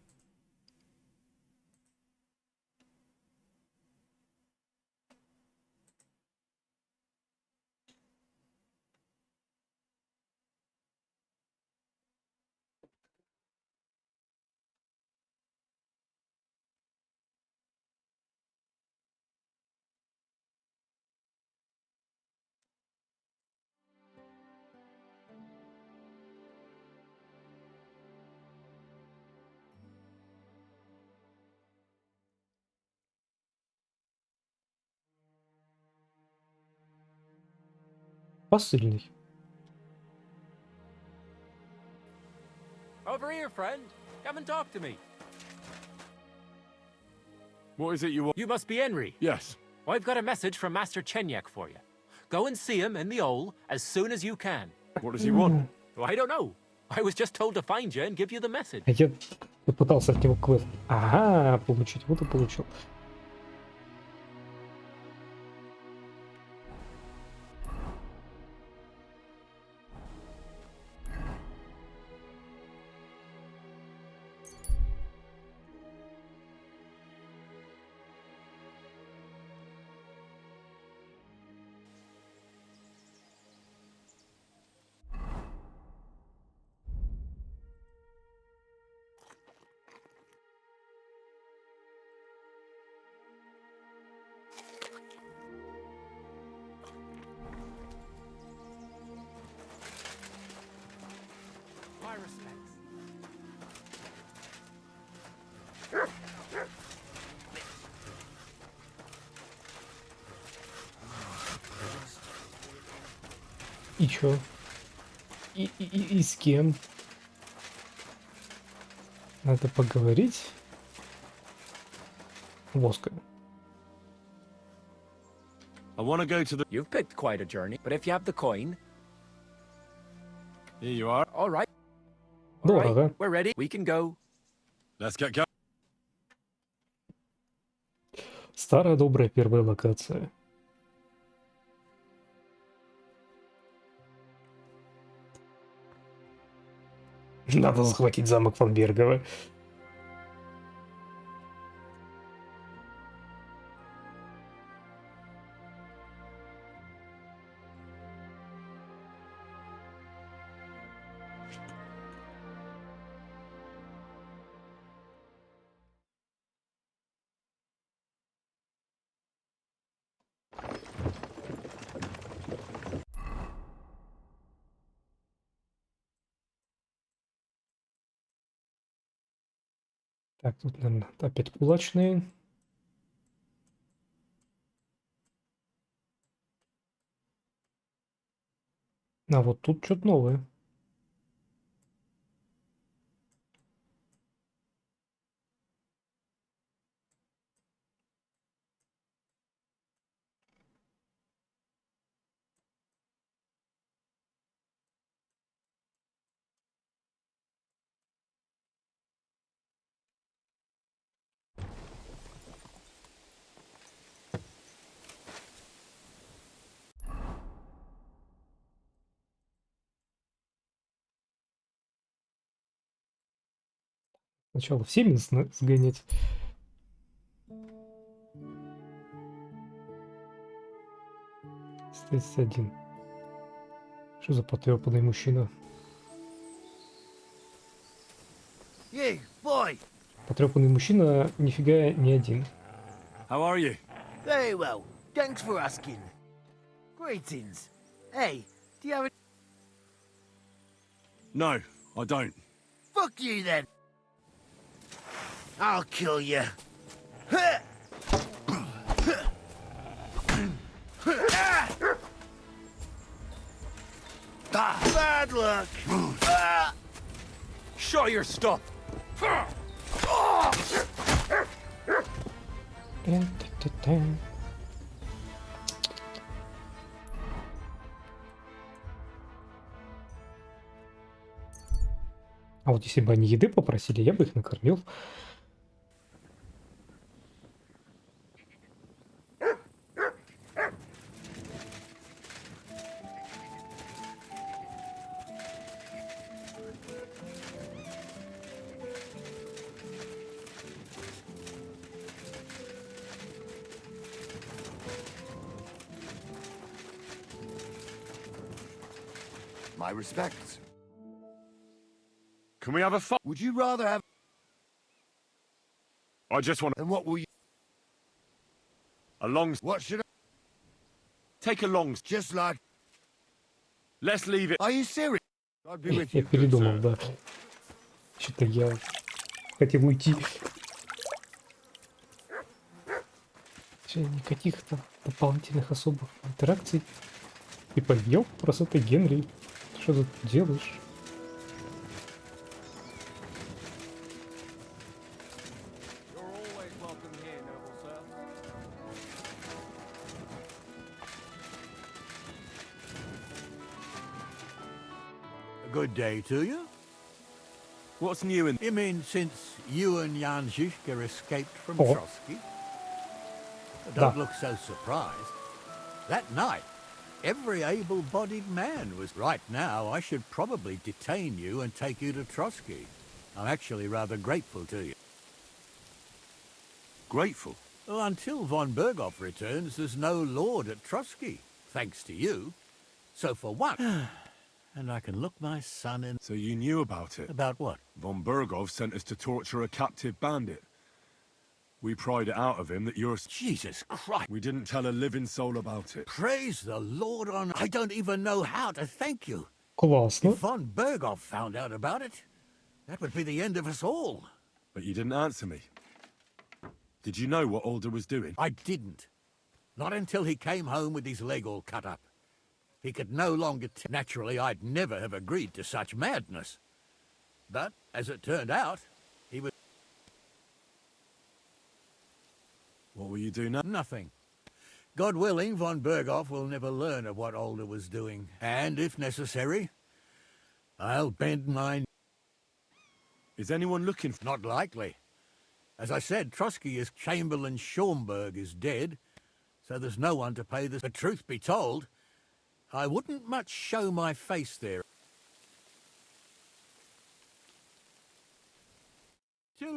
Посыльный. Over here, friend. Come and talk to me. What is it you want? You must be Henry. Yes. Well, I've got a message from Master Chenyek for you. Go and see him in the Ole as soon as you can. What does he want? Well, I don't know. I was just told to find you and give you the message. Я попытался от него квест. Ага, получить. Вот и получил. My respects. И чё? И с кем? Надо поговорить. Воска. I want to go to the... You've picked quite a journey, but if you have the coin... Here you are. All right. Дорого. We're ready. We can go. Let's get going. Старая добрая первая локация. Надо захватить замок фон Бергова. Так, тут, наверное, опять кулачные. А вот тут что-то новое. Сначала в Сименс сгонять. Стать один. Что за потрепанный мужчина? You, boy! Потрепанный мужчина нифига не один. How are you? Very well. Thanks for asking. Greetings. Hey, do you have a... No, I don't. Fuck you then! I'll kill you. Bad luck. Show your stuff. А вот если бы они еды попросили, я бы их накормил. My respects. Can we have a fight? Would you rather have... I just want And what will you... a long... What should I... Take a long... Just like... Let's leave it. Are you serious? I'd be with Я you. передумал, да. Что-то я хотел уйти. Все, никаких там дополнительных особых интеракций. Типа, ёп, просто ты Генри. Что ты тут делаешь? A good day to you. What's new in... You mean since you and Jan Žižka escaped from Oh. Trotsky? Da. Don't look so surprised. That night, every able-bodied man was... Right now, I should probably detain you and take you to Trotsky. I'm actually rather grateful to you. Grateful? Well, until von Berghoff returns, there's no lord at Trotsky, thanks to you. So for once... and I can look my son in... So you knew about it? About what? Von Bergov sent us to torture a captive bandit. We pried it out of him that you're... Jesus Christ! We didn't tell a living soul about it. Praise the Lord on... I don't even know how to thank you. Классно. If von Berghoff found out about it, that would be the end of us all. But you didn't answer me. Did you know what Alder was doing? I didn't. Not until he came home with his leg all cut up. He could no longer... Naturally, I'd never have agreed to such madness. But, as it turned out, he was... What will you do now? Nothing. God willing, von Berghoff will never learn of what Alder was doing. And, if necessary, I'll bend my... Is anyone looking for... Not likely. As I said, Trotsky is... Chamberlain Schaumburg is dead, so there's no one to pay the... But truth be told, I wouldn't much show my face there.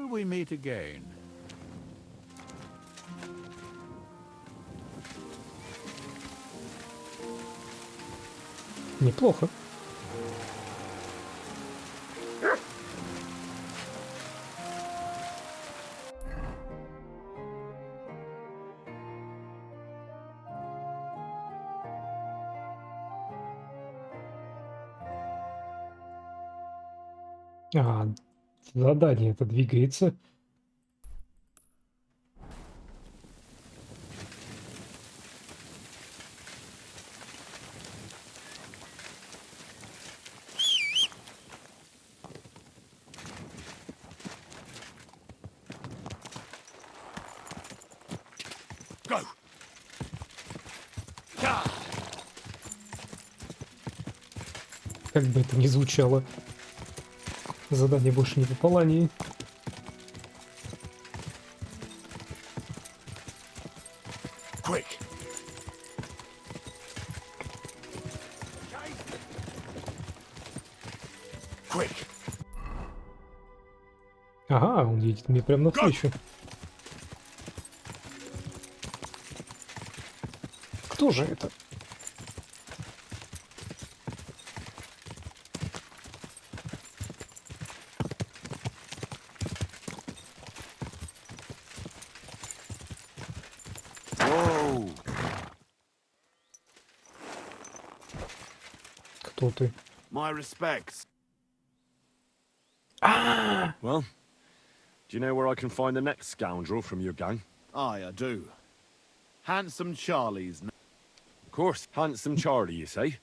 Until we meet again. Неплохо. А, задание это двигается. Go. Как бы это ни звучало. Задание больше не в выполнении. Quick. Quick. Ага, он едет мне прямо навстречу. Кто же это? Whoa. Кто ты? My respects. Well, do you know where I can find the next scoundrel from your gang? Aye, I do. Handsome Charlie's. Of course, Handsome Charlie, you say?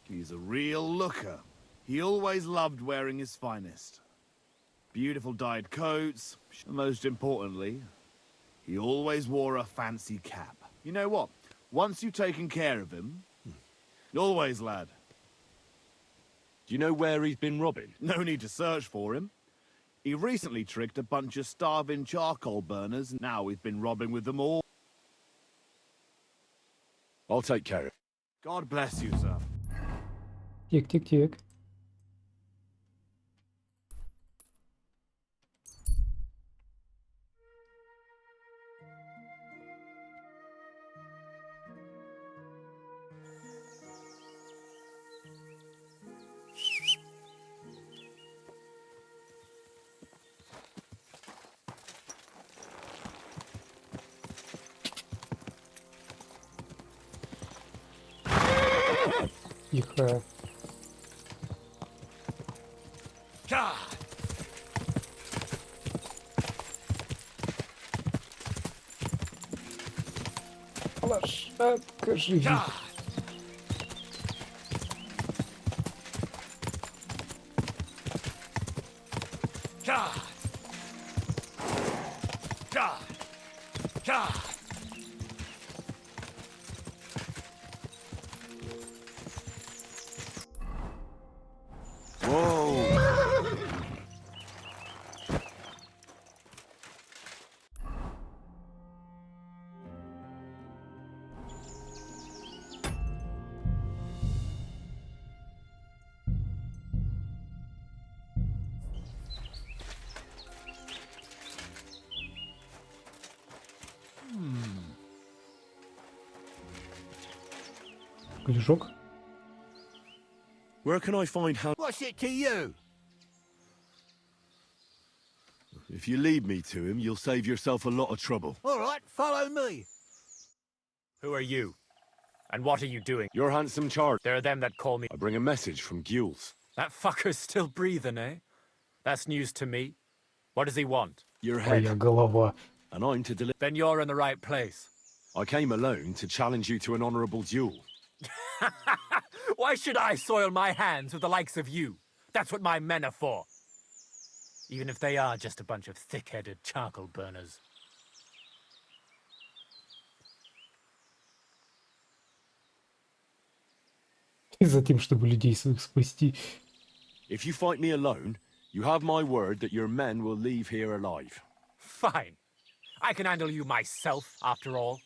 He's a real looker. He always loved wearing his finest. Beautiful dyed coats, and most importantly, he always wore a fancy cap. You know what? Once you've taken care of him, always, lad. Do you know where he's been robbing? No need to search for him. He recently tricked a bunch of starving charcoal burners, and now he's been robbing with them all. I'll take care of it. God bless you, sir. Тик-тик-тик. Тихо. Лошадка живи. Гляжок. Where can I find What's it to you? If you lead me to him, you'll save yourself a lot of trouble. All right, follow me. Who are you? And what are you doing? You're Handsome Charlie. There are them that call me. I bring a message from Gules. That fucker's still breathing, eh? That's news to me. What does he want? Your head. Моя голова. And I'm to deliver. Then you're in the right place. I came alone to challenge you to an honourable duel. Why should I soil my hands with the likes of you? That's what my men are for. Even if they are just a bunch of thick-headed charcoal burners. Затем, чтобы людей своих спасти. If you fight me alone, you have my word that your men will leave here alive. Fine. I can handle you myself, after all.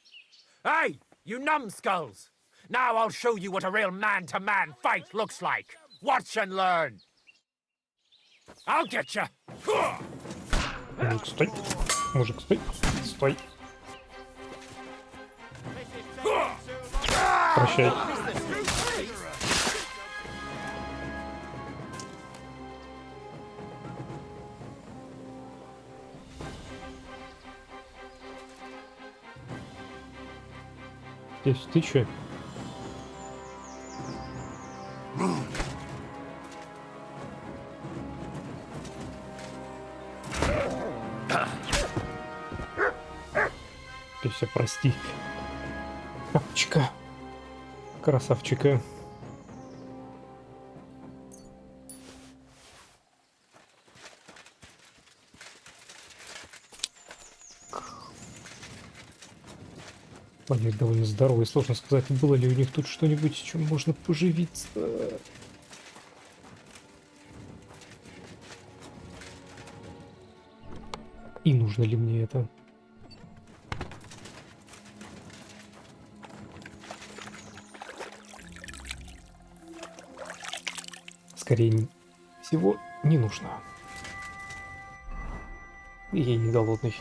Hey, you numbskulls! Now I'll show you what a real man-to-man fight looks like. Watch and learn. I'll get you. Мужик, стой. Мужик, стой. Стой. Прощай. Ты чё? Ты все прости. Красавчика. Красавчика. Они довольно здоровые, сложно сказать, было ли у них тут что-нибудь, чем можно поживиться. И нужно ли мне это? Скорее всего, не нужно. И я не голодный.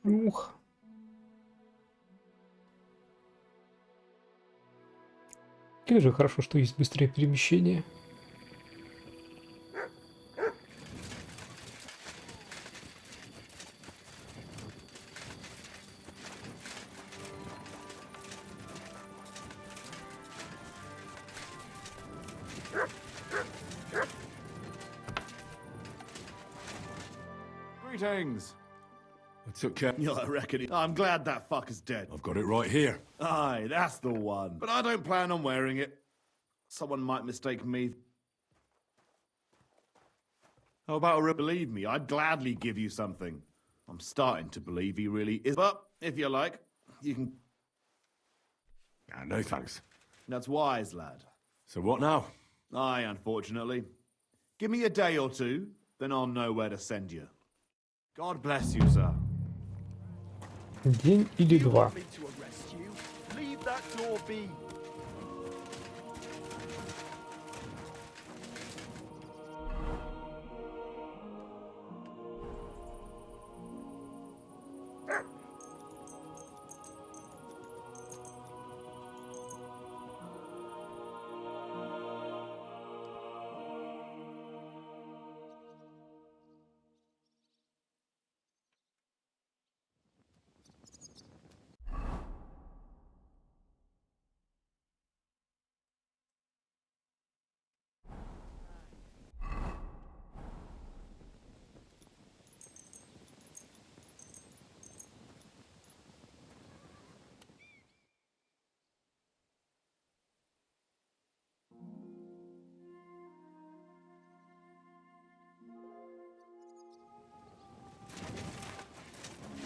Ух. Как же хорошо, что есть быстрое перемещение. Greetings. I took care. Yeah, I reckon. I'm glad that fucker's dead. I've got it right here. Aye, that's the one. But I don't plan on wearing it. Someone might mistake me. How about a believe me? I'd gladly give you something. I'm starting to believe he really is. But if you like, you can. No thanks. That's wise, lad. So what now? Aye, unfortunately. Give me a day or two, then I'll know where to send you. God bless you, sir. День или два. Leave that door be.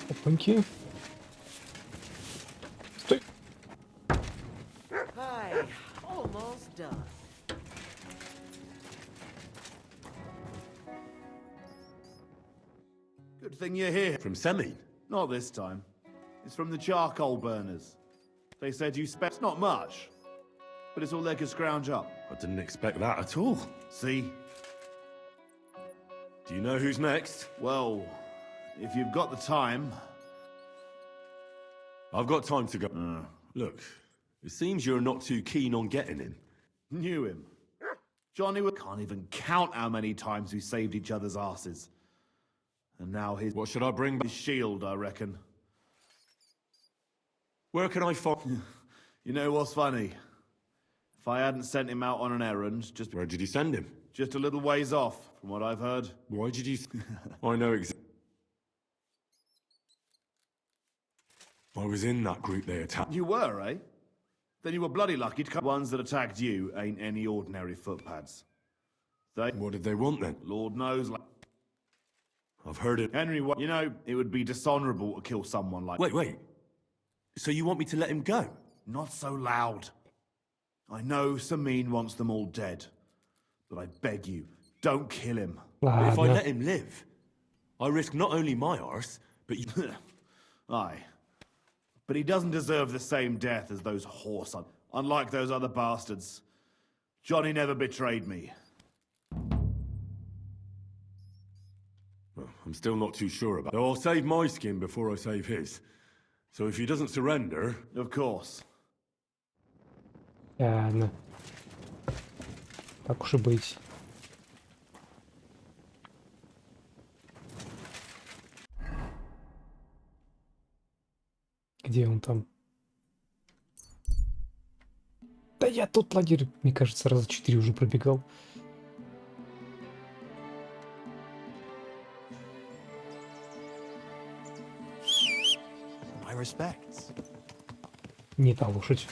Опаньки. Стой. Hi, almost done. Good thing you're here. From Semi? Not this time. It's from the charcoal burners. They said you spent not much, but it's all they could scrounge up. I didn't expect that at all. See? Do you know who's next? Well, if you've got the time. I've got time to go. Look, it seems you're not too keen on getting him. Knew him. Johnny can't even count how many times we saved each other's asses. And now his... What should I bring back? His shield, I reckon. Where can I find... You know what's funny? If I hadn't sent him out on an errand, just... Where did you send him? Just a little ways off, from what I've heard. Why did you... I know exactly... I was in that group they attacked. You were, eh? Then you were bloody lucky to come. Ones that attacked you ain't any ordinary footpads. They... What did they want then? Lord knows. I've heard it. Henry, you know, it would be dishonorable to kill someone like... Wait. So you want me to let him go? Not so loud. I know Samin wants them all dead. But I beg you, don't kill him. If I let him live, I risk not only my arse, but you... Aye. But he doesn't deserve the same death as those unlike those other bastards. Johnny never betrayed me. Well, I'm still not too sure about it. I'll save my skin before I save his. So if he doesn't surrender... Of course. Ладно. Так уж и быть. Где он там? Да я тут лагерь, мне кажется, раза 4 уже пробегал. My respects. Не та лошадь.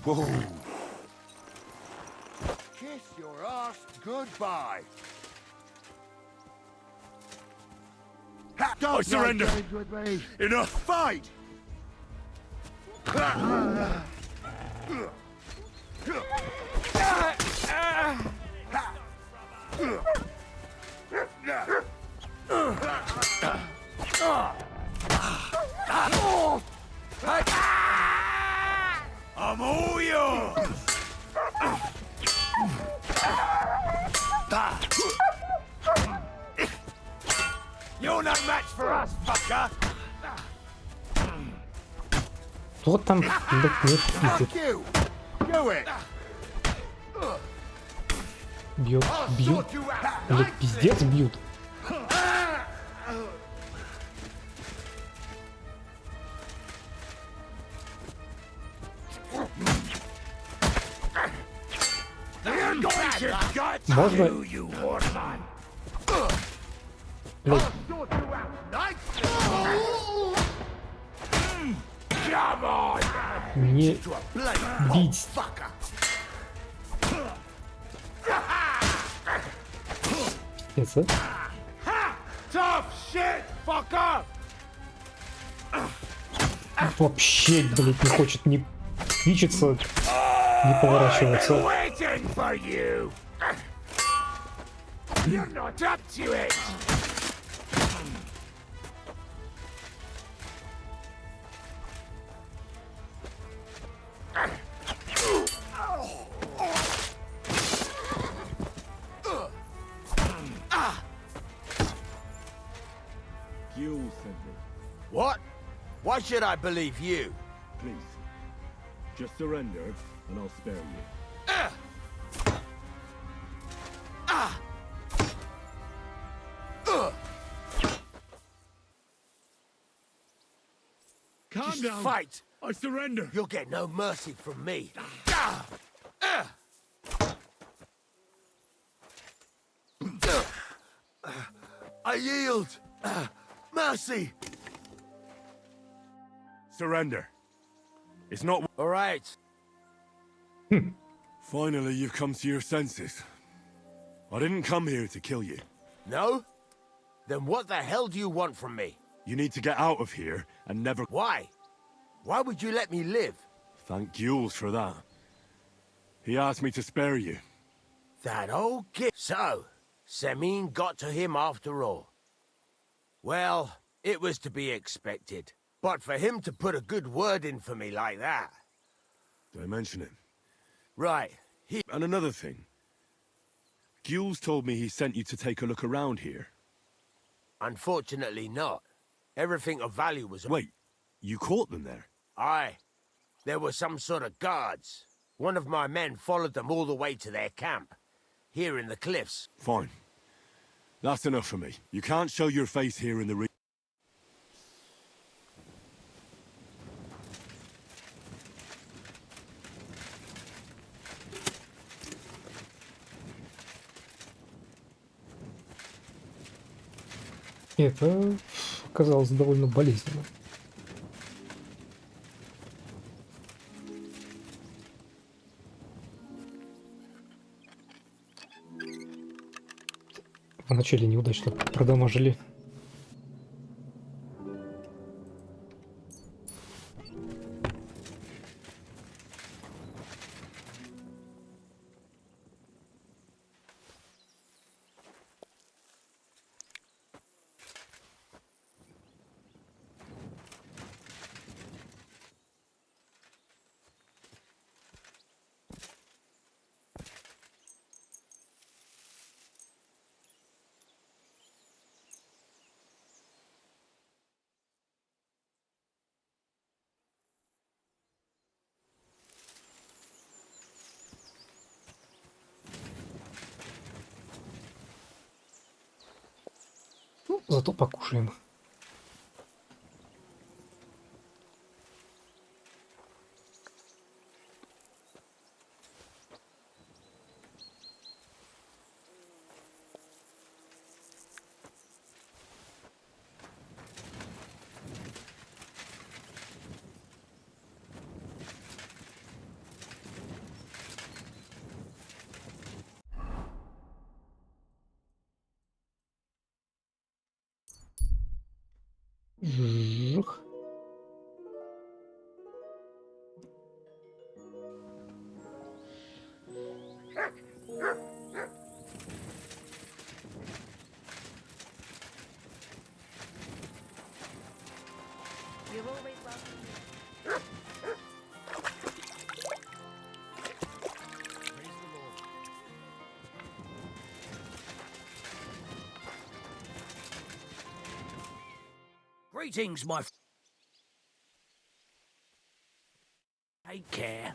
Whoa. Kiss your ass goodbye. I surrender. Enough. Fight. I'm all yours. You're no match for us, fucker. Кто там? Fuck you. Do it. Бьют. Или пиздец бьют. Можно? Мне бить. Пиздец, вообще, блядь, не хочет ни квичиться, не поворачиваться. You're not up to it. You sent me. What? Why should I believe you? Please. Just surrender, and I'll spare you. Calm Just down. fight. I surrender. You'll get no mercy from me. I yield. Mercy. Surrender. It's not... All right. Finally, you've come to your senses. I didn't come here to kill you. No? Then what the hell do you want from me? You need to get out of here and never... Why? Why would you let me live? Thank Jules for that. He asked me to spare you. That old kid. So, Samin got to him after all. Well, it was to be expected. But for him to put a good word in for me like that... Did I mention it? Right. And another thing. Jules told me he sent you to take a look around here. Unfortunately not. Everything of value was... Wait, you caught them there? Aye. There were some sort of guards. One of my men followed them all the way to their camp. Here in the cliffs. Fine. That's enough for me. You can't show your face here in the И это оказалось довольно болезненно. Вначале неудачно продамажили. Ну, зато покушаем. Жух. You're always welcome. Greetings, my Take care.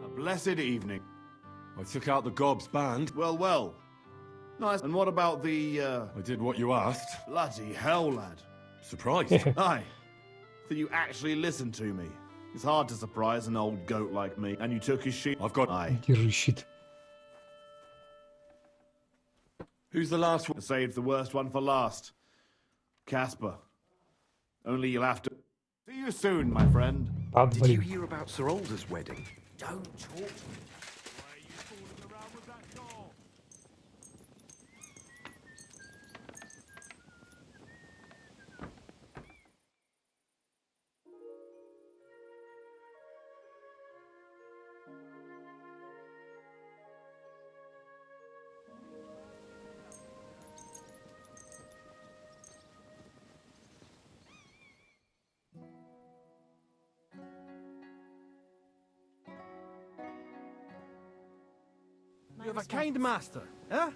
A blessed evening. I took out the gob's band. Well, well. Nice. And what about the, I did what you asked. Bloody hell, lad. Surprised? Aye. That you actually listened to me. It's hard to surprise an old goat like me. And you took his sheep. I've got... Aye. Держи щит. Who's the last one? Saved the worst one for last. Casper. Only you'll have to... See you soon, my friend. Did you hear about Sir Alder's wedding? Don't talk to me. You have a kind master, eh?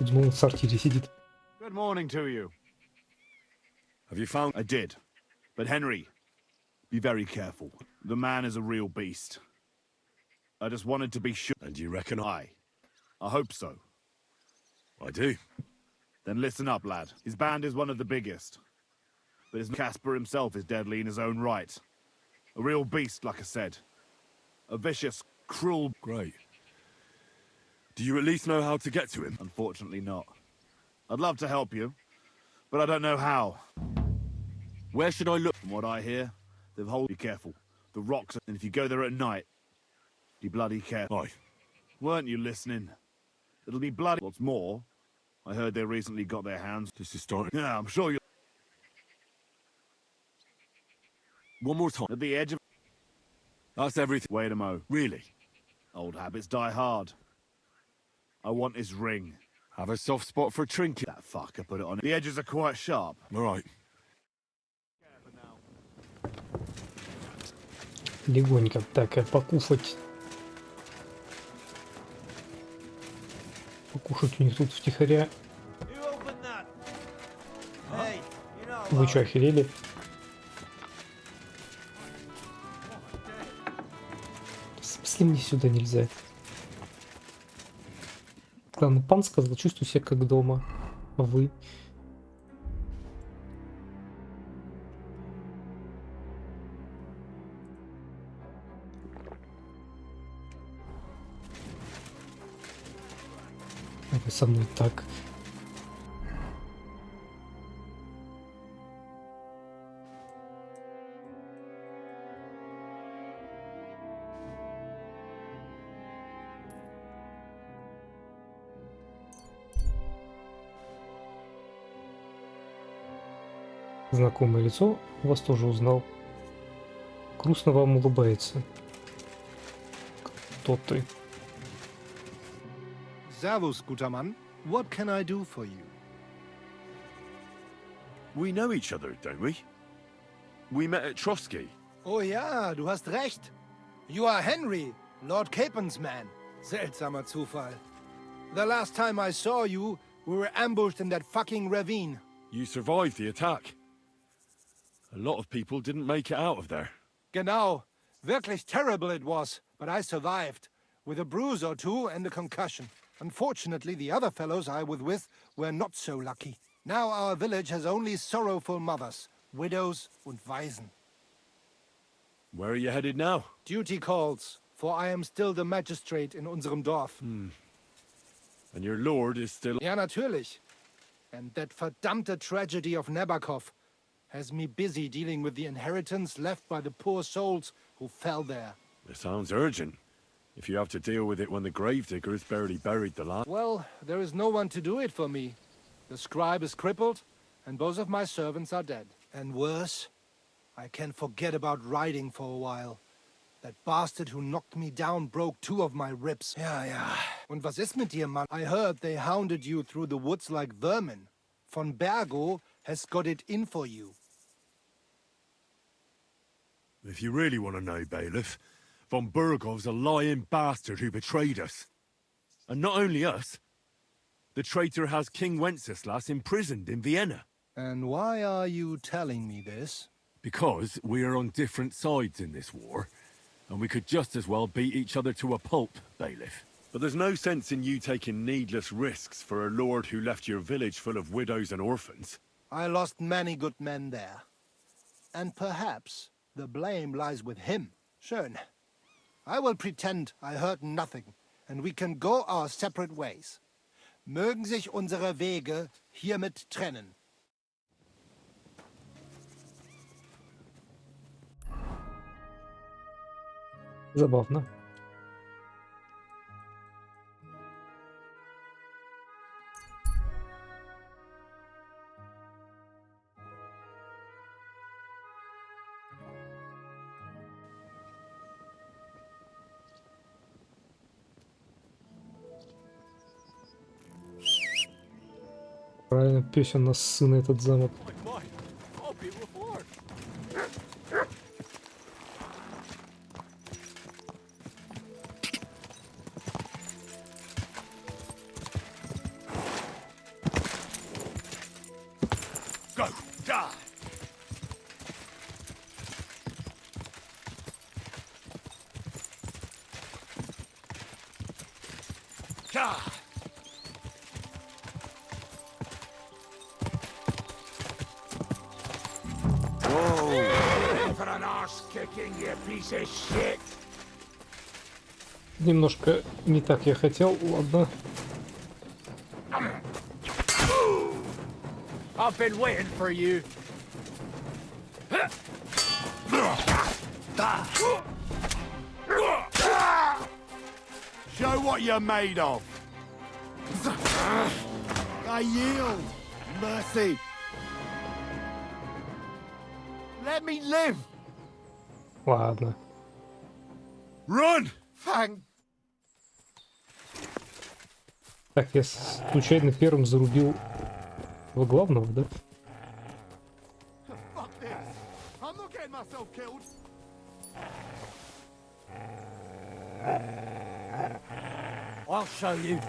Видимо, он в сортире сидит. Good morning to you. Have you found... I did. But Henry, be very careful. The man is a real beast. I just wanted to be sure. And you reckon I hope so. I do. Then listen up, lad. His band is one of the biggest. But his Casper himself is deadly in his own right. A real beast, like I said. A vicious, cruel... Great. Do you at least know how to get to him? Unfortunately not. I'd love to help you, but I don't know how. Where should I look? From what I hear, they've hold... Be careful. The rocks... And if you go there at night, be bloody careful. Aye. Weren't you listening? It'll be bloody... What's more, I heard they recently got their hands... This is starting... Yeah, I'm sure you'll... One more time. At the edge of... That's everything. Wait a mo. Really? Old habits die hard. I want his ring. Have a soft spot for a trinket. That fucker put it on. The edges are quite sharp. All right. Легонько так, покушать. Покушать у них тут втихаря. Вы что, охерели? если мне сюда нельзя? Ладно, пан сказал, чувствую себя как дома. А вы? Это со мной так. Знакомое лицо вас тоже узнал. Грустно вам улыбается. Кто ты? Servus, guter Mann. What can I do for you? We know each other, don't we? We met at Trotsky. Oh ja, du hast recht. You are Henry, Lord Capons man. Seltsamer Zufall. The last time I saw you, we were ambushed in that fucking ravine. You survived the attack. A lot of people didn't make it out of there. Genau. Wirklich terrible it was, but I survived. With a bruise or two and a concussion. Unfortunately, the other fellows I was with were not so lucky. Now our village has only sorrowful mothers, widows und Waisen. Where are you headed now? Duty calls, for I am still the magistrate in unserem Dorf. And your lord is still... Ja, natürlich. And that verdammte tragedy of Nabokov has me busy dealing with the inheritance left by the poor souls who fell there. It sounds urgent. If you have to deal with it when the gravediggers barely buried the land. Well, there is no one to do it for me. The scribe is crippled, and both of my servants are dead. And worse, I can forget about riding for a while. That bastard who knocked me down broke 2 of my ribs. Ja. Und was ist mit dir, Mann? I heard they hounded you through the woods like vermin. Von Bergo has got it in for you. If you really want to know, Bailiff, von Burgov's a lying bastard who betrayed us. And not only us. The traitor has King Wenceslas imprisoned in Vienna. And why are you telling me this? Because we are on different sides in this war. And we could just as well beat each other to a pulp, Bailiff. But there's no sense in you taking needless risks for a lord who left your village full of widows and orphans. I lost many good men there. And perhaps the blame lies with him. Schön. I will pretend I heard nothing, and we can go our separate ways. Mögen sich unsere Wege hiermit trennen. Забавно. Правильно, пёсен нас сын этот замок. Go, die! Die! For an arse kicking, you piece of shit. Немножко не так я хотел, ладно. I've been waiting for you. Show what you're made of. I yield. Mercy. Let me live. Ладно. Run. Thank. Так, я случайно первым зарубил его главного, да? Fuck this. I'm not getting myself killed. I'll show you.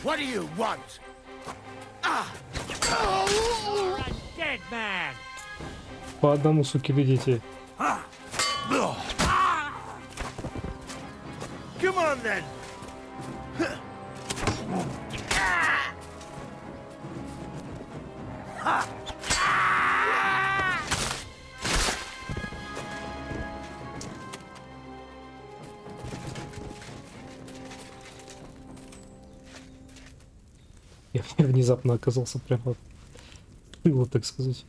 What do you want? Dead man. По одному, суки, видите. Come on then. Я внезапно оказался прямо в тылу, так сказать.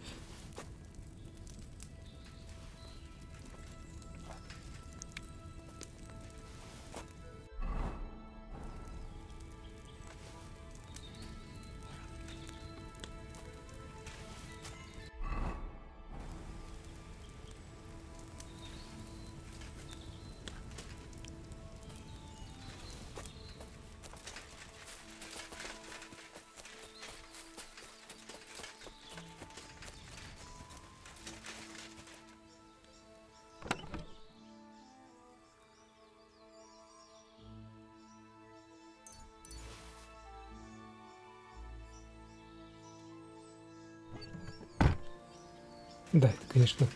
Да, это, конечно,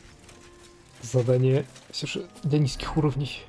задание все же для низких уровней.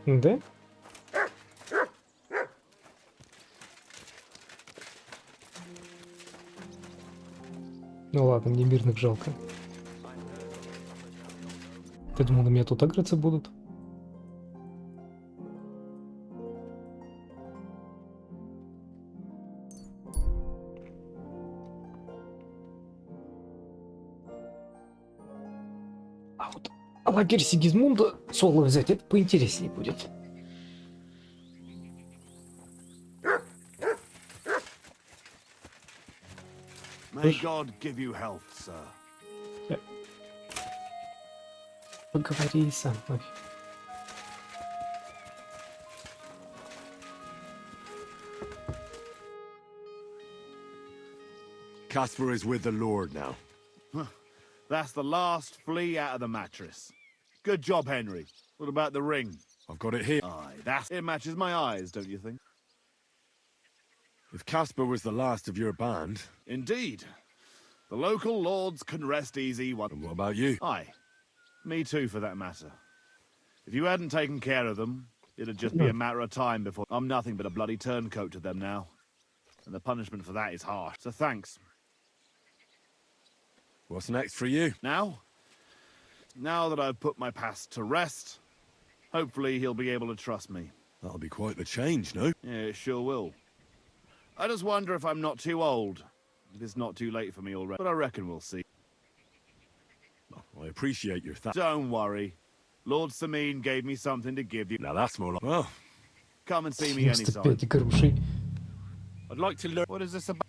Да? Ну ладно, мне мирных жалко. Ты думал, на меня тут агриться будут? А вот лагерь Сигизмунда соло взять, это поинтереснее будет. May God give you health, sir. Поговори со мной. Caspar is with the Lord now. That's the last flea out of the mattress. Good job, Henry. What about the ring? I've got it here. Aye, it matches my eyes, don't you think? If Caspar was the last of your band... Indeed. The local lords can rest easy. And what about you? Aye. Me too, for that matter. If you hadn't taken care of them, it'd just be a matter of time before... I'm nothing but a bloody turncoat to them now. And the punishment for that is harsh. So thanks. What's next for you? Now that I've put my past to rest, hopefully he'll be able to trust me. That'll be quite the change, no? Yeah, it sure will. I just wonder if I'm not too old. If it's not too late for me already. But I reckon we'll see. I appreciate your thanks. Don't worry. Lord Sameen gave me something to give you. Now that's more like... Well... Come and see me anytime. 95 грушей. I'd like to learn... What is this about?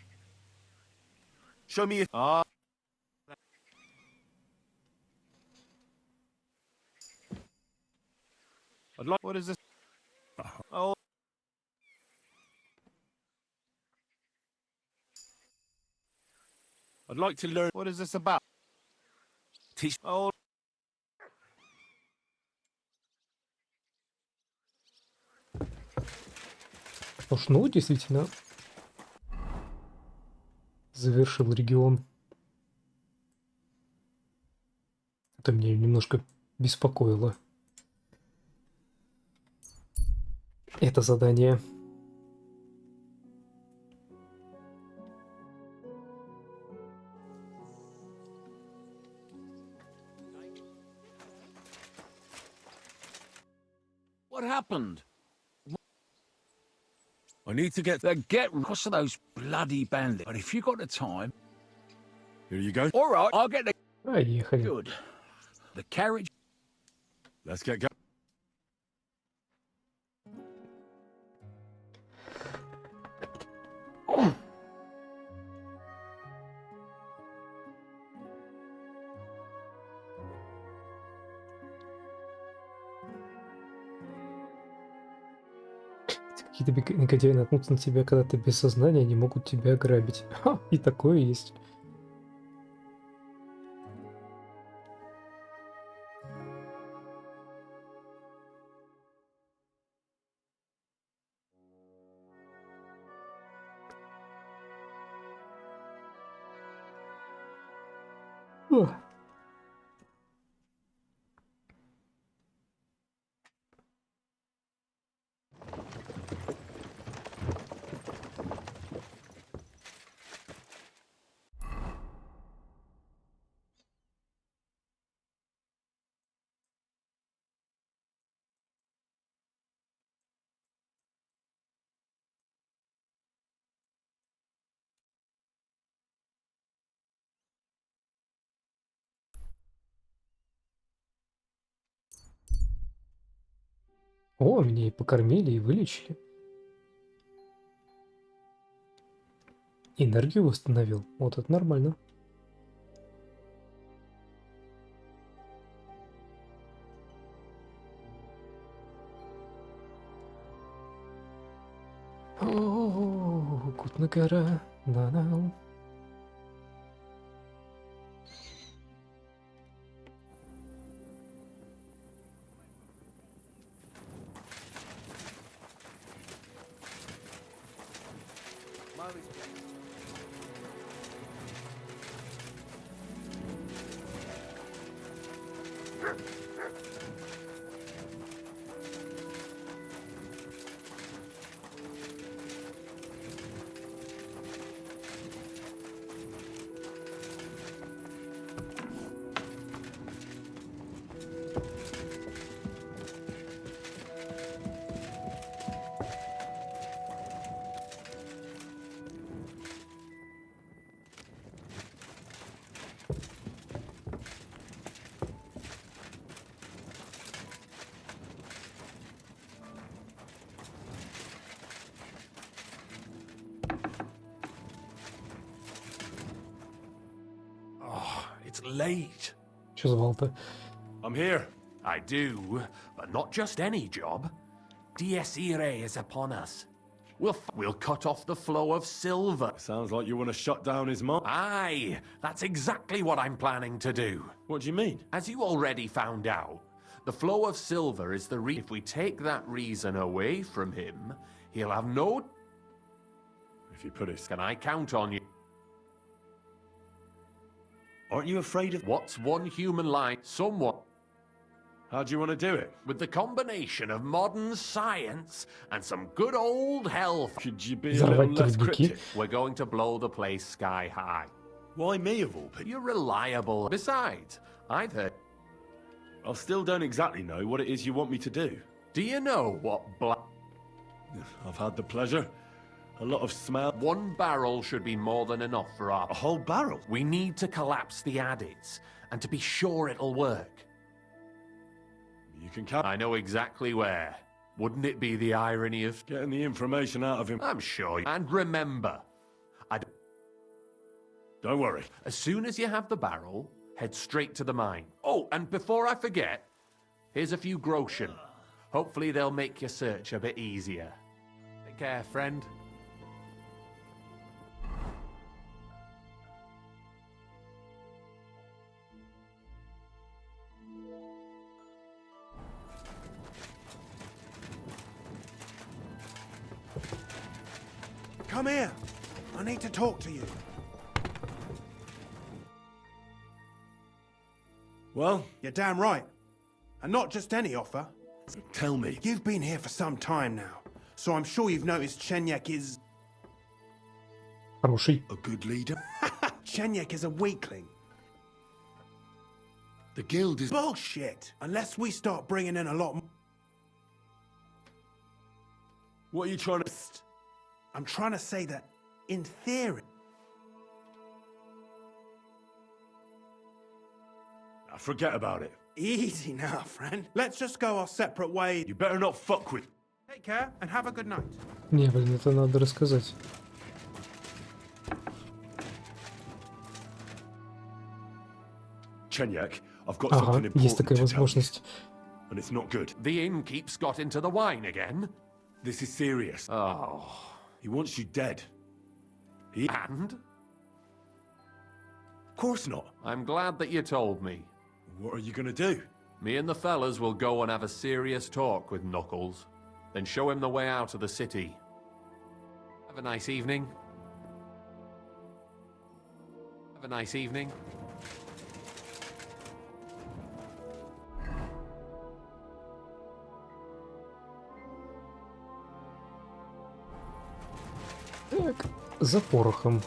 Show me... I'd like... What is this? Oh... I'd like to learn... What is this about? Teach... Oh... Уж, ну, действительно, завершил регион. Это меня немножко беспокоило. Это задание. What happened? I need to get... Get across to those bloody bandits. But if you got the time... Here you go. All right, I'll get the... Поехали. Good. The carriage... Let's get going. Какие-то негодяи наткнутся на тебя, когда ты без сознания, они могут тебя ограбить. Ха, и такое есть. Ох. О, меня и покормили, и вылечили. Энергию восстановил. Вот это нормально. О, Кутна гора, на-на. It's late. Что звал-то? I'm here. I do, but not just any job. Dies Irae is upon us. We'll cut off the flow of silver. Sounds like you want to shut down his mine. Aye, that's exactly what I'm planning to do. What do you mean? As you already found out, the flow of silver is the If we take that reason away from him, he'll have no... If you put it... Can I count on you? Aren't you afraid of... What's one human life? Somewhat. How do you want to do it? With the combination of modern science and some good old health. Could you be a little less cryptic? We're going to blow the place sky high. Why me of all people? You're reliable. Besides, I've heard... I still don't exactly know what it is you want me to do. Do you know what I've had the pleasure. A lot of smell. One barrel should be more than enough for our... A whole barrel? We need to collapse the adits, and to be sure it'll work. You can count... I know exactly where. Wouldn't it be the irony of... Getting the information out of him? I'm sure. And remember, Don't worry. As soon as you have the barrel, head straight to the mine. Oh, and before I forget, here's a few groschen. Hopefully they'll make your search a bit easier. Take care, friend. Come here. I need to talk to you. Well? You're damn right. And not just any offer. Tell me. You've been here for some time now, so I'm sure you've noticed Chenyek is... Хороший. A good leader? Chenyek is a weakling. The guild is... Bullshit! Unless we start bringing in a lot more... What are you trying to... I'm trying to say that, in theory... Now forget about it. Easy now, friend. Let's just go our separate ways. You better not fuck with... Take care and have a good night. Не, блин, это надо рассказать. Chenyek, I've got Ага, something есть important такая to tell you. возможность. And it's not good. The innkeep's got into the wine again? This is serious. Oh. He wants you dead. And? Of course not. I'm glad that you told me. What are you gonna do? Me and the fellas will go and have a serious talk with Knuckles, then show him the way out of the city. Have a nice evening. Have a nice evening. Так, за порохом.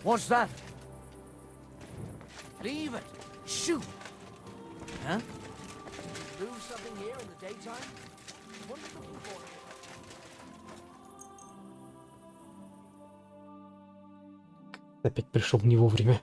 What's that? Leave it. Shoot. Huh? Do something here in the daytime? What are you looking for here? Опять пришел не вовремя.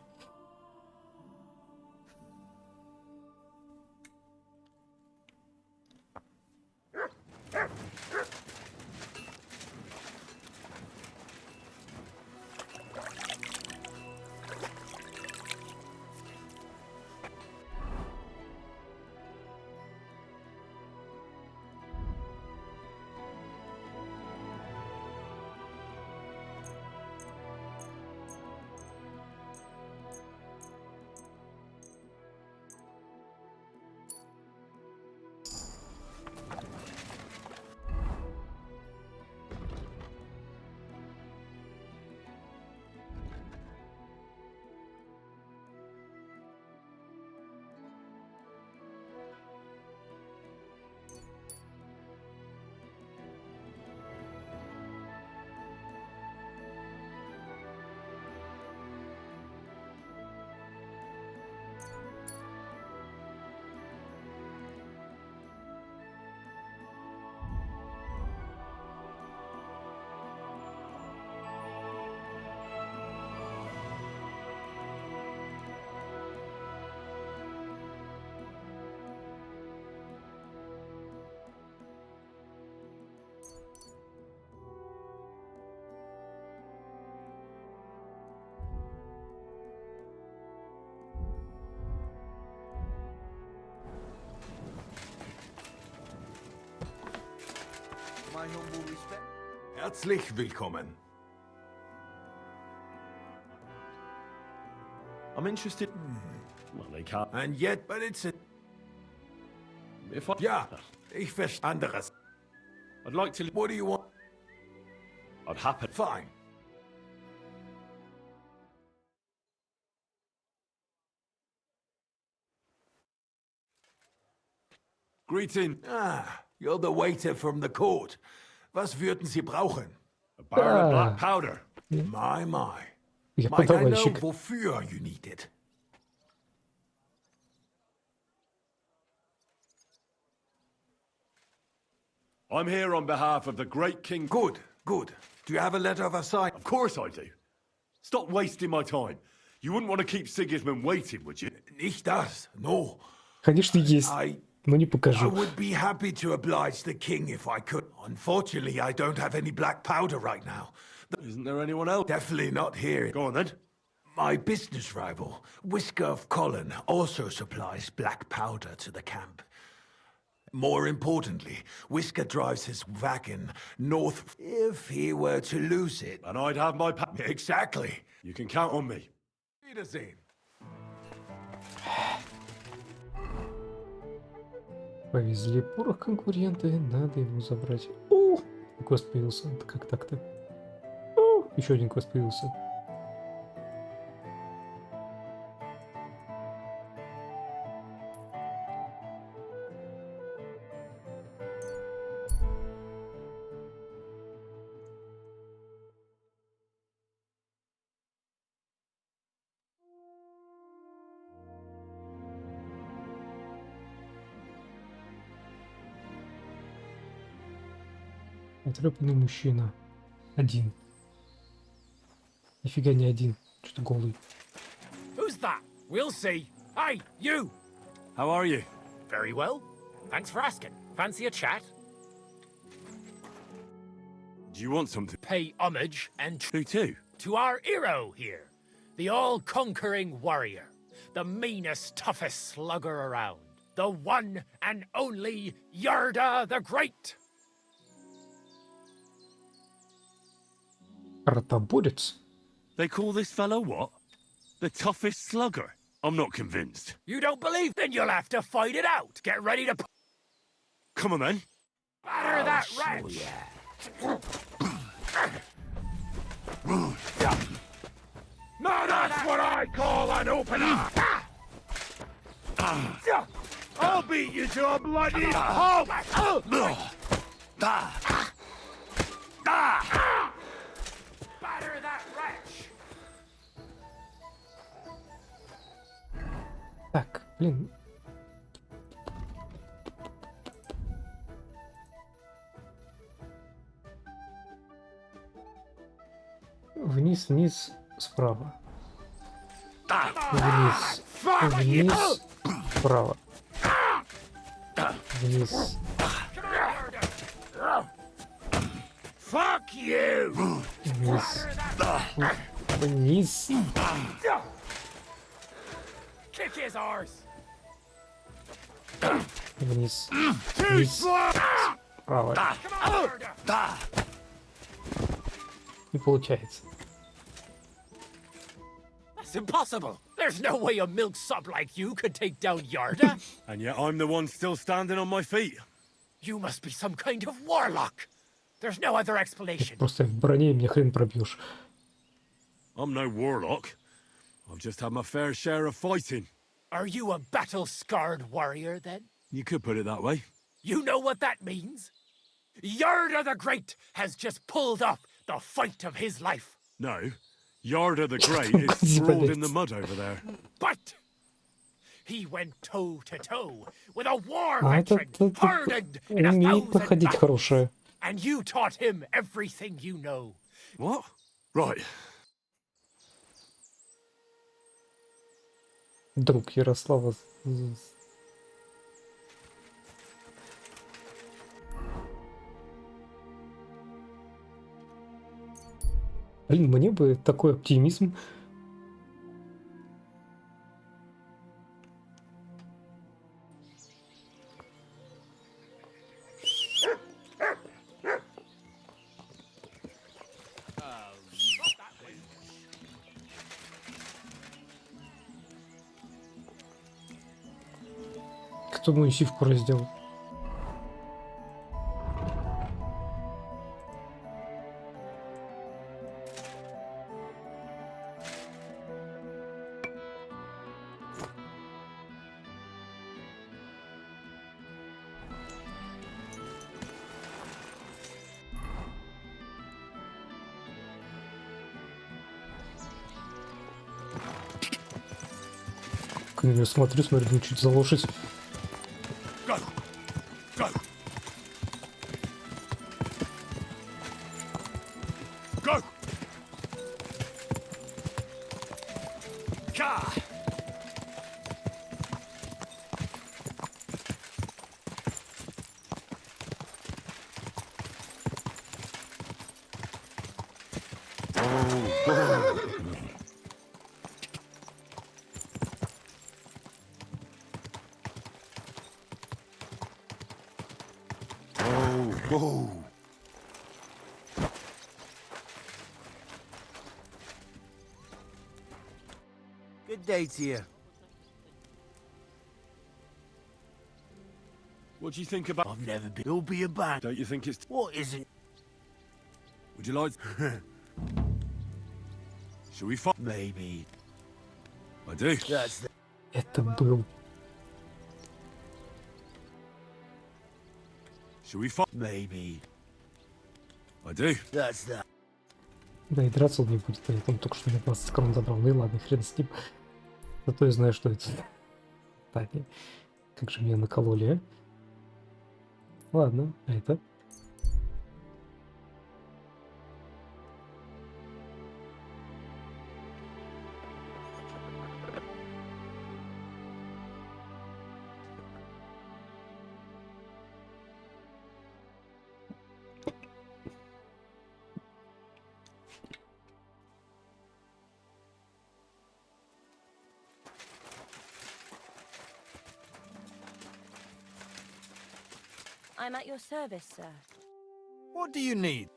My humble respect. Herzlich willkommen. I'm interested. Well, they can't. And yet, but it's a... If I. Ja, ich verstehe anderes. I'd like to. What do you want? I'd happen. Fine. Greeting. Ah, you're the waiter from the court. Was würden Sie brauchen? A barrel of black powder. My. Я Might I know подавальщик. wofür you need it? I'm here on behalf of the great king. Good. Do you have a letter of assignment? Of course I do. Stop wasting my time. You wouldn't want to keep Sigismund waiting, would you? Nicht das. No. Конечно, есть. Но не I покажу. would be happy to oblige the king if I could. Unfortunately, I don't have any black powder right now. Isn't there anyone else? Definitely not here. Go on then. My business rival, Whisker of Colin, also supplies black powder to the camp. More importantly, Whisker drives his wagon north if he were to lose it. And I'd have my Exactly. You can count on me. Wiedersehen. Повезли порох конкуренты, надо его забрать. О, квест появился. Это как так-то? О, еще один квест появился. Отрепанный мужчина. Один. Нифига не один. Что-то голый. Who's that? We'll see. Hey, you! How are you? Very well. Thanks for asking. Fancy a chat? Do you want something? Pay homage and Who to? to our hero here. The all-conquering warrior. The meanest, toughest slugger around. The one and only Yarda the Great. Ротоборец? They call this fellow what? The toughest slugger? I'm not convinced. You don't believe? Then you'll have to fight it out. Get ready to Come on then. batter that wretch. Now that's what I call an opener! I'll beat you to a bloody pulp! Batter that wretch. Так, блин. Вниз, вниз, справа. Вниз, вниз, справа. Вниз. Fuck you! Вниз. Вниз. Kick his arse. Вниз. Вниз. Справа. Не получается. That's impossible. There's no way a milksop like you could take down Yarda. And yet I'm the one still standing on my feet. You must be some kind of warlock. There's no other explanation. Просто в броне мне хрен пробьешь. I'm no warlock. I've just had my fair share of fighting. Are you a battle-scarred warrior, then? You could put it that way. You know what that means? Yarda the Great has just pulled off the fight of his life. No. Yarda the Great is sprawled in the mud over there. But he went toe-to-toe with a war А veteran, этот hardened in a умеет thousand находить battles. хорошее. And you taught him everything you know. What? Right. Друг Ярослава. Блин, мне бы такой оптимизм. Кто мою сивку раздел? Я смотрю, ну чуть за лошадь. Go! Go! Go! Ka! Whoa. Good day to you. What do you think about... I've never been. You'll be a bad. Don't you think it's... What is it? Would you like... Shall we fight? Maybe. I do. That's the... Это был. Shall we fight? Maybe. I do. That's the... Да и драться он не будет, он только что мне 20 крон забрал. Ну и ладно, хрен с ним. Зато я знаю, что это. Так, как же меня накололи, а? Ладно, а это? I'm at your service, sir. What do you need?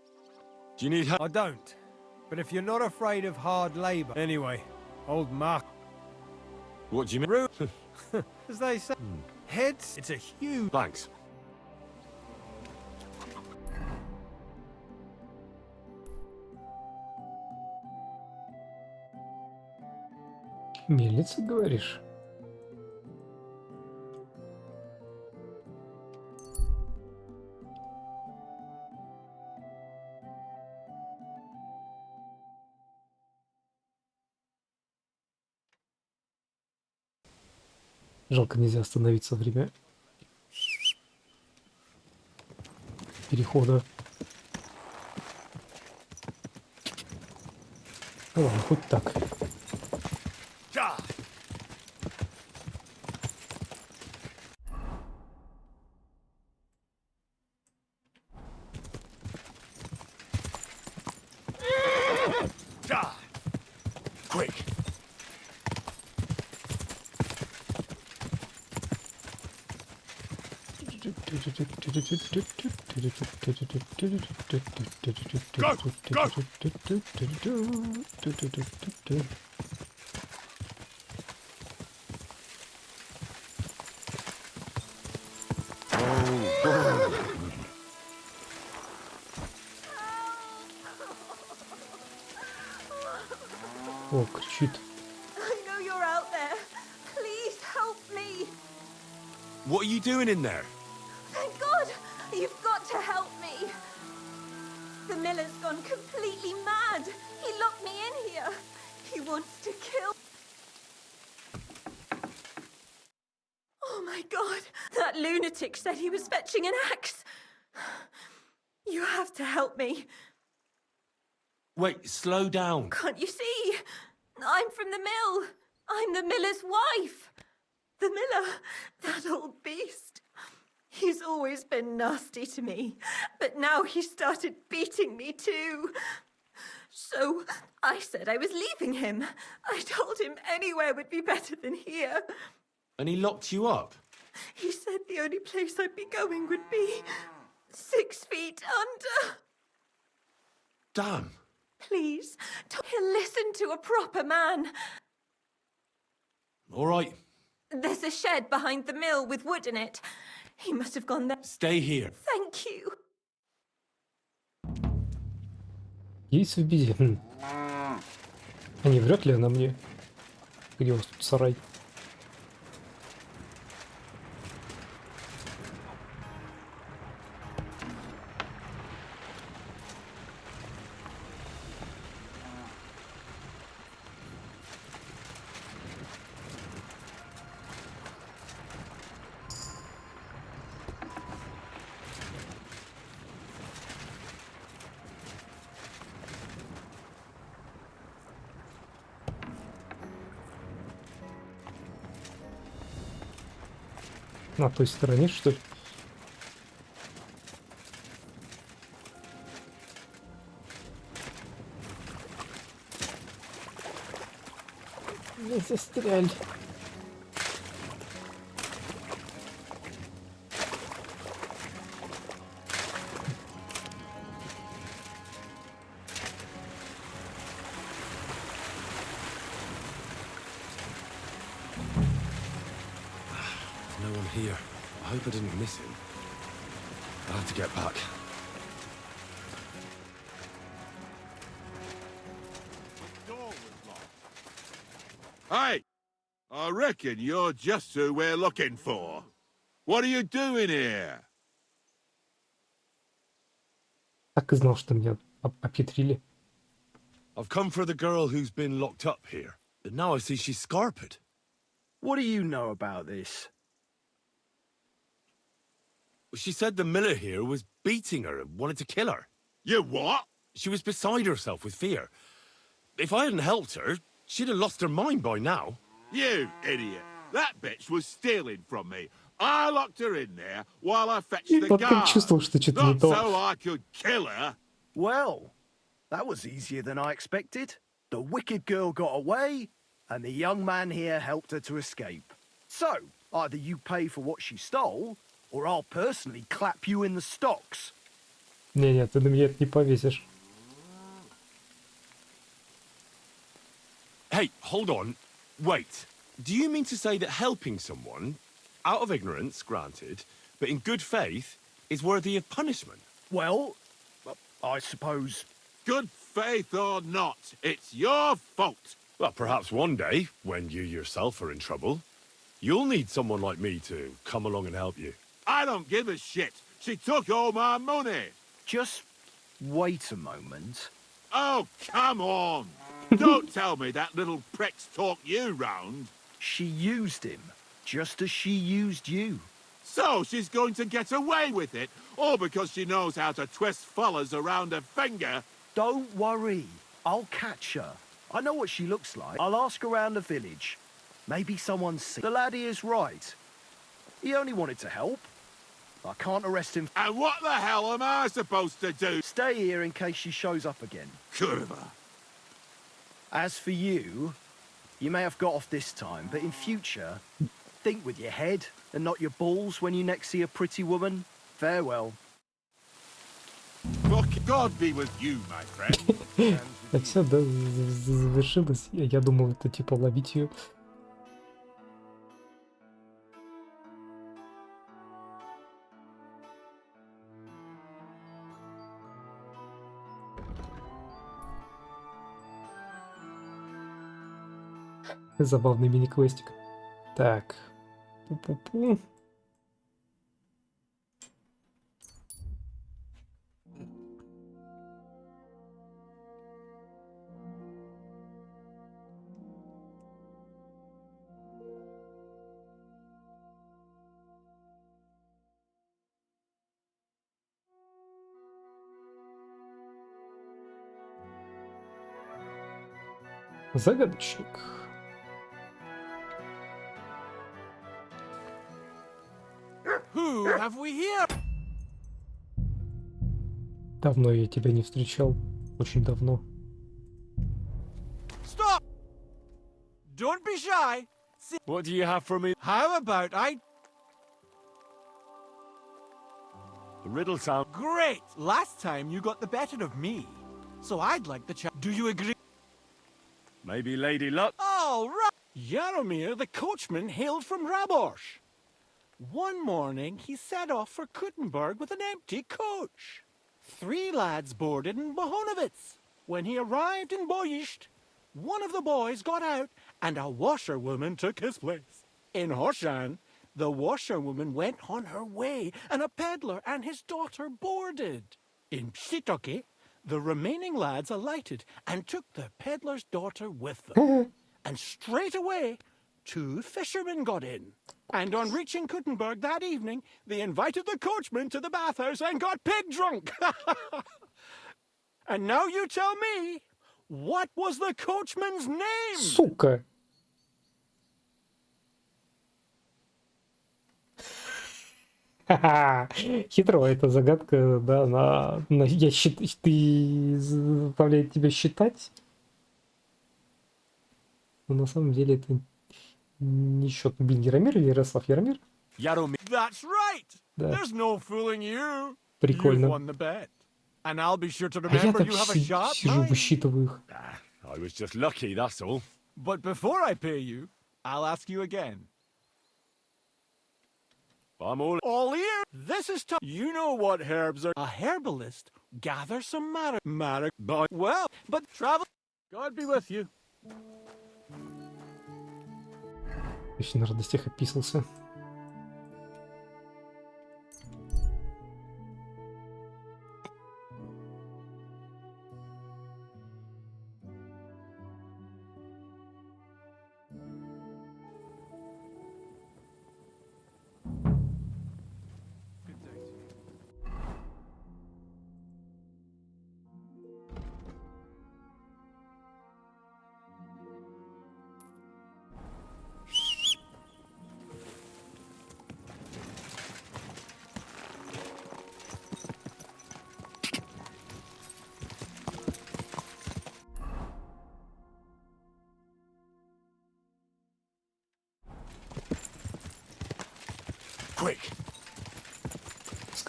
Do you need help? I don't. But if you're not afraid of hard labor... Anyway, old Mark... What do you mean? As they say, heads, it's a huge... Thanks. Мельница, говоришь? Жалко, нельзя остановиться во время перехода. Ну ладно, хоть так. Quick. О, кричит. I know you're out there. Please help me. What are you doing in there? Thank God! You've got to help me. The miller's gone completely mad. He locked me in here. He wants to kill... Oh my God! That lunatic said he was fetching an axe. You have to help me. Wait, slow down. Can't you see? I'm from the mill. I'm the miller's wife. The miller, that old beast. He's always been nasty to me, but now he started beating me too. So I said I was leaving him. I told him anywhere would be better than here. And he locked you up? He said the only place I'd be going would be 6 feet under. Damn. Please, listen to a proper man. All right. There's a shed behind the mill with wood in it. He must have gone there. Stay here. Thank you. Есть в беде. А не врет ли она мне? Где у вас тут сарай? На той стороне, что ли? Не застряли. No one here. I hope I didn't miss him. I'll have to get back. Hey! I reckon you're just who we're looking for. What are you doing here? Так и знал, что меня обхитрили. I've come for the girl who's been locked up here. But now I see she's scarpered. What do you know about this? She said the miller here was beating her and wanted to kill her. You what? She was beside herself with fear. If I hadn't helped her, she'd have lost her mind by now. You idiot. That bitch was stealing from me. I locked her in there while I fetched И the потом guard. чувствовал, что что-то не Not то. so I could kill her. Well, that was easier than I expected. The wicked girl got away, and the young man here helped her to escape. So, either you pay for what she stole, or I'll personally clap you in the stocks. Не-не, ты на меня это не повесишь. Hey, hold on. Wait. Do you mean to say that helping someone, out of ignorance, granted, but in good faith, is worthy of punishment? Well, I suppose... Good faith or not, it's your fault. Well, perhaps one day, when you yourself are in trouble, you'll need someone like me to come along and help you. I don't give a shit. She took all my money. Just wait a moment. Oh, come on. Don't tell me that little prick's talked you round. She used him, just as she used you. So she's going to get away with it, all because she knows how to twist fellas around her finger. Don't worry. I'll catch her. I know what she looks like. I'll ask around the village. Maybe someone's seen. The laddie is right. He only wanted to help. I can't arrest him. And what the hell am I supposed to do? Stay here in case she shows up again. Curva. As for you, you may have got off this time, but in future, think with your head and not your balls when you next see a pretty woman. Farewell. Fuck God be with you, my friend. Так все, да, завершилось. Я думал, это типа ловить ее. Забавный мини-квестик. Так. Пу-пу-пу. Загадочник. Who have we here? Давно я тебя не встречал. Очень давно. Stop! Don't be shy. What do you have for me? How about I... The riddle sound... Great! Last time you got the better of me. So I'd like the chance. Do you agree? Maybe Lady Luck? All right! Jaromir, the coachman, hailed from Rabosh. One morning, he set off for Kuttenberg with an empty coach. 3 lads boarded in Bohonovitz. When he arrived in Boyisht, one of the boys got out and a washerwoman took his place. In Hoshan, the washerwoman went on her way and a peddler and his daughter boarded. In Pshitoke, the remaining lads alighted and took the peddler's daughter with them. And straight away, 2 fishermen got in. And on reaching Kuttenberg that evening, they invited the coachman to the bathhouse and got pig drunk. And now you tell me, what was the coachman's name? Сука! Ха-ха! Хитро эта загадка, да, ты заставляет тебя считать. Но на самом деле это не счет. Блин, Яромир или Ярослав? Яромир? That's right. Да. There's no fooling you. Прикольно. You've won the bet. And I'll be sure to А я remember так you have a sharp сижу, mind. высчитываю их. I was just lucky, that's all. But before I pay you, I'll ask you again. I'm all ear. This is tough. You know what herbs are. A herbalist gathers some well, but travel. God be with you. Очень на радостях описался.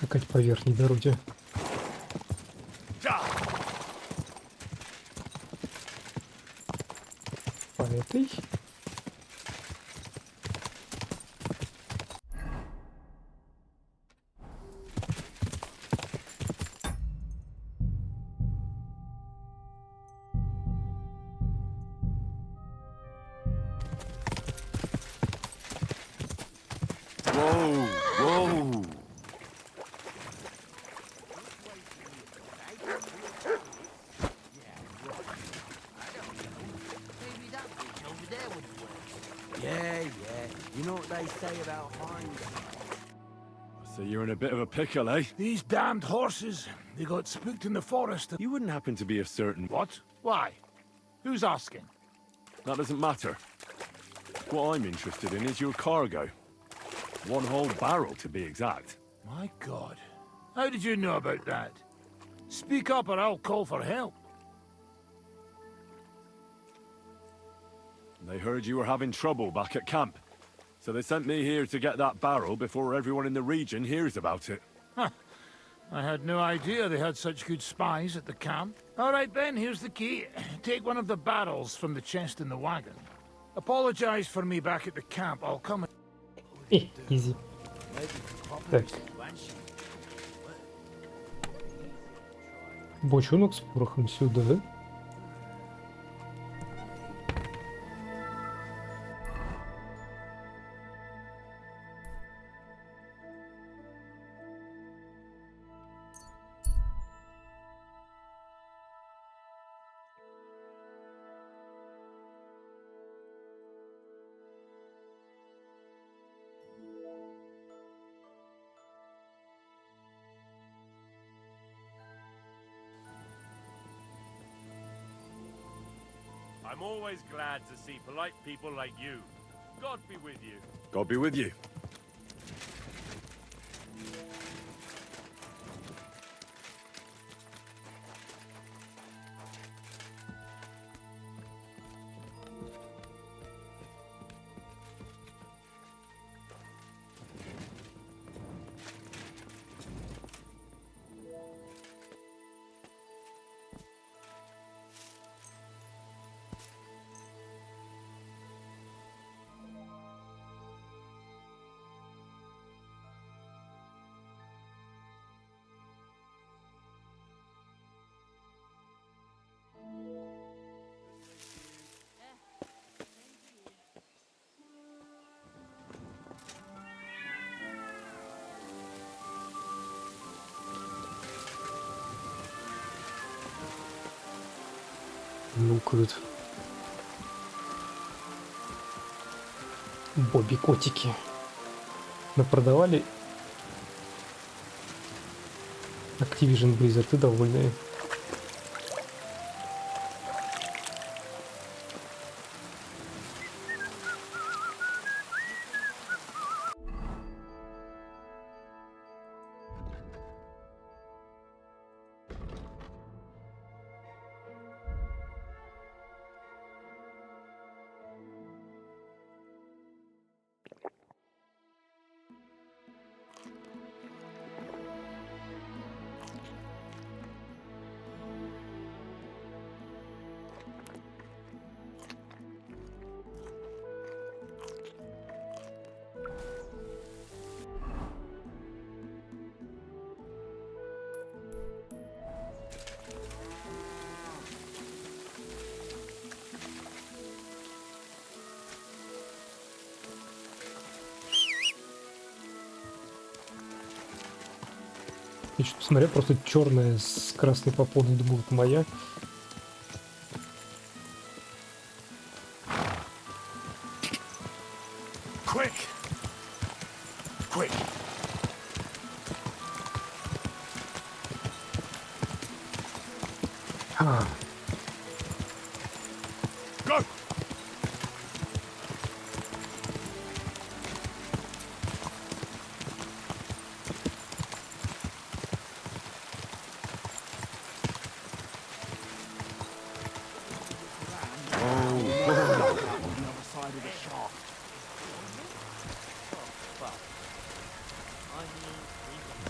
скакать по верхней дороге. По этой. Whoa, whoa. Yeah. You know what they say about hinds? So you're in a bit of a pickle, eh? These damned horses, they got spooked in the forest. You wouldn't happen to be a certain... What? Why? Who's asking? That doesn't matter. What I'm interested in is your cargo. One whole barrel, to be exact. My God. How did you know about that? Speak up or I'll call for help. They heard you were having trouble back at camp. So they sent me here to get that barrel before everyone in the region hears about it. Huh. I had no idea they had such good spies at the camp. All right, then, here's the key. Take one of the barrels from the chest in the wagon. Apologize for me back at the camp. I'll come... Easy. Так. Бочонок с порохом сюда. I'm always glad to see polite people like you. God be with you. God be with you. Мяукают. Бобби-котики. Мы продавали Activision Blizzard и довольные. Я что-то посмотрел, просто черная с красной попоной, думаю, вот моя. Quick! Quick! Go!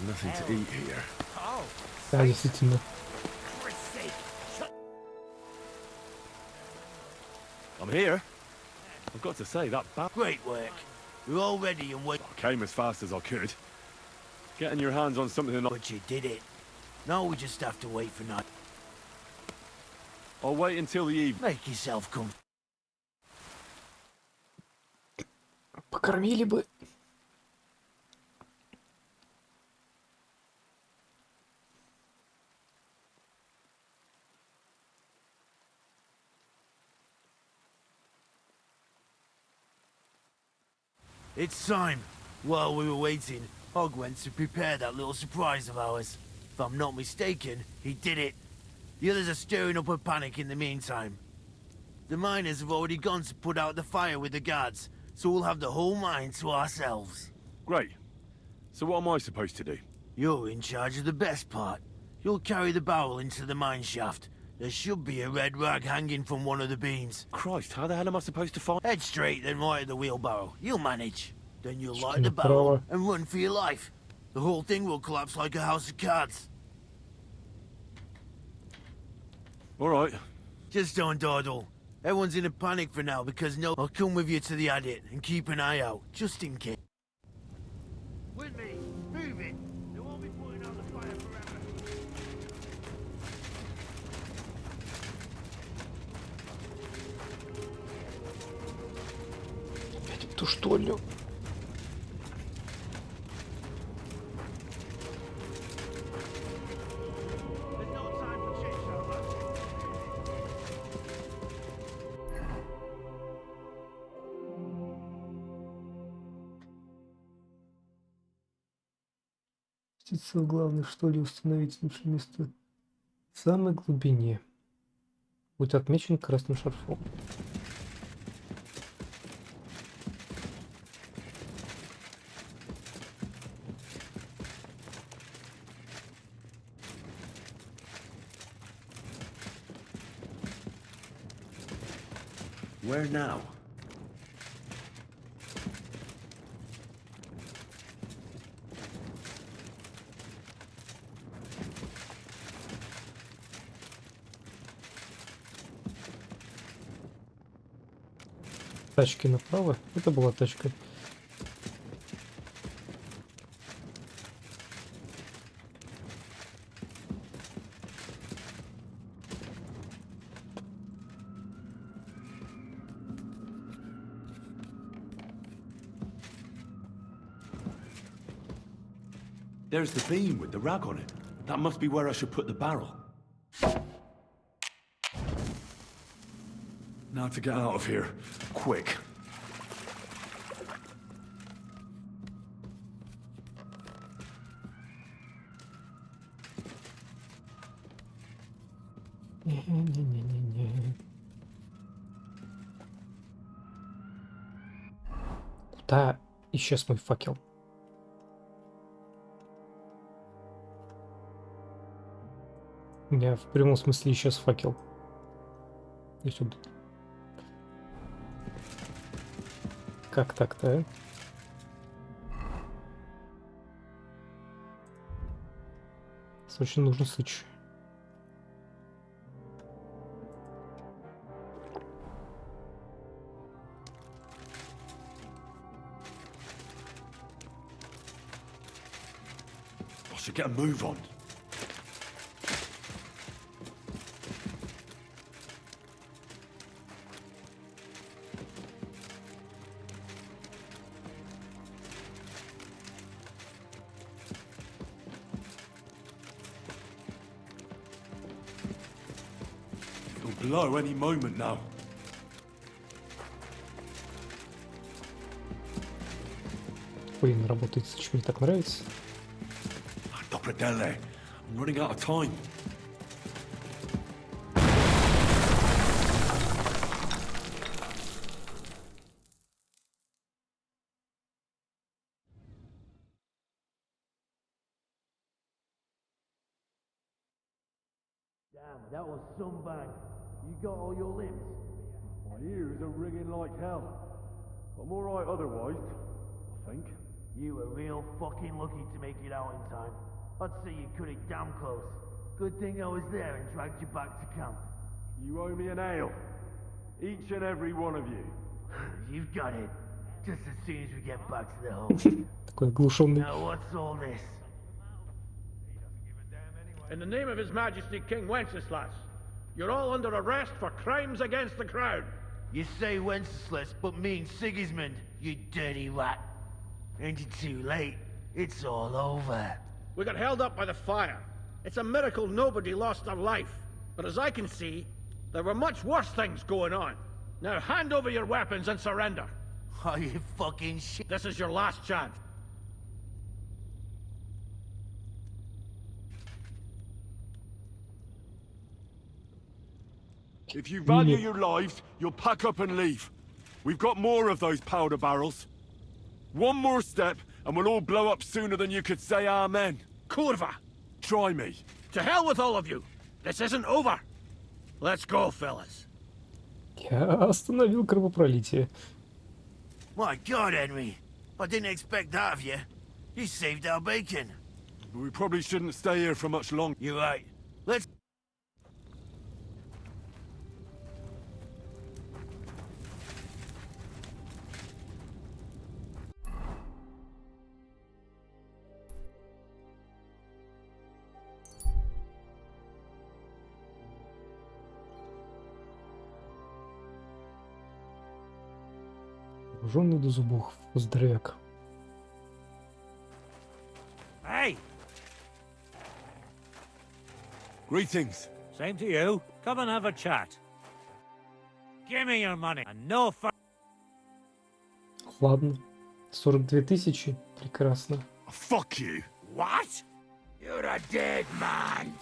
Nothing to eat here. Да, действительно. I'm here. I've got to say that Great work. We're all ready and wait. I came as fast as I could. Getting your hands on something like... But you did it. Now we just have to wait for night. I'll wait until the evening. Make yourself comfortable. Покормили бы. It's time. While we were waiting, Hog went to prepare that little surprise of ours. If I'm not mistaken, he did it. The others are stirring up a panic in the meantime. The miners have already gone to put out the fire with the guards, so we'll have the whole mine to ourselves. Great. So what am I supposed to do? You're in charge of the best part. You'll carry the barrel into the mine shaft. There should be a red rag hanging from one of the beams. Christ, how the hell am I supposed to find... Head straight, then right at the wheelbarrow. You'll manage. Then you'll light Что the barrel направо. and run for your life. The whole thing will collapse like a house of cards. All right. Just don't dawdle. Everyone's in a panic for now because I'll come with you to the adit and keep an eye out, just in case. With me, move it. They won't be putting out the fire forever. Опять ту что ли? Птица главное, что ли, установить лучшее место в самой глубине. Будет отмечен красным шарфом. Where now? Тачки направо. Это была тачка. There's the beam with the rag on it. That must be where I should put the barrel. Now to get out of here. Quick. Не-не-не-не-не. Куда исчез мой факел? У меня в прямом смысле исчез факел. И сюда. Как так-то, а? Очень нужен сыч. I should get a move on. It'll blow any moment now. Блин, работает сыч, мне так нравится. Dopradelle, I'm running out of time. Damn, that was some bang. You got all your limbs? My ears are ringing like hell. I'm all right otherwise, I think. You were real fucking lucky to make it out in time. I'd say you cut it damn close. Good thing I was there and dragged you back to camp. You owe me an ale. Each and every one of you. You've got it. Just as soon as we get back to the home. Такой оглушенный. Now what's all this? In the name of His Majesty King Wenceslas, you're all under arrest for crimes against the crown. You say Wenceslas, but mean Sigismund, you dirty rat. Ain't it too late? It's all over. We got held up by the fire. It's a miracle nobody lost their life. But as I can see, there were much worse things going on. Now hand over your weapons and surrender. Are you fucking shit? This is your last chance. If you value your lives, you'll pack up and leave. We've got more of those powder barrels. One more step, and we'll all blow up sooner than you could say amen. Kurva! Try me. To hell with all of you! This isn't over! Let's go, fellas. Я остановил кровопролитие. My God, Henry. I didn't expect that of you. You saved our bacon. We probably shouldn't stay here for much longer. You're right. Let's... Вооруженный до зубов. Здоровяк. Hey! Greetings. Same to you. Come and have a chat. Give me your money and no fur... Ладно. 42 тысячи. Прекрасно. Fuck you. What? You're a dead man.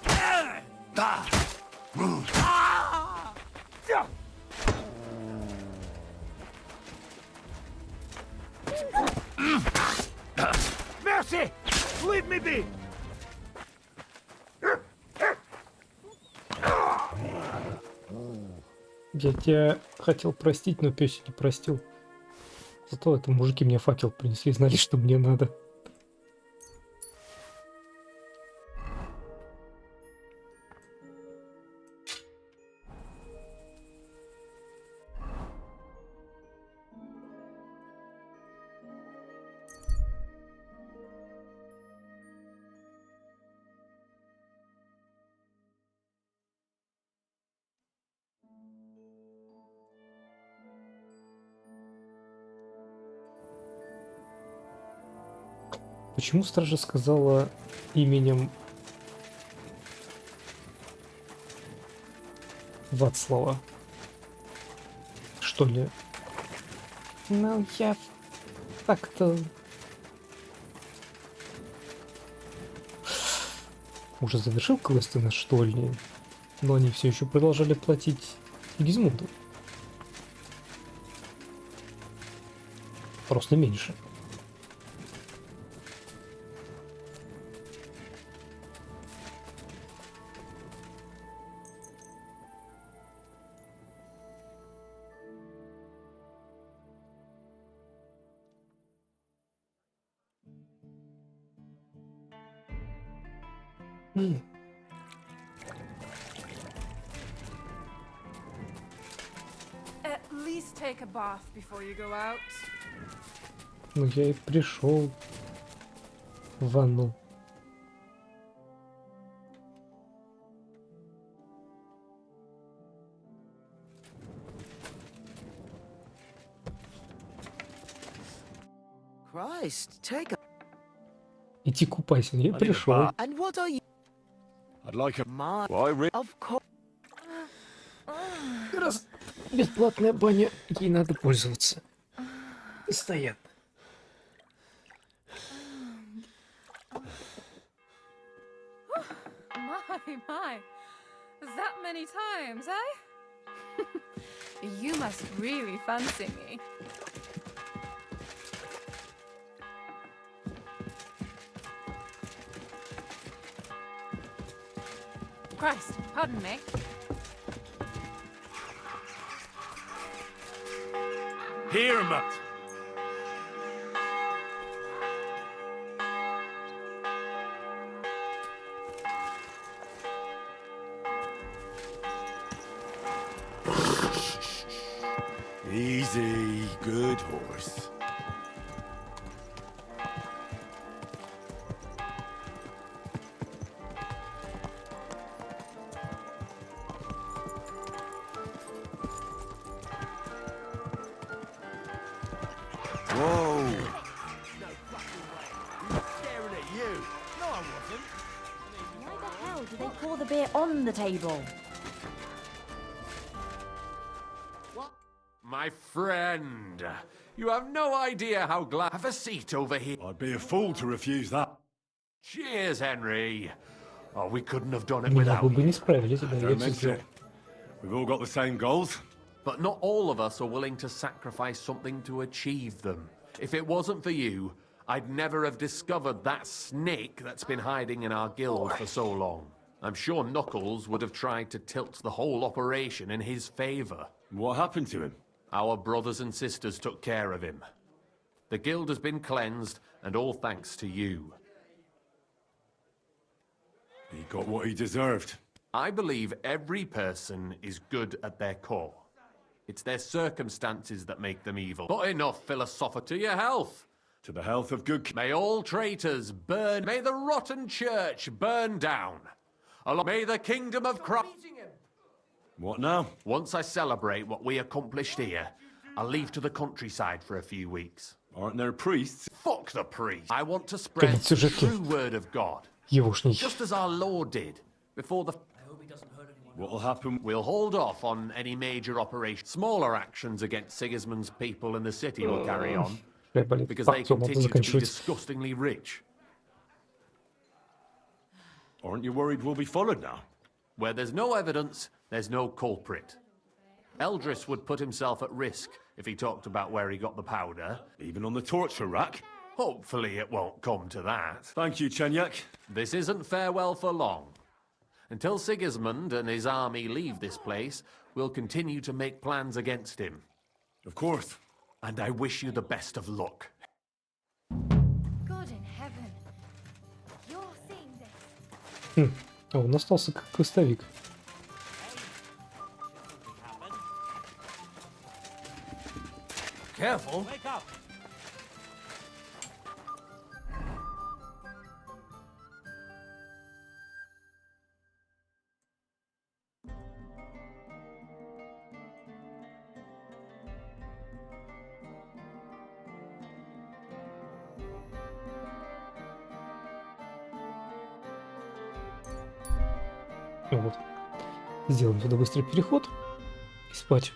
Mercy! Leave me be! Я тебя хотел простить, но пёсик не простил. Зато это мужики мне факел принесли, знали, что мне надо. Почему стража сказала именем Вацлава? Что ли? Ну, я так-то... Уже завершил квесты на штольне, но они все еще продолжали платить Сигизмунду. Просто меньше. At least take a bath before you go out. Ну, я и пришел в ванну. Christ, take a... Иди купайся, я и пришел. And what are you... I'd like a... My... Why, Of course... Раз бесплатная баня, ей надо пользоваться. Постоянно. My. That many times, eh? You must really fancy me. Christ, pardon me. Hear him, Matt. Easy, good horse. Whoa! Staring at you. No, I wasn't. Why the hell do they pour the beer on the table? My friend, you have no idea how glad... Have a seat over here. I'd be a fool to refuse that. Cheers, Henry. Oh, we couldn't have done it Меня without бы не you. справились, да, я Don't все mention сделал. it. We've all got the same goals. But not all of us are willing to sacrifice something to achieve them. If it wasn't for you, I'd never have discovered that snake that's been hiding in our guild for so long. I'm sure Knuckles would have tried to tilt the whole operation in his favor. What happened to him? Our brothers and sisters took care of him. The guild has been cleansed, and all thanks to you. He got what he deserved. I believe every person is good at their core. It's their circumstances that make them evil. But enough philosophy to your health. To the health of good... May all traitors burn. May the rotten church burn down. May the kingdom of Christ... What now? Once I celebrate what we accomplished here, I'll leave to the countryside for a few weeks. Aren't there priests? Fuck the priests. I want to spread Конец the сюжетки. true word of God. Егошний. Just as our Lord did before the... What'll happen? We'll hold off on any major operation. Smaller actions against Sigismund's people in the city will carry on, because they continue to be disgustingly rich. Aren't you worried we'll be followed now? Where there's no evidence, there's no culprit. Eldris would put himself at risk if he talked about where he got the powder. Even on the torture rack? Hopefully it won't come to that. Thank you, Chenyak. This isn't farewell for long. Until Sigismund and his army leave this place, we'll continue to make plans against him. Of course. And I wish you the best of luck. God in heaven. You're seeing this. Он остался как костовик. Careful. Wake up. Вот. Сделаем сюда быстрый переход и спать.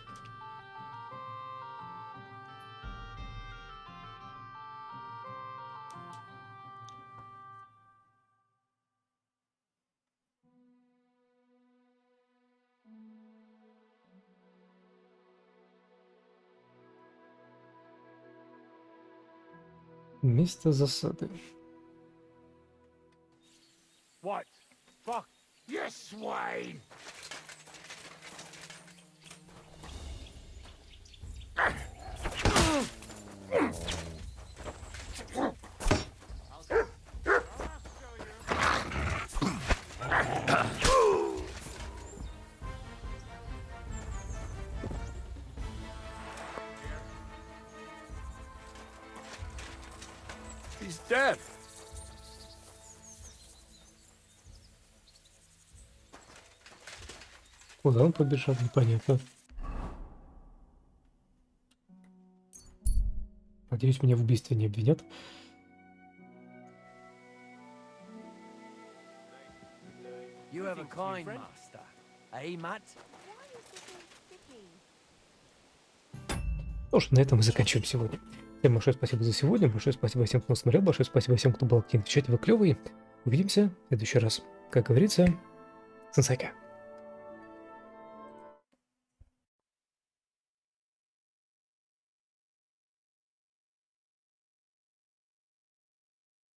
Место засады. What? Fuck. You swine! He's dead. Куда он побежал, непонятно. Надеюсь, меня в убийстве не обвинят. You have a kind master, eh, Matt? Ну что, на этом мы заканчиваем сегодня. Всем большое спасибо за сегодня, большое спасибо всем, кто смотрел, большое спасибо всем, кто был активен в чате, вы клевые. Увидимся в следующий раз. Как говорится, сенсейка.